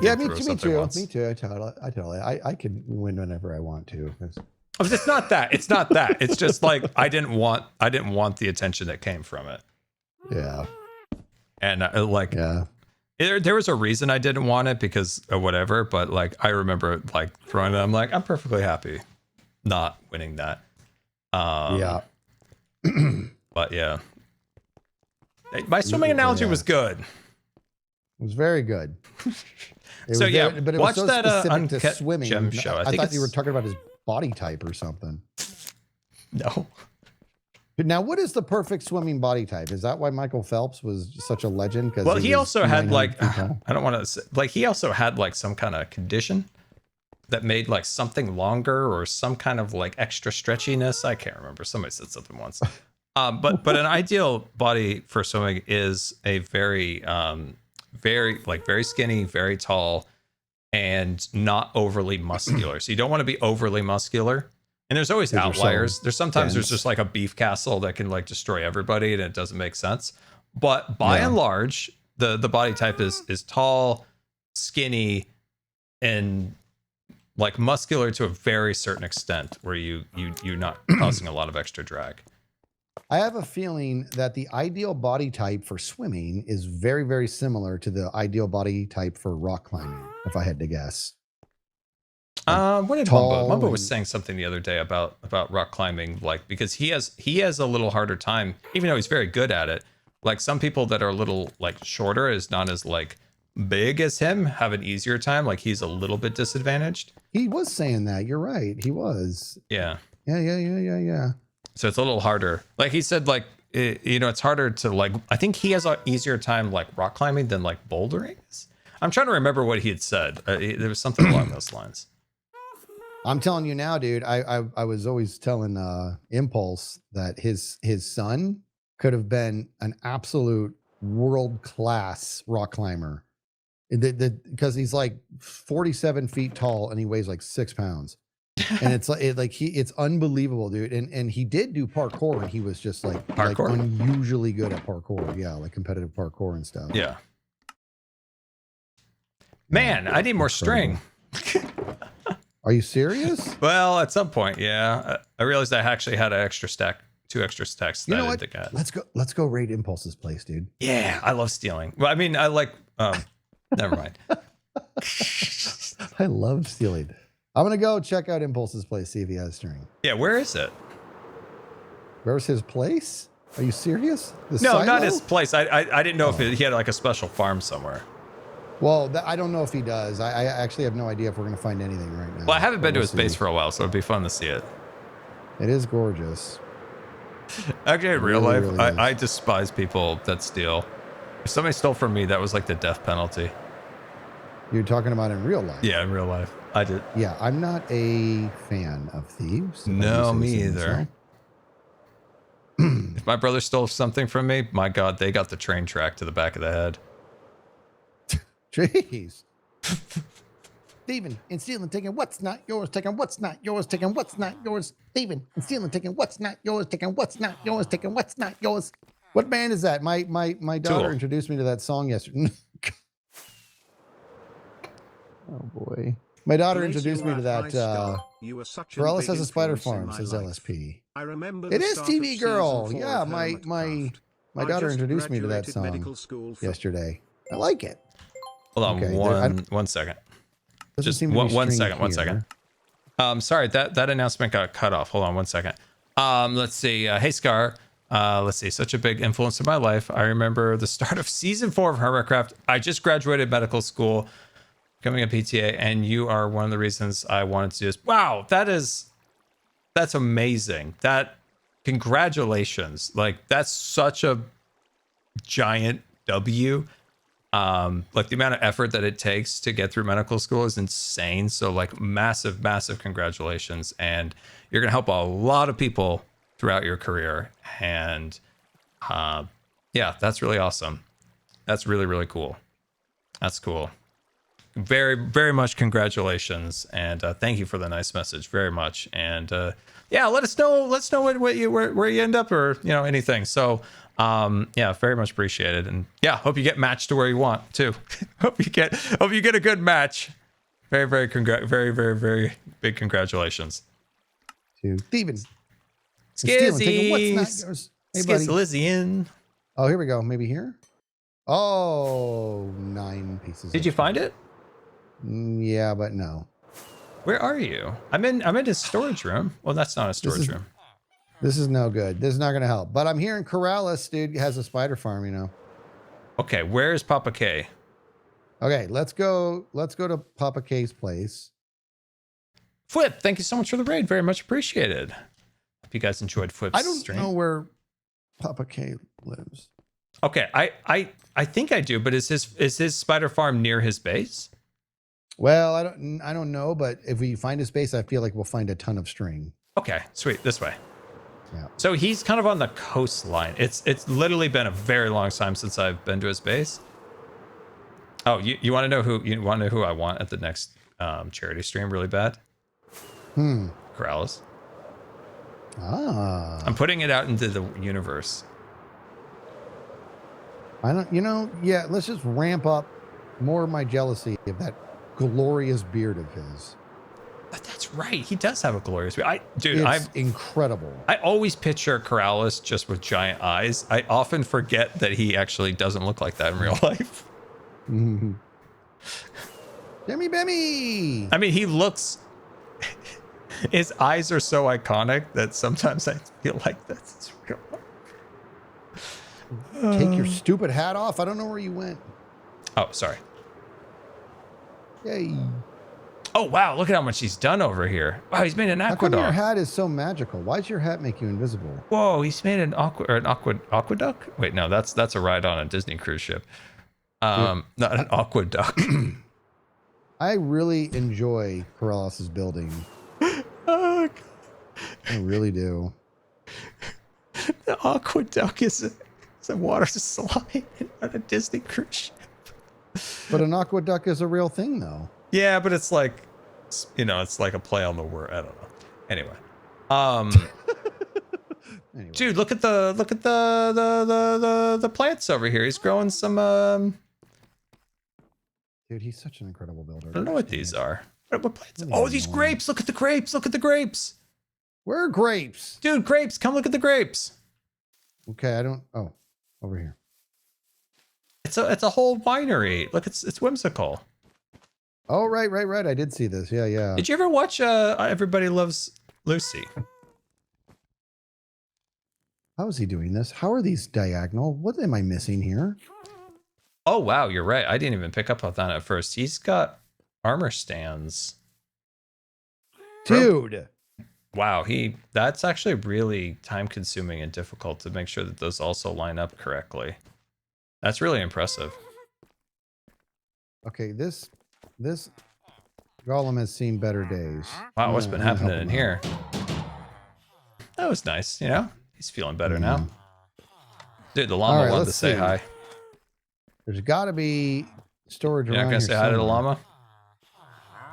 too. I totally. I can win whenever I want to. It's not that. It's not that. It's just like I didn't want the attention that came from it. Yeah. And Yeah. there was a reason I didn't want it because of whatever, but like I remember like throwing it. I'm like, I'm perfectly happy not winning that. Yeah. But yeah. My swimming analogy was good. It was very good. So yeah, but it watch was so that specific to Uncut swimming. Gem show. I think thought you were it's- talking about his body type or something. No. But now, what is the perfect swimming body type? Is that why Michael Phelps was such a legend? Because Well, he also had 900 like feet tall? I don't want to like he also had like some kind of condition that made like something longer or some kind of like extra stretchiness. I can't remember. Somebody said something once. But an ideal body for swimming is a very very skinny, very tall, and not overly muscular. So you don't want to be overly muscular. And there's always Because you're so outliers. There's sometimes there's dense. just like a beef castle that can like destroy everybody and it doesn't make sense. But by Yeah. and large, the body type is tall, skinny, and like muscular to a very certain extent where you're not causing a lot of extra drag. I have a feeling that the ideal body type for swimming is very, very similar to the ideal body type for rock climbing, if I had to guess. What did Tall Mumbo was and- saying something the other day about rock climbing, like because he has a little harder time, even though he's very good at it. Like some people that are a little like shorter, is not as like big as him, have an easier time. Like he's a little bit disadvantaged. He was saying that. You're right. He was. Yeah. Yeah. So it's a little harder. Like he said, like it's harder to like. I think he has an easier time like rock climbing than like bouldering. I'm trying to remember what he had said. There was something along those lines. I'm telling you now, dude. I was always telling Impulse that his son could have been an absolute world class rock climber. Because he's like 47 feet tall and he weighs like 6 pounds. And it's it's unbelievable, dude. And he did do parkour and he was just like unusually good at parkour. Yeah, like competitive parkour and stuff. Yeah. Man, I need more string. Are you serious? Well, at some point, yeah. I realized I actually had two extra stacks that You know I what? didn't think I had. Let's go raid Impulse's place, dude. Yeah, I love stealing. Well, I mean, I like. Never mind. I love stealing. I'm gonna go check out Impulse's place, see if he has string. Yeah, where is it? Where's his place? Are you serious? The No, not silo? his place. I didn't know if he had like a special farm somewhere. Well, I don't know if he does. I actually have no idea if we're gonna find anything right now. Well, I haven't but been to we'll his base see. for a while, so it'd be fun to see it. It is gorgeous. Actually, in real really, life, really is. I despise people that steal. If somebody stole from me, that was like the death penalty. You're talking about in real life. Yeah, in real life, I did. Yeah, I'm not a fan of thieves. if I do No, say me so either. myself. If my brother stole something from me, my God, they got the train track to the back of the head. Jeez. Thieving and stealing, taking what's not yours, taking what's not yours, taking what's not yours. Thieving and stealing, taking what's not yours, taking what's not yours, taking what's not yours. What band is that? My daughter Tool. introduced me to that song yesterday. Oh boy. My daughter Lazy introduced me to Rat, that. my star, you were such a Corellis big has a spider influence in farm, my says life. LSP. I remember It the is start of TV season Girl. 4 Yeah, of my Hermitcraft. I daughter just introduced me to that graduated song medical school for- yesterday. I like it. Hold on, Okay, one second. Doesn't Just seem to be one string second, 1 second. here. Sorry, that announcement got cut off. Hold on 1 second. Let's see. Hey, Scar. Let's see. Such a big influence in my life. I remember the start of season 4 of Hermitcraft. I just graduated medical school, becoming a PTA, and you are one of the reasons I wanted to do this. Wow, that's amazing. Congratulations. Like, that's such a giant W. Like the amount of effort that it takes to get through medical school is insane. So like massive congratulations. And you're going to help a lot of people throughout your career. And yeah, that's really awesome. That's really, really cool. That's cool. Very much congratulations. And thank you for the nice message very much. And yeah, let us know where you end up or, anything. So yeah, very much appreciated. And yeah, hope you get matched to where you want too. hope you get a good match. Very big congratulations. to thieving. Stealing, taking what's not Skizzy. yours. Hey, buddy. Skizzy. Oh, here we go. Maybe here. Oh, 9 pieces. Did you find it? Yeah, but no. Where are you? I'm in his storage room. Well, that's not a storage room. This is no good. This is not going to help. But I'm here in Corrales, dude. Has a spider farm, you know. Okay, where is Papa K? Okay, let's go. Let's go to Papa K's place. Flip, thank you so much for the raid. Very much appreciated. Hope you guys enjoyed Flip's I don't stream. know where Papa K lives. Okay, I think I do, but is his spider farm near his base? Well, I don't know, but if we find his base, I feel like we'll find a ton of string. Okay, sweet. This way. Yeah. So he's kind of on the coastline. It's literally been a very long time since I've been to his base. Oh, you want to know who I want at the next charity stream really bad? Corrales. Ah. I'm putting it out into the universe. I don't, yeah, let's just ramp up more of my jealousy of that glorious beard of his. But that's right. He does have a glorious beard. It's incredible. I always picture Corrales just with giant eyes. I often forget that he actually doesn't look like that in real life. Bemmy Bemmy! I mean, he looks... His eyes are so iconic that sometimes I feel like that's real life. Take your stupid hat off. I don't know where you went. Oh, sorry. Yay. Oh, wow. Look at how much he's done over here. Wow, he's made an How come your aqueduct. hat is so magical? Why does your hat make you invisible? Whoa, he's made an aqueduct? Wait, no, that's a ride on a Disney cruise ship. Not an aqueduct. I really enjoy Corrales' building. Oh, I really do. the aqueduct is a water slide on a Disney cruise ship. But an aqueduct is a real thing, though. Yeah, but it's like, it's like a play on the word. I don't know. Anyway, Anyway. dude, look at the plants over here. He's growing some. Dude, he's such an incredible builder. I don't know what these are. What plants? Oh, these grapes! Look at the grapes! Look at the grapes! Where are grapes? Dude, grapes! Come look at the grapes. Okay, I don't. Oh, over here. It's a whole winery. Look, it's whimsical. Oh, right. I did see this. Yeah. Did you ever watch Everybody Loves Lucy? How is he doing this? How are these diagonal? What am I missing here? Oh wow, you're right. I didn't even pick up on that at first. He's got armor stands. Dude. Wow, that's actually really time consuming and difficult to make sure that those also line up correctly. That's really impressive. Okay, this golem has seen better days. Wow, what's been I'm gonna happening help in him here? That was nice, He's feeling better now. Dude, the llama All right, wanted to let's say see. hi. There's got to be storage You're around not here gonna say hi to the llama?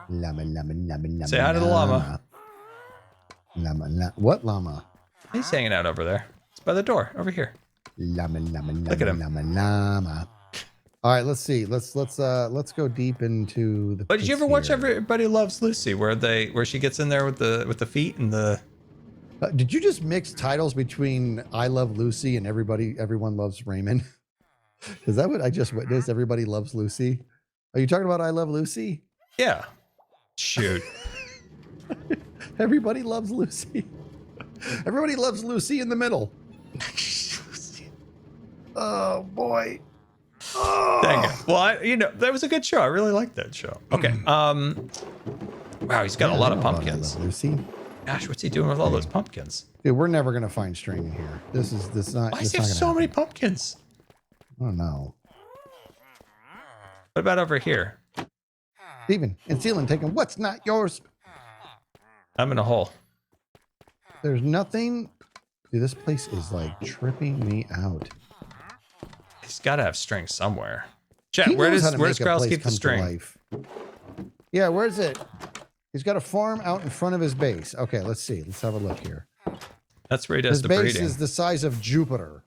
Llama. Say hi to the llama. Llama. What llama? He's hanging out over there. It's by the door, over here. Llama. Look at him. Llama. All right, let's see. Let's go deep into the. But did you ever place watch here. Everybody Loves Lucy, where she gets in there with the feet and the? Did you just mix titles between I Love Lucy and Everyone Loves Raymond? Is that what I just witnessed? Everybody Loves Lucy. Are you talking about I Love Lucy? Yeah. Shoot. Everybody loves Lucy. Everybody loves Lucy in the middle. Oh boy. Oh. Dang it. Well, that was a good show. I really liked that show. Okay. Wow, he's got a lot of pumpkins. I Love Lucy. Gosh, what's he doing with all those pumpkins? Dude, we're never gonna find string in here. This not. Why does he have so many pumpkins? I don't know. What about over here? Steven and Sealand taking what's not yours. I'm in a hole. There's nothing. Dude, this place is like tripping me out. He's got to have string somewhere. Chat, He where knows how does to make a Growls place keep the come to string? life. Yeah, where's it? He's got a farm out in front of his base. Okay, let's see. Let's have a look here. That's where he does His the base breeding. is the size of Jupiter.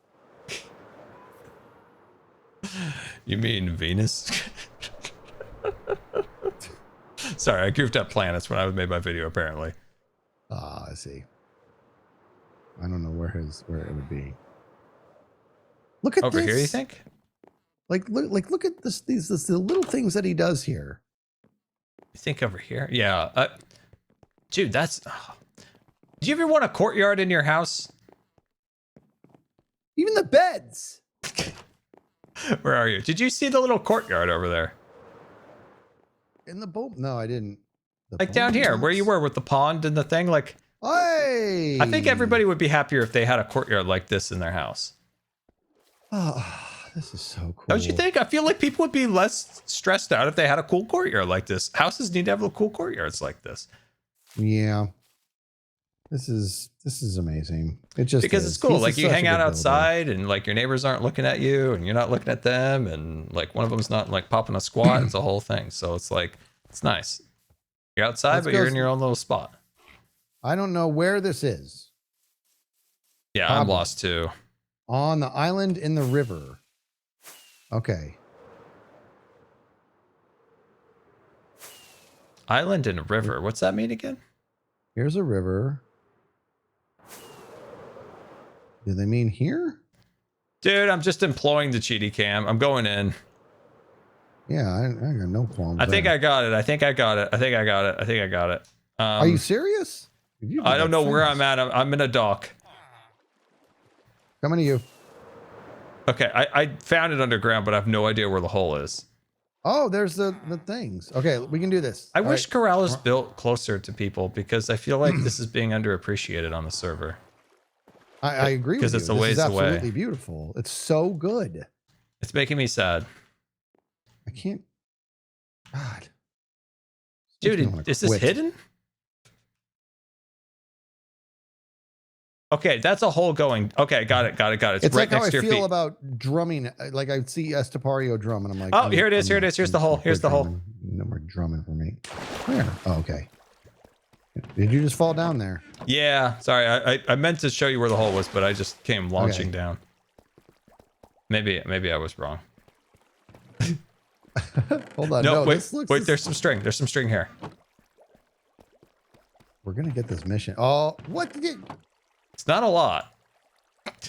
You mean Venus? Sorry, I goofed up planets when I made my video, apparently. Ah, I see. I don't know where it would be. Look at Over this. here, you think? Like look at these the little things that he does here. You think over here? Yeah. Dude, that's... Do you ever want a courtyard in your house? Even the beds. Where are you? Did you see the little courtyard over there? In the boat? No, I didn't. Like down here, where you were with the pond and the thing. Like, hey! I think everybody would be happier if they had a courtyard like this in their house. Oh, this is so cool. Don't you think? I feel like people would be less stressed out if they had a cool courtyard like this. Houses need to have cool courtyards like this. Yeah. This is amazing. It just because is. it's cool. He's Like just you such hang a out good outside and like your neighbors aren't looking at you and you're not looking at them and like one of them's not like popping a squat. It's a whole thing. So it's like, it's nice. You're outside, Let's but go you're in your own little spot. builder. I don't know where this is. Yeah, Probably. I'm lost too. On the island in the river. Okay. Island and river. What's that mean again? Here's a river. Do they mean here? Dude, I'm just employing the cheaty cam. I'm going in. Yeah, I got no qualms. I think I got it. I think I got it. I think I got it. I think I got it. Are you serious? You did I don't that know where fast. I'm at. I'm in a dock. Coming to you. Okay, I found it underground, but I have no idea where the hole is. Oh, there's the things. Okay, we can do this. I All wish right. Corral was built closer to people because I feel like this is being underappreciated on the server. I agree with you. Because it's a This ways is away. absolutely beautiful. It's so good. It's making me sad. I can't. God. Dude, Makes me wanna is this quit. hidden? Okay, that's a hole going. Okay, got it. It's It's right like how next I to your feel feet. about drumming. Like I see Estepario drum, and I'm like, Oh, here it is. Here it is. Here's the hole. Here's the hole. drumming. No more drumming for me. Where? Oh, okay. Did you just fall down there? Yeah, sorry. I meant to show you where the hole was, but I just came launching down. Maybe I was wrong. Hold on. No, wait, this looks wait. There's some string. There's some string here. We're gonna get this mission. Oh, what? It's not a lot.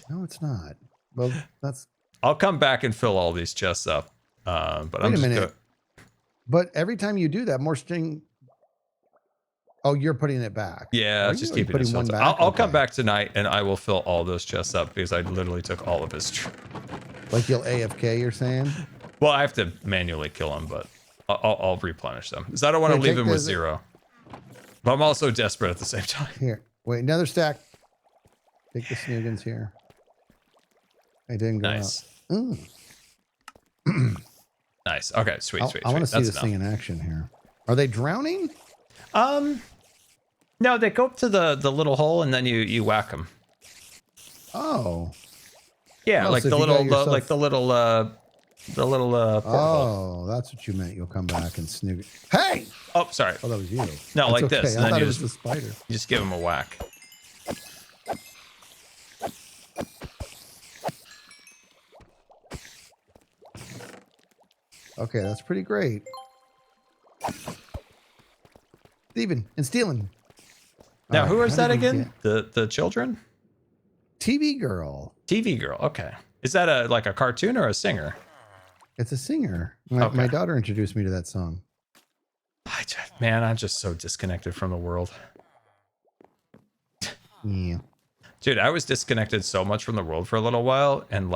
No, it's not. Well, that's. I'll come back and fill all these chests up. But Wait I'm a just minute. But every time you do that, more string. Oh, you're putting it back. Yeah, Are just you? Are you keeping it putting one filled. back. I'll come Okay. back tonight and I will fill all those chests up because I literally took all of his. Like you'll AFK. You're saying? Well, I have to manually kill them, but I'll replenish them because I don't want to Here, leave take them with this- 0. But I'm also desperate at the same time. Here, wait, another stack. Take the snoogans here. I didn't go Nice. out. Ooh. Nice. Okay, sweet. I want to see That's this thing in action here. Are they drowning? No, they go up to the little hole and then you whack them. Oh. Yeah, Oh, like so the if you little, got yourself- like the little porthole. Oh, that's what you meant. You'll come back and snoog. Hey! Oh, sorry. Oh, that was you. No, That's like okay. this, and I then thought you it was just- the spider. You just give them a whack. Okay, that's pretty great. Steven and stealing. Now, All who right, is how that did we again? The children? get- TV girl. TV girl. Okay. Is that like a cartoon or a singer? It's a singer. My Okay. daughter introduced me to that song. Man, I'm just so disconnected from the world. Yeah. Dude, I was disconnected so much from the world for a little while and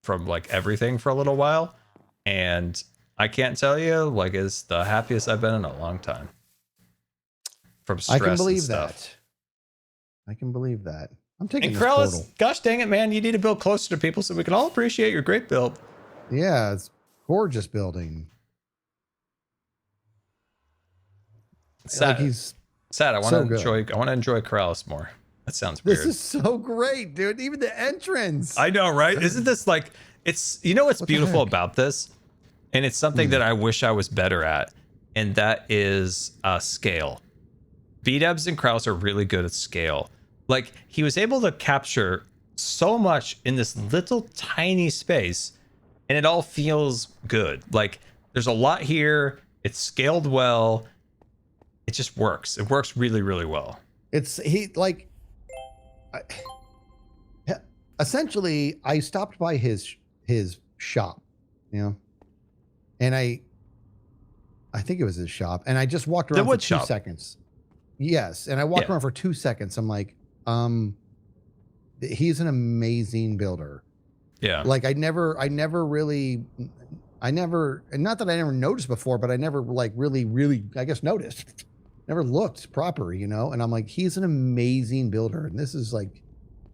from like everything for a little while. And I can't tell you, like, it's the happiest I've been in a long time. From I stress can believe and stuff. that. I can believe that. I'm taking And this Krellis, portal. gosh dang it, man, you need to build closer to people so we can all appreciate your great build. Yeah, it's gorgeous building. It's Like sad. he's Sad. I want so to good. enjoy Corrales more. That sounds weird. this is so great, dude. Even the entrance. I know, right? Isn't this like it's what's What the beautiful heck? about this? And it's something that I wish I was better at, and that is scale. B-dubs and Kraus are really good at scale. Like he was able to capture so much in this little tiny space, and it all feels good. Like there's a lot here. It's scaled well. It just works. It works really, really well. It's I- essentially I stopped by his shop, you know, and I think it was his shop, and I just walked around for 2 seconds. Yes, and I walked around for 2 seconds. I'm like, he's an amazing builder. Yeah. Like I never really, and not that I never noticed before, but I never like really, I guess, noticed. Never looked proper, you know? And I'm like, he's an amazing builder. And this is like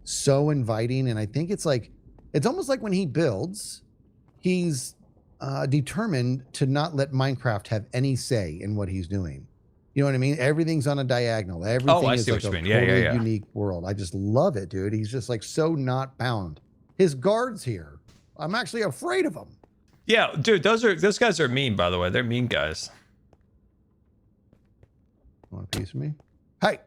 so inviting. And I think it's like, it's almost like when he builds, he's determined to not let Minecraft have any say in what he's doing. You know what I mean? Everything's on a diagonal. Everything is like a totally unique world. I just love it, dude. He's just like so not bound. His guards here, I'm actually afraid of them. Yeah, dude, those guys are mean, by the way. They're mean guys. Want a piece of me? Hey.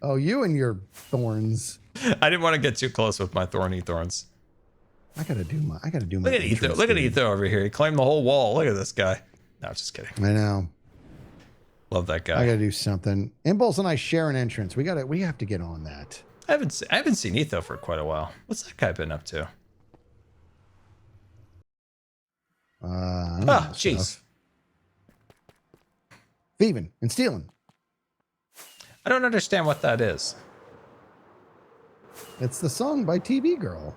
Oh, you and your thorns. I didn't want to get too close with my thorny thorns. I gotta do my. Look at Etho. Look at Etho over here. He claimed the whole wall. Look at this guy. No, just kidding. I know. Love that guy. I gotta do something. Impulse and I share an entrance. We have to get on that. I haven't seen Etho for quite a while. What's that guy been up to? Oh, jeez. Thieving and stealing. I don't understand what that is. It's the song by TV Girl.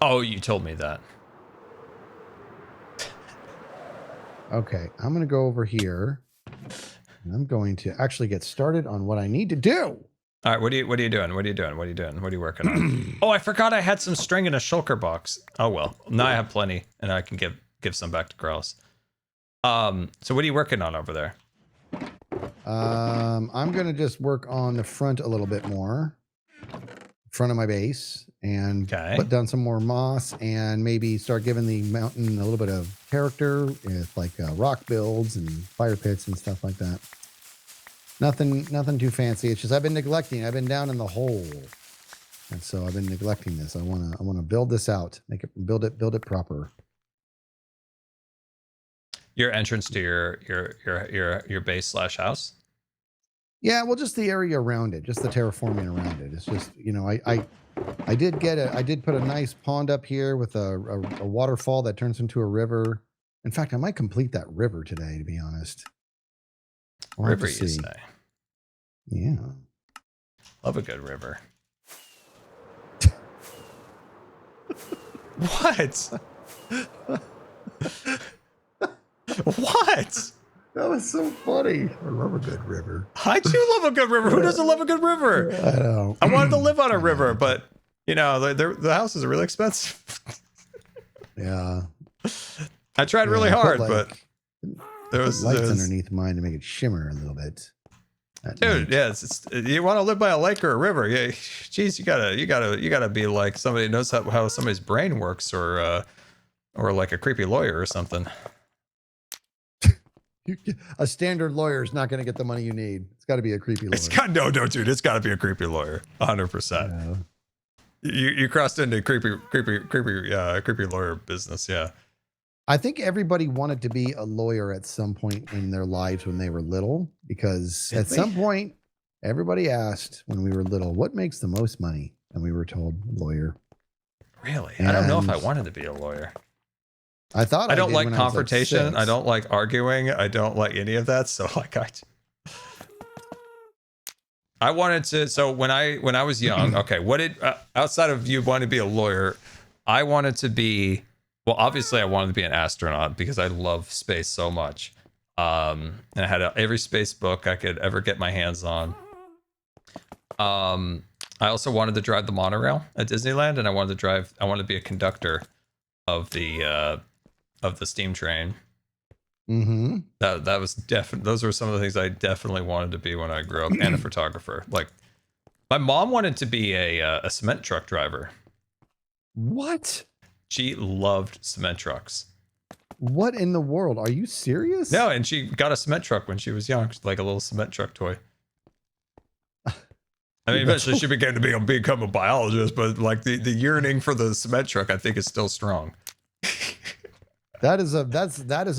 Oh, you told me that. Okay, I'm going to go over here. And I'm going to actually get started on what I need to do. All right, what are you doing? What are you doing? What are you doing? What are you working on? Oh, I forgot I had some string in a shulker box. Oh well, now I have plenty, and I can give some back to Kraus. So what are you working on over there? I'm going to just work on the front a little bit more. Front of my base, and put down some more moss, and maybe start giving the mountain a little bit of character with like rock builds and fire pits and stuff like that. Nothing too fancy. It's just I've been neglecting. I've been down in the hole, and so I've been neglecting this. I wanna build this out, build it proper. Your entrance to your base / house. Yeah, well, just the area around it, just the terraforming around it. It's just, you know, I did put a nice pond up here with a waterfall that turns into a river. In fact, I might complete that river today, to be honest. River, you say? Yeah. Love a good river. What? What? That was so funny. I love a good river. I do love a good river. Who doesn't love a good river? I know. I wanted to live on a river, but you know, the houses are really expensive. Yeah. I tried really hard, but there was lights underneath mine to make it shimmer a little bit. Dude, yeah, you want to live by a lake or a river? Yeah, geez, you gotta be like somebody who knows how somebody's brain works, or like a creepy lawyer or something. A standard lawyer is not going to get the money you need. It's got to be a creepy lawyer. No, dude. It's got to be a creepy lawyer, 100%. You crossed into creepy lawyer business, yeah. I think everybody wanted to be a lawyer at some point in their lives when they were little, because at some point, everybody asked when we were little, what makes the most money? And we were told lawyer. Really? I don't know if I wanted to be a lawyer. I thought I don't like confrontation. I don't like arguing. I don't like any of that. So like I wanted to. So when I was young, okay, what did outside of you wanting to be a lawyer, I wanted to be. Well, obviously, I wanted to be an astronaut because I love space so much. And I had every space book I could ever get my hands on. I also wanted to drive the monorail at Disneyland, and I wanted to be a conductor of the steam train. Mm-hmm. That was those were some of the things I definitely wanted to be when I grew up, and a photographer. Like, my mom wanted to be a cement truck driver. What? She loved cement trucks. What in the world? Are you serious? No, and she got a cement truck when she was young, like a little cement truck toy. I mean, eventually she became to become a biologist, but like the yearning for the cement truck, I think, is still strong. That is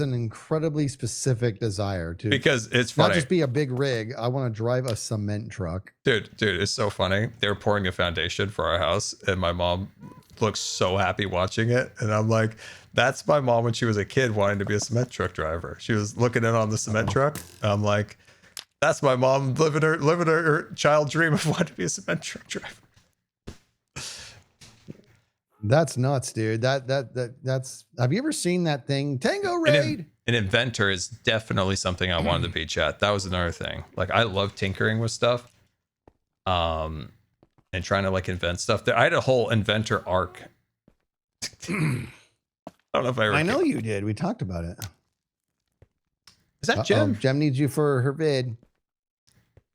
an incredibly specific desire to Because it's funny. not just be a big rig. I want to drive a cement truck. Dude, it's so funny. They were pouring a foundation for our house, and my mom looks so happy watching it. And I'm like, that's my mom when she was a kid wanting to be a cement truck driver. She was looking in on the cement truck. I'm like, that's my mom living her child dream of wanting to be a cement truck driver. That's nuts, dude. That's. Have you ever seen that thing, Tango Raid? An inventor is definitely something I wanted to be, chat. That was another thing. Like, I love tinkering with stuff, and trying to like invent stuff. I had a whole inventor arc. I don't know if I know you did. We talked about it. Is that Jem? Jem needs you for her vid.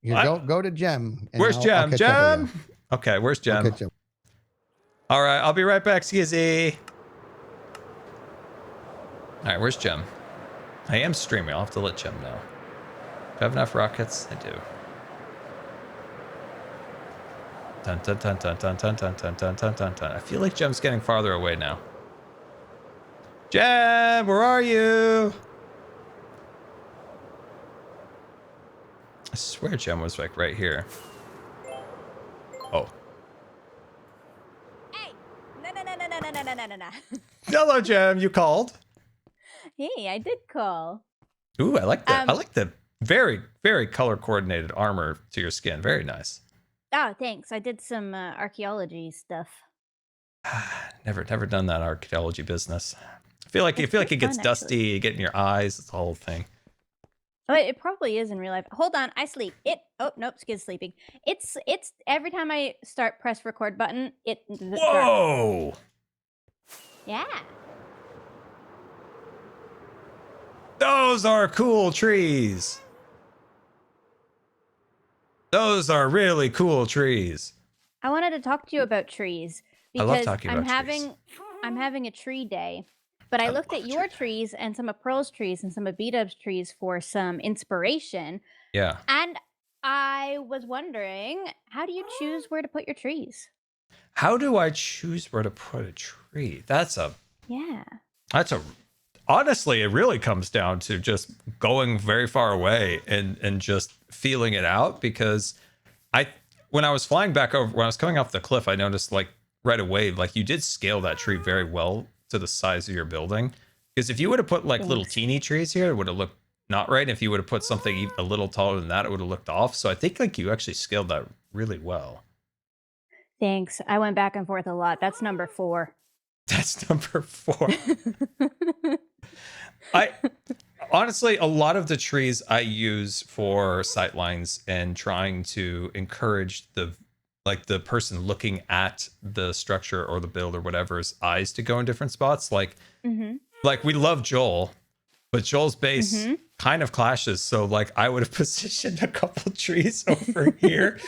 You go to Jem. Where's Jem? Jem. Okay, where's Jem? All right, I'll be right back, Skizzy. All right, where's Jem? I am streaming. I'll have to let Jem know. Do I have enough rockets? I do. Dun, dun, dun, dun, dun, dun, dun, dun, dun, dun, dun, dun. I feel like Jem's getting farther away now. Jem, where are you? I swear Jem was like right here. Oh. No. Hello, Jem. You called? Hey, I did call. Ooh, I like that. I like the very, very color coordinated armor to your skin. Very nice. Oh, thanks. I did some archaeology stuff. Never done that archaeology business. I feel like it gets fun, dusty, you get in your eyes. It's the whole thing. Oh, it probably is in real life. Hold on, I sleep. Oh nope, Skid's sleeping. It's every time I press record button, Whoa! Yeah. Those are cool trees. Those are really cool trees. I wanted to talk to you about trees I because love talking about trees. I'm having a tree day. But I looked at your trees and some of Pearl's trees and some of B-Dub's trees for some inspiration. Yeah. And I was wondering, how do you choose where to put your trees? How do I choose where to put a tree? Yeah. Honestly, it really comes down to just going very far away and just feeling it out, because when I was flying back over, when I was coming off the cliff, I noticed like right away, like you did scale that tree very well to the size of your building. Because if you would have put like little teeny trees here, it would have looked not right. If you would have put something a little taller than that, it would have looked off. So I think like you actually scaled that really well. Thanks. I went back and forth a lot. That's number 4. That's number 4. Honestly, a lot of the trees I use for sightlines and trying to encourage the person looking at the structure or the build or whatever's eyes to go in different spots. Like we love Joel, but Joel's base kind of clashes. So like I would have positioned a couple trees over here.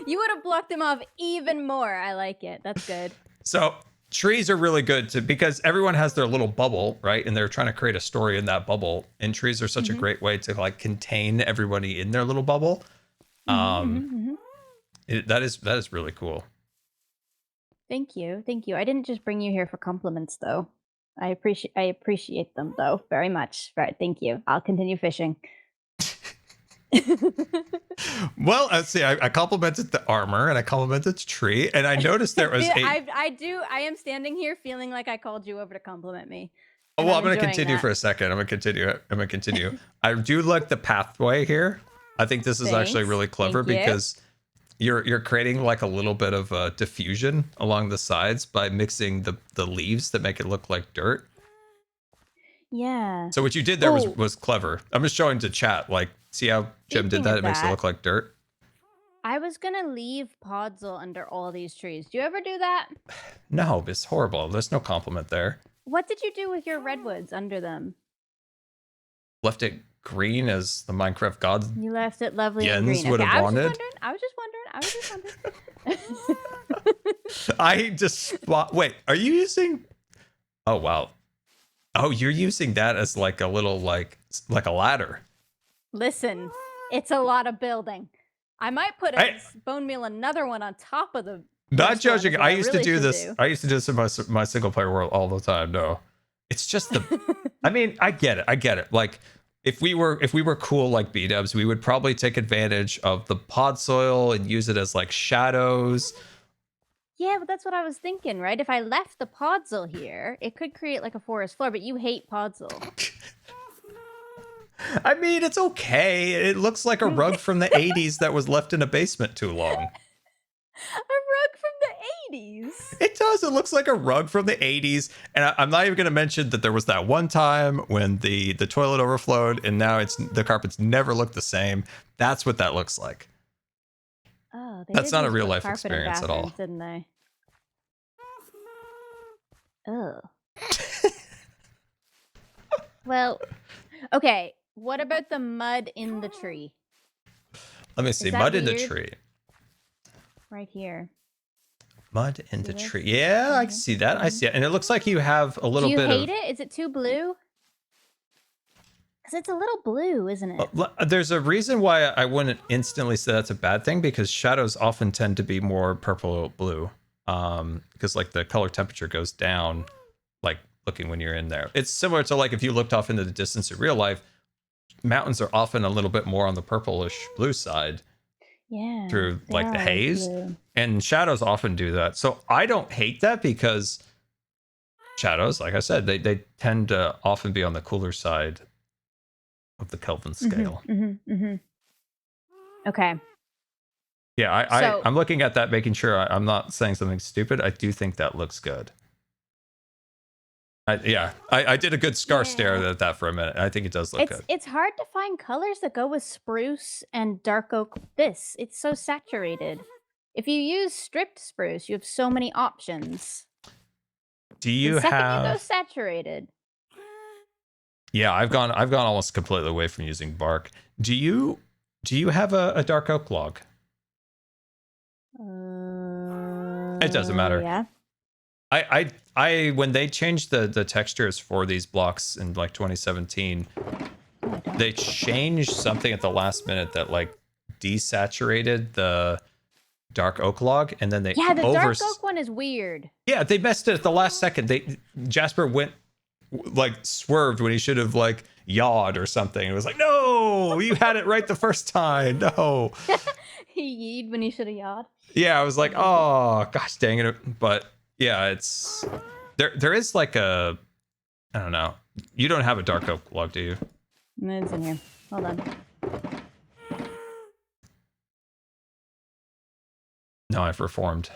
You would have blocked them off even more. I like it. That's good. So trees are really good because everyone has their little bubble, right? And they're trying to create a story in that bubble. And trees are such a great way to like contain everybody in their little bubble. That is really cool. Thank you. I didn't just bring you here for compliments, though. I appreciate them, though, very much. Right, thank you. I'll continue fishing. Well, let's see. I complimented the armor and I complimented the tree, and I noticed there was I am standing here feeling like I called you over to compliment me. Oh, well, I'm going to continue for a second. I'm going to continue. I do like the pathway here. I think this is actually really clever because you're creating like a little bit of diffusion along the sides by mixing the leaves that make it look like dirt. Yeah. So what you did there was clever. I'm just showing to chat, like, see how Jem did that? It makes it look like dirt. I was gonna leave Podzol under all these trees. Do you ever do that? No, it's horrible. There's no compliment there. What did you do with your redwoods under them? Left it green as the Minecraft gods. You left it lovely and Jens green. would have wanted. I was just wondering. Wait, are you using? Oh wow. Oh, you're using that as like a little like a ladder. Listen, it's a lot of building. I might put bone meal another one on top of the. Not judging. I used to do this. I used to do this in my single player world all the time. No, It's just I mean, I get it. Like if we were cool like B-dubs, we would probably take advantage of the pod soil and use it as like shadows. Yeah, but that's what I was thinking, right? If I left the podzol here, it could create like a forest floor, but you hate podzol. I mean, it's okay. It looks like a rug from the 80s that was left in a basement too long. A rug from the 80s. It does. It looks like a rug from the 80s. And I'm not even going to mention that there was that one time when the toilet overflowed and now the carpets never look the same. That's what that looks like. Oh, That's not a real life carpet in experience at all. bathrooms, didn't they? Oh. Well, okay. What about the mud in the tree? Let me see. Is that Mud in the weird? tree. Right here. Mud in the this? tree. Yeah, I can see that. I see it. And it looks like you have a little Do you bit hate of... it? Is it too blue? Because it's a little blue, isn't it? There's a reason why I wouldn't instantly say that's a bad thing, because shadows often tend to be more purple or blue. Because like the color temperature goes down, like looking when you're in there. It's similar to like if you looked off into the distance in real life, mountains are often a little bit more on the purplish blue side. Yeah. Through they like are the always haze, blue. and shadows often do that. So I don't hate that, because shadows, like I said, they tend to often be on the cooler side of the Kelvin scale. Okay. Yeah, So- I'm looking at that, making sure I'm not saying something stupid. I do think that looks good. I did a good scar stare at that for a minute. I think it does look good. It's hard to find colors that go with spruce and dark oak. It's so saturated. If you use stripped spruce, you have so many options. Do you The second you go have... saturated. Yeah, I've gone almost completely away from using bark. Do you have a dark oak log? It doesn't matter. Yeah. I when they changed the textures for these blocks in like 2017, they changed something at the last minute that like desaturated the dark oak log, and then they Yeah, the dark oak one is weird. Yeah, they messed it at the last second. Jasper went like swerved when he should have like yawed or something. It was like, no, you had it right the first time. No. He yeed when he should have yawed. Yeah, I was like, oh gosh dang it. But yeah, it's there is like a, I don't know. You don't have a dark oak log, do you? It's in here. Hold on. No, I've reformed.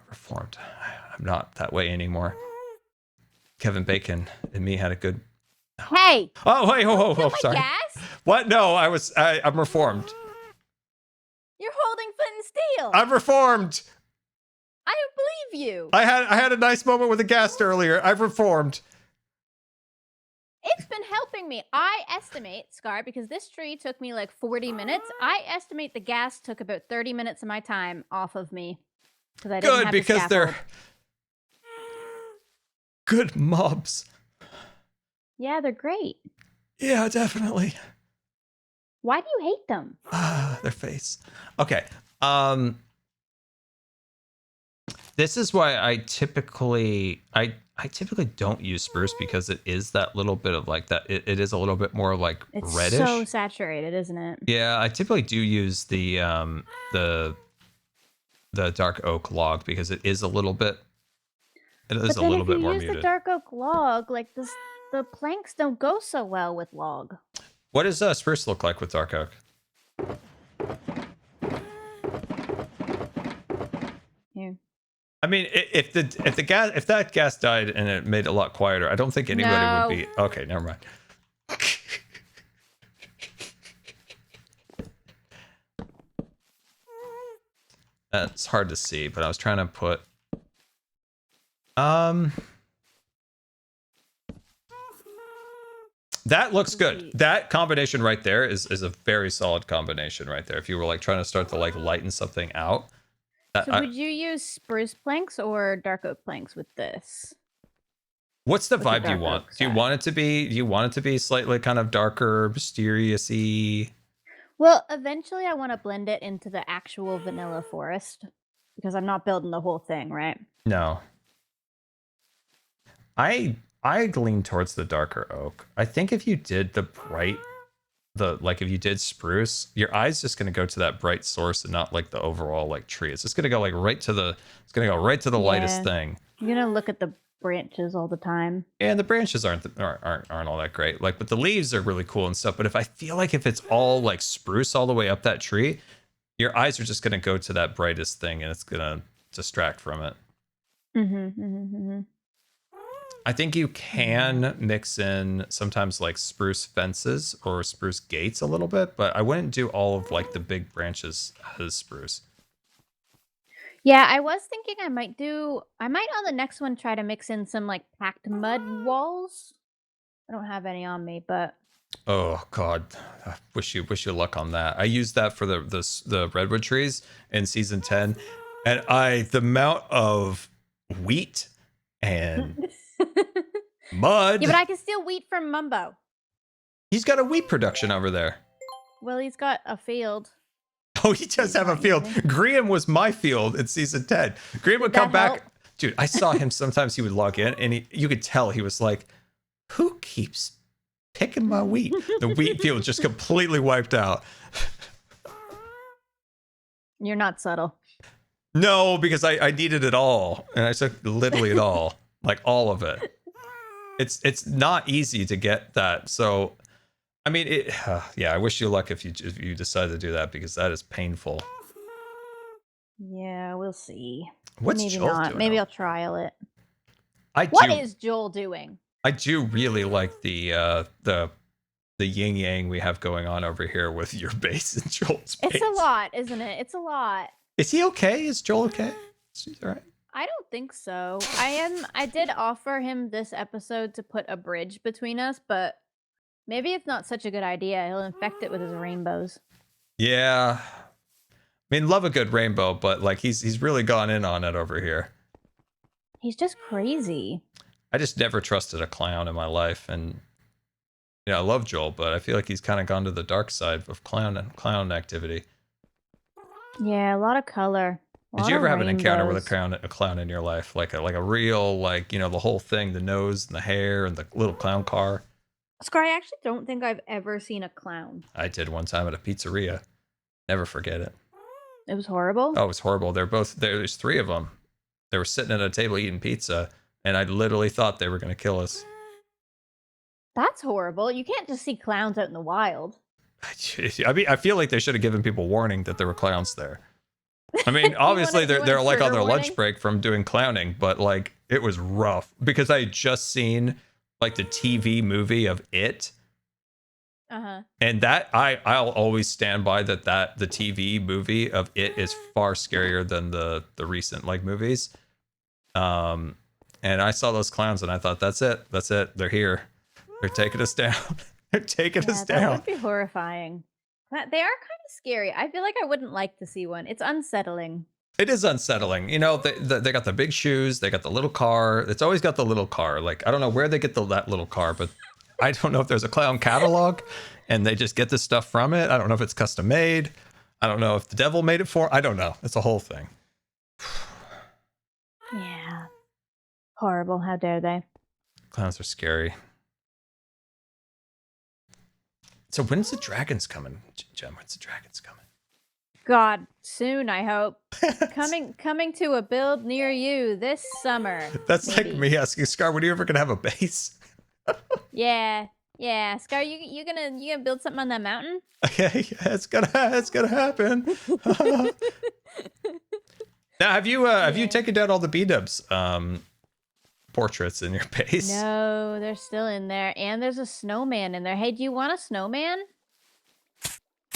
I'm not that way anymore. Kevin Bacon and me had a good... Hey! Oh, wait, oh, sorry. Gas? What? No, I'm reformed. You're holding flint and steel. I'm reformed. I don't believe you. I had a nice moment with a ghast earlier. I've reformed. It's been helping me. I estimate, Scar, because this tree took me like 40 minutes. I estimate the gas took about 30 minutes of my time off of me. Because I didn't have the Because they're scaffold. good mobs. Yeah, they're great. Yeah, definitely. Why do you hate them? Their face. Okay. This is why I typically don't use spruce, because it is that little bit of like that. It is a little bit more like It's reddish. so saturated, isn't it? Yeah, I typically do use the dark oak log, because it is a little bit. It is a little bit more muted. If you use the dark oak log, like the planks don't go so well with log. What does spruce look like with dark oak? Here. I mean, if that gas died and it made it a lot quieter, I don't think anybody would be... Okay, never mind. That's hard to see, but I was trying to put... That looks good. That combination right there is a very solid combination right there. If you were like trying to start to like lighten something out. So would you use spruce planks or dark oak planks with this? What's the With the vibe you dark want? oak Do you side. want it to be slightly kind of darker, mysterious-y? Well, eventually I want to blend it into the actual vanilla forest because I'm not building the whole thing, right? No. I lean towards the darker oak. I think if you did if you did spruce, your eye's just gonna go to that bright source and not like the overall like tree. It's just gonna go like it's gonna go right to the lightest Yeah. thing. You're gonna look at the branches all the time. And the branches aren't all that great. Like, but the leaves are really cool and stuff. But if I feel like if it's all like spruce all the way up that tree, your eyes are just gonna go to that brightest thing, and it's gonna distract from it. I think you can mix in sometimes like spruce fences or spruce gates a little bit, but I wouldn't do all of like the big branches as spruce. Yeah, I was thinking I might on the next one try to mix in some like packed mud walls. I don't have any on me, but Oh God, I wish you luck on that. I used that for the redwood trees in season 10, and the amount of wheat and mud. yeah, but I can steal wheat from Mumbo. He's got a wheat production over there. Well, he's got a field. Oh, he does have a field. Graham was my field in season 10. Graham would come back. Dude, I saw him sometimes. He would log in, and you could tell he was like, "Who keeps picking my wheat?" The wheat field just completely wiped out. You're not subtle. No, because I needed it all, and I took literally it all, like all of it. It's not easy to get that. So, I mean, yeah. I wish you luck if you decide to do that, because that is painful. Yeah, we'll see. What's Maybe Joel not. doing? Maybe I'll trial it. What What is Joel doing? I do really like the yin yang we have going on over here with your base and Joel's base. It's a lot, isn't it? It's a lot. Is he okay? Is Joel okay? He's all right. I don't think so. I did offer him this episode to put a bridge between us, but maybe it's not such a good idea. He'll infect it with his rainbows. Yeah. I mean, love a good rainbow, but like he's really gone in on it over here. He's just crazy. I just never trusted a clown in my life, and I love Joel, but I feel like he's kind of gone to the dark side of clown activity. Yeah, a lot of color. Did you ever have an encounter with a clown in your life, like a real, like, the whole thing, the nose and the hair and the little clown car? Scar, I actually don't think I've ever seen a clown. I did one time at a pizzeria. Never forget it. It was horrible. Oh, it was horrible. There's three of them. They were sitting at a table eating pizza, and I literally thought they were going to kill us. That's horrible. You can't just see clowns out in the wild. I mean, I feel like they should have given people warning that there were clowns there. I mean, obviously they're like on their lunch break from doing clowning, but like it was rough because I had just seen like the TV movie of It. Uh-huh. And that I'll always stand by that the TV movie of It is far scarier than the recent like movies. And I saw those clowns and I thought, that's it. They're here. They're taking us down. They're taking us down. That would be horrifying. They are kind of scary. I feel like I wouldn't like to see one. It's unsettling. It is unsettling. They got the big shoes. They got the little car. It's always got the little car. Like, I don't know where they get that little car, but I don't know if there's a clown catalog and they just get this stuff from it. I don't know if it's custom made. I don't know if the devil made it for. I don't know. It's a whole thing. Yeah. Horrible. How dare they? Clowns are scary. So when's the dragons coming, Jem? When's the dragons coming? God, soon, I hope. coming to a build near you this summer. That's maybe. like me asking Scar, when are you ever gonna have a base? Yeah. Scar, you gonna build something on that mountain? Okay, yeah, it's gonna happen. Now, have you taken down all the B-dubs portraits in your base? No, they're still in there, and there's a snowman in there. Hey, do you want a snowman?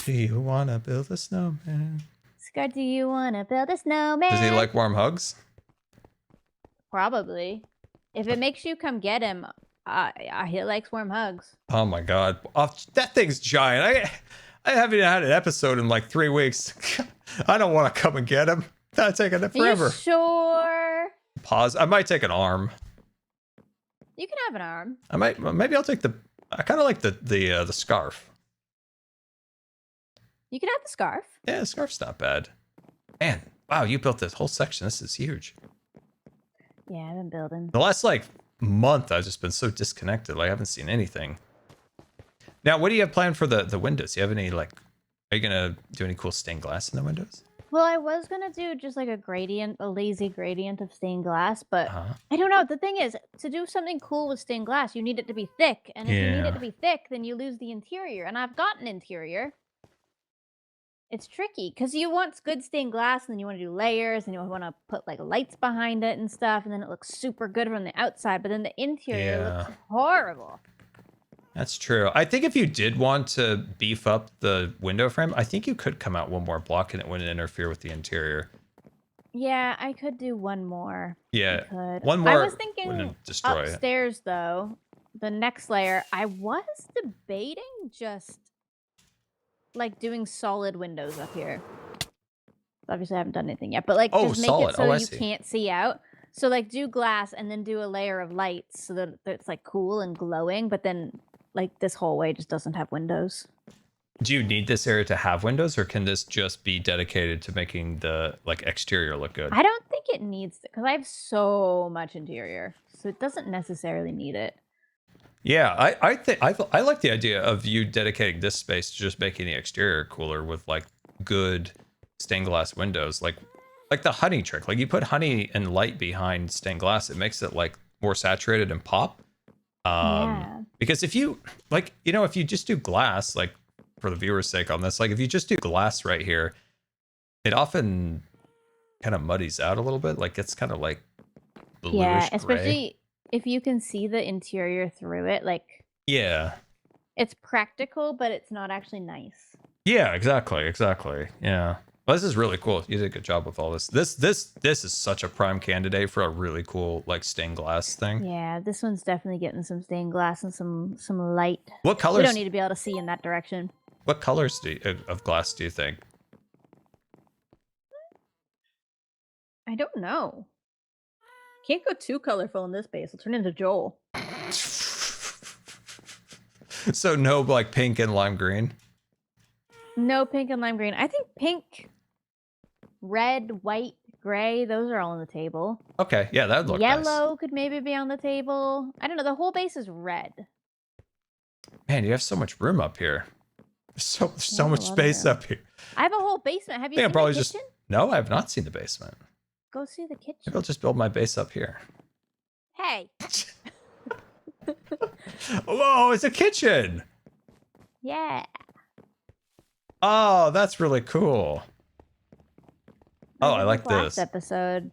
Do you want to build a snowman? Scar, do you want to build a snowman? Does he like warm hugs? Probably. If it makes you come get him, he likes warm hugs. Oh my god, that thing's giant. I haven't had an episode in like 3 weeks. I don't want to come and get him. That's taking it forever. Are you sure? Pause. I might take an arm. You can have an arm. Maybe I'll take I kind of like the scarf. You can have the scarf. Yeah, the scarf's not bad. Man, wow, you built this whole section. This is huge. Yeah, I've been building. The last like month I've just been so disconnected. Like I haven't seen anything. Now, what do you have planned for the windows? Do you have any like? Are you gonna do any cool stained glass in the windows? Well, I was gonna do just like a lazy gradient of stained glass, but Uh-huh. I don't know. The thing is, to do something cool with stained glass, you need it to be thick, and if you need it Yeah. to be thick, then you lose the interior. And I've got an interior. It's tricky because you want good stained glass, and then you want to do layers, and you want to put like lights behind it and stuff, and then it looks super good from the outside, but then the interior looks horrible. That's true. I think if you did want to beef up the window frame, I think you could come out one more block and it wouldn't interfere with the interior. Yeah, I could do one more. Yeah, I could. one more I was thinking wouldn't destroy it. upstairs though, the next layer. I was debating just like doing solid windows up here. Obviously, I haven't done anything yet, but like just make solid. it so I you see. can't see out. So like do glass and then do a layer of lights so that it's like cool and glowing, but then like this hallway just doesn't have windows. Do you need this area to have windows, or can this just be dedicated to making the like exterior look good? I don't think it needs it because I have so much interior, so it doesn't necessarily need it. Yeah, I think I like the idea of you dedicating this space to just making the exterior cooler with like good stained glass windows, like the honey trick. Like you put honey and light behind stained glass, it makes it like more saturated and pop. Yeah. Because if you like, you know, if you just do glass, like for the viewer's sake on this, like if you just do glass right here, it often kind of muddies out a little bit. Like it's kind of like bluish Yeah, gray. especially if you can see the interior through it. Like Yeah. it's practical, but it's not actually nice. Yeah, exactly. Yeah. Well, this is really cool. You did a good job with all this. This is such a prime candidate for a really cool like stained glass thing. Yeah, this one's definitely getting some stained glass and some light. What We colors? don't need to be able to see in that direction. What colors of glass do you think? I don't know. Can't go too colorful in this base. I'll turn into Joel. So no like pink and lime green. No pink and lime green. I think pink, red, white, gray, those are all on the table. Okay, yeah, that would look nice. Yellow could maybe be on the table. I don't know. The whole base is red. Man, you have so much room up here. So Yeah, much a lot of space room. up here. I have a whole basement. Have you I think seen I'm probably the just kitchen? no. I have not seen the basement. Go see the kitchen. Maybe I'll just build my base up here. Hey. Whoa, it's a kitchen. Yeah. Oh, that's really cool. Oh, I did like last this. episode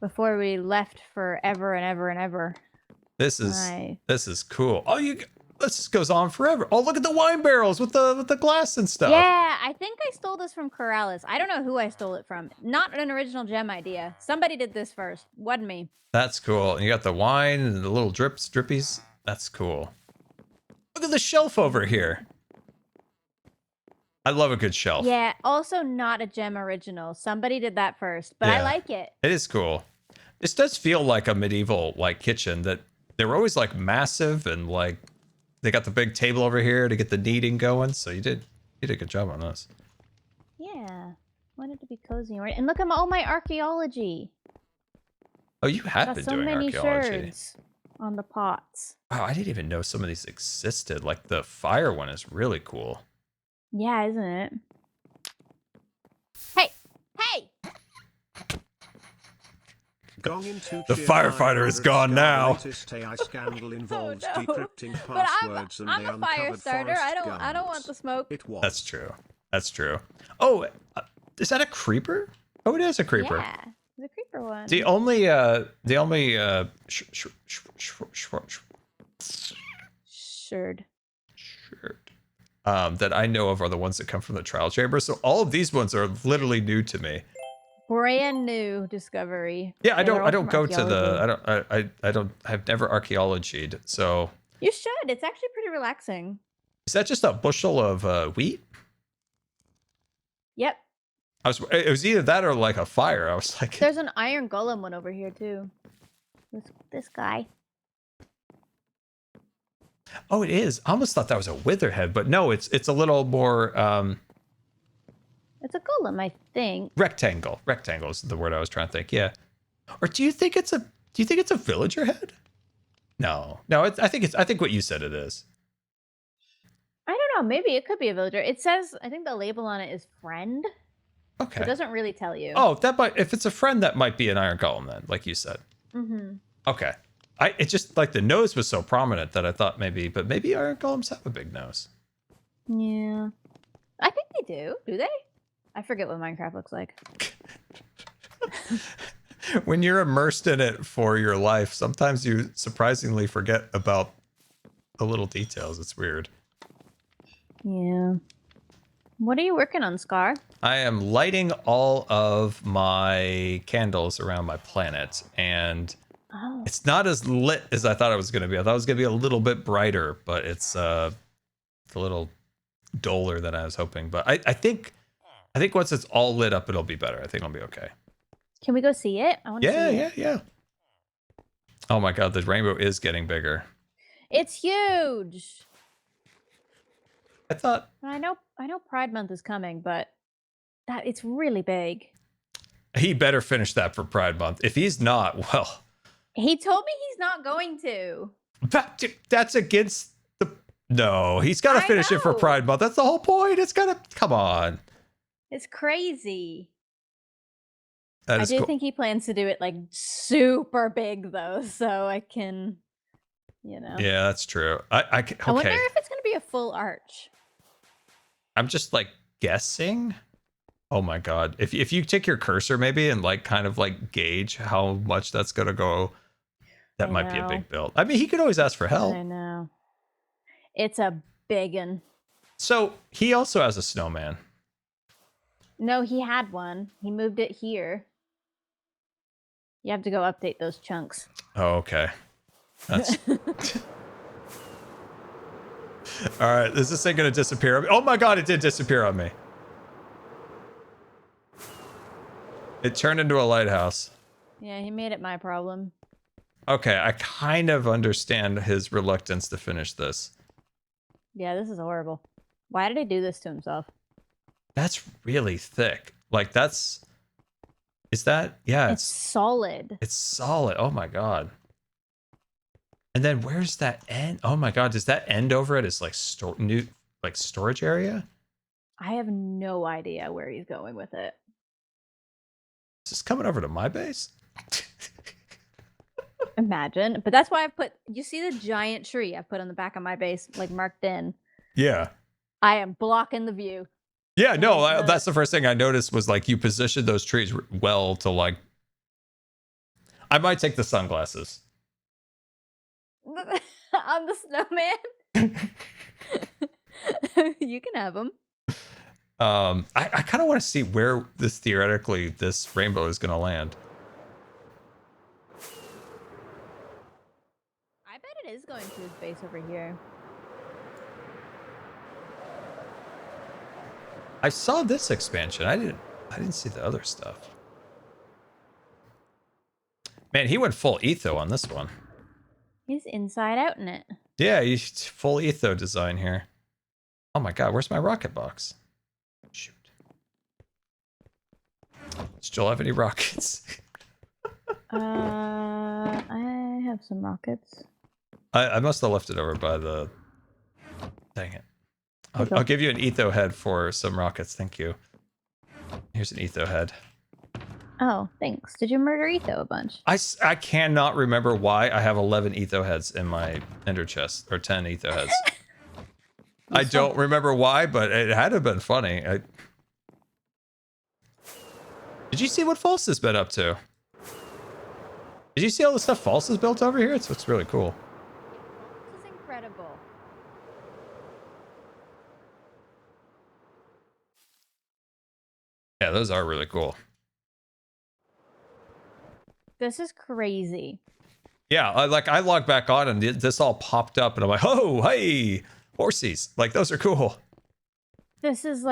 before we left forever and ever and ever. This is cool. Oh, this just goes on forever. Oh, look at the wine barrels with the glass and stuff. Yeah, I think I stole this from Corrales. I don't know who I stole it from. Not an original gem idea. Somebody did this first. Wasn't me. That's cool. And you got the wine and the little drippies. That's cool. Look at the shelf over here. I love a good shelf. Yeah, also not a gem original. Somebody did that first, but I Yeah. like it. It is cool. This does feel like a medieval like kitchen that they were always like massive and like they got the big table over here to get the kneading going. So you did a good job on this. Yeah. Wanted to be cozy. And look at all my archaeology. Oh, you have Got been so doing many archaeology. shards on the pots. Wow, I didn't even know some of these existed. Like the fire one is really cool. Yeah, isn't it? Hey! Hey! Gong into The tier firefighter is 500 gone star. now. Latest AI scandal involves no. decrypting But passwords and I'm they a fire uncovered starter. forest I don't want guns. the smoke. It was. That's true. That's true. Oh, is that a creeper? Oh, it is a creeper. Yeah, the creeper one. The only Shirred. that I know of are the ones that come from the trial chamber. So all of these ones are literally new to me. Brand new discovery. Yeah, I They're all don't from go to archaeology. the I've never archaeologied. So You should. It's actually pretty relaxing. is that just a bushel of wheat? Yep. It was either that or like a fire. I was like, There's an iron golem one over here too. This guy. oh, it is. I almost thought that was a witherhead, but no, it's a little more It's a golem, I think. rectangle. Rectangle is the word I was trying to think. Yeah. Or do you think it's a villager head? No. I think what you said it is. I don't know. Maybe it could be a villager. It says, I think the label on it is friend. Okay. It doesn't really tell you. Oh, that might, if it's a friend, that might be an iron golem then, like you said. Mm-hmm. Okay. It just like the nose was so prominent that I thought maybe iron golems have a big nose. Yeah. I think they do. Do they? I forget what Minecraft looks like. When you're immersed in it for your life, sometimes you surprisingly forget about the little details. It's weird. Yeah. What are you working on, Scar? I am lighting all of my candles around my planet, and it's not as lit as I thought it was going to be. I thought it was going to be a little bit brighter, but it's a little duller than I was hoping. But I think once it's all lit up, it'll be better. I think I'll be okay. Can we go see it? I want to see it. Yeah. Oh my god, the rainbow is getting bigger. It's huge. I thought. I know Pride Month is coming, but it's really big. He better finish that for Pride Month. If he's not, well. He told me he's not going to. That's against the. No, he's got to finish it for Pride Month. That's the whole point. It's got to. Come on. It's crazy. I do think he plans to do it like super big though, so I can, Yeah, that's true. Okay. I wonder if it's going to be a full arch. I'm just like guessing. Oh my god. If you take your cursor maybe and like kind of like gauge how much that's going to go, that might be a big build. I mean, he could always ask for help. I know. It's a biggin. So he also has a snowman. No, he had one. He moved it here. You have to go update those chunks. Oh, okay. That's all right. Is this thing going to disappear on me? Oh my god, it did disappear on me. It turned into a lighthouse. Yeah, he made it my problem. Okay, I kind of understand his reluctance to finish this. Yeah, this is horrible. Why did he do this to himself? That's really thick. Like is that? Yeah, it's solid. It's solid. Oh my god. And then where's that end? Oh my god, does that end over it as like storage area? I have no idea where he's going with it. Is this coming over to my base? Imagine. But that's why you see the giant tree I put on the back of my base, like marked in. Yeah. I am blocking the view. Yeah, no, that's the first thing I noticed was like you positioned those trees well to like. I might take the sunglasses. On the snowman? You can have them. I kind of want to see where this rainbow is going to land. I bet it is going to his base over here. I saw this expansion. I didn't see the other stuff. Man, he went full etho on this one. He's inside out in it. Yeah, he's full etho design here. Oh my god, where's my rocket box? Shoot. Does Joel have any rockets? I have some rockets. I must have left it over by the. Dang it. I'll give you an etho head for some rockets. Thank you. Here's an etho head. Oh, thanks. Did you murder etho a bunch? I cannot remember why I have 11 etho heads in my ender chest, or 10 etho heads. I don't remember why, but it had to have been funny. Did you see what False has been up to? Did you see all the stuff False has built over here? It's really cool. This is incredible. Yeah, those are really cool. This is crazy. Yeah, I logged back on and this all popped up and I'm like, oh, hey, horsies. Like, those are cool. This is,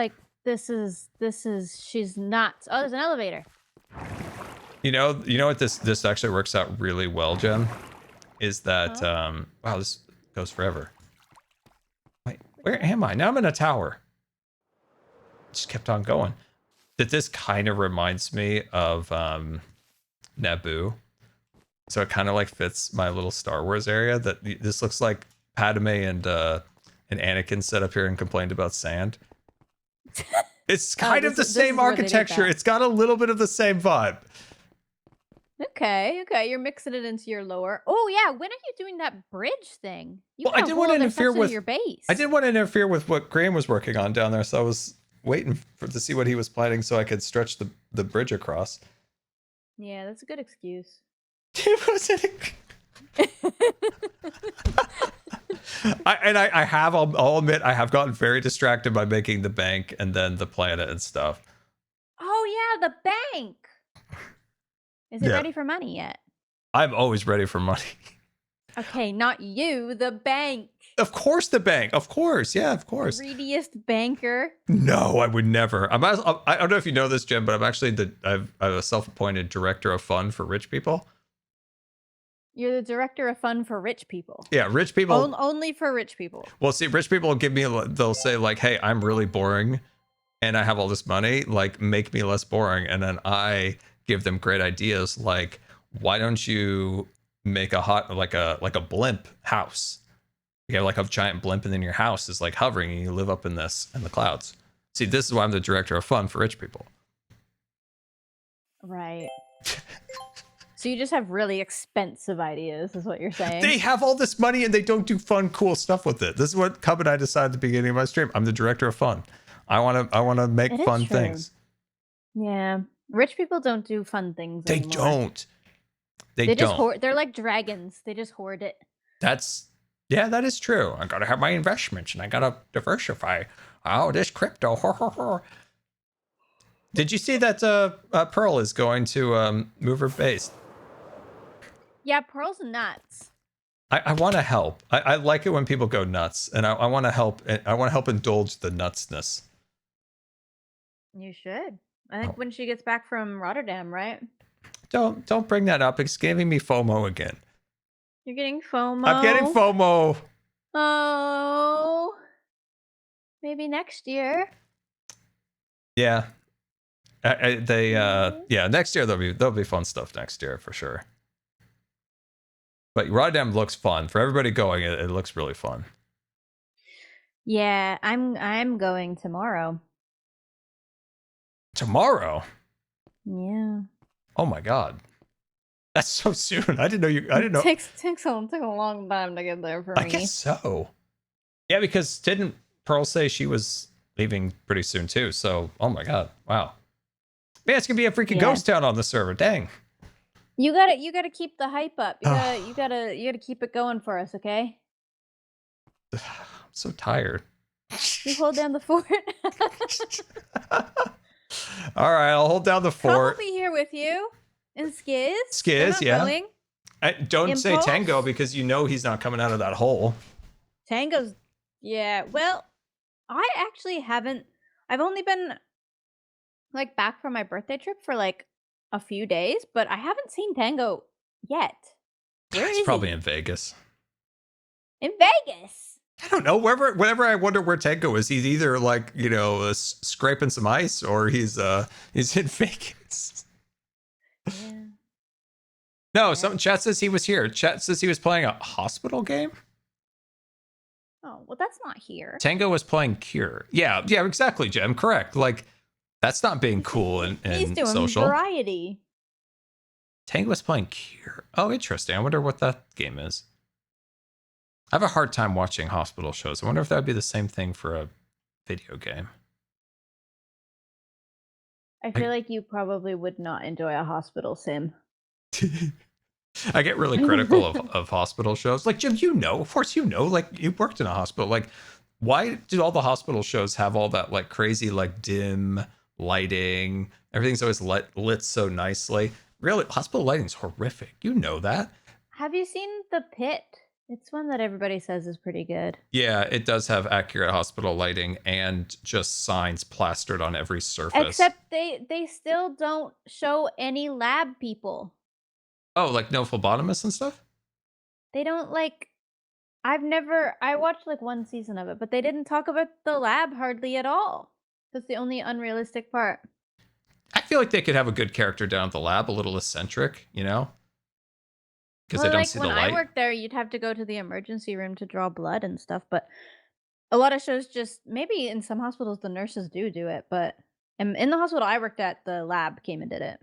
she's nuts. Oh, there's an elevator. You know what this actually works out really well, Jen? Is that, wow, this goes forever. Wait, where am I? Now I'm in a tower. Just kept on going. That this kind of reminds me of, Naboo. So it kind of like fits my little Star Wars area. That this looks like Padme and Anakin set up here and complained about sand. It's kind of the same architecture. It's got a little bit of the same vibe. Okay, you're mixing it into your lower. Oh yeah, when are you doing that bridge thing? Well, I didn't want to interfere with your base. I didn't want to interfere with what Graham was working on down there, so I was waiting to see what he was planning so I could stretch the bridge across. Yeah, that's a good excuse. It wasn't. I'll admit I have gotten very distracted by making the bank and then the planet and stuff. Oh yeah, the bank. Is it ready for money yet? I'm always ready for money. Okay, not you, the bank. Of course, the bank. Of course, yeah, of course. Greediest banker. No, I would never. I don't know if you know this, Jen, but I'm actually I'm a self-appointed director of fun for rich people. You're the director of fun for rich people. Yeah, rich people. Only for rich people. Well, see, rich people will they'll say like, hey, I'm really boring and I have all this money, like make me less boring. And then I give them great ideas like, why don't you make like a blimp house? You have like a giant blimp and then your house is like hovering and you live up in the clouds. See, this is why I'm the director of fun for rich people. Right. So you just have really expensive ideas, is what you're saying? They have all this money and they don't do fun, cool stuff with it. This is what Cub and I decided at the beginning of my stream. I'm the director of fun. I want to make fun things. Yeah, rich people don't do fun things. They anymore. don't. They just don't. hoard. They're like dragons. They just hoard it. That is true. I gotta have my investments and I gotta diversify. Oh, this crypto. Did you see that Pearl is going to move her base? Yeah, Pearl's nuts. I want to help. I like it when people go nuts, and I want to help. I want to help indulge the nutsness. You should. I think when she gets back from Rotterdam, right? Don't bring that up. It's giving me FOMO again. You're getting FOMO. I'm getting FOMO. Oh, maybe next year. Yeah. Next year there'll be fun stuff next year for sure. But Rotterdam looks fun for everybody going. It looks really fun. Yeah, I'm going tomorrow. Tomorrow? Yeah. Oh my god, that's so soon. I didn't know you. I didn't know. It takes a long time to get there for me. I guess so. Yeah, because didn't Pearl say she was leaving pretty soon too? So, oh my god, wow. Man, it's gonna be a freaking ghost town on the server. Dang. You gotta keep the hype up. You gotta keep it going for us, okay? I'm so tired. You hold down the fort. All right, I'll hold down the fort. I'll be here with you. And Skiz. Skiz, yeah. Going. Don't say Tango because you know he's not coming out of that hole. Tango's, yeah. Well, I actually haven't. I've only been like back from my birthday trip for like a few days, but I haven't seen Tango yet. Where is He's probably he? in Vegas. In Vegas. I don't know. Whenever I wonder where Tango is, he's either like scraping some ice or he's in Vegas. Yeah. No, chat says he was here. Chat says he was playing a hospital game. Oh well, that's not here. Tango was playing Cure. Yeah, exactly, Jem. Correct. Like that's not being cool and He's doing social. variety. Tango was playing Cure. Oh, interesting. I wonder what that game is. I have a hard time watching hospital shows. I wonder if that would be the same thing for a video game. I feel like you probably would not enjoy a hospital sim. I get really critical of hospital shows. Like, Jim, of course, like you worked in a hospital. Like, why do all the hospital shows have all that like crazy, like dim lighting? Everything's always lit so nicely. Really, hospital lighting's horrific. You know that. Have you seen The Pit? It's one that everybody says is pretty good. Yeah, it does have accurate hospital lighting and just signs plastered on every surface. Except they still don't show any lab people. Oh, like no phlebotomists and stuff? They don't like... I watched like one season of it, but they didn't talk about the lab hardly at all. That's the only unrealistic part. I feel like they could have a good character down at the lab, a little eccentric, you know? because they don't like see the when light. I worked there, you'd have to go to the emergency room to draw blood and stuff. But a lot of shows just maybe in some hospitals the nurses do it, but in the hospital I worked at, the lab came and did it.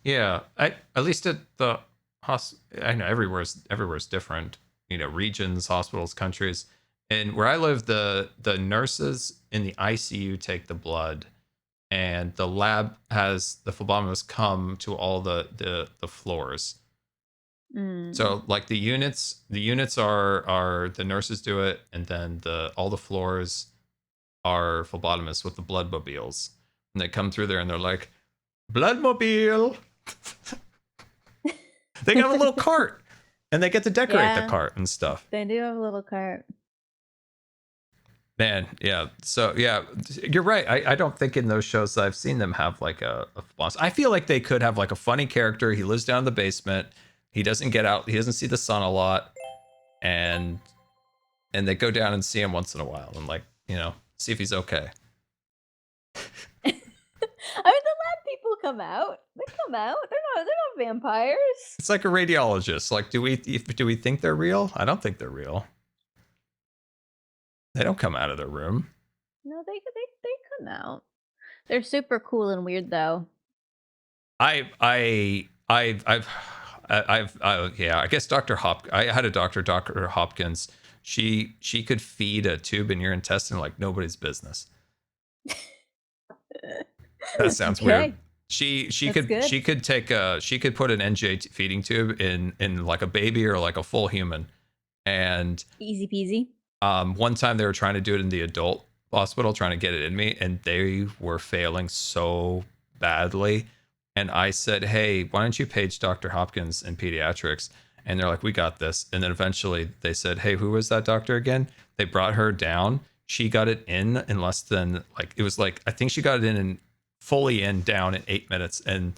Yeah, at least at the I know everywhere's different. You know, regions, hospitals, countries. And where I live, the nurses in the ICU take the blood, and the lab has the phlebotomists come to all the floors. Mm. So like the units are the nurses do it, and then all the floors are phlebotomists with the blood mobiles, and they come through there and they're like, blood mobile. They got a little cart, and they get to decorate the Yeah. cart and stuff. They do have a little cart. Man, yeah. So yeah, you're right. I don't think in those shows that I've seen them have like a boss. I feel like they could have like a funny character. He lives down in the basement. He doesn't get out. He doesn't see the sun a lot, and they go down and see him once in a while and like, you know, see if he's okay. I mean, the lab people come out. They come out. They're not vampires. It's like a radiologist. Like, do we think they're real? I don't think they're real. They don't come out of their room. No, they come out. They're super cool and weird though. Yeah, I guess I had a doctor, Dr. Hopkins. She could feed a tube in your intestine like nobody's business. That sounds weird. She could put an NJ feeding tube in like a baby or like a full human. And Easy peasy. one time they were trying to do it in the adult hospital, trying to get it in me, and they were failing so badly. And I said, hey, why don't you page Dr. Hopkins in pediatrics? And they're like, we got this. And then eventually they said, hey, who was that doctor again? They brought her down. She got it in less than I think she got it in fully down in 8 minutes. And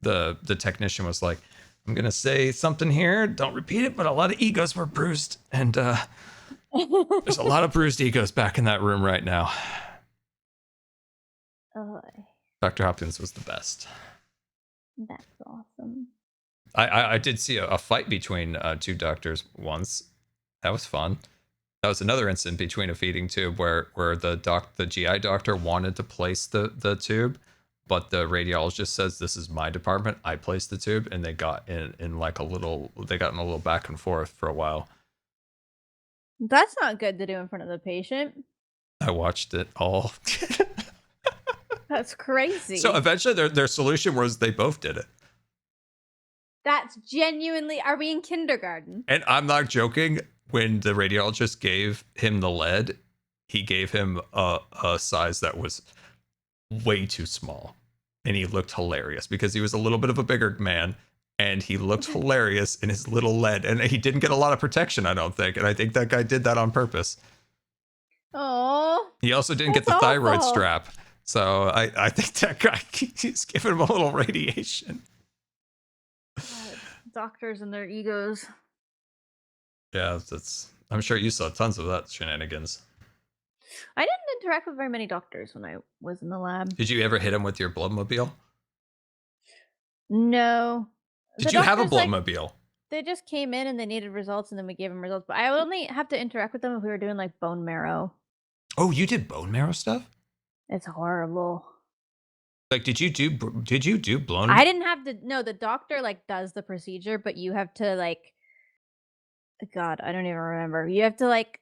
the technician was like, I'm going to say something here. Don't repeat it, but a lot of egos were bruised. And there's a lot of bruised egos back in that room right now. Oh, Dr. Hopkins was the best. that's awesome. I did see a fight between two doctors once. That was fun. That was another incident between a feeding tube where the GI doctor wanted to place the tube, but the radiologist says, this is my department. I placed the tube, and they got in like a little back and forth for a while. That's not good to do in front of the patient. I watched it all. That's crazy. So eventually their solution was they both did it. That's genuinely. Are we in kindergarten? And I'm not joking. When the radiologist gave him the lead, he gave him a size that was way too small. And he looked hilarious because he was a little bit of a bigger man. And he looked hilarious in his little lead. And he didn't get a lot of protection, I don't think. And I think that guy did that on purpose. Oh. He also didn't get the thyroid strap. So I think that guy, he's giving him a little radiation. God, doctors and their egos. Yeah, I'm sure you saw tons of that shenanigans. I didn't interact with very many doctors when I was in the lab. Did you ever hit him with your bloodmobile? No. Did you have a bloodmobile? They just came in and they needed results, and then we gave them results. But I would only have to interact with them if we were doing like bone marrow. Oh, you did bone marrow stuff? It's horrible. Like, did you do blown? I didn't have to. No, the doctor like does the procedure, but you have to like. God, I don't even remember. You have to like.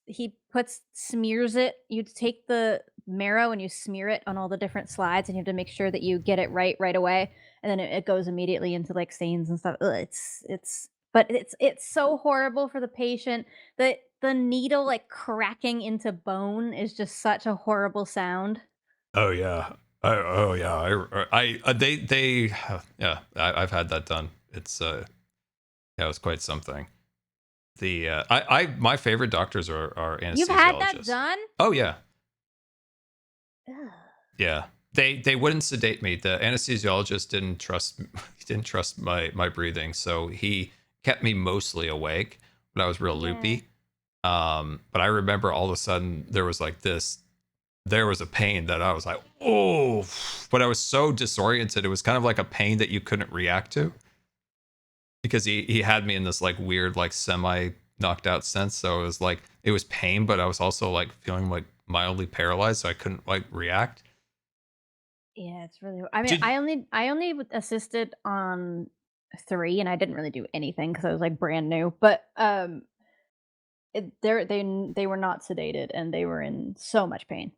He smears it. You take the marrow and you smear it on all the different slides, and you have to make sure that you get it right away, and then it goes immediately into like stains and stuff. Ugh, it's so horrible for the patient. The needle like cracking into bone is just such a horrible sound. Oh yeah. I've had that done. It's it was quite something. My favorite doctors are anesthesiologists. You've had that done? Oh yeah. Ugh. Yeah. They wouldn't sedate me. The anesthesiologist didn't trust my breathing, so he kept me mostly awake, but I was real loopy. But I remember all of a sudden there was a pain that I was like, oh, but I was so disoriented. It was kind of like a pain that you couldn't react to. because he had me in this like weird like semi knocked out sense. So it was pain, but I was also like feeling like mildly paralyzed, so I couldn't like react. Yeah, it's really. I mean, Did- I only assisted on 3, and I didn't really do anything because I was like brand new. But they were not sedated, and they were in so much pain.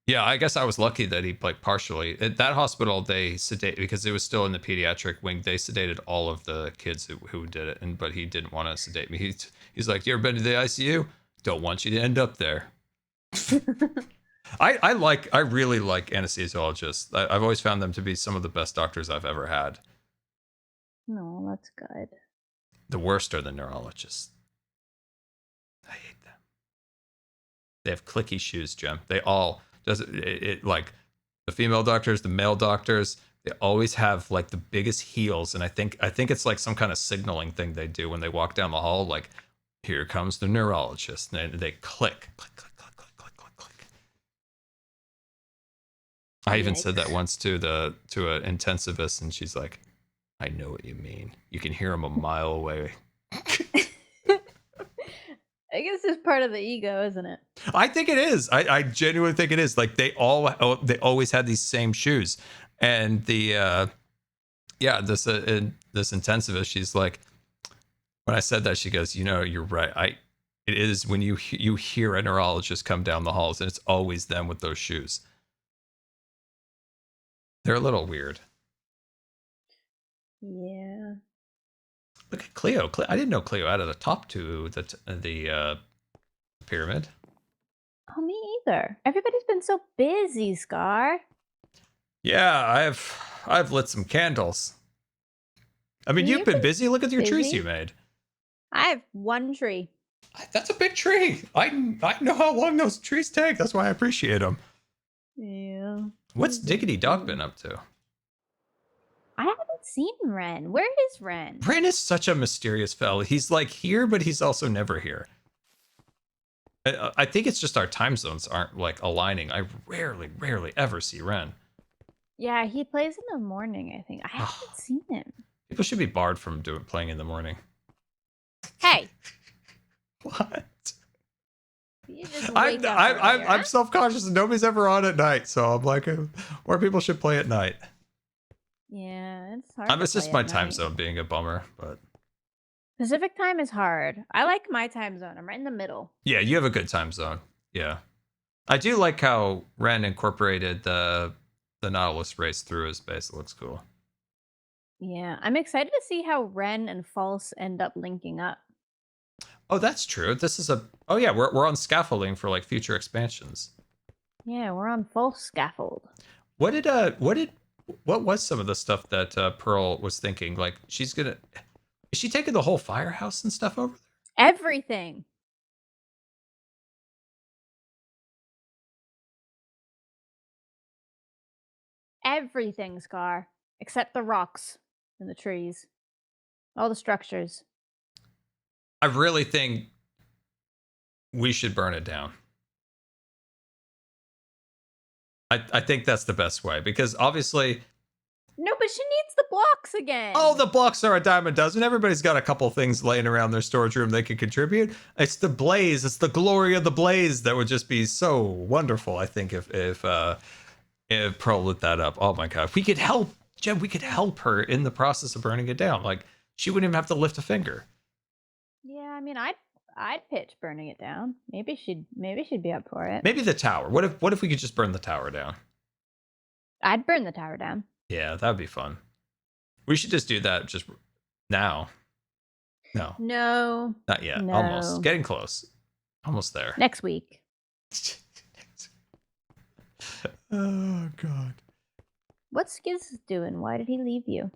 Yeah, I guess I was lucky that he like partially at that hospital they sedate because it was still in the pediatric wing. They sedated all of the kids who did it, but he didn't want to sedate me. He's like, "You ever been to the ICU? Don't want you to end up there." I really like anesthesiologists. I've always found them to be some of the best doctors I've ever had. No, that's good. The worst are the neurologists. I hate them. They have clicky shoes, Jim. They all like the female doctors, the male doctors. They always have like the biggest heels, and I think it's like some kind of signaling thing they do when they walk down the hall. Like, here comes the neurologist, and they click, click, click, click, click, click, click, click. I even said that once to an intensivist, and she's like, "I know what you mean. You can hear him a mile away." I guess it's part of the ego, isn't it? I think it is. I genuinely think it is. Like they always had these same shoes, and this intensivist, she's like, when I said that, she goes, you're right. It is when you hear a neurologist come down the halls, and it's always them with those shoes. They're a little weird. Yeah. Look at Cleo. I didn't know Cleo added a top to the pyramid. Oh, me either. Everybody's been so busy, Scar. Yeah, I've lit some candles. I mean, you've been busy. Look at your trees you made. I have 1 tree. That's a big tree. I know how long those trees take. That's why I appreciate them. Yeah. What's Diggity Dog been up to? I haven't seen Ren. Where is Ren? Ren is such a mysterious fella. He's like here, but he's also never here. I think it's just our time zones aren't like aligning. I rarely ever see Ren. Yeah, he plays in the morning, I think. I haven't seen him. People should be barred from playing in the morning. Hey. What? You just wake up I'm self-conscious and nobody's ever on at night, so I'm like, more people should play at night. Yeah, it's hard. It's just my time zone being a bummer, but Pacific time is hard. I like my time zone. I'm right in the middle. Yeah, you have a good time zone. Yeah. I do like how Ren incorporated the Nautilus race through his base. It looks cool. Yeah, I'm excited to see how Ren and False end up linking up. Oh, that's true. This is we're on scaffolding for like future expansions. Yeah, we're on False scaffold. What was some of the stuff that Pearl was thinking? Like is she taking the whole firehouse and stuff over there? Everything. Everything, Scar. Except the rocks and the trees. All the structures. I really think we should burn it down. I think that's the best way, because obviously... No, but she needs the blocks again. Oh, the blocks are a dime a dozen. Everybody's got a couple things laying around their storage room they can contribute. It's the blaze. It's the glory of the blaze that would just be so wonderful, I think, if Pearl lit that up. Oh my god. If we could help, Jem, we could help her in the process of burning it down. Like, she wouldn't even have to lift a finger. Yeah, I mean, I'd pitch burning it down. Maybe she'd be up for it. Maybe the tower. What if we could just burn the tower down? I'd burn the tower down. Yeah, that'd be fun. We should just do that just now. No. No. Not yet. No. Almost. Getting close. Almost there. Next week. Oh god. What's Skiz doing? Why did he leave you?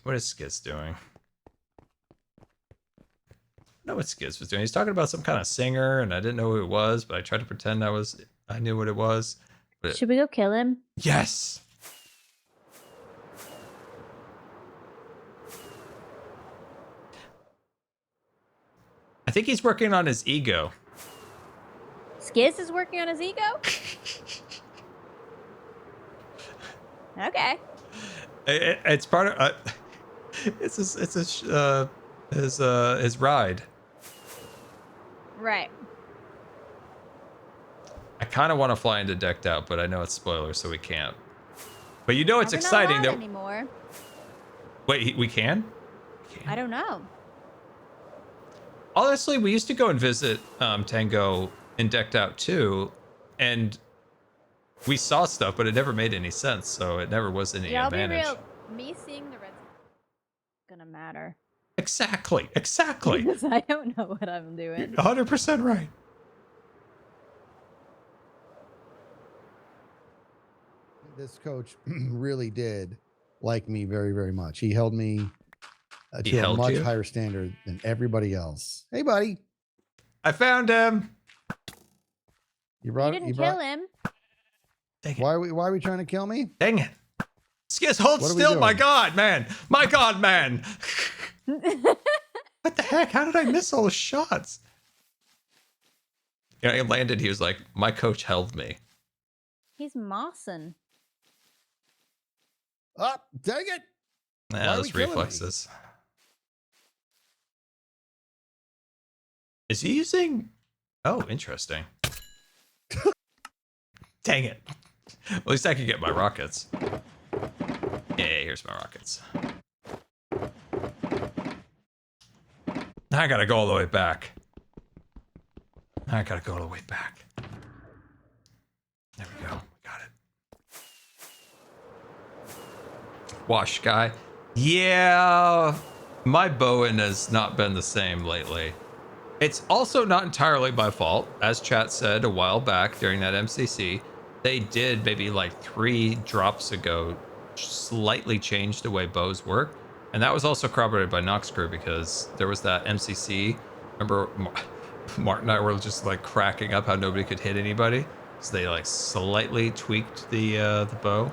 What is Skiz doing? I know what Skiz was doing. He's talking about some kind of singer, and I didn't know who it was, but I tried to pretend I knew what it was. But Should we go kill him? yes. I think he's working on his ego. Skiz is working on his ego? Okay. It's part of... It's his ride. Right. I kind of want to fly into decked out, but I know it's spoilers, so we can't. But you know it's Are we not exciting allowed that. anymore. Wait, we can? I don't know. Honestly, we used to go and visit Tango in decked out too, and we saw stuff, but it never made any sense, so it never was any Yeah, I'll advantage. be real. Me seeing the red gonna matter. Exactly. Because I don't know what I'm doing. 100% right. This coach really did like me very, very much. He held me to a much higher standard than everybody else. Hey, buddy. I found him. You didn't kill him. Dang it. Why are we trying to kill me? Dang it. Skizz, hold still. My God, man. My God, man. What the heck? How did I miss all the shots? I landed. He was like, my coach held me. He's mossing. Oh, dang it. Yeah, those reflexes. Is he using... Oh, interesting. Dang it. At least I can get my rockets. Yeah, here's my rockets. Now I gotta go all the way back. There we go. Got it. Wash guy. Yeah. My bowing has not been the same lately. It's also not entirely my fault. As chat said a while back during that MCC, they did maybe like 3 drops ago slightly change the way bows work. And that was also corroborated by Nox Crew because there was that MCC. Remember, Mark and I were just like cracking up how nobody could hit anybody. So they like slightly tweaked the bow.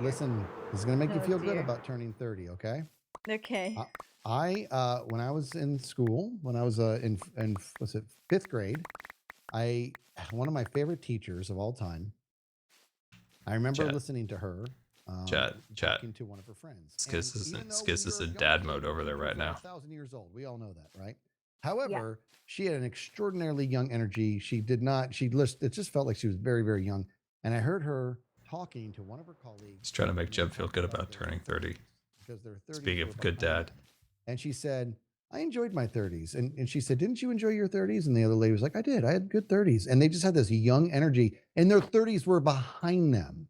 Listen, this is going to make you feel good about turning 30, okay? Okay. When I was in school, when I was in was it 5th grade, one of my favorite teachers of all time, I remember listening to her talking to one of her friends. Skizz is in dad mode over there right now. 1,000 years old. We all know that, right? However, she had an extraordinarily young energy. It just felt like she was very, very young. And I heard her talking to one of her colleagues. He's trying to make Jeb feel good about turning 30. Because they're 30. Speaking of good dad. And she said, I enjoyed my 30s. And she said, didn't you enjoy your 30s? And the other lady was like, I did. I had good 30s. And they just had this young energy. And their 30s were behind them.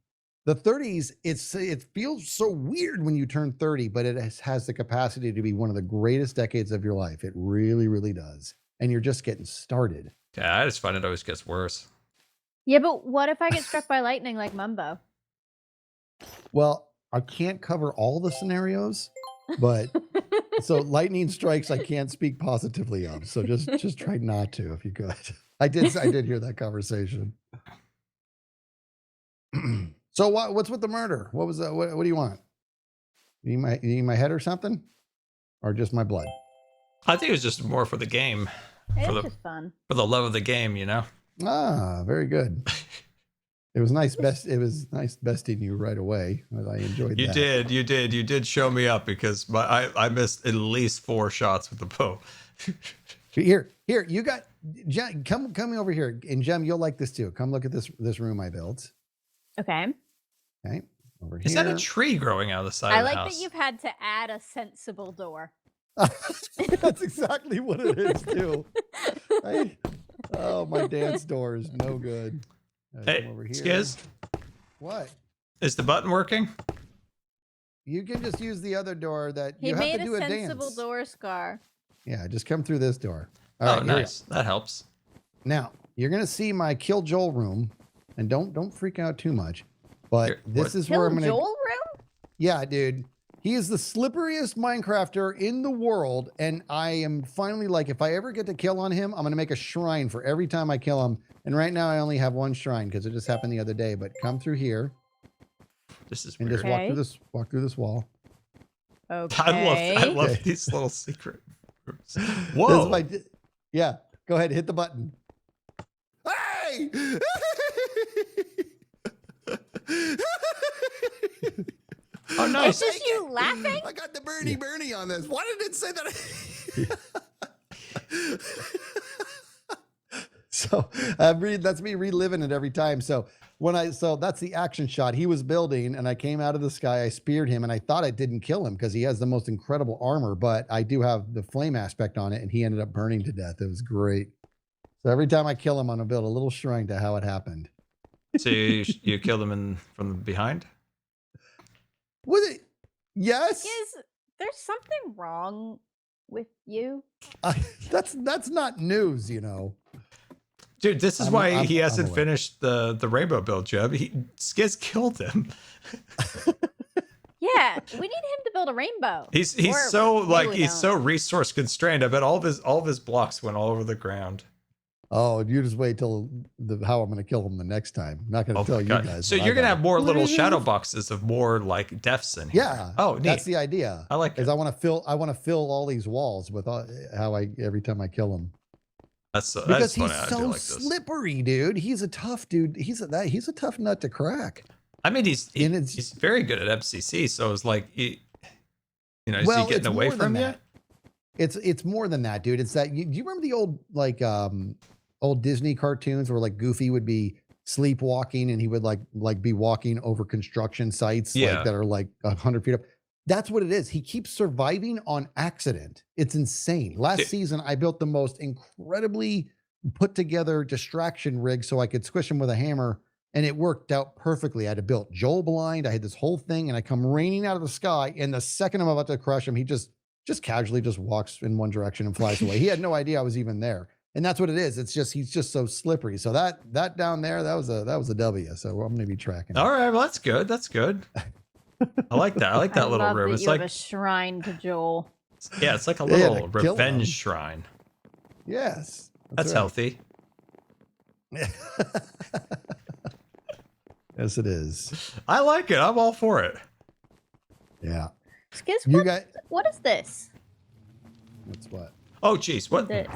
The 30s, it feels so weird when you turn 30, but it has the capacity to be one of the greatest decades of your life. It really, really does. And you're just getting started. Yeah, I just find it always gets worse. Yeah, but what if I get struck by lightning like Mumbo? Well, I can't cover all the scenarios, but so lightning strikes I can't speak positively of. So just try not to if you could. I did hear that conversation. So what's with the murder? What was that? What do you want? You need my head or something? Or just my blood? I think it was just more for the game. It's just fun. For the love of the game, you know? Ah, very good. It was nice besting you right away. I enjoyed that. You did show me up because I missed at least 4 shots with the bow. Here, you got Jem, come over here. And Jem, you'll like this too. Come look at this room I built. Okay. Okay. Over here. Is that a tree growing out of the side of the house? I like that you've had to add a sensible door. That's exactly what it is too. Oh, my dance door is no good. Hey, over here. Skizz? What? Is the button working? You can just use the other door that he you have made to do a sensible dance. door, Scar. Yeah, just come through this door. All right, nice. That helps. Now, you're going to see my Kill Joel room, and don't freak out too much. But this is where I'm going to... Joel room? Yeah, dude. He is the slipperiest Minecrafter in the world, and I am finally like, if I ever get to kill on him, I'm going to make a shrine for every time I kill him. And right now I only have 1 shrine because it just happened the other day. But come through here. This is weird. And just walk through this wall. Okay. I love these little secret rooms. Whoa. Yeah, go ahead, hit the button. Hey! Is this you laughing? I got the Bernie on this. Why did it say that? So that's me reliving it every time. So that's the action shot. He was building, and I came out of the sky. I speared him, and I thought I didn't kill him because he has the most incredible armor. But I do have the flame aspect on it, and he ended up burning to death. It was great. So every time I kill him, I'm gonna build a little shrine to how it happened. So you killed him from behind? Was it? Yes. There's something wrong with you. That's not news, you know. Dude, this is why he hasn't finished the rainbow build, Jeb. Skiz killed him. Yeah, we need him to build a rainbow. He's so resource constrained. I bet all of his blocks went all over the ground. Oh, you just wait till how I'm going to kill him the next time. I'm not going to tell you guys. So you're going to have more little shadow boxes of more like deaths in here. Yeah. Oh, neat. That's the idea. I like it. Because I want to fill all these walls with every time I kill him. That's because funny. He's so slippery, dude. He's a tough dude. He's a tough nut to crack. I mean, he's very good at MCC. So it's like, is he getting away from you? It's more than that, dude. It's that do you remember the old Disney cartoons where like Goofy would be sleepwalking and he would like be walking over construction sites that are like 100 feet up. That's what it is. He keeps surviving on accident. It's insane. Last season, I built the most incredibly put together distraction rig so I could squish him with a hammer, and it worked out perfectly. I had to build Joel blind. I had this whole thing, and I come raining out of the sky, and the second I'm about to crush him, he just casually just walks in one direction and flies away. He had no idea I was even there. And that's what it is. It's just he's just so slippery. So that down there, that was a W. So I'm gonna be tracking. All right, well that's good. That's good. I like that. I like that little room. It's like a shrine to Joel. Yeah, it's like a little revenge shrine. Yes, that's healthy. Yes, it is. I like it. I'm all for it. Yeah. Skiz, what is this? What's what? Oh, geez, what? This.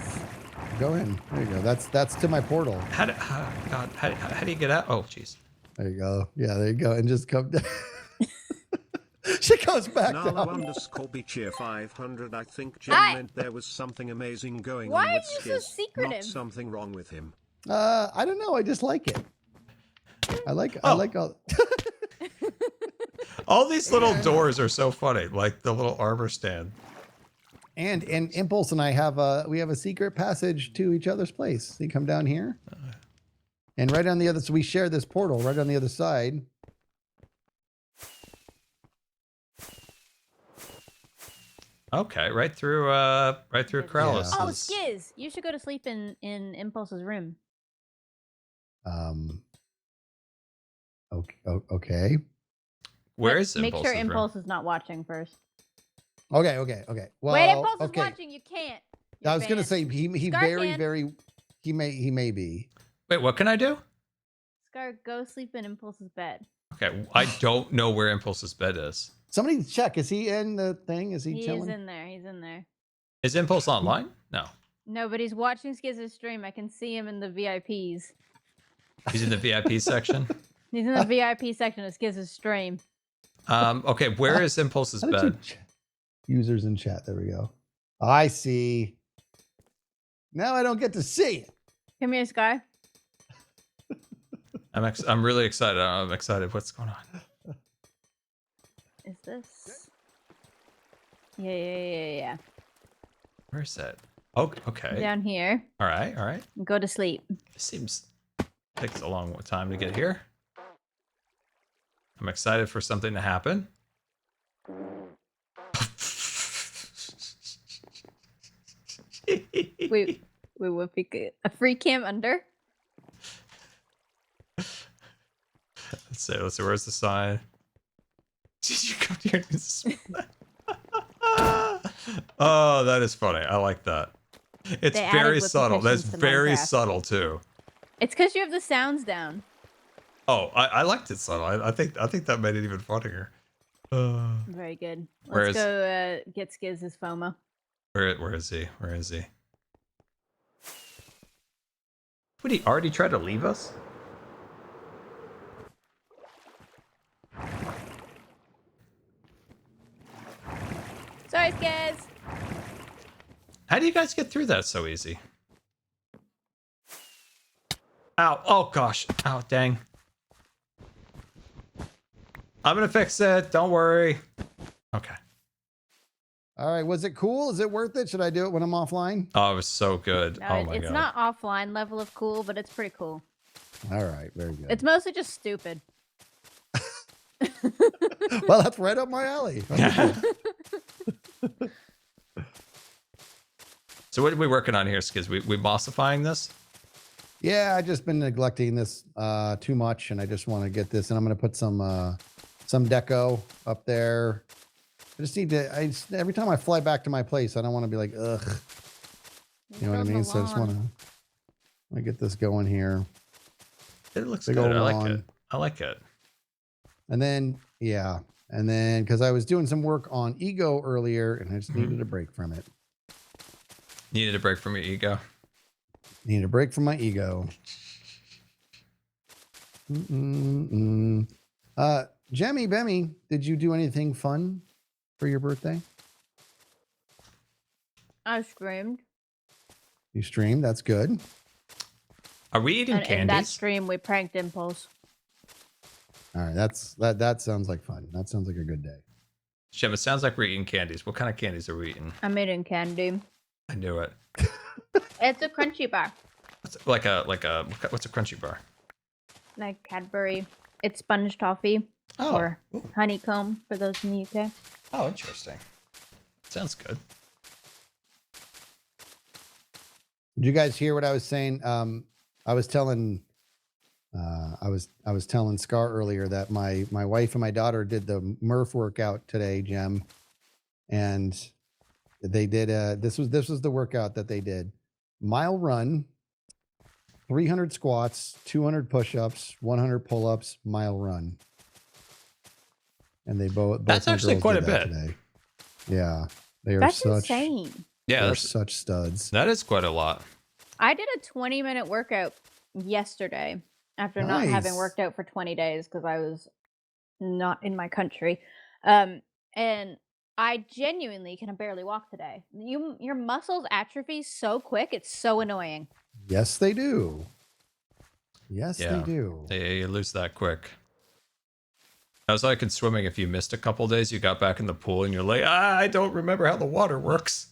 Go in. There you go. That's to my portal. How do you get out? Oh, jeez. There you go. Yeah, there you go. And just come down. She goes back down. _BCheer500. I think Jim meant there was something amazing going on with Why are you so secretive? Not something wrong with him. I don't know. I just like it. I like all. All these little doors are so funny, like the little armor stand. And Impulse and I have a secret passage to each other's place. So you come down here, and right on the other. So we share this portal right on the other side. Okay, right through Krallis. Oh, Skiz, you should go to sleep in Impulse's room. Okay. Where is Make Impulse's sure Impulse room? is not watching first. Okay. Well, wait, Impulse is watching. You can't. I was gonna say he Scar very can. very he may be. Wait, what can I do? Scar, go sleep in Impulse's bed. Okay, I don't know where Impulse's bed is. Somebody check. Is he in the thing? Is he chilling? He's in there. He's in there. Is Impulse online? No. No, but he's watching Skiz's stream. I can see him in the VIPs. He's in the VIP section. He's in the VIP section of Skiz's stream. Okay, where is Impulse's bed? Users in chat. There we go. I see. Now I don't get to see it. Come here, Sky. I'm really excited. I'm excited. What's going on? Is this? Yeah. Where is that? Oh, okay. Down here. All right. Go to sleep. This takes a long time to get here. I'm excited for something to happen. Wait, what? A free cam under? Let's see. Where's the sign? Did you come here? Oh, that is funny. I like that. It's very subtle. That's very subtle too. It's because you have the sounds down. Oh, I liked it subtle. I think that made it even funnier. Very good. Let's go get Skiz's FOMO. Where is he? Where is he? Would he already try to leave us? Sorry, Skiz. How do you guys get through that so easy? Ow. Oh, gosh. Ow, dang. I'm going to fix it. Don't worry. Okay. All right. Was it cool? Is it worth it? Should I do it when I'm offline? Oh, it was so good. No, Oh, my it's God. not offline level of cool, but it's pretty cool. All right. Very good. It's mostly just stupid. Well, that's right up my alley. So what are we working on here, Skiz? We mossifying this? Yeah, I've just been neglecting this too much, and I just want to get this. And I'm going to put some deco up there. I just need to. Every time I fly back to my place, I don't want to be like, ugh. You know what I mean? So I just want to get this going here. It looks Big good. old I like lawn. it. I like it. And then, yeah. And then, because I was doing some work on ego earlier, and I just needed a break from it. Needed a break from your ego. Needed a break from my ego. Jemmy Bemmy, did you do anything fun for your birthday? I streamed. You streamed. That's good. Are we eating And in that candies? stream, we pranked Impulse. All right. That sounds like fun. That sounds like a good day. Shem, it sounds like we're eating candies. What kind of candies are we eating? I'm eating candy. I knew it. It's a crunchy bar. What's a crunchy bar? Like Cadbury. It's sponge toffee. Oh. Or Ooh. honeycomb for those in the UK. Oh, interesting. Sounds good. Did you guys hear what I was saying? I was telling Scar earlier that my wife and my daughter did the Murph workout today, Jem, and they did this was the workout that they did: mile run, 300 squats, 200 push-ups, 100 pull-ups, mile run. And they both That's my actually girls quite did a that bit. today. Yeah, they are That's such insane. Yeah, they're that's, such studs. that is quite a lot. I did a 20-minute workout yesterday after not having Nice. worked out for 20 days because I was not in my country. And I genuinely can barely walk today. Your muscles atrophy so quick, it's so annoying. Yes, they do. Yes, Yeah. they do. You lose that quick. That was like in swimming. If you missed a couple days, you got back in the pool and you're like, I don't remember how the water works.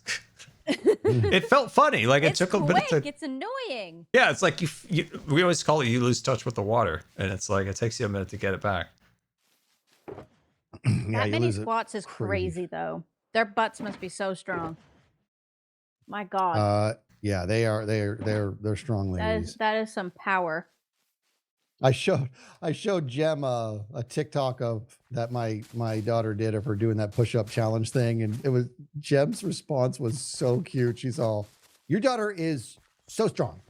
It felt funny. Like it It's took a quick. bit to. It's annoying. Yeah, it's like we always call it you lose touch with the water, and it's like it takes you a minute to get it back. Yeah, That you many lose it squats is pretty- crazy, though. Their butts must be so strong. My God, Yeah, they are. They're strong ladies. that is some power. I showed Jem a TikTok of that my daughter did of her doing that push-up challenge thing, and it was Jem's response was so cute. She's all, "Your daughter is so strong.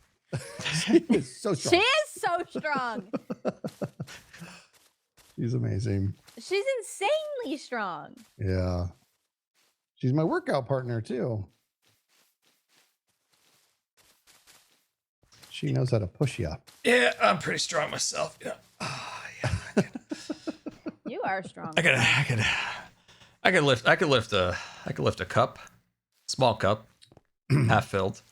She is so She strong. is so strong. She's amazing. She's insanely strong. Yeah, she's my workout partner too. She knows how to push you up. Yeah, I'm pretty strong myself. Yeah. Yeah. You are strong. I could lift a cup, small cup, half filled.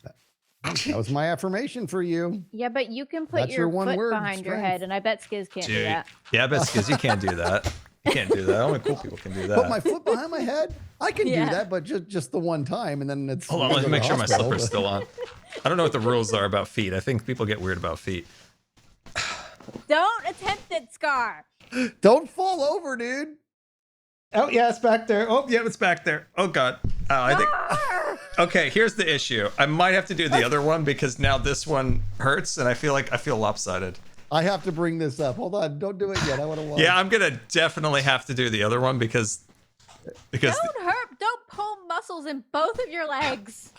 That was my affirmation for you. Yeah, but you can put That's your your one foot word, behind your strength. head, and I bet Skiz can't do Dude. that. Yeah, I bet because you can't do that. You can't do that. Only cool people can do that. Put my foot behind my head. I can Yeah. do that, but just the one time, and then it's. Hold on, we let go me to make the sure my hospital. slipper's still on. I don't know what the rules are about feet. I think people get weird about feet. Don't attempt it, Scar. Don't fall over, dude. Oh yeah, it's back there. Oh yeah, it's back there. Oh god. Oh, I think. Okay, here's the issue. I might have to do the other one because now this one hurts, and I feel lopsided. I have to bring this up. Hold on, don't do it yet. I want to watch. Yeah, I'm gonna definitely have to do the other one because Don't pull muscles in both of your legs.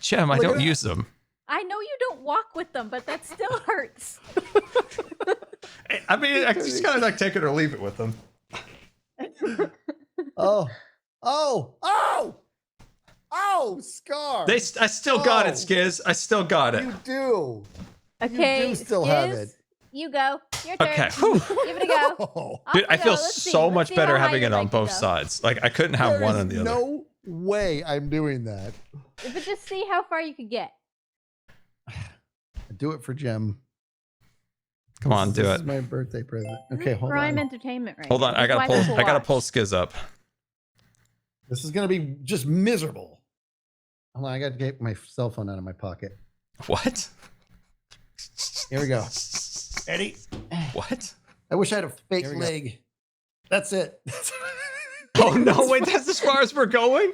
Chem, I Look at don't that. use them. I know you don't walk with them, but that still hurts. I mean, I just kind of like take it or leave it with them. Oh, Scar. I still got it, Oh. Skiz. I still got it. You do. Okay, do still have Skiz, it. You go. Your turn. Okay. Whew. Give it a go. Oh, Off Dude, you I go. feel Let's see. so Let's much see better how high having you it on like both go. sides. Like I couldn't have there one is on the other. no way I'm doing that. But just see how far you could get. I do it for Jim. Come on, do This it. is my birthday present. This Okay, is hold prime on. entertainment right Hold now. on, This I is why people gotta watch. pull Skiz up. This is gonna be just miserable. Hold on, I gotta get my cell phone out of my pocket. What? Here we go. Ready? What? I wish I had a fake Here we go. leg. That's it. Oh no! Wait, that's as far as we're going.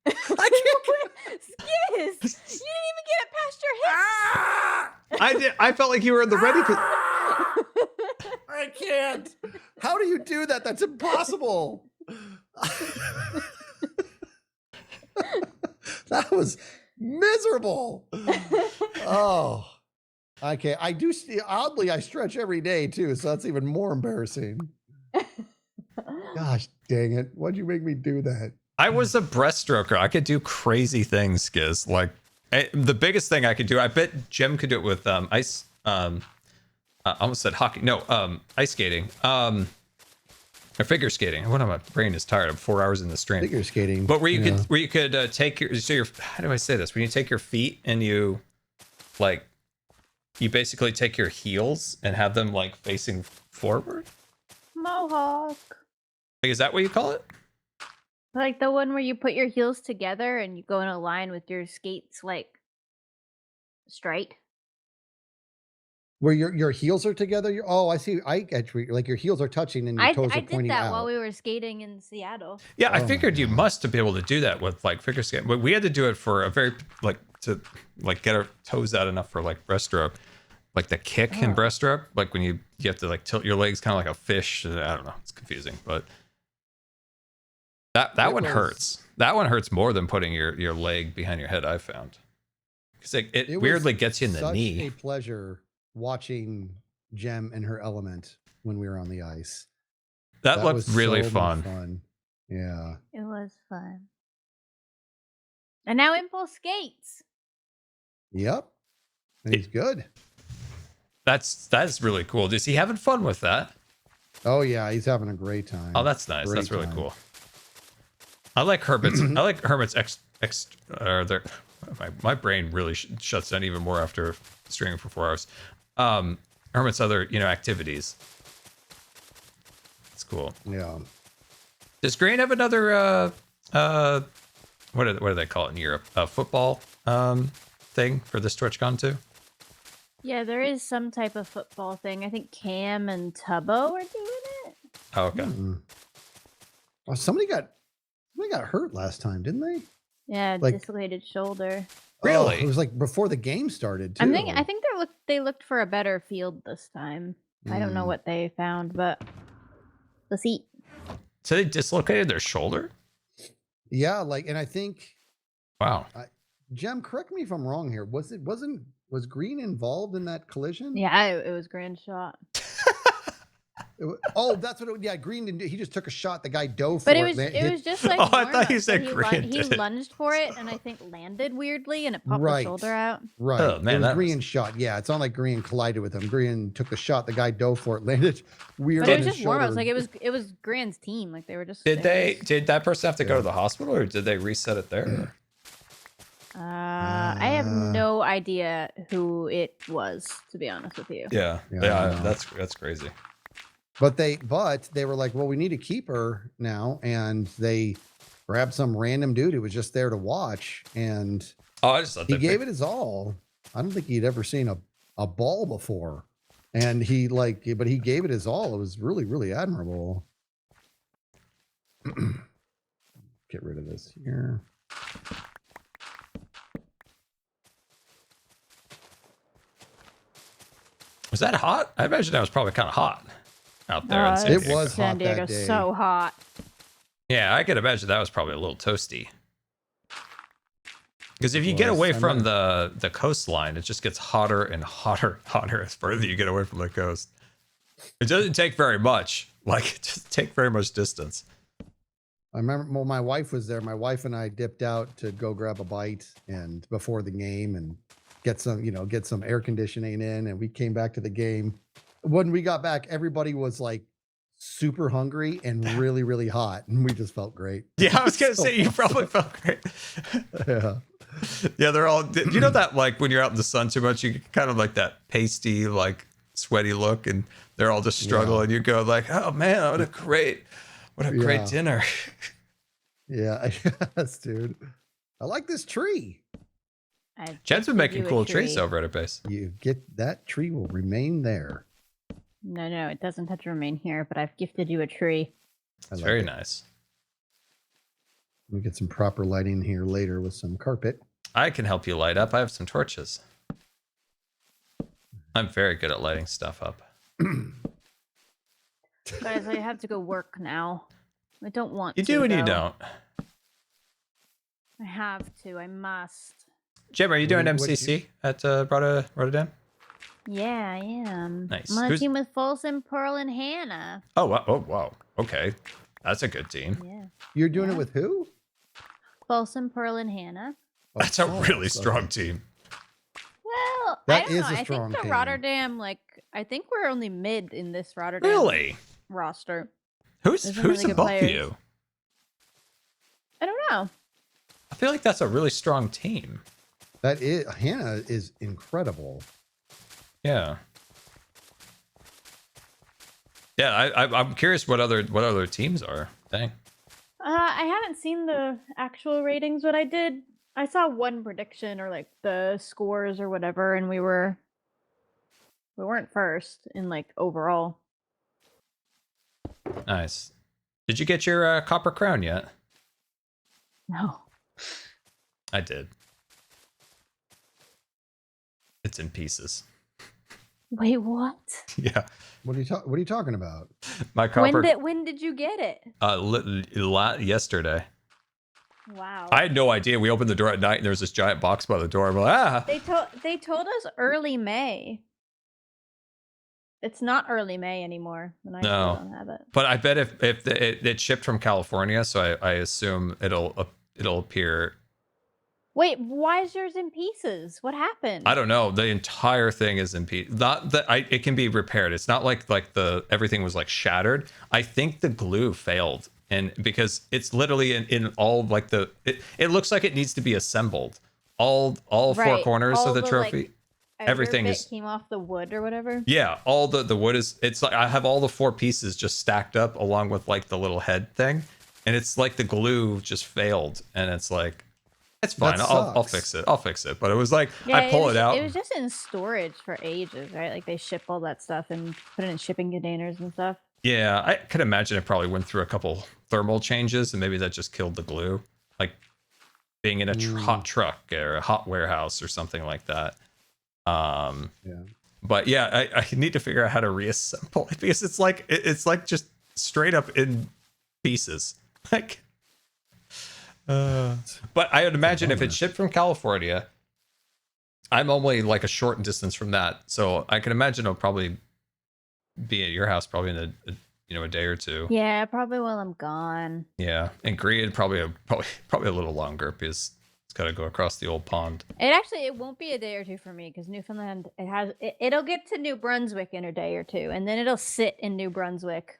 I can't. Skiz, you didn't even get it past your hips. I did. I felt like you were in the ready. I can't. How do you do that? That's impossible. That was miserable. Oh, okay. I do see. Oddly, I stretch every day too, so that's even more embarrassing. Gosh, dang it! Why'd you make me do that? I was a breaststroker. I could do crazy things, Skiz. Like the biggest thing I could do. I bet Jim could do it with ice. I almost said hockey. No, ice skating. Or figure skating. What am my brain is tired. I'm 4 hours in the stream. Figure skating. But where you could take your how do I say this? When you take your feet and you like you basically take your heels and have them like facing forward. Mohawk. Like, is that what you call it? Like the one where you put your heels together and you go in a line with your skates like straight. Where your heels are together. I see. I get you. Like your heels are touching and your toes I are did pointing that out. while we were skating in Seattle. Yeah, I Oh my figured you God. must be able to do that with like figure skating. But we had to do it for a very to get our toes out enough for like breaststroke. Like the kick in Oh. breaststroke, like when you have to like tilt your legs kind of like a fish. I don't know. It's confusing, but that It one was- hurts. That one hurts more than putting your leg behind your head, I found. Because it was weirdly gets you in the such knee. a pleasure watching Jem in her element when we were on the ice. That looked was really so much fun. Yeah. It was fun. And now Impulse skates. Yep. And he's good. That's really cool. Is he having fun with that? Oh yeah, he's having a great time. Oh, that's nice. Great That's really time. cool. I like Hermit's. I like Hermit's my brain really shuts down even more after streaming for 4 hours. Hermit's other activities. It's cool. Yeah. Does Green have another what do they call it in Europe? A football thing for this TwitchCon too? Yeah, there is some type of football thing. I think Cam and Tubbo are doing it. Oh, okay. Oh, somebody got hurt last time, didn't they? Yeah, Like- dislocated shoulder. Really? Oh, it was like before the game started too. I think they looked for a better field this time. I don't know Mm. what they found, but let's see. So they dislocated their shoulder? Yeah, and I think Wow. Jem, correct me if I'm wrong here. Was Green involved in that collision? Yeah, it was grand shot. Oh, that's what. Green didn't do. He just took a shot. The guy dove for But it. it was just like Oh, I thought warm-up, you so said he, Green he did it. lunged for it and I think landed weirdly and it popped Right. the shoulder out. Right. Oh, man, it was that was- Green shot. Yeah, it's not like Green collided with him. Green took the shot. The guy dove for it, landed weird. But on it was his just warm ups. shoulder. Like it was Grand's team. Like they were just Did that person have to go Yeah. to the hospital or did they reset it there? I have no idea who it was, to be honest with you. Yeah. Yeah, I know. That's crazy. But they were like, well, we need to keep her now, and they grabbed some random dude who was just there to watch, and Oh, I just thought he they gave it his all. I don't think he'd ever seen a ball before, and he gave it his all. It was really, really admirable. Get rid of this here. Was that hot? I imagine that was probably kind of hot out there in San It Diego. was San hot that Diego day. so hot. Yeah, I could imagine that was probably a little toasty. Because if you It get was. away I from the coastline, it just gets hotter and hotter, hotter as further you get away from the coast. It doesn't take very much. Like, it doesn't take very much distance. I remember when my wife was there. My wife and I dipped out to go grab a bite and before the game and get some air conditioning in, and we came back to the game. When we got back, everybody was like super hungry and really, really hot, and we just felt great. Yeah, I was gonna So say you probably felt great. Yeah. Yeah, they're all. You know that like when you're out in the sun too much, you get kind of like that pasty, like sweaty look, and they're all just struggling. You go like, oh man, what a great Yeah. dinner. Yeah. Yes, dude. I like this tree. Jed's been making cool trees tree. over at a base. You get that tree will remain there. No, it doesn't have to remain here, but I've gifted you a tree. It's very nice. We get some proper lighting here later with some carpet. I can help you light up. I have some torches. I'm very good at lighting stuff up. Guys, I have to go work now. I don't want to. You do and you though. don't. I have to. I must. Jim, are you doing What do you- MCC at Rotterdam? Yeah, I am. Nice. I'm on a Who's- team with Folsom, Pearl, and Hannah. Oh, wow. Oh, wow. Okay. That's a good team. Yeah. You're doing Yeah. it with who? Folsom, Pearl, and Hannah. That's a Oh, really so- strong team. Well, That I don't is know. a I think strong the team. Rotterdam, I think we're only mid in this Rotterdam Really? roster. Who's There's some who's really good above players. you? I don't know. I feel like that's a really strong team. That is Hannah is incredible. Yeah. Yeah, I'm curious what other teams are. Dang. I haven't seen the actual ratings, but I saw one prediction or like the scores or whatever, and we weren't first in like overall. Nice. Did you get your copper crown yet? No. I did. It's in pieces. Wait, what? Yeah. What are you talking about? My copper When did you get it? yesterday. Wow. I had no idea. We opened the door at night and there was this giant box by the door. I'm like, They told us early May. It's not early May anymore, and I No. still don't have it. But I bet if it shipped from California, so I assume it'll appear. Wait, why is yours in pieces? What happened? I don't know. The entire thing is in pieces. Not that it can be repaired. It's not like the everything was like shattered. I think the glue failed, and because it's literally in all like it looks like it needs to be assembled. All four Right, corners all of the the, trophy. like, outer everything bit is- came off the wood or whatever. Yeah, all the wood is. It's like I have all the four pieces just stacked up along with like the little head thing, and it's like the glue just failed, and it's like. It's fine. That I'll sucks. fix it. I'll fix it. But it was like Yeah, I pull it out. It was just in storage for ages, right? Like they ship all that stuff and put it in shipping containers and stuff. Yeah, I could imagine it probably went through a couple thermal changes, and maybe that just killed the glue, like being in a hot truck or a hot warehouse or something like that. Yeah. But yeah, I need to figure out how to reassemble it because it's like just straight up in pieces, like. But I would imagine if it's shipped from California, I'm only like a short distance from that, so I can imagine it'll probably be at your house probably in a day or two. Yeah, probably while I'm gone. Yeah, and Greed probably a little longer because it's got to go across the old pond. It won't be a day or two for me because Newfoundland it'll get to New Brunswick in a day or two, and then it'll sit in New Brunswick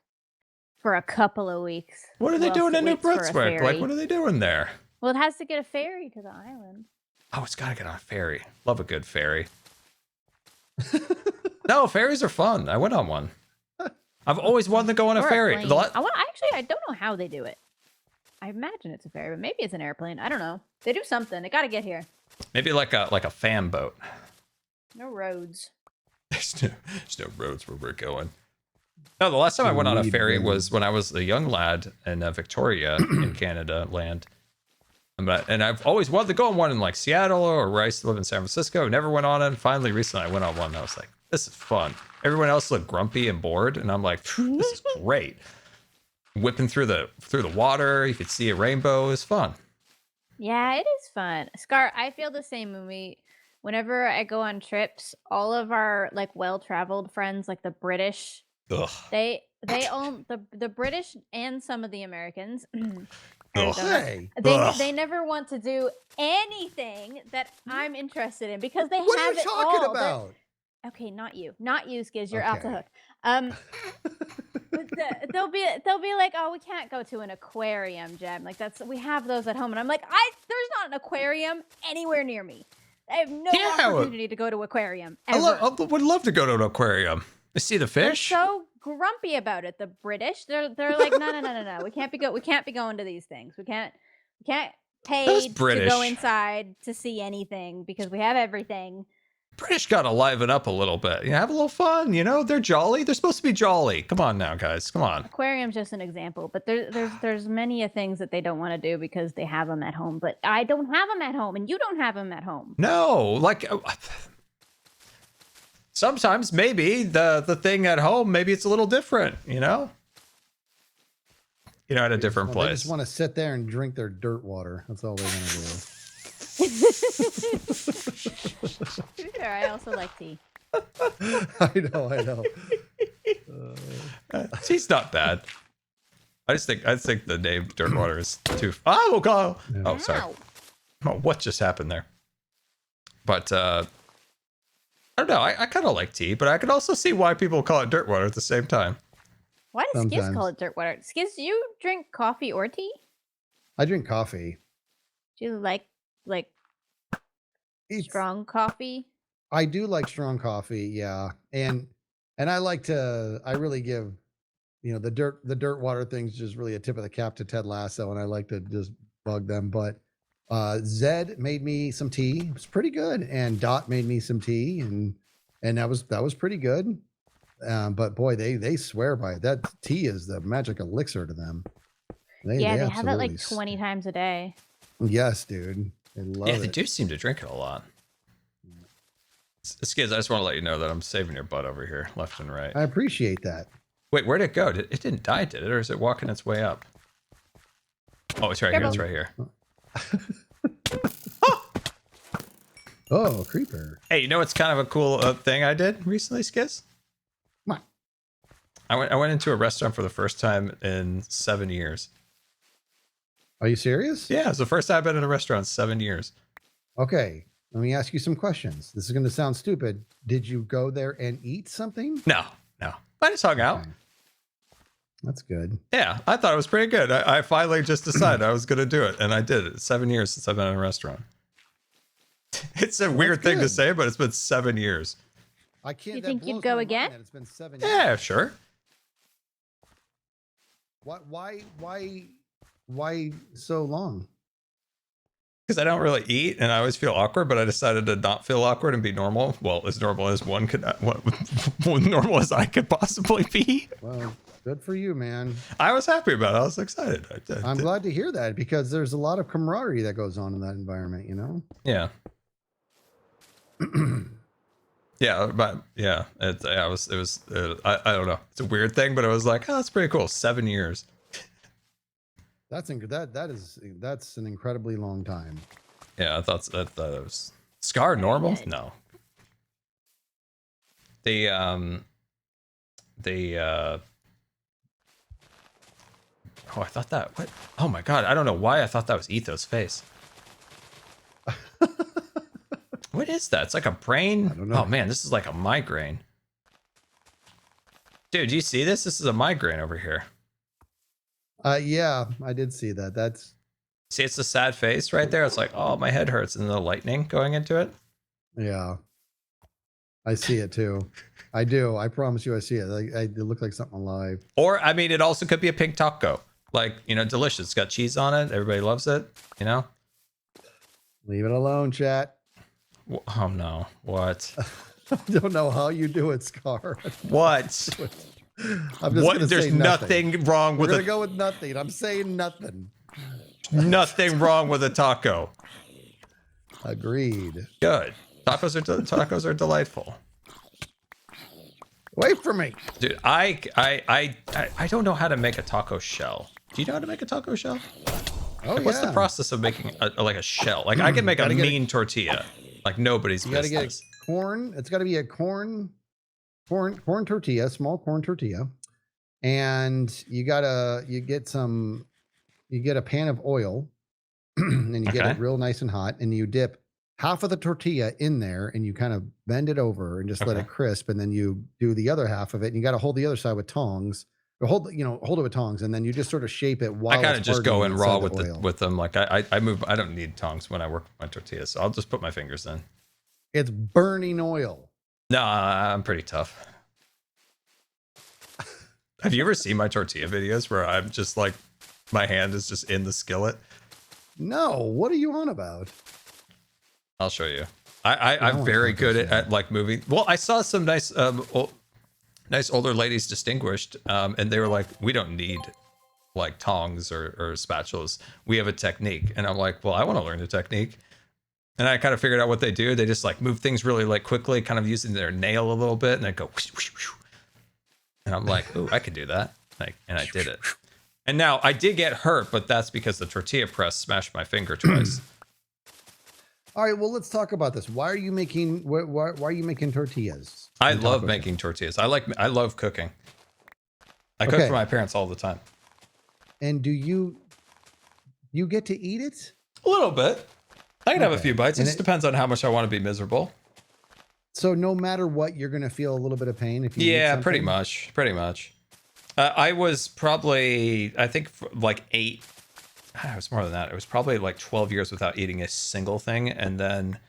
for a couple of weeks. What are they whilst doing it in New waits for a Brunswick? Like, ferry. what are they doing there? Well, it has to get a ferry to the island. Oh, it's got to get on a ferry. Love a good ferry. No, ferries are fun. I went on one. I've always wanted to go on a Or ferry. plane. I don't know how they do it. I imagine it's a ferry, but maybe it's an airplane. I don't know. They do something. They got to get here. Maybe like a fan boat. No roads. There's no roads where we're going. No, the last time I went on a ferry was when I was a young lad in Victoria in Canada land. And I've always wanted to go on one in like Seattle or where I used to live in San Francisco. Never went on it. And finally, recently, I went on one. And I was like, this is fun. Everyone else looked grumpy and bored. And I'm like, this is great. Whipping through the water. You could see a rainbow. It was fun. Yeah, it is fun. Scar, I feel the same whenever I go on trips, all of our like well-traveled friends, like the British, Ugh. they own the British and some of the Americans. Ugh. Hey, They never want to do anything that I'm interested in because they what are have you it talking all. about? Okay, not you, Skiz. You're out the Okay. hook. they'll be like, oh, we can't go to an aquarium, Jem. Like we have those at home, and I'm like, there's not an aquarium anywhere near me. I have no opportunity to go to aquarium. Ever. I would love to go to an aquarium. I see the fish. They're so grumpy about it. The British, they're like, no. We can't be going to these things. We can't pay to go inside to see anything because we have everything. British got to liven up a little bit. Have a little fun. They're jolly. They're supposed to be jolly. Come on now, guys. Come on. Aquarium's just an example, but there's many things that they don't want to do because they have them at home. But I don't have them at home, and you don't have them at home. No, like sometimes maybe the thing at home, maybe it's a little different. At a different place. They just want to sit there and drink their dirt water. That's all they want to do. Sure, I also like tea. I know. Tea's not bad. I just think the name dirt water is too. Oh god! Yeah. Oh, sorry. Oh, what just happened there? But I don't know. I kind of like tea, but I could also see why people call it dirt water at the same time. Why does Sometimes. Skiz call it dirt water? Skiz, do you drink coffee or tea? I drink coffee. Do you like strong coffee? I do like strong coffee, yeah. And I really give, the dirt water thing's just really a tip of the cap to Ted Lasso, and I like to just bug them. But Zed made me some tea. It was pretty good. And Dot made me some tea, and that was pretty good. But boy, they swear by it. That tea is the magic elixir to them. They have it like 20 times a day. Yes, dude. They love it. They do seem to drink it a lot. Skiz, I just want to let you know that I'm saving your butt over here, left and right. I appreciate that. Wait, where'd it go? It didn't die, did it? Or is it walking its way up? Oh, it's right here. It's right here. Oh, creeper. Hey, it's kind of a cool thing I did recently, Skiz? Come on. I went into a restaurant for the first time in 7 years. Are you serious? Yeah, it's the first time I've been in a restaurant in 7 years. Okay, let me ask you some questions. This is going to sound stupid. Did you go there and eat something? No. I just hung out. That's good. Yeah, I thought it was pretty good. I finally just decided I was going to do it, and I did it. 7 years since I've been in a restaurant. It's a weird thing to say, but it's been 7 years. I can't. You think you'd go again? It's been 7 years. Yeah, sure. Why so long? Because I don't really eat, and I always feel awkward. But I decided to not feel awkward and be normal. Well, as normal as one could, normal as I could possibly be. Well, good for you, man. I was happy about it. I was excited. I'm glad to hear that because there's a lot of camaraderie that goes on in that environment. Yeah. Yeah, but yeah, I don't know. It's a weird thing, but it was like, oh, that's pretty cool. 7 years. That's an incredibly long time. Yeah, I thought that was Scar normal. No. Oh, I thought that. What? Oh my god, I don't know why I thought that was Etho's face. What is that? It's like a brain. I don't know. Oh man, this is like a migraine. Dude, do you see this? This is a migraine over here. Yeah, I did see that. See, it's a sad face right there. It's like, oh, my head hurts, and the lightning going into it. Yeah, I see it too. I do. I promise you, I see it. It looked like something alive. Or, I mean, it also could be a pink taco. Like, delicious. It's got cheese on it. Everybody loves it. Leave it alone, chat. Oh no! What? I don't know how you do it, Scar. What? I'm just gonna There's say nothing wrong with We're gonna go with nothing. I'm saying nothing. Nothing wrong with a taco. Agreed. Good. Tacos are delightful. Wait for me, dude. I don't know how to make a taco shell. Do you know how to make a taco shell? Oh, like, what's the process of making a shell? Like I can make a mean tortilla, like nobody's business. You gotta get corn. It's got to be a corn tortilla, small corn tortilla, and you get a pan of oil, and you get it real nice and hot, and you dip half of the tortilla in there, and you kind of bend it over and just let it crisp, and then you do the other half of it, and you got to hold the other side with tongs hold it with tongs, and then you just sort of shape it while I kind of it's just go in hardening raw inside with oil. with them. Like I move. I don't need tongs when I work with my tortillas, so I'll just put my fingers in. It's burning oil. No, I'm pretty tough. Have you ever seen my tortilla videos where I'm just like, my hand is just in the skillet? No, what are you on about? I'll show you. I I'm want very good tacos, at like moving. Well, I saw some nice, nice older ladies distinguished, and they were like, we don't need like tongs or spatulas. We have a technique. And I'm like, well, I want to learn the technique. And I kind of figured out what they do. They just like move things really like quickly, kind of using their nail a little bit, and then go whoosh, whoosh, whoosh. And I'm like, oh, I could do that. Like, and I did it. And now I did get hurt, but that's because the tortilla press smashed my finger twice. All right, well, let's talk about this. Why are you making tortillas? I and love tacos? making tortillas. I love cooking. I cook for my parents all the time. And do you get to eat it? A little bit. I can have a Okay. few bites. It And just depends on how much I want to be miserable. So no matter what, you're going to feel a little bit of pain if you eat Yeah, something? pretty much. Pretty much. I was probably, I think, like 8. It was more than that. It was probably like 12 years without eating a single thing. And then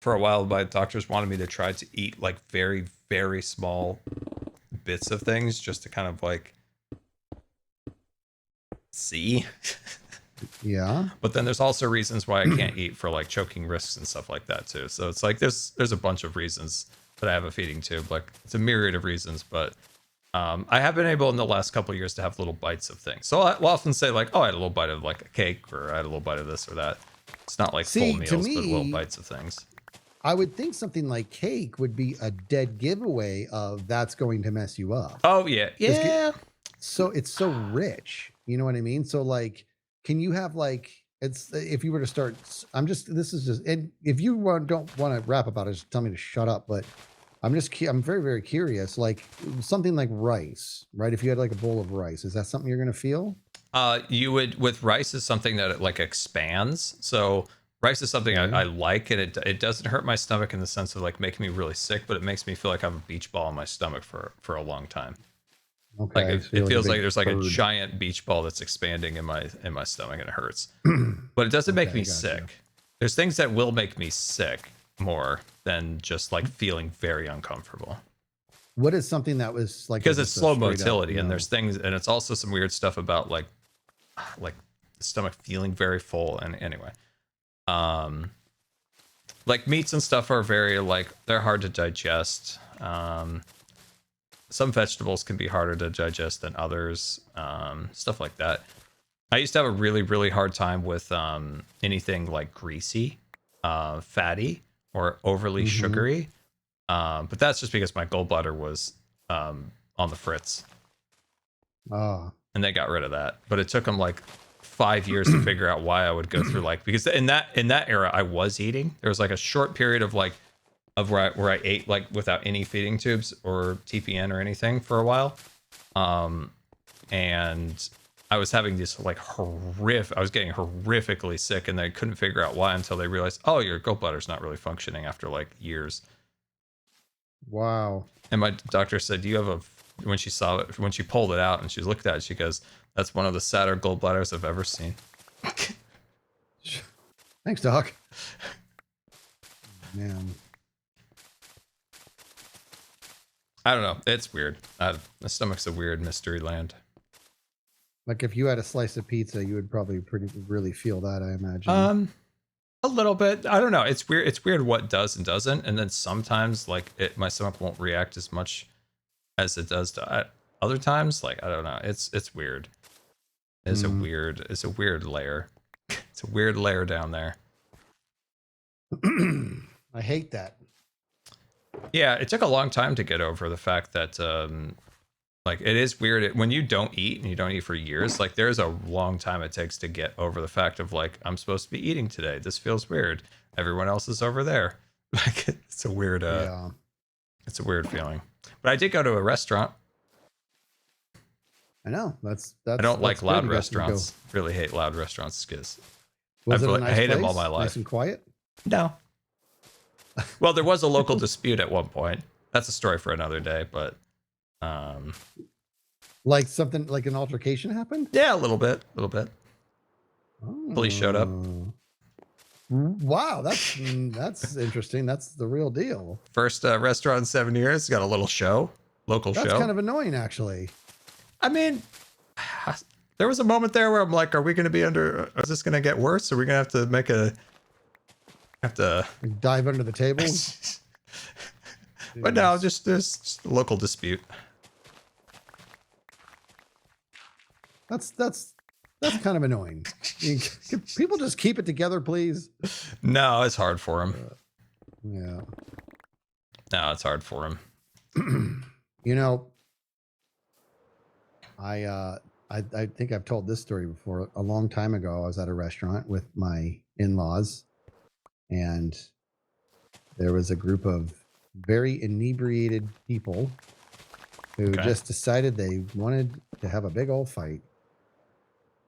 for a while, my doctors wanted me to try to eat like very, very small bits of things just to kind of like see. Yeah. But then there's also reasons why I can't eat for like choking risks and stuff like that too. So it's like there's a bunch of reasons that I have a feeding tube. Like it's a myriad of reasons, but I have been able in the last couple of years to have little bites of things. So I'll often say like, oh, I had a little bite of like a cake, or I had a little bite of this or that. It's not like See, full to meals, but little me, bites of things. I would think something like cake would be a dead giveaway of that's going to mess you up. Oh yeah, yeah. So it's so rich. You know what I mean? So like, can you have like, it's if you were to start, and if you don't want to rap about it, just tell me to shut up. But I'm very, very curious. Like something like rice, right? If you had like a bowl of rice, is that something you're going to feel? You would, with rice is something that it like expands. So rice is something I like, and it doesn't hurt my stomach in the sense of like making me really sick, but it makes me feel like I have a beach ball in my stomach for a long time. Okay. Like it feels like there's like a giant beach ball that's expanding in my stomach, and it hurts. But it doesn't make me sick. There's things that will make me sick more than just like feeling very uncomfortable. What is something that was like, because it's slow motility, up, and there's things, and it's also some weird stuff about like the stomach feeling very full. And anyway, like meats and stuff are very like, they're hard to digest. Some vegetables can be harder to digest than others, stuff like that. I used to have a really, really hard time with anything like greasy, fatty, or overly sugary. But that's just because my gallbladder was on the fritz. Oh. And they got rid of that. But it took them like 5 years to figure out why I would go through like, because in that era I was eating. There was like a short period of like where I ate like without any feeding tubes or TPN or anything for a while. And I was having this like I was getting horrifically sick, and they couldn't figure out why until they realized, oh, your gallbladder's not really functioning after like years. Wow. And my doctor said, when she saw it, when she pulled it out and she looked at it, she goes, that's one of the sadder gallbladders I've ever seen. Thanks, Doc. Man. I don't know. It's weird. The stomach's a weird mystery land. Like if you had a slice of pizza, you would probably really feel that, I imagine. A little bit. I don't know. It's weird. It's weird what does and doesn't. And then sometimes like my stomach won't react as much as it does to other times. Like, I don't know. It's weird. It's a weird layer. It's a weird layer down there. I hate that. Yeah, it took a long time to get over the fact that like it is weird when you don't eat, and you don't eat for years. Like there's a long time it takes to get over the fact of like, I'm supposed to be eating today. This feels weird. Everyone else is over there. Like it's a weird it's a weird feeling. But I did go to a restaurant. I know. That's I don't like good. loud You got to go. restaurants. Really hate loud restaurants because Was it a nice I hate place? them all my life. Nice and quiet? No. Well, there was a local dispute at one point. That's a story for another day, but Like something like an altercation happened? Yeah, a little bit. Police showed up. Oh. Wow, that's interesting. That's the real deal. First restaurant in 7 years. Got a little show, local That's show. kind of annoying, actually. I mean, there was a moment there where I'm like, are we going to be under? Is this going to get worse? Are we going to have to Dive under the table. But no, just there's just a local dispute. That's kind of annoying. Can people just keep it together, please? No, it's hard for him. Yeah. No, it's hard for him. You know, I think I've told this story before. A long time ago, I was at a restaurant with my in-laws, and there was a group of very inebriated people who just decided they wanted to have a big old fight.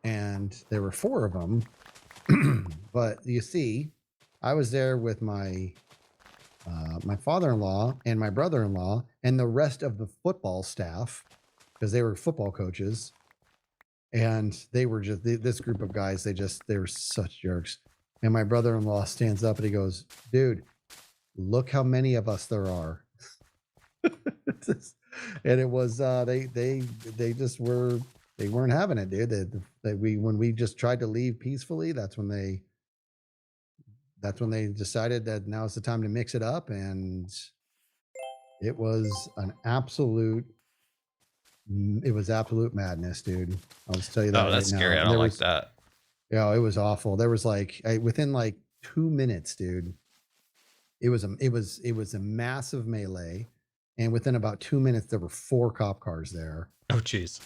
And there were 4 of them. But you see, I was there with my my father-in-law and my brother-in-law and the rest of the football staff, because they were football coaches. And they were just this group of guys. They were such jerks. And my brother-in-law stands up and he goes, "Dude, look how many of us there are." And it was they just were. They weren't having it, dude. When we just tried to leave peacefully, that's when they decided that now's the time to mix it up, and it was absolute madness, dude. I'll just tell you that. Oh, that's right scary. now. I don't like that. Yeah, it was awful. There was within 2 minutes, dude. It was a massive melee, and within about 2 minutes, there were 4 cop cars there. Oh, jeez.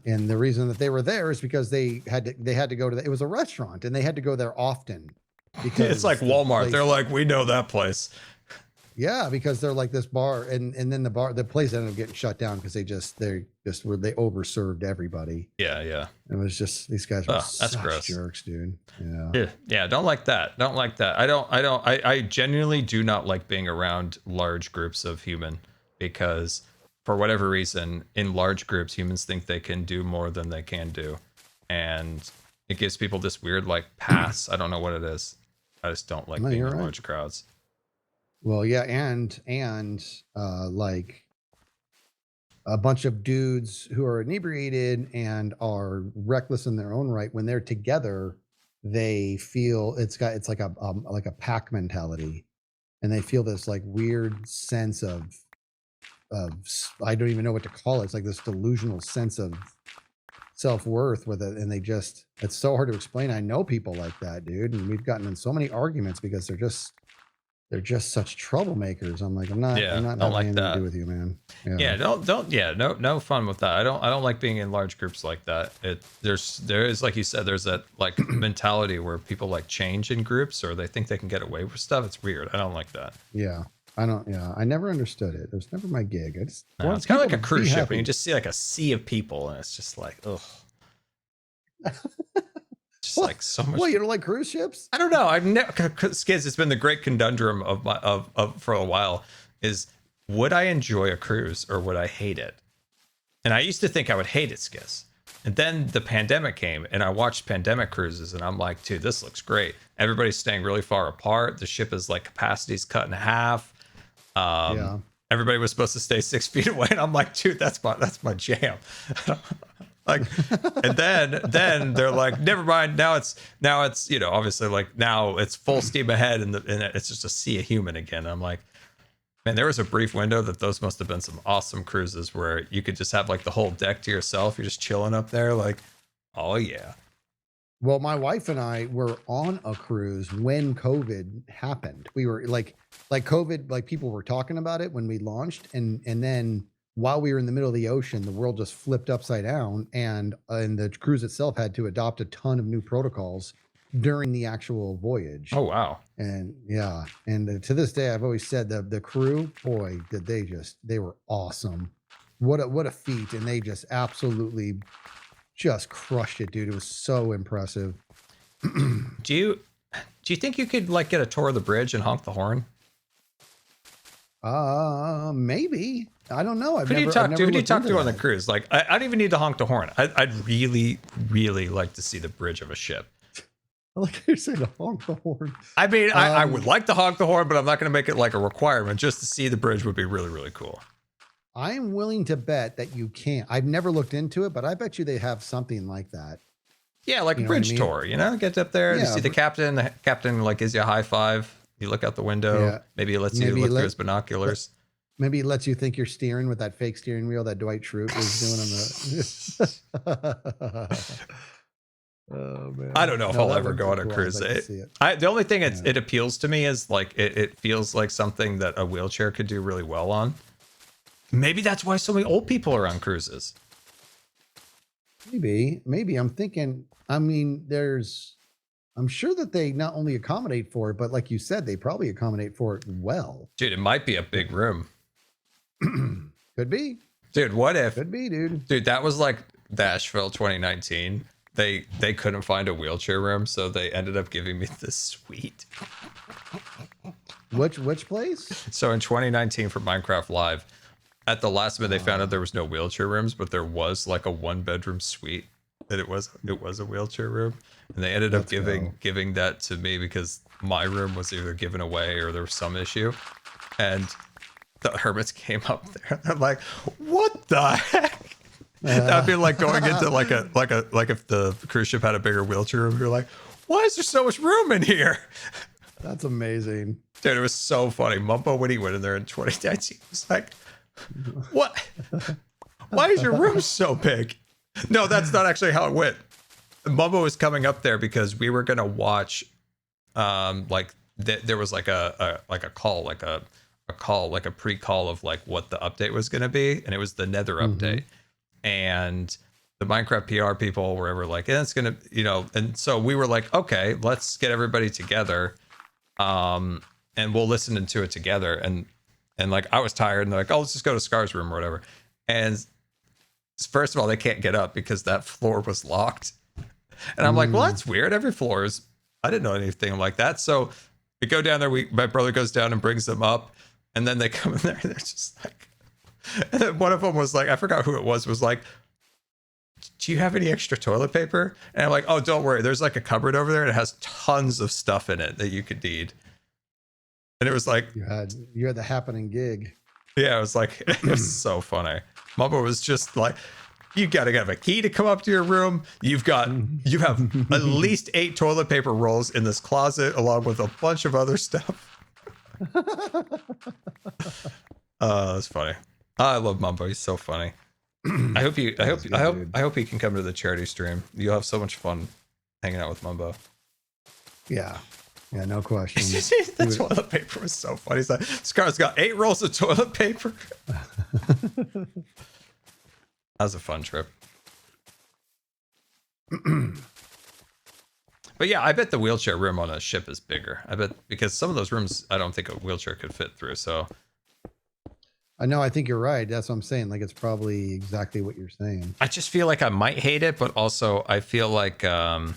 And the reason that they were there is because they had to go to it was a restaurant and they had to go there often because It's like Walmart. They're like, we know that place. Yeah, because they're like this bar, and then the place ended up getting shut down because they overserved everybody. Yeah. It was just these guys were that's such gross. jerks, dude. Yeah. Yeah. Don't like that. I genuinely do not like being around large groups of human, because for whatever reason, in large groups, humans think they can do more than they can do. And it gives people this weird, pass. I don't know what it is. I just don't like being in large crowds. Well, yeah, and like a bunch of dudes who are inebriated and are reckless in their own right, when they're together, they feel it's like a pack mentality, and they feel this weird sense of I don't even know what to call it. It's like this delusional sense of self-worth with it, and it's so hard to explain. I know people like that, dude, and we've gotten in so many arguments because they're just such troublemakers. I'm like, I'm not don't like anything that. to do with you, man. No fun with that. I don't like being in large groups like that. There is, like you said, there's that mentality where people change in groups, or they think they can get away with stuff. It's weird. I don't like that. Yeah. I never understood it. It was never my gig. It's kind of like a cruise ship, and you just see a sea of people, and it's just like, ugh. Just so much. Well, you don't like cruise ships? I don't know. I've never, Skiz, it's been the great conundrum of for a while, is would I enjoy a cruise or would I hate it? And I used to think I would hate it, Skiz. And then the pandemic came, and I watched pandemic cruises, and I'm like, dude, this looks great. Everybody's staying really far apart. The ship is capacity's cut in half. Everybody was supposed to stay 6 feet away, and I'm like, dude, that's my jam. And then they're like, never mind. Now it's obviously now it's full steam ahead, and it's just a sea of human again. And I'm like, man, there was a brief window that those must have been some awesome cruises where you could just have the whole deck to yourself. You're just chilling up there, oh yeah. Well, my wife and I were on a cruise when COVID happened. We were COVID, people were talking about it when we launched, and then while we were in the middle of the ocean, the world just flipped upside down, and the cruise itself had to adopt a ton of new protocols during the actual voyage. Oh wow. And yeah, and to this day, I've always said the crew, boy, did they were awesome. What a feat, and they just absolutely just crushed it, dude. It was so impressive. Do you think you could get a tour of the bridge and honk the horn? Maybe. I don't know. Who do you talk to on the cruise? Like, I don't even need to honk the horn. I'd really, really like to see the bridge of a ship. Like you're saying, honk the horn. I mean, I would like to honk the horn, but I'm not going to make it like a requirement. Just to see the bridge would be really, really cool. I'm willing to bet that you can't. I've never looked into it, but I bet you they have something like that. Yeah, like a bridge tour, you know? Get up there, you see the captain. The captain, like, gives you a high five. You look out the window. Yeah. Maybe it lets you look through his binoculars. Maybe it lets you think you're steering with that fake steering wheel that Dwight Schrute was doing on the... Oh, man. I don't know if I'll ever go on a cruise. The only thing it appeals to me is, like, it feels like something that a wheelchair could do really well on. Maybe that's why so many old people are on cruises. Maybe I'm thinking, I mean, I'm sure that they not only accommodate for it, but like you said, they probably accommodate for it well. Dude, it might be a big room. Could be. Dude, what if? Could be, dude. Dude, that was like Nashville 2019. They couldn't find a wheelchair room, so they ended up giving me this suite. Which place? So in 2019 for Minecraft Live, at the last minute they found out there was no wheelchair rooms, but there was like a 1-bedroom suite that it was a wheelchair room, and they ended up giving that to me because my room was either given away or there was some issue, and the Hermits came up there. I'm like, what the heck? That'd be like going into like if the cruise ship had a bigger wheelchair room. You're like, why is there so much room in here? That's amazing, dude. It was so funny. Mumbo, when he went in there in 2019, was like, what? Why is your room so big? No, that's not actually how it went. Mumbo was coming up there because we were gonna watch, there was like a pre-call of like what the update was gonna be, and it was the Nether update, and the Minecraft PR people were ever like, it's gonna, and so we were like, okay, let's get everybody together, and we'll listen to it together, and like I was tired, and they're like, oh, let's just go to Scar's room or whatever. And first of all, they can't get up because that floor was locked. And I'm like, well, that's weird. Every floor is, I didn't know anything like that. So we go down there, my brother goes down and brings them up, and then they come in there and they're just like, and then one of them was like, I forgot who it was like, do you have any extra toilet paper? And I'm like, oh, don't worry. There's like a cupboard over there and it has tons of stuff in it that you could need. And it was like, you had the happening gig. Yeah, it was like, it was so funny. Mumbo was just like, you gotta have a key to come up to your room. You have at least 8 toilet paper rolls in this closet, along with a bunch of other stuff. That's funny. I love Mumbo. He's so funny. I hope he can come to the charity stream. You'll have so much fun hanging out with Mumbo. Yeah, no question. The toilet paper was so funny. He's like, Scar's got 8 rolls of toilet paper. That was a fun trip. But yeah, I bet the wheelchair room on a ship is bigger. I bet, because some of those rooms I don't think a wheelchair could fit through. So I know, I think you're right. That's what I'm saying. Like, it's probably exactly what you're saying. I just feel like I might hate it, but also I feel like a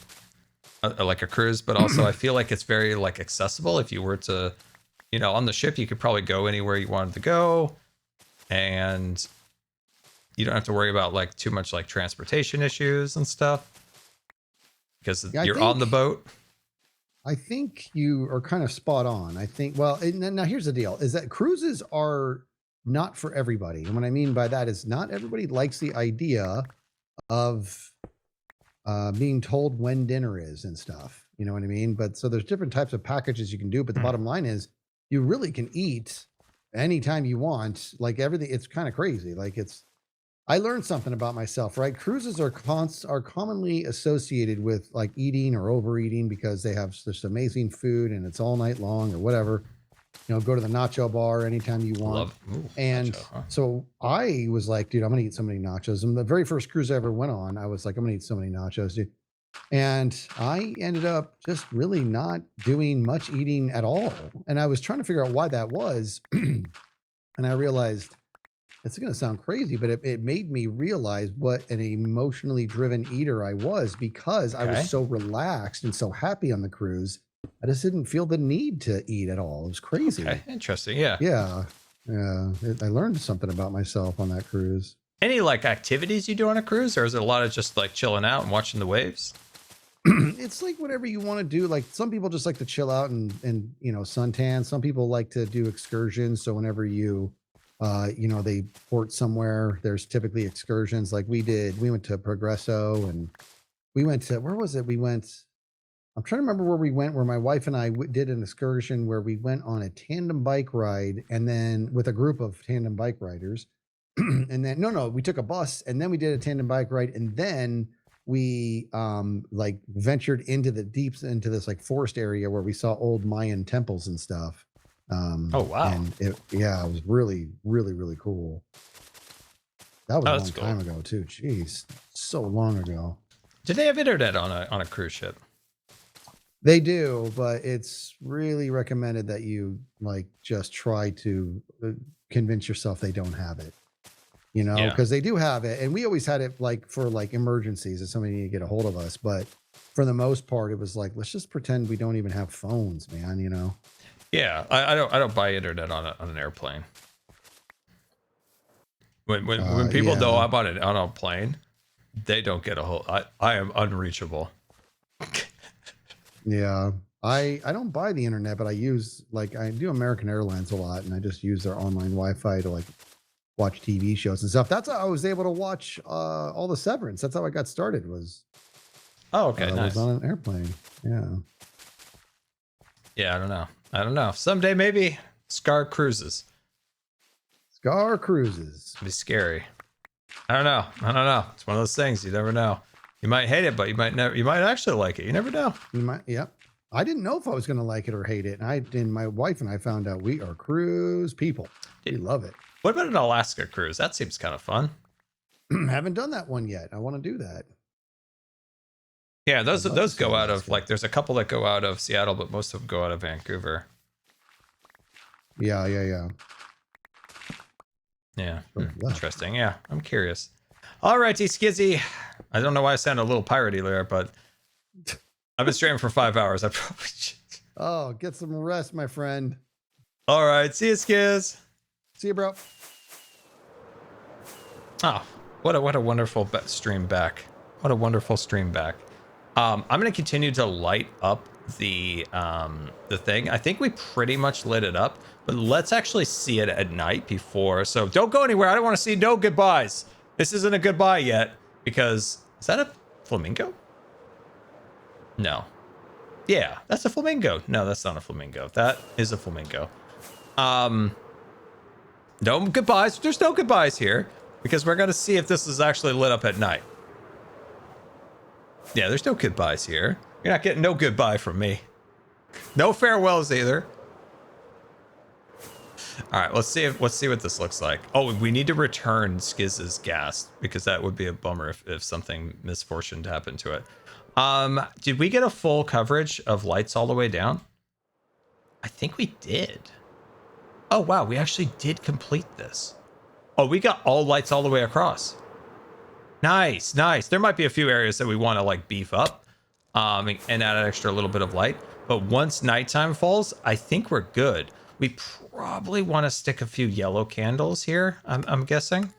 cruise, but also I feel like it's very like accessible. If you were to, on the ship, you could probably go anywhere you wanted to go, and you don't have to worry about like too much like transportation issues and stuff because you're on the boat. I think you are kind of spot on. I think, well, now here's the deal, is that cruises are not for everybody. And what I mean by that is not everybody likes the idea of being told when dinner is and stuff. You know what I mean? But so there's different types of packages you can do. But the bottom line is you really can eat anytime you want. Like everything, it's kind of crazy. Like I learned something about myself, right? Cruises are commonly associated with like eating or overeating because they have just amazing food and it's all night long or whatever. Go to the nacho bar anytime you want. And nacho, huh? So I was like, dude, I'm going to eat so many nachos. And the very first cruise I ever went on, I was like, I'm going to eat so many nachos, dude. And I ended up just really not doing much eating at all. And I was trying to figure out why that was. And I realized, it's going to sound crazy, but it made me realize what an emotionally driven eater I was, because I was so relaxed and so happy on the cruise. I just didn't feel the need to eat at all. It was crazy. Okay, interesting. Yeah. Yeah. Yeah, I learned something about myself on that cruise. Any like activities you do on a cruise, or is it a lot of just like chilling out and watching the waves? It's like whatever you want to do. Like some people just like to chill out and you know suntan. Some people like to do excursions. So whenever you you know they port somewhere, there's typically excursions. Like we did. We went to Progresso and we went to where was it? We went. I'm trying to remember where we went. Where my wife and I did an excursion where we went on a tandem bike ride and then with a group of tandem bike riders. And then no, we took a bus and then we did a tandem bike ride and then we like ventured into the deeps into this like forest area where we saw old Mayan temples and stuff. Oh wow! And it was really cool. That was Oh, a that's long time ago too. Jeez, so long ago. Do they have internet on a cruise ship? They do, but it's really recommended that you like just try to convince yourself they don't have it. You know, Yeah. because they do have it, and we always had it like for like emergencies if somebody needed to get a hold of us. But for the most part, it was like let's just pretend we don't even have phones, man. You know. Yeah, I don't buy internet on an airplane. When people know I'm on a plane, they don't get a hold. I am unreachable. Yeah. I don't buy the internet, but I use like I do American Airlines a lot, and I just use their online Wi-Fi to like watch TV shows and stuff. That's how I was able to watch all the Severance. That's how I got started. Was Oh, okay, nice. was on an airplane. Yeah. Yeah, I don't know. Someday maybe Scar cruises. Scar cruises. It'd be scary. I don't know. It's one of those things. You never know. You might hate it, but you might never. You might actually like it. You never know. You might. Yep. I didn't know if I was going to like it or hate it, and my wife and I found out we are cruise people. We love it. What about an Alaska cruise? That seems kind of fun. Haven't done that one yet. I want to do that. Yeah, those I'd love to go see out of Alaska. like. There's a couple that go out of Seattle, but most of them go out of Vancouver. Yeah. Yeah. Oh, wow. Interesting. Yeah, I'm curious. All righty, Skizzy. I don't know why I sounded a little piratey there, but I've been streaming for 5 hours. I probably should. Oh, get some rest, my friend. All right, see you, Skiz. See you, bro. Oh, what a wonderful stream back. What a wonderful stream back. I'm gonna continue to light up the thing. I think we pretty much lit it up, but let's actually see it at night before. So don't go anywhere. I don't want to see no goodbyes. This isn't a goodbye yet because is that a flamingo? No. Yeah, that's a flamingo. No, that's not a flamingo. That is a flamingo. No goodbyes. There's no goodbyes here because we're gonna see if this is actually lit up at night. Yeah, there's no goodbyes here. You're not getting no goodbye from me. No farewells either. All right, let's see what this looks like. Oh, we need to return Skiz's gas because that would be a bummer if something misfortuned happened to it. Did we get a full coverage of lights all the way down? I think we did. Oh wow, we actually did complete this. Oh, we got all lights all the way across. Nice. There might be a few areas that we want to like beef up, and add an extra little bit of light. But once nighttime falls, I think we're good. We probably want to stick a few yellow candles here. I'm guessing.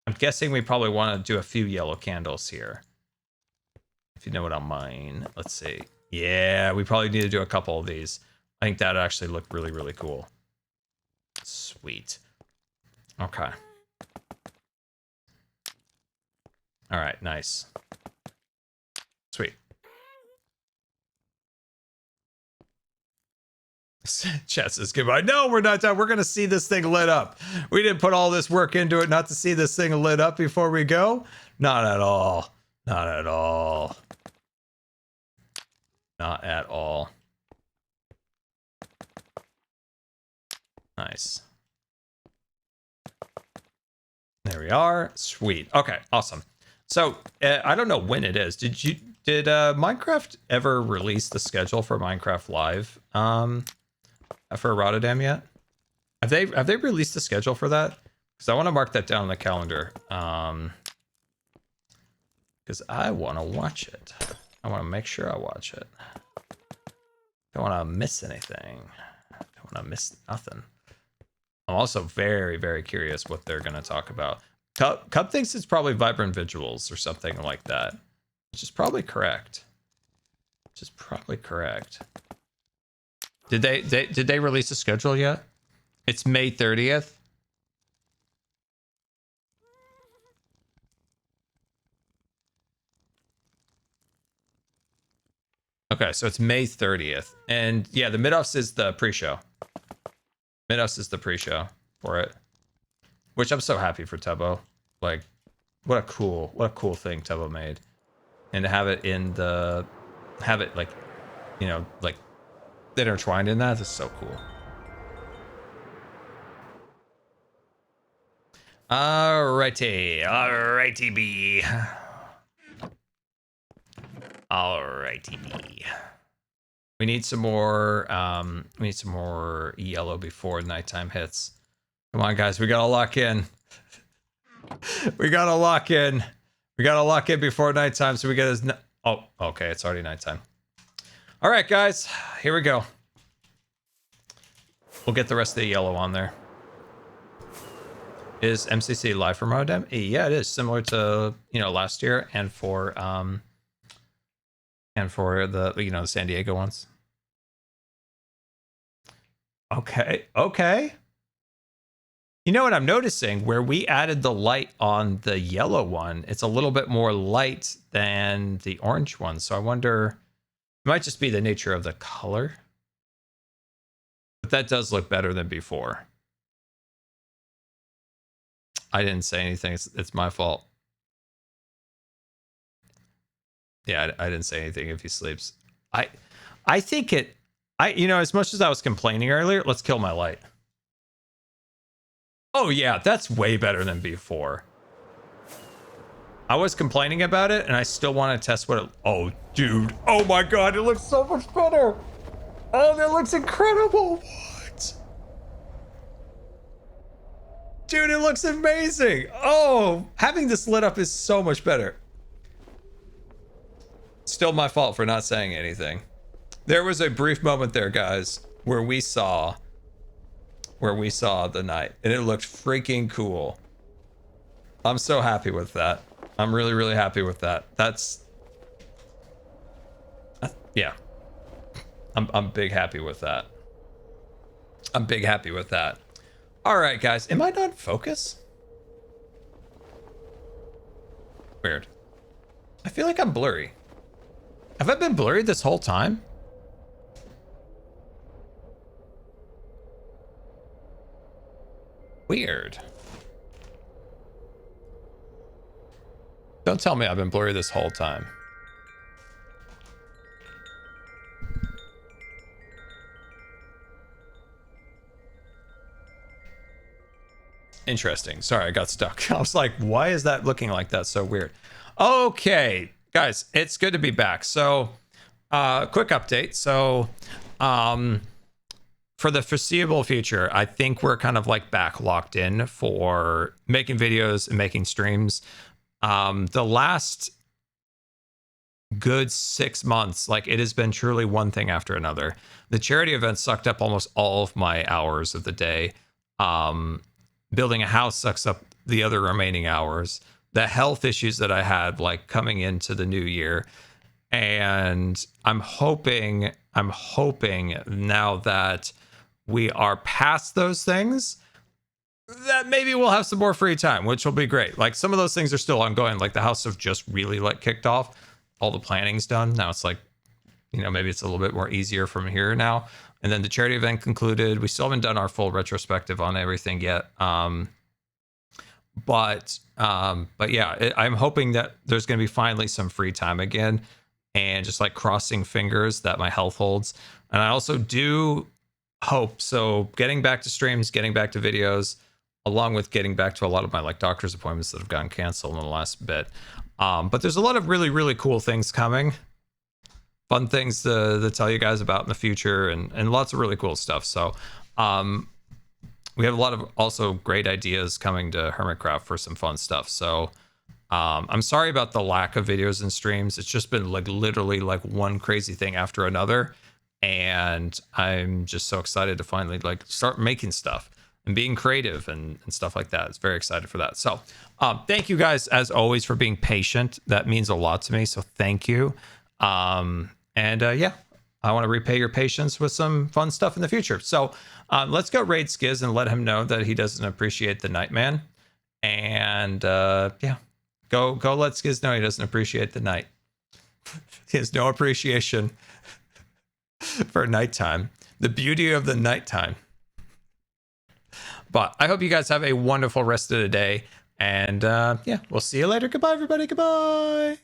I'm guessing we probably want to do a few yellow candles here. If you know what I mean. Let's see. Yeah, we probably need to do a couple of these. I think that actually looked really, really cool. Sweet. Okay. All right, nice. Sweet. Chat says goodbye. No, we're not done. We're going to see this thing lit up. We didn't put all this work into it not to see this thing lit up before we go. Not at all. Not at all. Not at all. Nice. There we are. Sweet. Okay, awesome. So I don't know when it is. Did Minecraft ever release the schedule for Minecraft Live for Rotterdam yet? Have they released the schedule for that? Because I want to mark that down on the calendar. Because I want to watch it. I want to make sure I watch it. Don't want to miss anything. Don't want to miss nothing. I'm also very, very curious what they're going to talk about. Cub thinks it's probably Vibrant Visuals or something like that, which is probably correct. Did they release a schedule yet? It's May 30th. Okay, so it's May 30th. And yeah, the mid-offs is the pre-show. Mid-offs is the pre-show for it. Which I'm so happy for Tubbo. Like, what a cool thing Tubbo made. And to have it like, you know, like intertwined in that is so cool. Alrighty B. We need some more yellow before nighttime hits. Come on guys, we gotta lock in. We gotta lock in before nighttime so we get his oh, okay, it's already nighttime. All right guys, here we go. We'll get the rest of the yellow on there. Is MCC live for modem? Yeah, it is, similar to, you know, last year and for the, you know, the San Diego ones. Okay. You know what I'm noticing? Where we added the light on the yellow one, it's a little bit more light than the orange one. So I wonder, it might just be the nature of the color. But that does look better than before. I didn't say anything. It's my fault. Yeah, I didn't say anything if he sleeps. I think you know, as much as I was complaining earlier, let's kill my light. Oh yeah, that's way better than before. I was complaining about it and I still want to test what it, oh dude, oh my god, it looks so much better. Oh, that looks incredible. What? Dude, it looks amazing. Oh, having this lit up is so much better. Still my fault for not saying anything. There was a brief moment there, guys, where we saw the night, and it looked freaking cool. I'm so happy with that. I'm really, really happy with that. Yeah. I'm big happy with that. All right, guys. Am I not in focus? Weird. I feel like I'm blurry. Have I been blurry this whole time? Weird. Don't tell me I've been blurry this whole time. Interesting. Sorry, I got stuck. I was like, why is that looking like that? So weird. Okay, guys, it's good to be back. So, quick update. So, for the foreseeable future, I think we're kind of like back locked in for making videos and making streams. The last good 6 months, like it has been truly one thing after another. The charity event sucked up almost all of my hours of the day. Building a house sucks up the other remaining hours. The health issues that I had like coming into the new year. And I'm hoping now that we are past those things, that maybe we'll have some more free time, which will be great. Like some of those things are still ongoing. Like the house have just really like kicked off. All the planning's done. Now it's like, you know, maybe it's a little bit more easier from here now. And then the charity event concluded. We still haven't done our full retrospective on everything yet. But yeah, I'm hoping that there's going to be finally some free time again, and just like crossing fingers that my health holds. And I also do hope, so getting back to streams, getting back to videos, along with getting back to a lot of my like doctor's appointments that have gotten canceled in the last bit. But there's a lot of really, really cool things coming. Fun things to tell you guys about in the future, and lots of really cool stuff. So we have a lot of also great ideas coming to Hermitcraft for some fun stuff. So I'm sorry about the lack of videos and streams. It's just been like literally like one crazy thing after another. And I'm just so excited to finally like start making stuff. and being creative and stuff like that. It's very excited for that. So thank you guys, as always, for being patient. That means a lot to me. So thank you. Yeah, I want to repay your patience with some fun stuff in the future. So let's go raid Skiz and let him know that he doesn't appreciate the Nightman. And yeah, go let Skiz know he doesn't appreciate the night. He has no appreciation for nighttime, the beauty of the nighttime. But I hope you guys have a wonderful rest of the day. And yeah, we'll see you later. Goodbye, everybody. Goodbye.